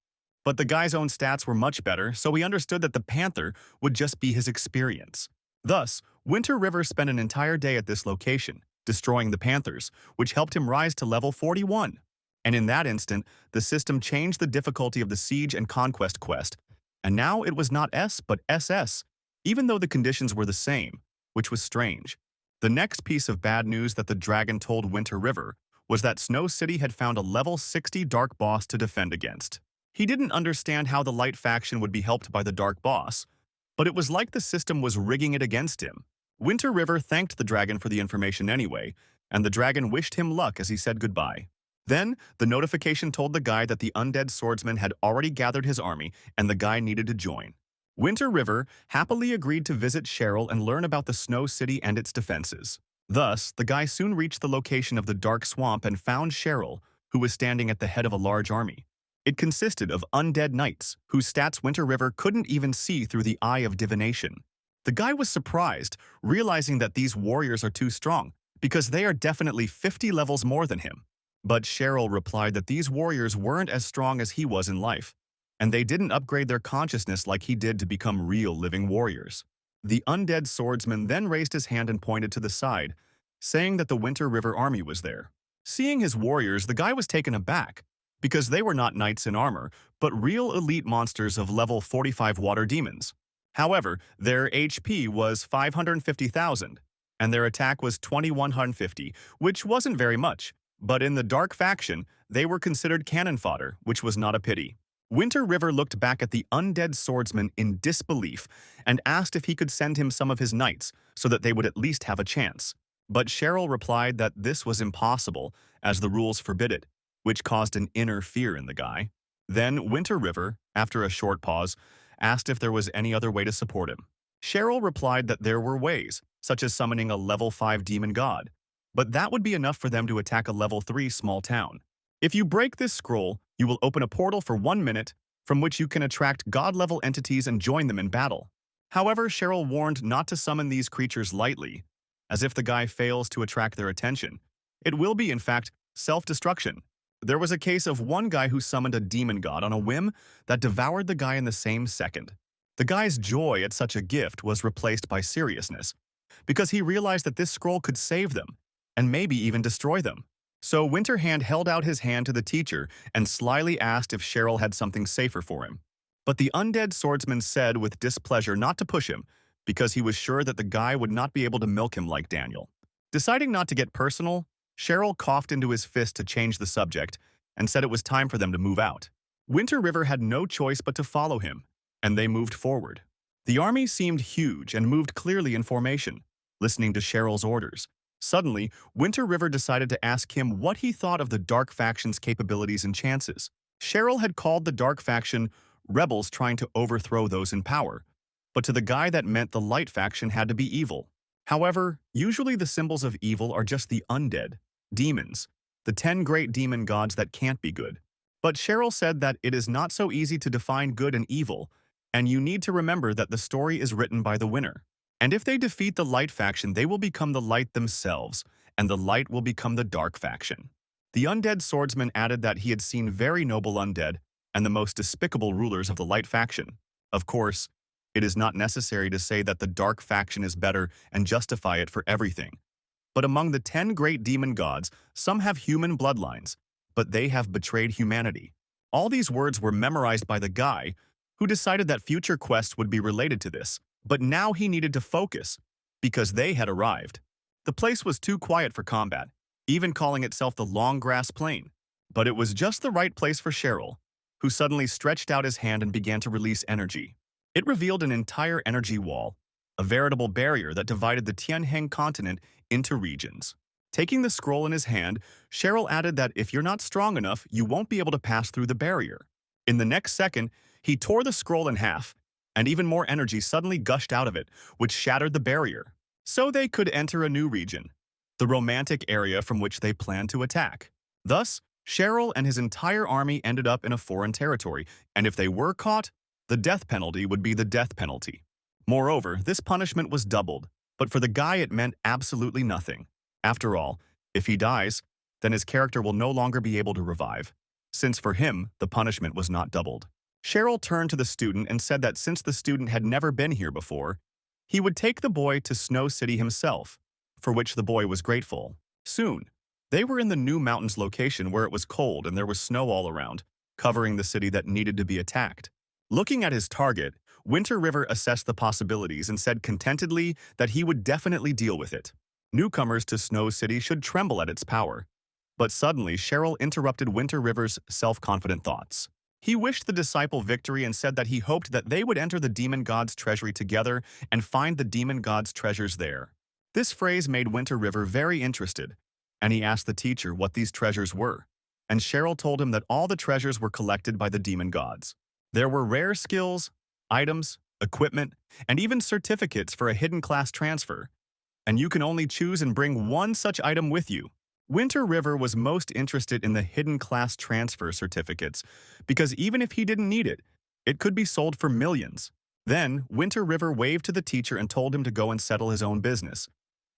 But the guy's own stats were much better, so he understood that the Panther would just be his experience. Thus, Winter River spent an entire day at this location, destroying the Panthers, which helped him rise to level 41. And in that instant, the system changed the difficulty of the Siege and Conquest quest, and now it was not S but SS, even though the conditions were the same, which was strange. The next piece of bad news that the dragon told Winter River was that Snow City had found a level 60 dark boss to defend against. He didn't understand how the light faction would be helped by the dark boss, but it was like the system was rigging it against him. Winter River thanked the dragon for the information anyway, and the dragon wished him luck as he said goodbye. Then, the notification told the guy that the undead swordsman had already gathered his army and the guy needed to join. Winter River happily agreed to visit Cheryl and learn about the Snow City and its defenses. Thus, the guy soon reached the location of the dark swamp and found Cheryl, who was standing at the head of a large army. It consisted of undead knights, whose stats Winter River couldn't even see through the eye of divination. The guy was surprised, realizing that these warriors are too strong, because they are definitely 50 levels more than him. But Cheryl replied that these warriors weren't as strong as he was in life, and they didn't upgrade their consciousness like he did to become real living warriors. The undead swordsman then raised his hand and pointed to the side, saying that the Winter River army was there. Seeing his warriors, the guy was taken aback, because they were not knights in armor, but real elite monsters of level 45 water demons. However, their HP was 550,000, and their attack was 2150, which wasn't very much, but in the Dark faction, they were considered cannon fodder, which was not a pity. Winter River looked back at the undead swordsman in disbelief and asked if he could send him some of his knights so that they would at least have a chance. But Cheryl replied that this was impossible, as the rules forbid it, which caused an inner fear in the guy. Then Winter River, after a short pause, asked if there was any other way to support him. Cheryl replied that there were ways, such as summoning a level 5 demon god, but that would be enough for them to attack a level 3 small town. If you break this scroll, you will open a portal for 1 minute, from which you can attract god-level entities and join them in battle. However, Cheryl warned not to summon these creatures lightly, as if the guy fails to attract their attention. It will be, in fact, self-destruction. There was a case of one guy who summoned a demon god on a whim that devoured the guy in the same second. The guy's joy at such a gift was replaced by seriousness, because he realized that this scroll could save them, and maybe even destroy them. So Winterhand held out his hand to the teacher and slyly asked if Cheryl had something safer for him. But the undead swordsman said with displeasure not to push him, because he was sure that the guy would not be able to milk him like Daniel. Deciding not to get personal, Cheryl coughed into his fist to change the subject and said it was time for them to move out. Winter River had no choice but to follow him, and they moved forward. The army seemed huge and moved clearly in formation, listening to Cheryl's orders. Suddenly, Winter River decided to ask him what he thought of the Dark faction's capabilities and chances. Cheryl had called the Dark faction rebels trying to overthrow those in power, but to the guy that meant the Light faction had to be evil. However, usually the symbols of evil are just the undead, demons, the 10 great demon gods that can't be good. But Cheryl said that it is not so easy to define good and evil, and you need to remember that the story is written by the winner. And if they defeat the Light faction, they will become the Light themselves, and the Light will become the Dark faction. The undead swordsman added that he had seen very noble undead and the most despicable rulers of the Light faction. Of course, it is not necessary to say that the Dark faction is better and justify it for everything. But among the 10 great demon gods, some have human bloodlines, but they have betrayed humanity. All these words were memorized by the guy, who decided that future quests would be related to this, but now he needed to focus, because they had arrived. The place was too quiet for combat, even calling itself the Long Grass Plain. But it was just the right place for Cheryl, who suddenly stretched out his hand and began to release energy. It revealed an entire energy wall, a veritable barrier that divided the Tianheng continent into regions. Taking the scroll in his hand, Cheryl added that if you're not strong enough, you won't be able to pass through the barrier. In the next second, he tore the scroll in half, and even more energy suddenly gushed out of it, which shattered the barrier. So they could enter a new region, the romantic area from which they planned to attack. Thus, Cheryl and his entire army ended up in a foreign territory, and if they were caught, the death penalty would be the death penalty. Moreover, this punishment was doubled, but for the guy it meant absolutely nothing. After all, if he dies, then his character will no longer be able to revive, since for him, the punishment was not doubled. Cheryl turned to the student and said that since the student had never been here before, he would take the boy to Snow City himself, for which the boy was grateful. Soon, they were in the new mountains location where it was cold and there was snow all around, covering the city that needed to be attacked. Looking at his target, Winter River assessed the possibilities and said contentedly that he would definitely deal with it. Newcomers to Snow City should tremble at its power. But suddenly, Cheryl interrupted Winter River's self-confident thoughts. He wished the disciple victory and said that he hoped that they would enter the demon god's treasury together and find the demon god's treasures there. This phrase made Winter River very interested, and he asked the teacher what these treasures were. And Cheryl told him that all the treasures were collected by the demon gods. There were rare skills, items, equipment, and even certificates for a hidden class transfer, and you can only choose and bring one such item with you. Winter River was most interested in the hidden class transfer certificates because even if he didn't need it, it could be sold for millions. Then, Winter River waved to the teacher and told him to go and settle his own business,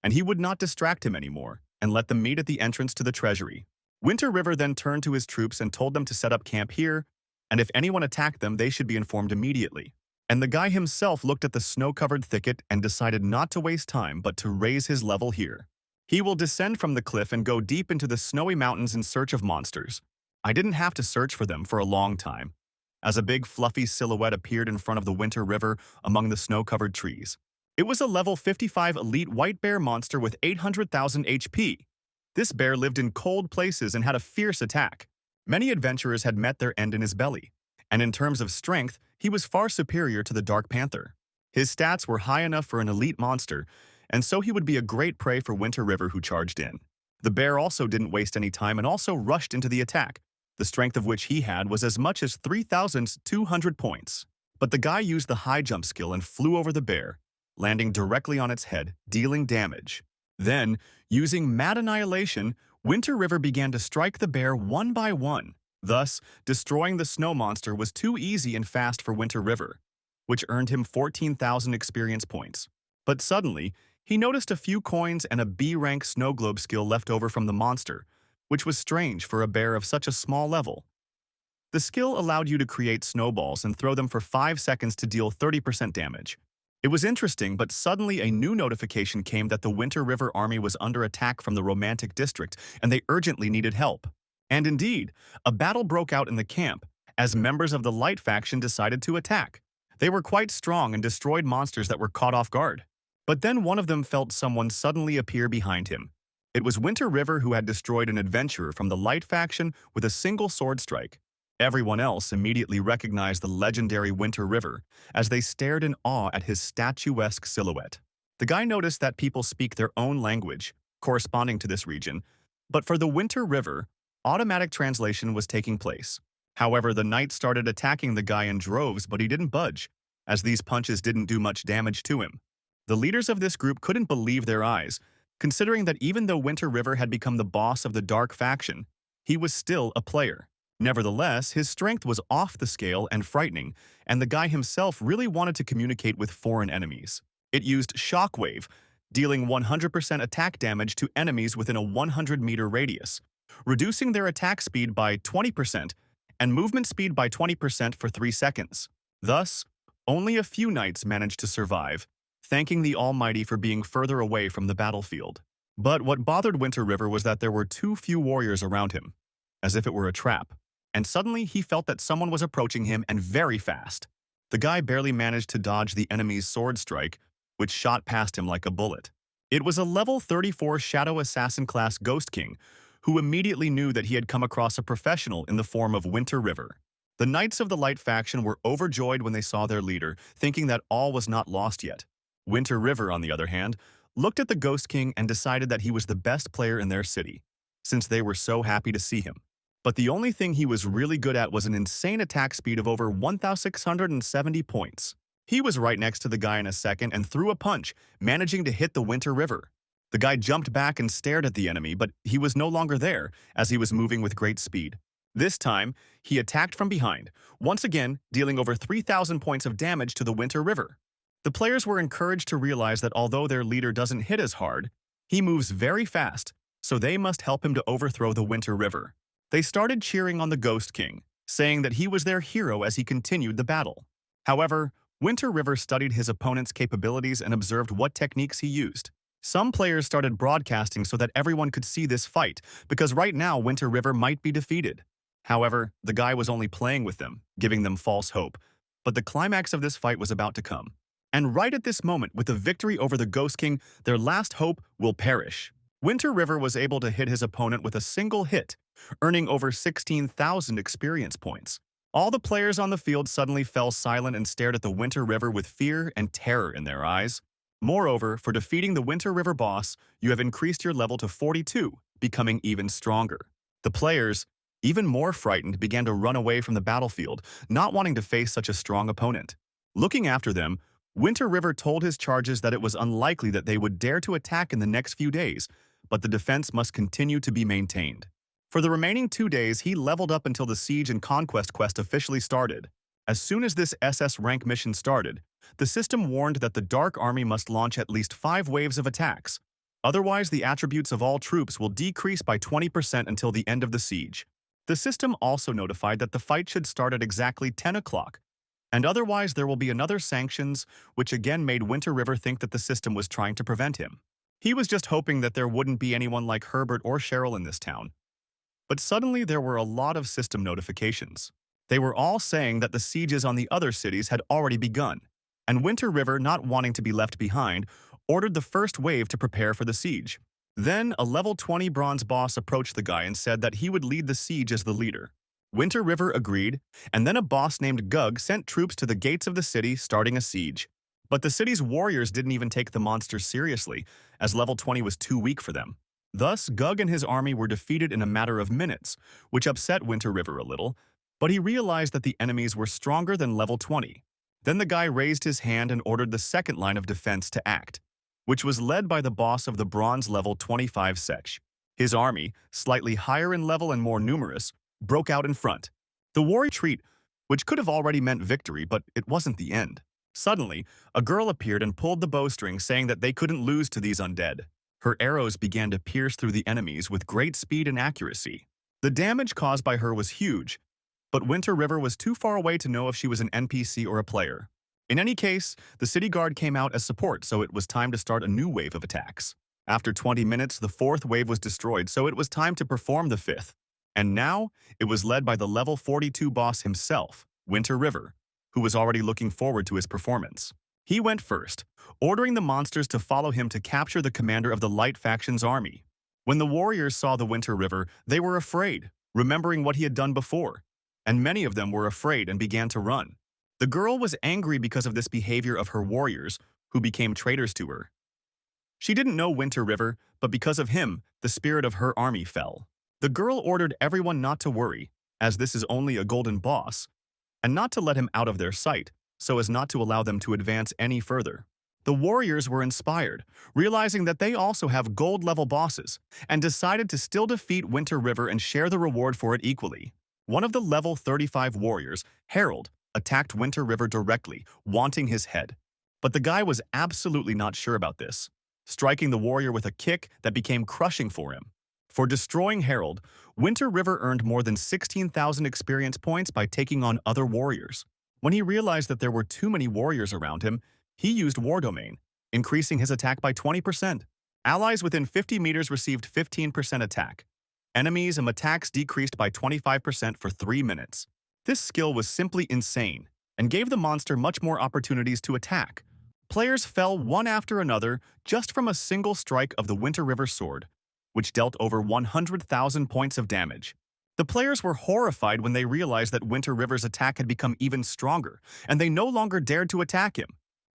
and he would not distract him anymore and let them meet at the entrance to the treasury. Winter River then turned to his troops and told them to set up camp here, and if anyone attacked them, they should be informed immediately. And the guy himself looked at the snow-covered thicket and decided not to waste time but to raise his level here. He will descend from the cliff and go deep into the snowy mountains in search of monsters. I didn't have to search for them for a long time, as a big fluffy silhouette appeared in front of the Winter River among the snow-covered trees. It was a level 55 elite white bear monster with 800,000 HP. This bear lived in cold places and had a fierce attack. Many adventurers had met their end in his belly, and in terms of strength, he was far superior to the Dark Panther. His stats were high enough for an elite monster, and so he would be a great prey for Winter River who charged in. The bear also didn't waste any time and also rushed into the attack, the strength of which he had was as much as 3,200 points. But the guy used the high jump skill and flew over the bear, landing directly on its head, dealing damage. Then, using Mad Annihilation, Winter River began to strike the bear one by one. Thus, destroying the snow monster was too easy and fast for Winter River, which earned him 14,000 experience points. But suddenly, he noticed a few coins and a B-rank snow globe skill left over from the monster, which was strange for a bear of such a small level. The skill allowed you to create snowballs and throw them for 5 seconds to deal 30% damage. It was interesting, but suddenly a new notification came that the Winter River army was under attack from the Romantic District, and they urgently needed help. And indeed, a battle broke out in the camp, as members of the Light faction decided to attack. They were quite strong and destroyed monsters that were caught off guard. But then one of them felt someone suddenly appear behind him. It was Winter River who had destroyed an adventurer from the Light faction with a single sword strike. Everyone else immediately recognized the legendary Winter River as they stared in awe at his statuesque silhouette. The guy noticed that people speak their own language, corresponding to this region, but for the Winter River, automatic translation was taking place. However, the knight started attacking the guy in droves, but he didn't budge, as these punches didn't do much damage to him. The leaders of this group couldn't believe their eyes, considering that even though Winter River had become the boss of the Dark faction, he was still a player. Nevertheless, his strength was off the scale and frightening, and the guy himself really wanted to communicate with foreign enemies. It used Shockwave, dealing 100% attack damage to enemies within a 100-meter radius, reducing their attack speed by 20% and movement speed by 20% for 3 seconds. Thus, only a few knights managed to survive, thanking the Almighty for being further away from the battlefield. But what bothered Winter River was that there were too few warriors around him, as if it were a trap. And suddenly he felt that someone was approaching him and very fast. The guy barely managed to dodge the enemy's sword strike, which shot past him like a bullet. It was a level 34 Shadow Assassin class Ghost King, who immediately knew that he had come across a professional in the form of Winter River. The Knights of the Light faction were overjoyed when they saw their leader, thinking that all was not lost yet. Winter River, on the other hand, looked at the Ghost King and decided that he was the best player in their city, since they were so happy to see him. But the only thing he was really good at was an insane attack speed of over 1,670 points. He was right next to the guy in a second and threw a punch, managing to hit the Winter River. The guy jumped back and stared at the enemy, but he was no longer there, as he was moving with great speed. This time, he attacked from behind, once again dealing over 3,000 points of damage to the Winter River. The players were encouraged to realize that although their leader doesn't hit as hard, he moves very fast, so they must help him to overthrow the Winter River. They started cheering on the Ghost King, saying that he was their hero as he continued the battle. However, Winter River studied his opponent's capabilities and observed what techniques he used. Some players started broadcasting so that everyone could see this fight, because right now Winter River might be defeated. However, the guy was only playing with them, giving them false hope. But the climax of this fight was about to come. And right at this moment, with the victory over the Ghost King, their last hope will perish. Winter River was able to hit his opponent with a single hit, earning over 16,000 experience points. All the players on the field suddenly fell silent and stared at the Winter River with fear and terror in their eyes. Moreover, for defeating the Winter River boss, you have increased your level to 42, becoming even stronger. The players, even more frightened, began to run away from the battlefield, not wanting to face such a strong opponent. Looking after them, Winter River told his charges that it was unlikely that they would dare to attack in the next few days, but the defense must continue to be maintained. For the remaining 2 days, he leveled up until the Siege and Conquest quest officially started. As soon as this SS rank mission started, the system warned that the Dark Army must launch at least 5 waves of attacks. Otherwise, the attributes of all troops will decrease by 20% until the end of the siege. The system also notified that the fight should start at exactly 10 o'clock, and otherwise there will be another sanctions, which again made Winter River think that the system was trying to prevent him. He was just hoping that there wouldn't be anyone like Herbert or Cheryl in this town. But suddenly there were a lot of system notifications. They were all saying that the sieges on the other cities had already begun, and Winter River, not wanting to be left behind, ordered the first wave to prepare for the siege. Then, a level 20 bronze boss approached the guy and said that he would lead the siege as the leader. Winter River agreed, and then a boss named Gug sent troops to the gates of the city, starting a siege. But the city's warriors didn't even take the monsters seriously, as level 20 was too weak for them. Thus, Gug and his army were defeated in a matter of minutes, which upset Winter River a little, but he realized that the enemies were stronger than level 20. Then the guy raised his hand and ordered the second line of defense to act, which was led by the boss of the bronze level 25 sech. His army, slightly higher in level and more numerous, broke out in front. The war retreat, which could have already meant victory, but it wasn't the end. Suddenly, a girl appeared and pulled the bowstring, saying that they couldn't lose to these undead. Her arrows began to pierce through the enemies with great speed and accuracy. The damage caused by her was huge, but Winter River was too far away to know if she was an NPC or a player. In any case, the city guard came out as support, so it was time to start a new wave of attacks. After 20 minutes, the 4th wave was destroyed, so it was time to perform the 5th. And now, it was led by the level 42 boss himself, Winter River, who was already looking forward to his performance. He went first, ordering the monsters to follow him to capture the commander of the Light Faction's army. When the warriors saw the Winter River, they were afraid, remembering what he had done before, and many of them were afraid and began to run. The girl was angry because of this behavior of her warriors, who became traitors to her. She didn't know Winter River, but because of him, the spirit of her army fell. The girl ordered everyone not to worry, as this is only a golden boss, and not to let him out of their sight, so as not to allow them to advance any further. The warriors were inspired, realizing that they also have gold-level bosses, and decided to still defeat Winter River and share the reward for it equally. One of the level 35 warriors, Harold, attacked Winter River directly, wanting his head. But the guy was absolutely not sure about this, striking the warrior with a kick that became crushing for him. For destroying Harold, Winter River earned more than 16,000 experience points by taking on other warriors. When he realized that there were too many warriors around him, he used War Domain, increasing his attack by 20%. Allies within 50 meters received 15% attack. Enemies and attacks decreased by 25% for 3 minutes. This skill was simply insane, and gave the monster much more opportunities to attack. Players fell one after another just from a single strike of the Winter River sword, which dealt over 100,000 points of damage. The players were horrified when they realized that Winter River's attack had become even stronger, and they no longer dared to attack him.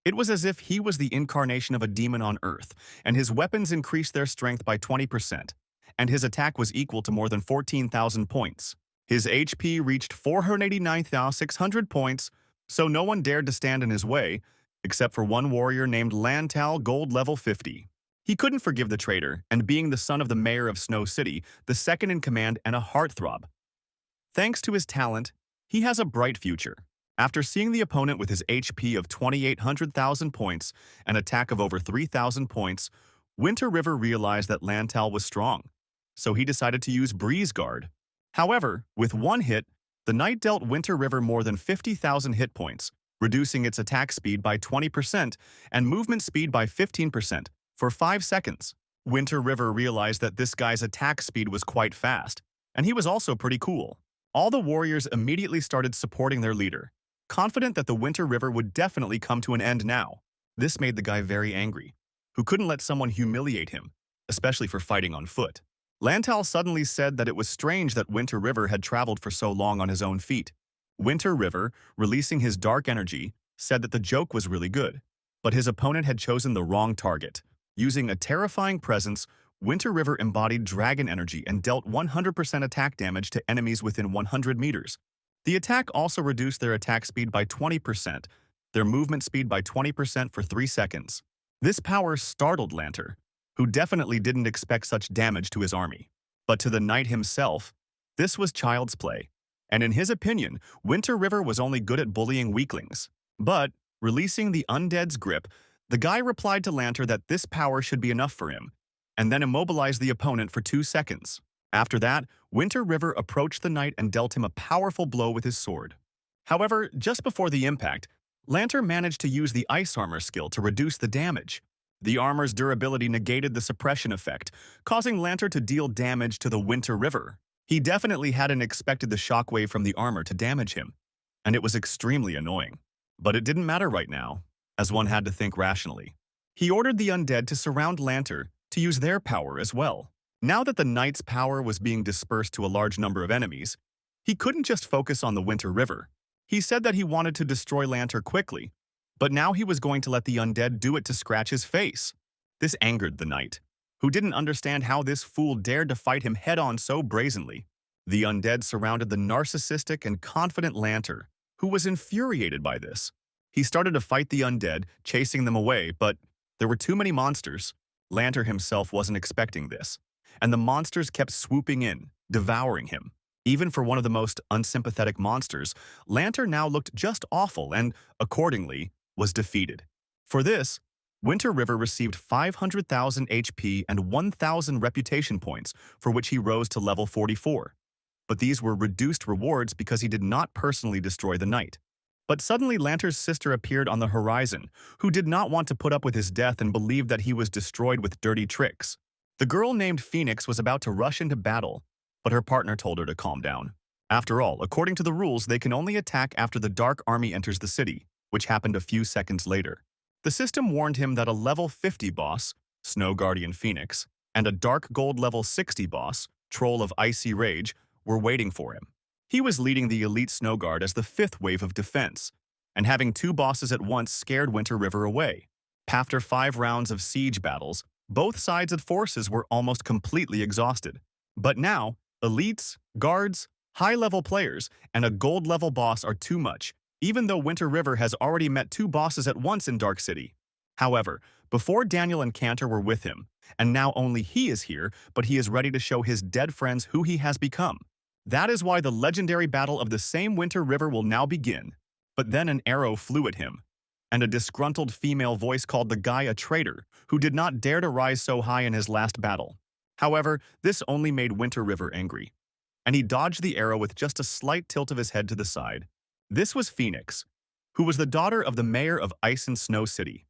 It was as if he was the incarnation of a demon on Earth, and his weapons increased their strength by 20%, and his attack was equal to more than 14,000 points. His HP reached 489,600 points, so no one dared to stand in his way, except for one warrior named Lantal, gold level 50. He couldn't forgive the traitor, and being the son of the mayor of Snow City, the second in command and a heartthrob. Thanks to his talent, he has a bright future. After seeing the opponent with his HP of 2,800,000 points and attack of over 3,000 points, Winter River realized that Lantal was strong, so he decided to use Breeze Guard. However, with one hit, the knight dealt Winter River more than 50,000 hit points, reducing its attack speed by 20% and movement speed by 15%. For 5 seconds, Winter River realized that this guy's attack speed was quite fast, and he was also pretty cool. All the warriors immediately started supporting their leader, confident that the Winter River would definitely come to an end now. This made the guy very angry, who couldn't let someone humiliate him, especially for fighting on foot. Lantal suddenly said that it was strange that Winter River had traveled for so long on his own feet. Winter River, releasing his dark energy, said that the joke was really good, but his opponent had chosen the wrong target. Using a terrifying presence, Winter River embodied dragon energy and dealt 100% attack damage to enemies within 100 meters. The attack also reduced their attack speed by 20%, their movement speed by 20% for 3 seconds. This power startled Lanter, who definitely didn't expect such damage to his army. But to the knight himself, this was child's play, and in his opinion, Winter River was only good at bullying weaklings. But, releasing the undead's grip, the guy replied to Lanter that this power should be enough for him, and then immobilized the opponent for 2 seconds. After that, Winter River approached the knight and dealt him a powerful blow with his sword. However, just before the impact, Lanter managed to use the ice armor skill to reduce the damage. The armor's durability negated the suppression effect, causing Lanter to deal damage to the Winter River. He definitely hadn't expected the shockwave from the armor to damage him, and it was extremely annoying. But it didn't matter right now, as one had to think rationally. He ordered the undead to surround Lanter to use their power as well. Now that the knight's power was being dispersed to a large number of enemies, he couldn't just focus on the Winter River. He said that he wanted to destroy Lanter quickly, but now he was going to let the undead do it to scratch his face. This angered the knight, who didn't understand how this fool dared to fight him head-on so brazenly. The undead surrounded the narcissistic and confident Lanter, who was infuriated by this. He started to fight the undead, chasing them away, but there were too many monsters. Lanter himself wasn't expecting this, and the monsters kept swooping in, devouring him. Even for one of the most unsympathetic monsters, Lanter now looked just awful and, accordingly, was defeated. For this, Winter River received 500,000 HP and 1,000 reputation points, for which he rose to level 44. But these were reduced rewards because he did not personally destroy the knight. But suddenly Lanter's sister appeared on the horizon, who did not want to put up with his death and believed that he was destroyed with dirty tricks. The girl named Phoenix was about to rush into battle, but her partner told her to calm down. After all, according to the rules, they can only attack after the Dark Army enters the city, which happened a few seconds later. The system warned him that a level 50 boss, Snow Guardian Phoenix, and a Dark Gold level 60 boss, Troll of Icy Rage, were waiting for him. He was leading the elite Snow Guard as the 5th wave of defense, and having 2 bosses at once scared Winter River away. After 5 rounds of siege battles, both sides of forces were almost completely exhausted. But now, elites, guards, high-level players, and a gold-level boss are too much, even though Winter River has already met 2 bosses at once in Dark City. However, before Daniel and Cantor were with him, and now only he is here, but he is ready to show his dead friends who he has become. That is why the legendary battle of the same Winter River will now begin. But then an arrow flew at him, and a disgruntled female voice called the guy a traitor who did not dare to rise so high in his last battle. However, this only made Winter River angry, and he dodged the arrow with just a slight tilt of his head to the side. This was Phoenix, who was the daughter of the mayor of Ice and Snow City,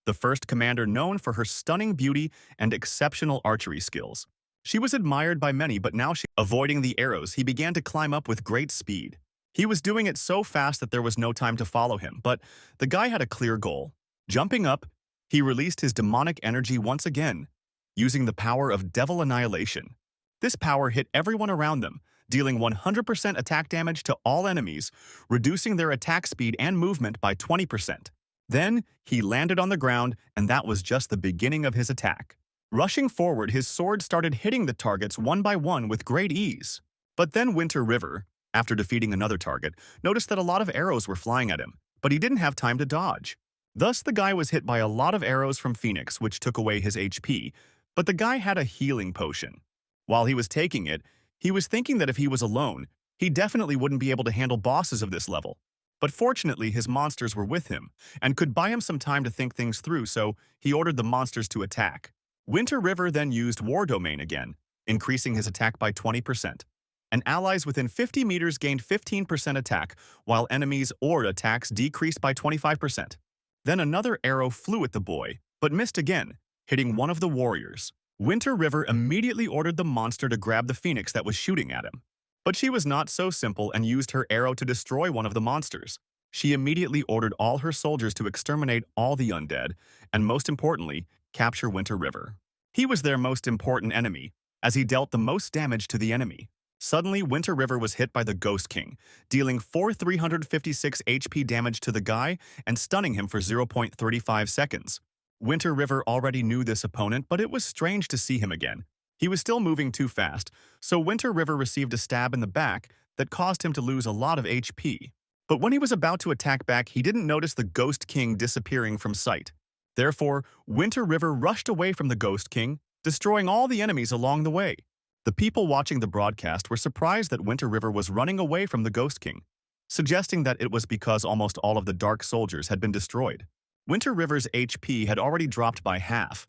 the first commander known for her stunning beauty and exceptional archery skills. She was admired by many, but now avoiding the arrows, he began to climb up with great speed. He was doing it so fast that there was no time to follow him, but the guy had a clear goal. Jumping up, he released his demonic energy once again, using the power of Devil Annihilation. This power hit everyone around them, dealing 100% attack damage to all enemies, reducing their attack speed and movement by 20%. Then, he landed on the ground, and that was just the beginning of his attack. Rushing forward, his sword started hitting the targets one by one with great ease. But then Winter River, after defeating another target, noticed that a lot of arrows were flying at him, but he didn't have time to dodge. Thus, the guy was hit by a lot of arrows from Phoenix, which took away his HP, but the guy had a healing potion. While he was taking it, he was thinking that if he was alone, he definitely wouldn't be able to handle bosses of this level. But fortunately, his monsters were with him, and could buy him some time to think things through, so he ordered the monsters to attack. Winter River then used War Domain again, increasing his attack by 20%. And allies within 50 meters gained 15% attack, while enemies or attacks decreased by 25%. Then another arrow flew at the boy, but missed again, hitting one of the warriors. Winter River immediately ordered the monster to grab the phoenix that was shooting at him. But she was not so simple and used her arrow to destroy one of the monsters. She immediately ordered all her soldiers to exterminate all the undead, and most importantly, capture Winter River. He was their most important enemy, as he dealt the most damage to the enemy. Suddenly, Winter River was hit by the Ghost King, dealing 356 HP damage to the guy and stunning him for 0.35 seconds. Winter River already knew this opponent, but it was strange to see him again. He was still moving too fast, so Winter River received a stab in the back that caused him to lose a lot of HP. But when he was about to attack back, he didn't notice the Ghost King disappearing from sight. Therefore, Winter River rushed away from the Ghost King, destroying all the enemies along the way. The people watching the broadcast were surprised that Winter River was running away from the Ghost King, suggesting that it was because almost all of the Dark Soldiers had been destroyed. Winter River's HP had already dropped by half,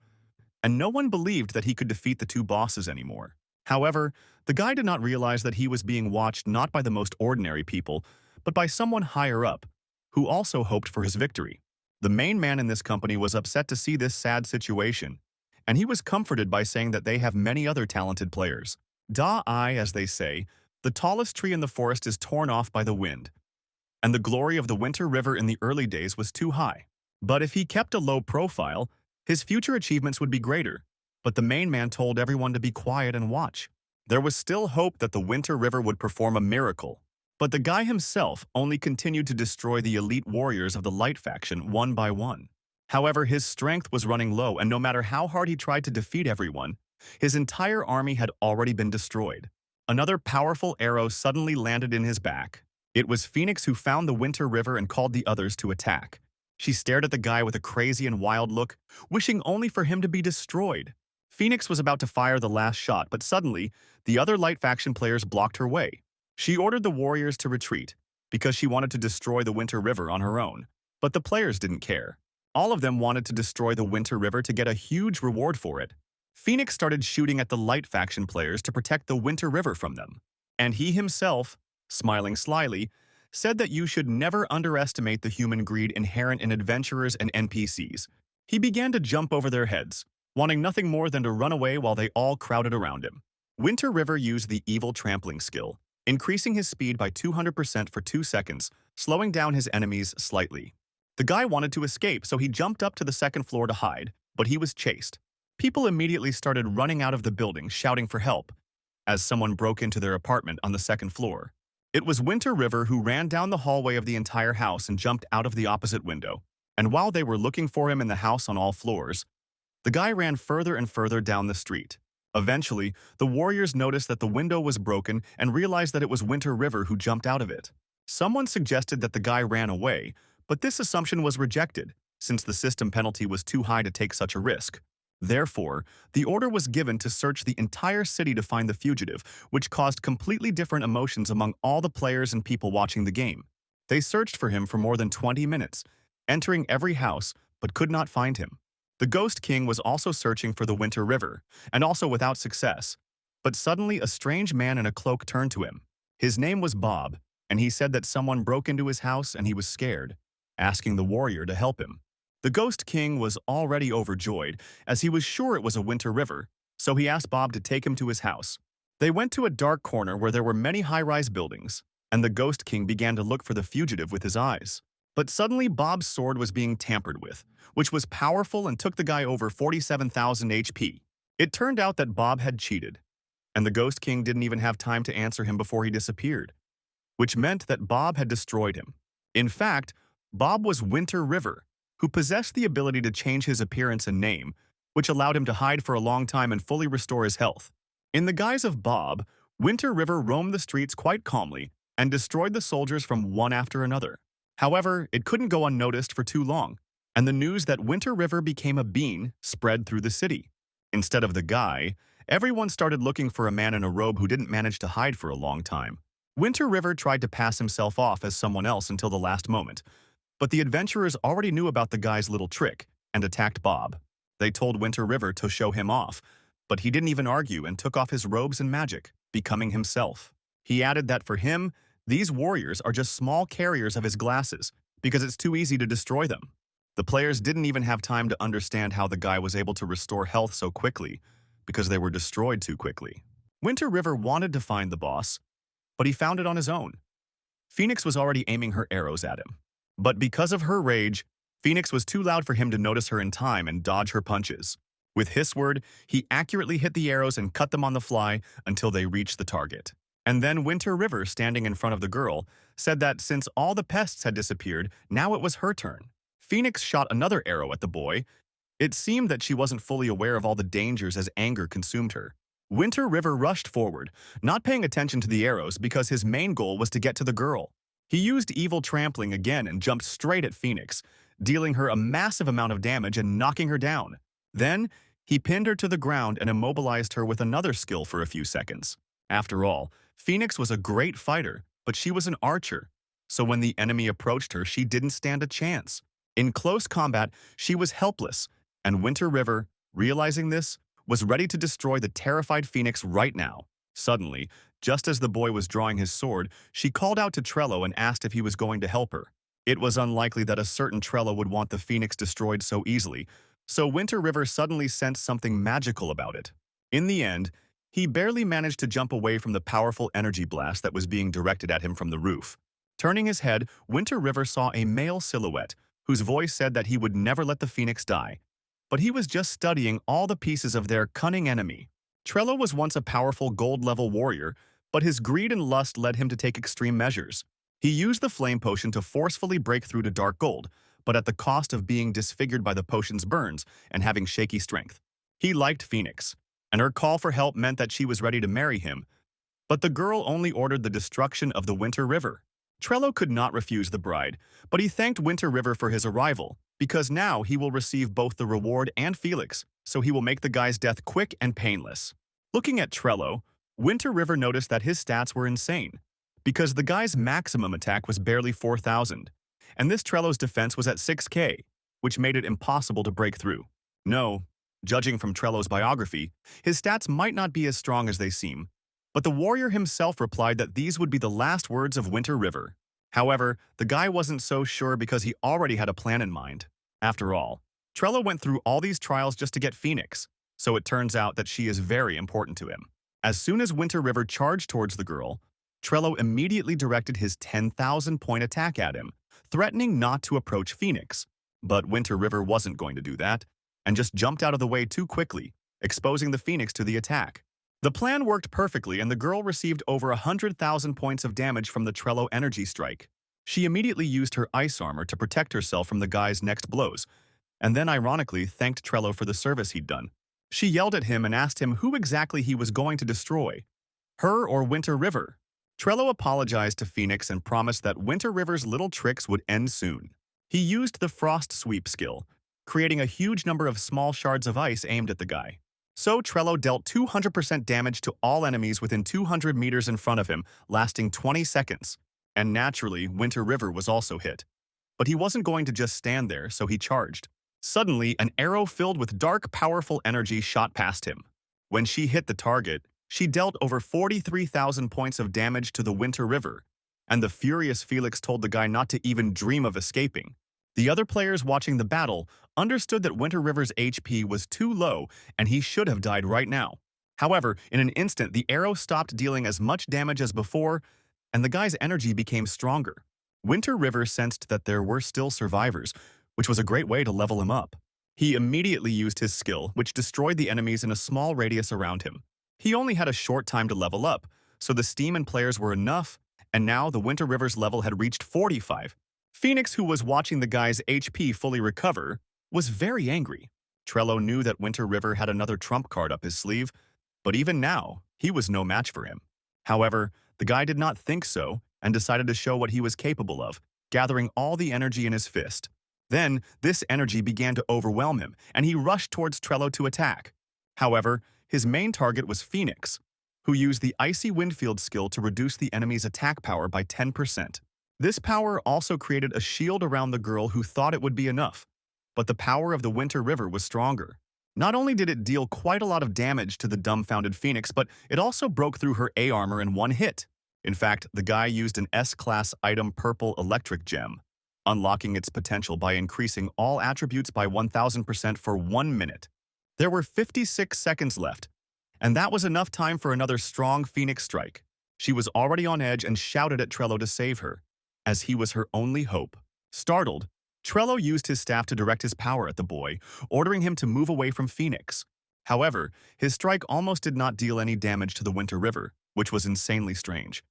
and no one believed that he could defeat the two bosses anymore. However, the guy did not realize that he was being watched not by the most ordinary people, but by someone higher up, who also hoped for his victory. The main man in this company was upset to see this sad situation, and he was comforted by saying that they have many other talented players. Da-I, as they say, the tallest tree in the forest is torn off by the wind, and the glory of the Winter River in the early days was too high. But if he kept a low profile, his future achievements would be greater. But the main man told everyone to be quiet and watch. There was still hope that the Winter River would perform a miracle. But the guy himself only continued to destroy the elite warriors of the Light faction one by one. However, his strength was running low, and no matter how hard he tried to defeat everyone, his entire army had already been destroyed. Another powerful arrow suddenly landed in his back. It was Phoenix who found the Winter River and called the others to attack. She stared at the guy with a crazy and wild look, wishing only for him to be destroyed. Phoenix was about to fire the last shot, but suddenly, the other Light faction players blocked her way. She ordered the warriors to retreat, because she wanted to destroy the Winter River on her own. But the players didn't care. All of them wanted to destroy the Winter River to get a huge reward for it. Phoenix started shooting at the Light faction players to protect the Winter River from them. And he himself, smiling slyly, said that you should never underestimate the human greed inherent in adventurers and NPCs. He began to jump over their heads, wanting nothing more than to run away while they all crowded around him. Winter River used the evil trampling skill, increasing his speed by 200% for 2 seconds, slowing down his enemies slightly. The guy wanted to escape, so he jumped up to the second floor to hide, but he was chased. People immediately started running out of the building, shouting for help, as someone broke into their apartment on the second floor. It was Winter River who ran down the hallway of the entire house and jumped out of the opposite window. And while they were looking for him in the house on all floors, the guy ran further and further down the street. Eventually, the warriors noticed that the window was broken and realized that it was Winter River who jumped out of it. Someone suggested that the guy ran away, but this assumption was rejected, since the system penalty was too high to take such a risk. Therefore, the order was given to search the entire city to find the fugitive, which caused completely different emotions among all the players and people watching the game. They searched for him for more than 20 minutes, entering every house, but could not find him. The Ghost King was also searching for the Winter River, and also without success. But suddenly a strange man in a cloak turned to him. His name was Bob, and he said that someone broke into his house and he was scared, asking the warrior to help him. The Ghost King was already overjoyed, as he was sure it was a Winter River, so he asked Bob to take him to his house. They went to a dark corner where there were many high-rise buildings, and the Ghost King began to look for the fugitive with his eyes. But suddenly Bob's sword was being tampered with, which was powerful and took the guy over 47,000 HP. It turned out that Bob had cheated, and the Ghost King didn't even have time to answer him before he disappeared, which meant that Bob had destroyed him. In fact, Bob was Winter River, who possessed the ability to change his appearance and name, which allowed him to hide for a long time and fully restore his health. In the guise of Bob, Winter River roamed the streets quite calmly and destroyed the soldiers from one after another. However, it couldn't go unnoticed for too long, and the news that Winter River became a bean spread through the city. Instead of the guy, everyone started looking for a man in a robe who didn't manage to hide for a long time. Winter River tried to pass himself off as someone else until the last moment, but the adventurers already knew about the guy's little trick and attacked Bob. They told Winter River to show him off, but he didn't even argue and took off his robes and magic, becoming himself. He added that for him, these warriors are just small carriers of his glasses because it's too easy to destroy them. The players didn't even have time to understand how the guy was able to restore health so quickly because they were destroyed too quickly. Winter River wanted to find the boss, but he found it on his own. Phoenix was already aiming her arrows at him. But because of her rage, Phoenix was too loud for him to notice her in time and dodge her punches. With his word, he accurately hit the arrows and cut them on the fly until they reached the target. And then Winter River, standing in front of the girl, said that since all the pests had disappeared, now it was her turn. Phoenix shot another arrow at the boy. It seemed that she wasn't fully aware of all the dangers as anger consumed her. Winter River rushed forward, not paying attention to the arrows because his main goal was to get to the girl. He used evil trampling again and jumped straight at Phoenix, dealing her a massive amount of damage and knocking her down. Then, he pinned her to the ground and immobilized her with another skill for a few seconds. After all, Phoenix was a great fighter, but she was an archer, so when the enemy approached her, she didn't stand a chance. In close combat, she was helpless, and Winter River, realizing this, was ready to destroy the terrified Phoenix right now. Suddenly, just as the boy was drawing his sword, she called out to Trello and asked if he was going to help her. It was unlikely that a certain Trello would want the Phoenix destroyed so easily, so Winter River suddenly sensed something magical about it. In the end, he barely managed to jump away from the powerful energy blast that was being directed at him from the roof. Turning his head, Winter River saw a male silhouette, whose voice said that he would never let the Phoenix die. But he was just studying all the pieces of their cunning enemy. Trello was once a powerful gold-level warrior, but his greed and lust led him to take extreme measures. He used the flame potion to forcefully break through to dark gold, but at the cost of being disfigured by the potion's burns and having shaky strength. He liked Phoenix, and her call for help meant that she was ready to marry him, but the girl only ordered the destruction of the Winter River. Trello could not refuse the bride, but he thanked Winter River for his arrival, because now he will receive both the reward and Felix, so he will make the guy's death quick and painless. Looking at Trello, Winter River noticed that his stats were insane, because the guy's maximum attack was barely 4,000, and this Trello's defense was at 6k, which made it impossible to break through. No, judging from Trello's biography, his stats might not be as strong as they seem, but the warrior himself replied that these would be the last words of Winter River. However, the guy wasn't so sure because he already had a plan in mind. After all, Trello went through all these trials just to get Phoenix, so it turns out that she is very important to him. As soon as Winter River charged towards the girl, Trello immediately directed his 10,000-point attack at him, threatening not to approach Phoenix. But Winter River wasn't going to do that, and just jumped out of the way too quickly, exposing the Phoenix to the attack. The plan worked perfectly, and the girl received over 100,000 points of damage from the Trello energy strike. She immediately used her ice armor to protect herself from the guy's next blows, and then ironically thanked Trello for the service he'd done. She yelled at him and asked him who exactly he was going to destroy, her or Winter River. Trello apologized to Phoenix and promised that Winter River's little tricks would end soon. He used the Frost Sweep skill, creating a huge number of small shards of ice aimed at the guy. So Trello dealt 200% damage to all enemies within 200 meters in front of him, lasting 20 seconds. And naturally, Winter River was also hit. But he wasn't going to just stand there, so he charged. Suddenly, an arrow filled with dark, powerful energy shot past him. When she hit the target, she dealt over 43,000 points of damage to the Winter River, and the furious Felix told the guy not to even dream of escaping. The other players watching the battle understood that Winter River's HP was too low and he should have died right now. However, in an instant, the arrow stopped dealing as much damage as before, and the guy's energy became stronger. Winter River sensed that there were still survivors, which was a great way to level him up. He immediately used his skill, which destroyed the enemies in a small radius around him. He only had a short time to level up, so the steam and players were enough, and now the Winter River's level had reached 45. Phoenix, who was watching the guy's HP fully recover, was very angry. Trello knew that Winter River had another trump card up his sleeve, but even now, he was no match for him. However, the guy did not think so and decided to show what he was capable of, gathering all the energy in his fist. Then, this energy began to overwhelm him, and he rushed towards Trello to attack. However, his main target was Phoenix, who used the Icy Windfield skill to reduce the enemy's attack power by 10%. This power also created a shield around the girl who thought it would be enough, but the power of the Winter River was stronger. Not only did it deal quite a lot of damage to the dumbfounded Phoenix, but it also broke through her A armor in one hit. In fact, the guy used an S-class item Purple Electric Gem, unlocking its potential by increasing all attributes by 1,000% for 1 minute. There were 56 seconds left, and that was enough time for another strong Phoenix strike. She was already on edge and shouted at Trello to save her, as he was her only hope. Startled, Trello used his staff to direct his power at the boy, ordering him to move away from Phoenix. However, his strike almost did not deal any damage to the Winter River, which was insanely strange.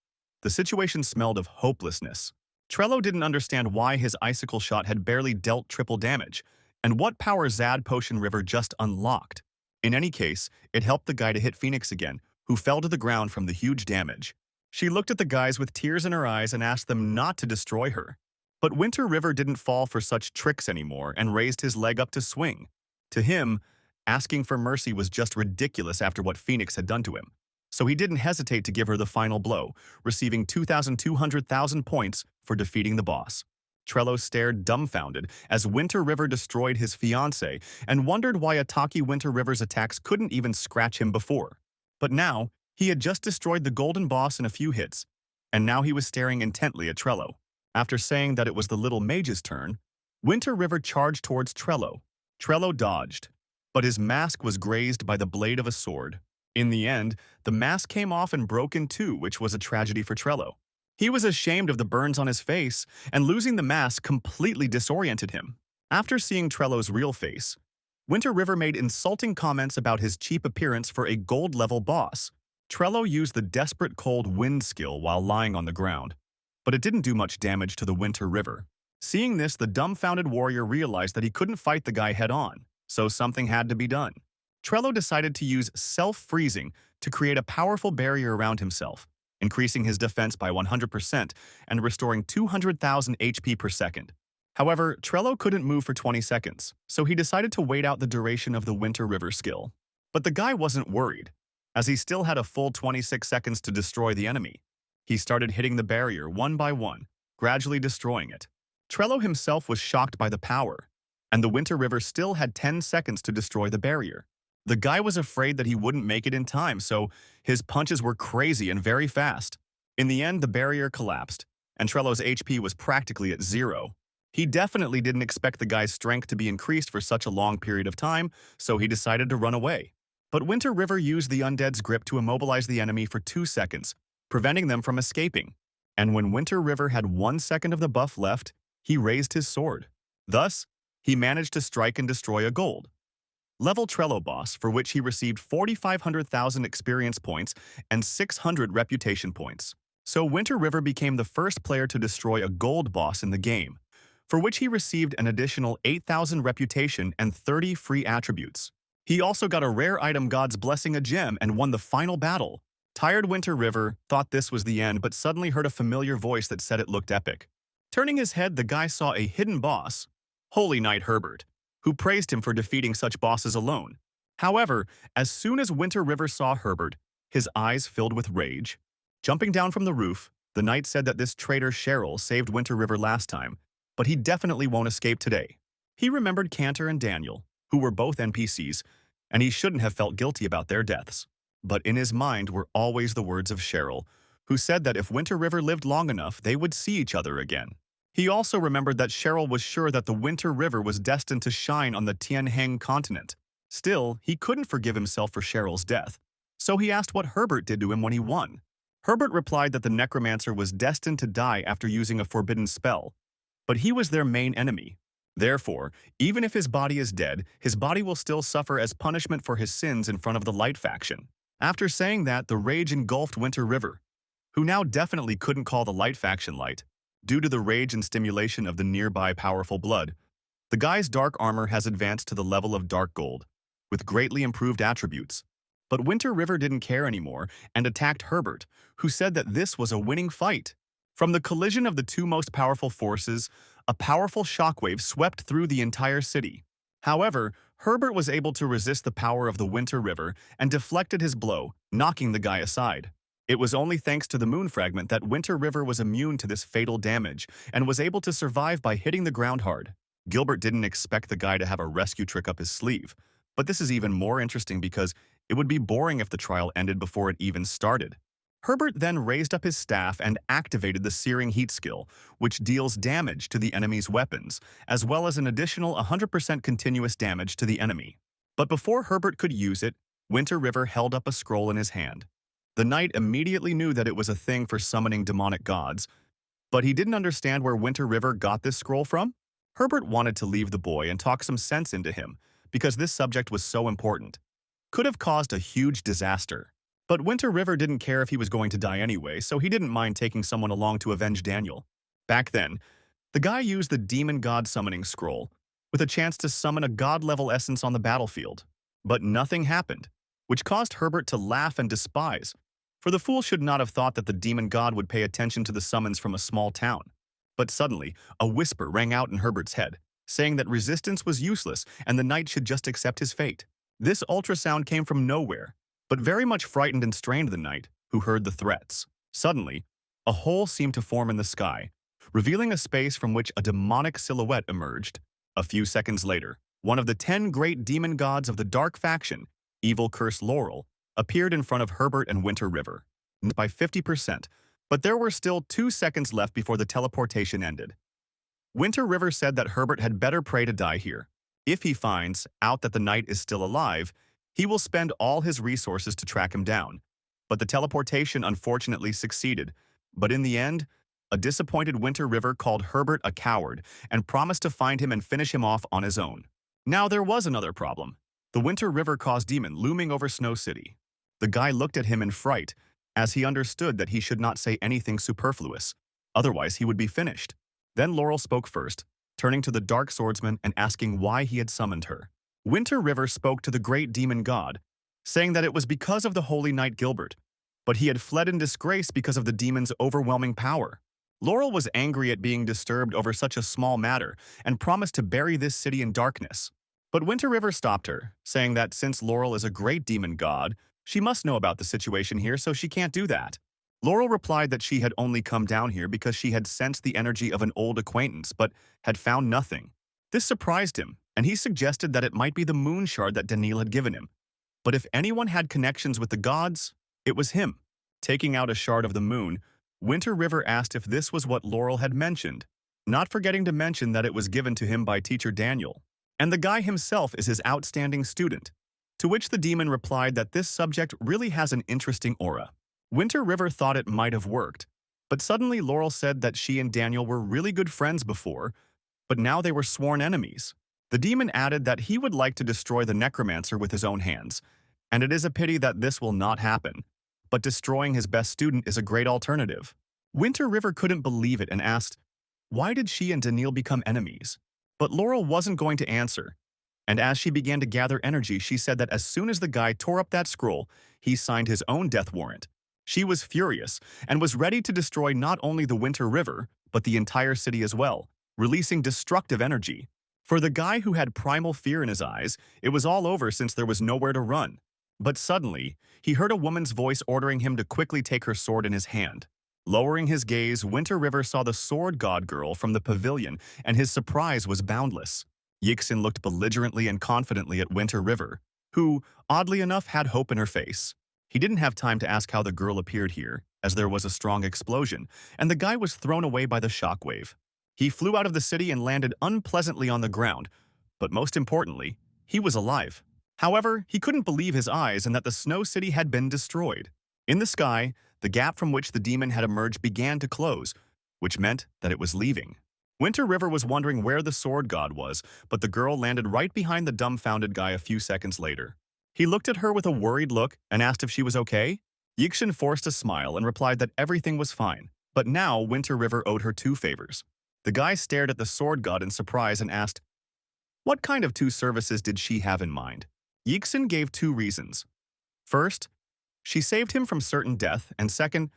The situation smelled of hopelessness. Trello didn't understand why his icicle shot had barely dealt triple damage, and what power Zad Potion River just unlocked. In any case, it helped the guy to hit Phoenix again, who fell to the ground from the huge damage. She looked at the guys with tears in her eyes and asked them not to destroy her. But Winter River didn't fall for such tricks anymore and raised his leg up to swing. To him, asking for mercy was just ridiculous after what Phoenix had done to him. So he didn't hesitate to give her the final blow, receiving 2,200,000 points for defeating the boss. Trello stared dumbfounded as Winter River destroyed his fiancée and wondered why Ataki Winter River's attacks couldn't even scratch him before. But now, he had just destroyed the golden boss in a few hits, and now he was staring intently at Trello. After saying that it was the little mage's turn, Winter River charged towards Trello. Trello dodged, but his mask was grazed by the blade of a sword. In the end, the mask came off and broke in two, which was a tragedy for Trello. He was ashamed of the burns on his face, and losing the mask completely disoriented him. After seeing Trello's real face, Winter River made insulting comments about his cheap appearance for a gold-level boss. Trello used the Desperate Cold Wind skill while lying on the ground, but it didn't do much damage to the Winter River. Seeing this, the dumbfounded warrior realized that he couldn't fight the guy head-on, so something had to be done. Trello decided to use self-freezing to create a powerful barrier around himself, increasing his defense by 100% and restoring 200,000 HP per second. However, Trello couldn't move for 20 seconds, so he decided to wait out the duration of the Winter River skill. But the guy wasn't worried, as he still had a full 26 seconds to destroy the enemy. He started hitting the barrier one by one, gradually destroying it. Trello himself was shocked by the power, and the Winter River still had 10 seconds to destroy the barrier. The guy was afraid that he wouldn't make it in time, so his punches were crazy and very fast. In the end, the barrier collapsed, and Trello's HP was practically at zero. He definitely didn't expect the guy's strength to be increased for such a long period of time, so he decided to run away. But Winter River used the Undead's grip to immobilize the enemy for 2 seconds, preventing them from escaping. And when Winter River had 1 second of the buff left, he raised his sword. Thus, he managed to strike and destroy a gold-level Trello boss, for which he received 4,500,000 experience points and 600 reputation points. So Winter River became the first player to destroy a gold boss in the game, for which he received an additional 8,000 reputation and 30 free attributes. He also got a rare item God's Blessing, a gem, and won the final battle. Tired Winter River thought this was the end, but suddenly heard a familiar voice that said it looked epic. Turning his head, the guy saw a hidden boss, Holy Knight Herbert, who praised him for defeating such bosses alone. However, as soon as Winter River saw Herbert, his eyes filled with rage. Jumping down from the roof, the knight said that this traitor Cheryl saved Winter River last time, but he definitely won't escape today. He remembered Cantor and Daniel, who were both NPCs, and he shouldn't have felt guilty about their deaths. But in his mind were always the words of Cheryl, who said that if Winter River lived long enough, they would see each other again. He also remembered that Cheryl was sure that the Winter River was destined to shine on the Tianheng continent. Still, he couldn't forgive himself for Cheryl's death, so he asked what Herbert did to him when he won. Herbert replied that the necromancer was destined to die after using a forbidden spell, but he was their main enemy. Therefore, even if his body is dead, his body will still suffer as punishment for his sins in front of the Light faction. After saying that, the rage engulfed Winter River, who now definitely couldn't call the Light faction light, due to the rage and stimulation of the nearby powerful blood. The guy's dark armor has advanced to the level of dark gold, with greatly improved attributes. But Winter River didn't care anymore and attacked Herbert, who said that this was a winning fight. From the collision of the two most powerful forces, a powerful shockwave swept through the entire city. However, Herbert was able to resist the power of the Winter River and deflected his blow, knocking the guy aside. It was only thanks to the moon fragment that Winter River was immune to this fatal damage and was able to survive by hitting the ground hard. Gilbert didn't expect the guy to have a rescue trick up his sleeve, but this is even more interesting because it would be boring if the trial ended before it even started. Herbert then raised up his staff and activated the Searing Heat skill, which deals damage to the enemy's weapons, as well as an additional 100% continuous damage to the enemy. But before Herbert could use it, Winter River held up a scroll in his hand. The knight immediately knew that it was a thing for summoning demonic gods, but he didn't understand where Winter River got this scroll from. Herbert wanted to leave the boy and talk some sense into him, because this subject was so important. Could have caused a huge disaster. But Winter River didn't care if he was going to die anyway, so he didn't mind taking someone along to avenge Daniel. Back then, the guy used the demon god summoning scroll, with a chance to summon a god-level essence on the battlefield. But nothing happened, which caused Herbert to laugh and despise, for the fool should not have thought that the demon god would pay attention to the summons from a small town. But suddenly, a whisper rang out in Herbert's head, saying that resistance was useless and the knight should just accept his fate. This ultrasound came from nowhere, but very much frightened and strained the knight, who heard the threats. Suddenly, a hole seemed to form in the sky, revealing a space from which a demonic silhouette emerged. A few seconds later, one of the 10 great demon gods of the dark faction, Evil Curse Laurel, appeared in front of Herbert and Winter River, by 50%, but there were still 2 seconds left before the teleportation ended. Winter River said that Herbert had better pray to die here. If he finds out that the knight is still alive, he will spend all his resources to track him down. But the teleportation unfortunately succeeded. But in the end, a disappointed Winter River called Herbert a coward and promised to find him and finish him off on his own. Now there was another problem. The Winter River caused demon looming over Snow City. The guy looked at him in fright, as he understood that he should not say anything superfluous. Otherwise, he would be finished. Then Laurel spoke first, turning to the Dark Swordsman and asking why he had summoned her. Winter River spoke to the great demon god, saying that it was because of the Holy Knight Gilbert, but he had fled in disgrace because of the demon's overwhelming power. Laurel was angry at being disturbed over such a small matter and promised to bury this city in darkness. But Winter River stopped her, saying that since Laurel is a great demon god, she must know about the situation here, so she can't do that. Laurel replied that she had only come down here because she had sensed the energy of an old acquaintance, but had found nothing. This surprised him, and he suggested that it might be the moon shard that Daniel had given him. But if anyone had connections with the gods, it was him. Taking out a shard of the moon, Winter River asked if this was what Laurel had mentioned, not forgetting to mention that it was given to him by teacher Daniel, and the guy himself is his outstanding student. To which the demon replied that this subject really has an interesting aura. Winter River thought it might have worked, but suddenly Laurel said that she and Daniel were really good friends before, but now they were sworn enemies. The demon added that he would like to destroy the necromancer with his own hands, and it is a pity that this will not happen, but destroying his best student is a great alternative. Winter River couldn't believe it and asked, why did she and Daniel become enemies? But Laurel wasn't going to answer, and as she began to gather energy, she said that as soon as the guy tore up that scroll, he signed his own death warrant. She was furious and was ready to destroy not only the Winter River, but the entire city as well, releasing destructive energy. For the guy who had primal fear in his eyes, it was all over since there was nowhere to run. But suddenly, he heard a woman's voice ordering him to quickly take her sword in his hand. Lowering his gaze, Winter River saw the sword god girl from the pavilion, and his surprise was boundless. Yixin looked belligerently and confidently at Winter River, who, oddly enough, had hope in her face. He didn't have time to ask how the girl appeared here, as there was a strong explosion, and the guy was thrown away by the shockwave. He flew out of the city and landed unpleasantly on the ground, but most importantly, he was alive. However, he couldn't believe his eyes and that the Snow City had been destroyed. In the sky, the gap from which the demon had emerged began to close, which meant that it was leaving. Winter River was wondering where the sword god was, but the girl landed right behind the dumbfounded guy a few seconds later. He looked at her with a worried look and asked if she was okay. Yixin forced a smile and replied that everything was fine, but now Winter River owed her 2 favors. The guy stared at the sword god in surprise and asked, what kind of 2 services did she have in mind? Yixin gave 2 reasons. First, she saved him from certain death, and second,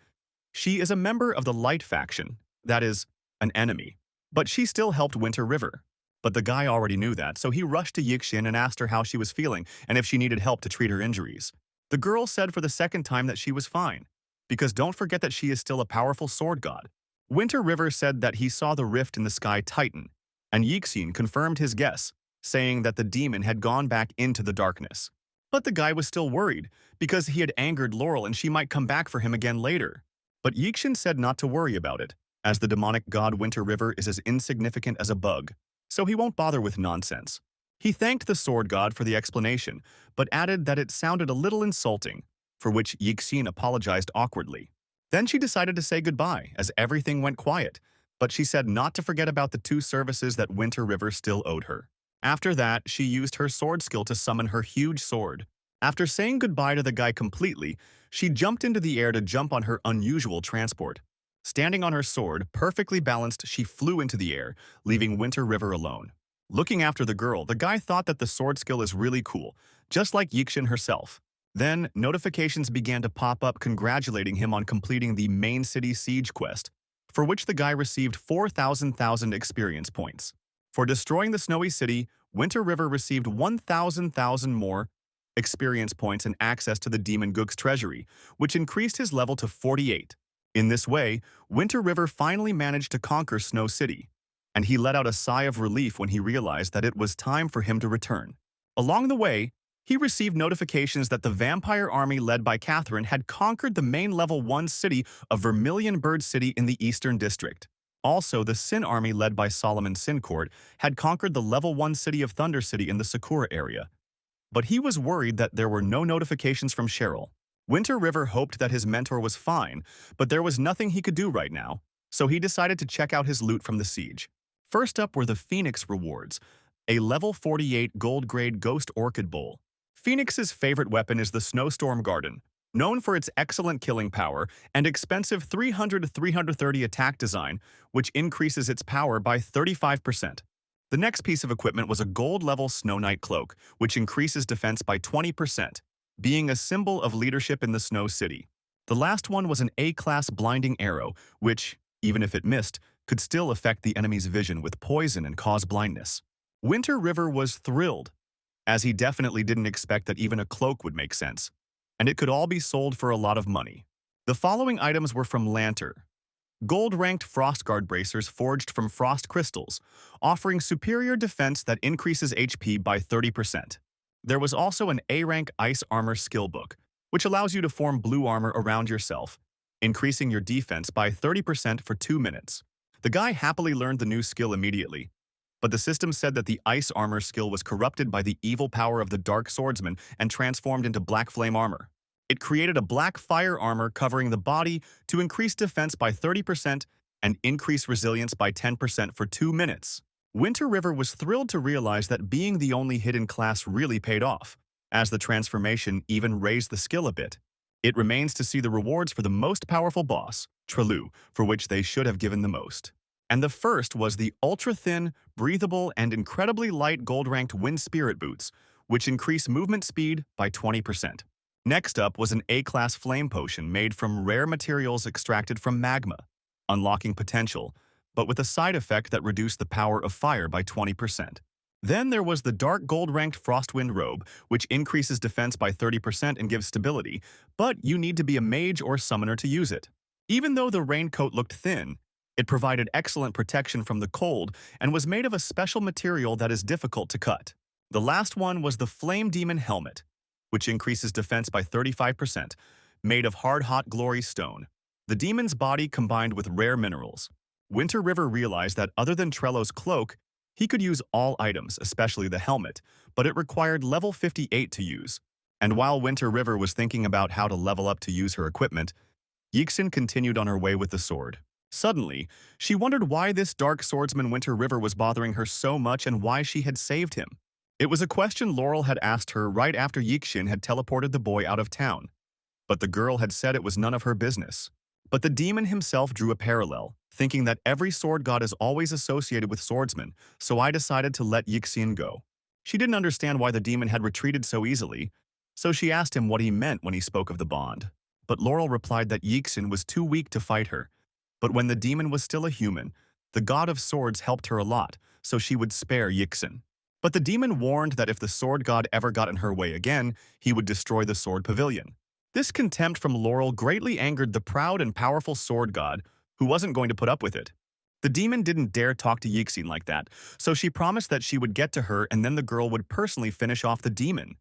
she is a member of the Light faction, that is, an enemy. But she still helped Winter River. But the guy already knew that, so he rushed to Yixin and asked her how she was feeling and if she needed help to treat her injuries. The girl said for the second time that she was fine, because don't forget that she is still a powerful sword god. Winter River said that he saw the rift in the sky tighten, and Yixin confirmed his guess, saying that the demon had gone back into the darkness. But the guy was still worried, because he had angered Laurel and she might come back for him again later. But Yixin said not to worry about it, as the demonic god Winter River is as insignificant as a bug, so he won't bother with nonsense. He thanked the sword god for the explanation, but added that it sounded a little insulting, for which Yixin apologized awkwardly. Then she decided to say goodbye, as everything went quiet, but she said not to forget about the 2 services that Winter River still owed her. After that, she used her sword skill to summon her huge sword. After saying goodbye to the guy completely, she jumped into the air to jump on her unusual transport. Standing on her sword, perfectly balanced, she flew into the air, leaving Winter River alone. Looking after the girl, the guy thought that the sword skill is really cool, just like Yixin herself. Then, notifications began to pop up congratulating him on completing the main city siege quest, for which the guy received 4,000 experience points. For destroying the snowy city, Winter River received 1,000 more experience points and access to the Demon Gook's treasury, which increased his level to 48. In this way, Winter River finally managed to conquer Snow City, and he let out a sigh of relief when he realized that it was time for him to return. Along the way, he received notifications that the vampire army led by Catherine had conquered the main level 1 city of Vermilion Bird City in the Eastern District. Also, the Sin army led by Solomon Sincourt had conquered the level 1 city of Thunder City in the Sakura area. But he was worried that there were no notifications from Cheryl. Winter River hoped that his mentor was fine, but there was nothing he could do right now, so he decided to check out his loot from the siege. First up were the Phoenix rewards, a level 48 gold-grade Ghost Orchid Bowl. Phoenix's favorite weapon is the Snowstorm Garden, known for its excellent killing power and expensive 300-330 attack design, which increases its power by 35%. The next piece of equipment was a gold-level Snow Knight Cloak, which increases defense by 20%, being a symbol of leadership in the Snow City. The last one was an A-class Blinding Arrow, which, even if it missed, could still affect the enemy's vision with poison and cause blindness. Winter River was thrilled, as he definitely didn't expect that even a cloak would make sense, and it could all be sold for a lot of money. The following items were from Lantern. Gold-ranked Frostguard bracers forged from frost crystals, offering superior defense that increases HP by 30%. There was also an A-rank Ice Armor skill book, which allows you to form blue armor around yourself, increasing your defense by 30% for 2 minutes. The guy happily learned the new skill immediately, but the system said that the Ice Armor skill was corrupted by the evil power of the Dark Swordsman and transformed into Black Flame Armor. It created a black fire armor covering the body to increase defense by 30% and increase resilience by 10% for 2 minutes. Winter River was thrilled to realize that being the only hidden class really paid off, as the transformation even raised the skill a bit. It remains to see the rewards for the most powerful boss, Trelu, for which they should have given the most. And the first was the ultra-thin, breathable, and incredibly light gold-ranked Wind Spirit Boots, which increase movement speed by 20%. Next up was an A-class flame potion made from rare materials extracted from magma, unlocking potential, but with a side effect that reduced the power of fire by 20%. Then there was the dark gold-ranked Frostwind Robe, which increases defense by 30% and gives stability, but you need to be a mage or summoner to use it. Even though the raincoat looked thin, it provided excellent protection from the cold and was made of a special material that is difficult to cut. The last one was the Flame Demon Helmet, which increases defense by 35%, made of hard-hot glory stone. The demon's body combined with rare minerals. Winter River realized that other than Trello's cloak, he could use all items, especially the helmet, but it required level 58 to use. And while Winter River was thinking about how to level up to use her equipment, Yixin continued on her way with the sword. Suddenly, she wondered why this dark swordsman Winter River was bothering her so much and why she had saved him. It was a question Laurel had asked her right after Yixin had teleported the boy out of town, but the girl had said it was none of her business. But the demon himself drew a parallel, thinking that every sword god is always associated with swordsmen, so I decided to let Yixin go. She didn't understand why the demon had retreated so easily, so she asked him what he meant when he spoke of the bond. But Laurel replied that Yixin was too weak to fight her, but when the demon was still a human, the god of swords helped her a lot, so she would spare Yixin. But the demon warned that if the sword god ever got in her way again, he would destroy the sword pavilion. This contempt from Laurel greatly angered the proud and powerful sword god, who wasn't going to put up with it. The demon didn't dare talk to Yixin like that, so she promised that she would get to her and then the girl would personally finish off the demon.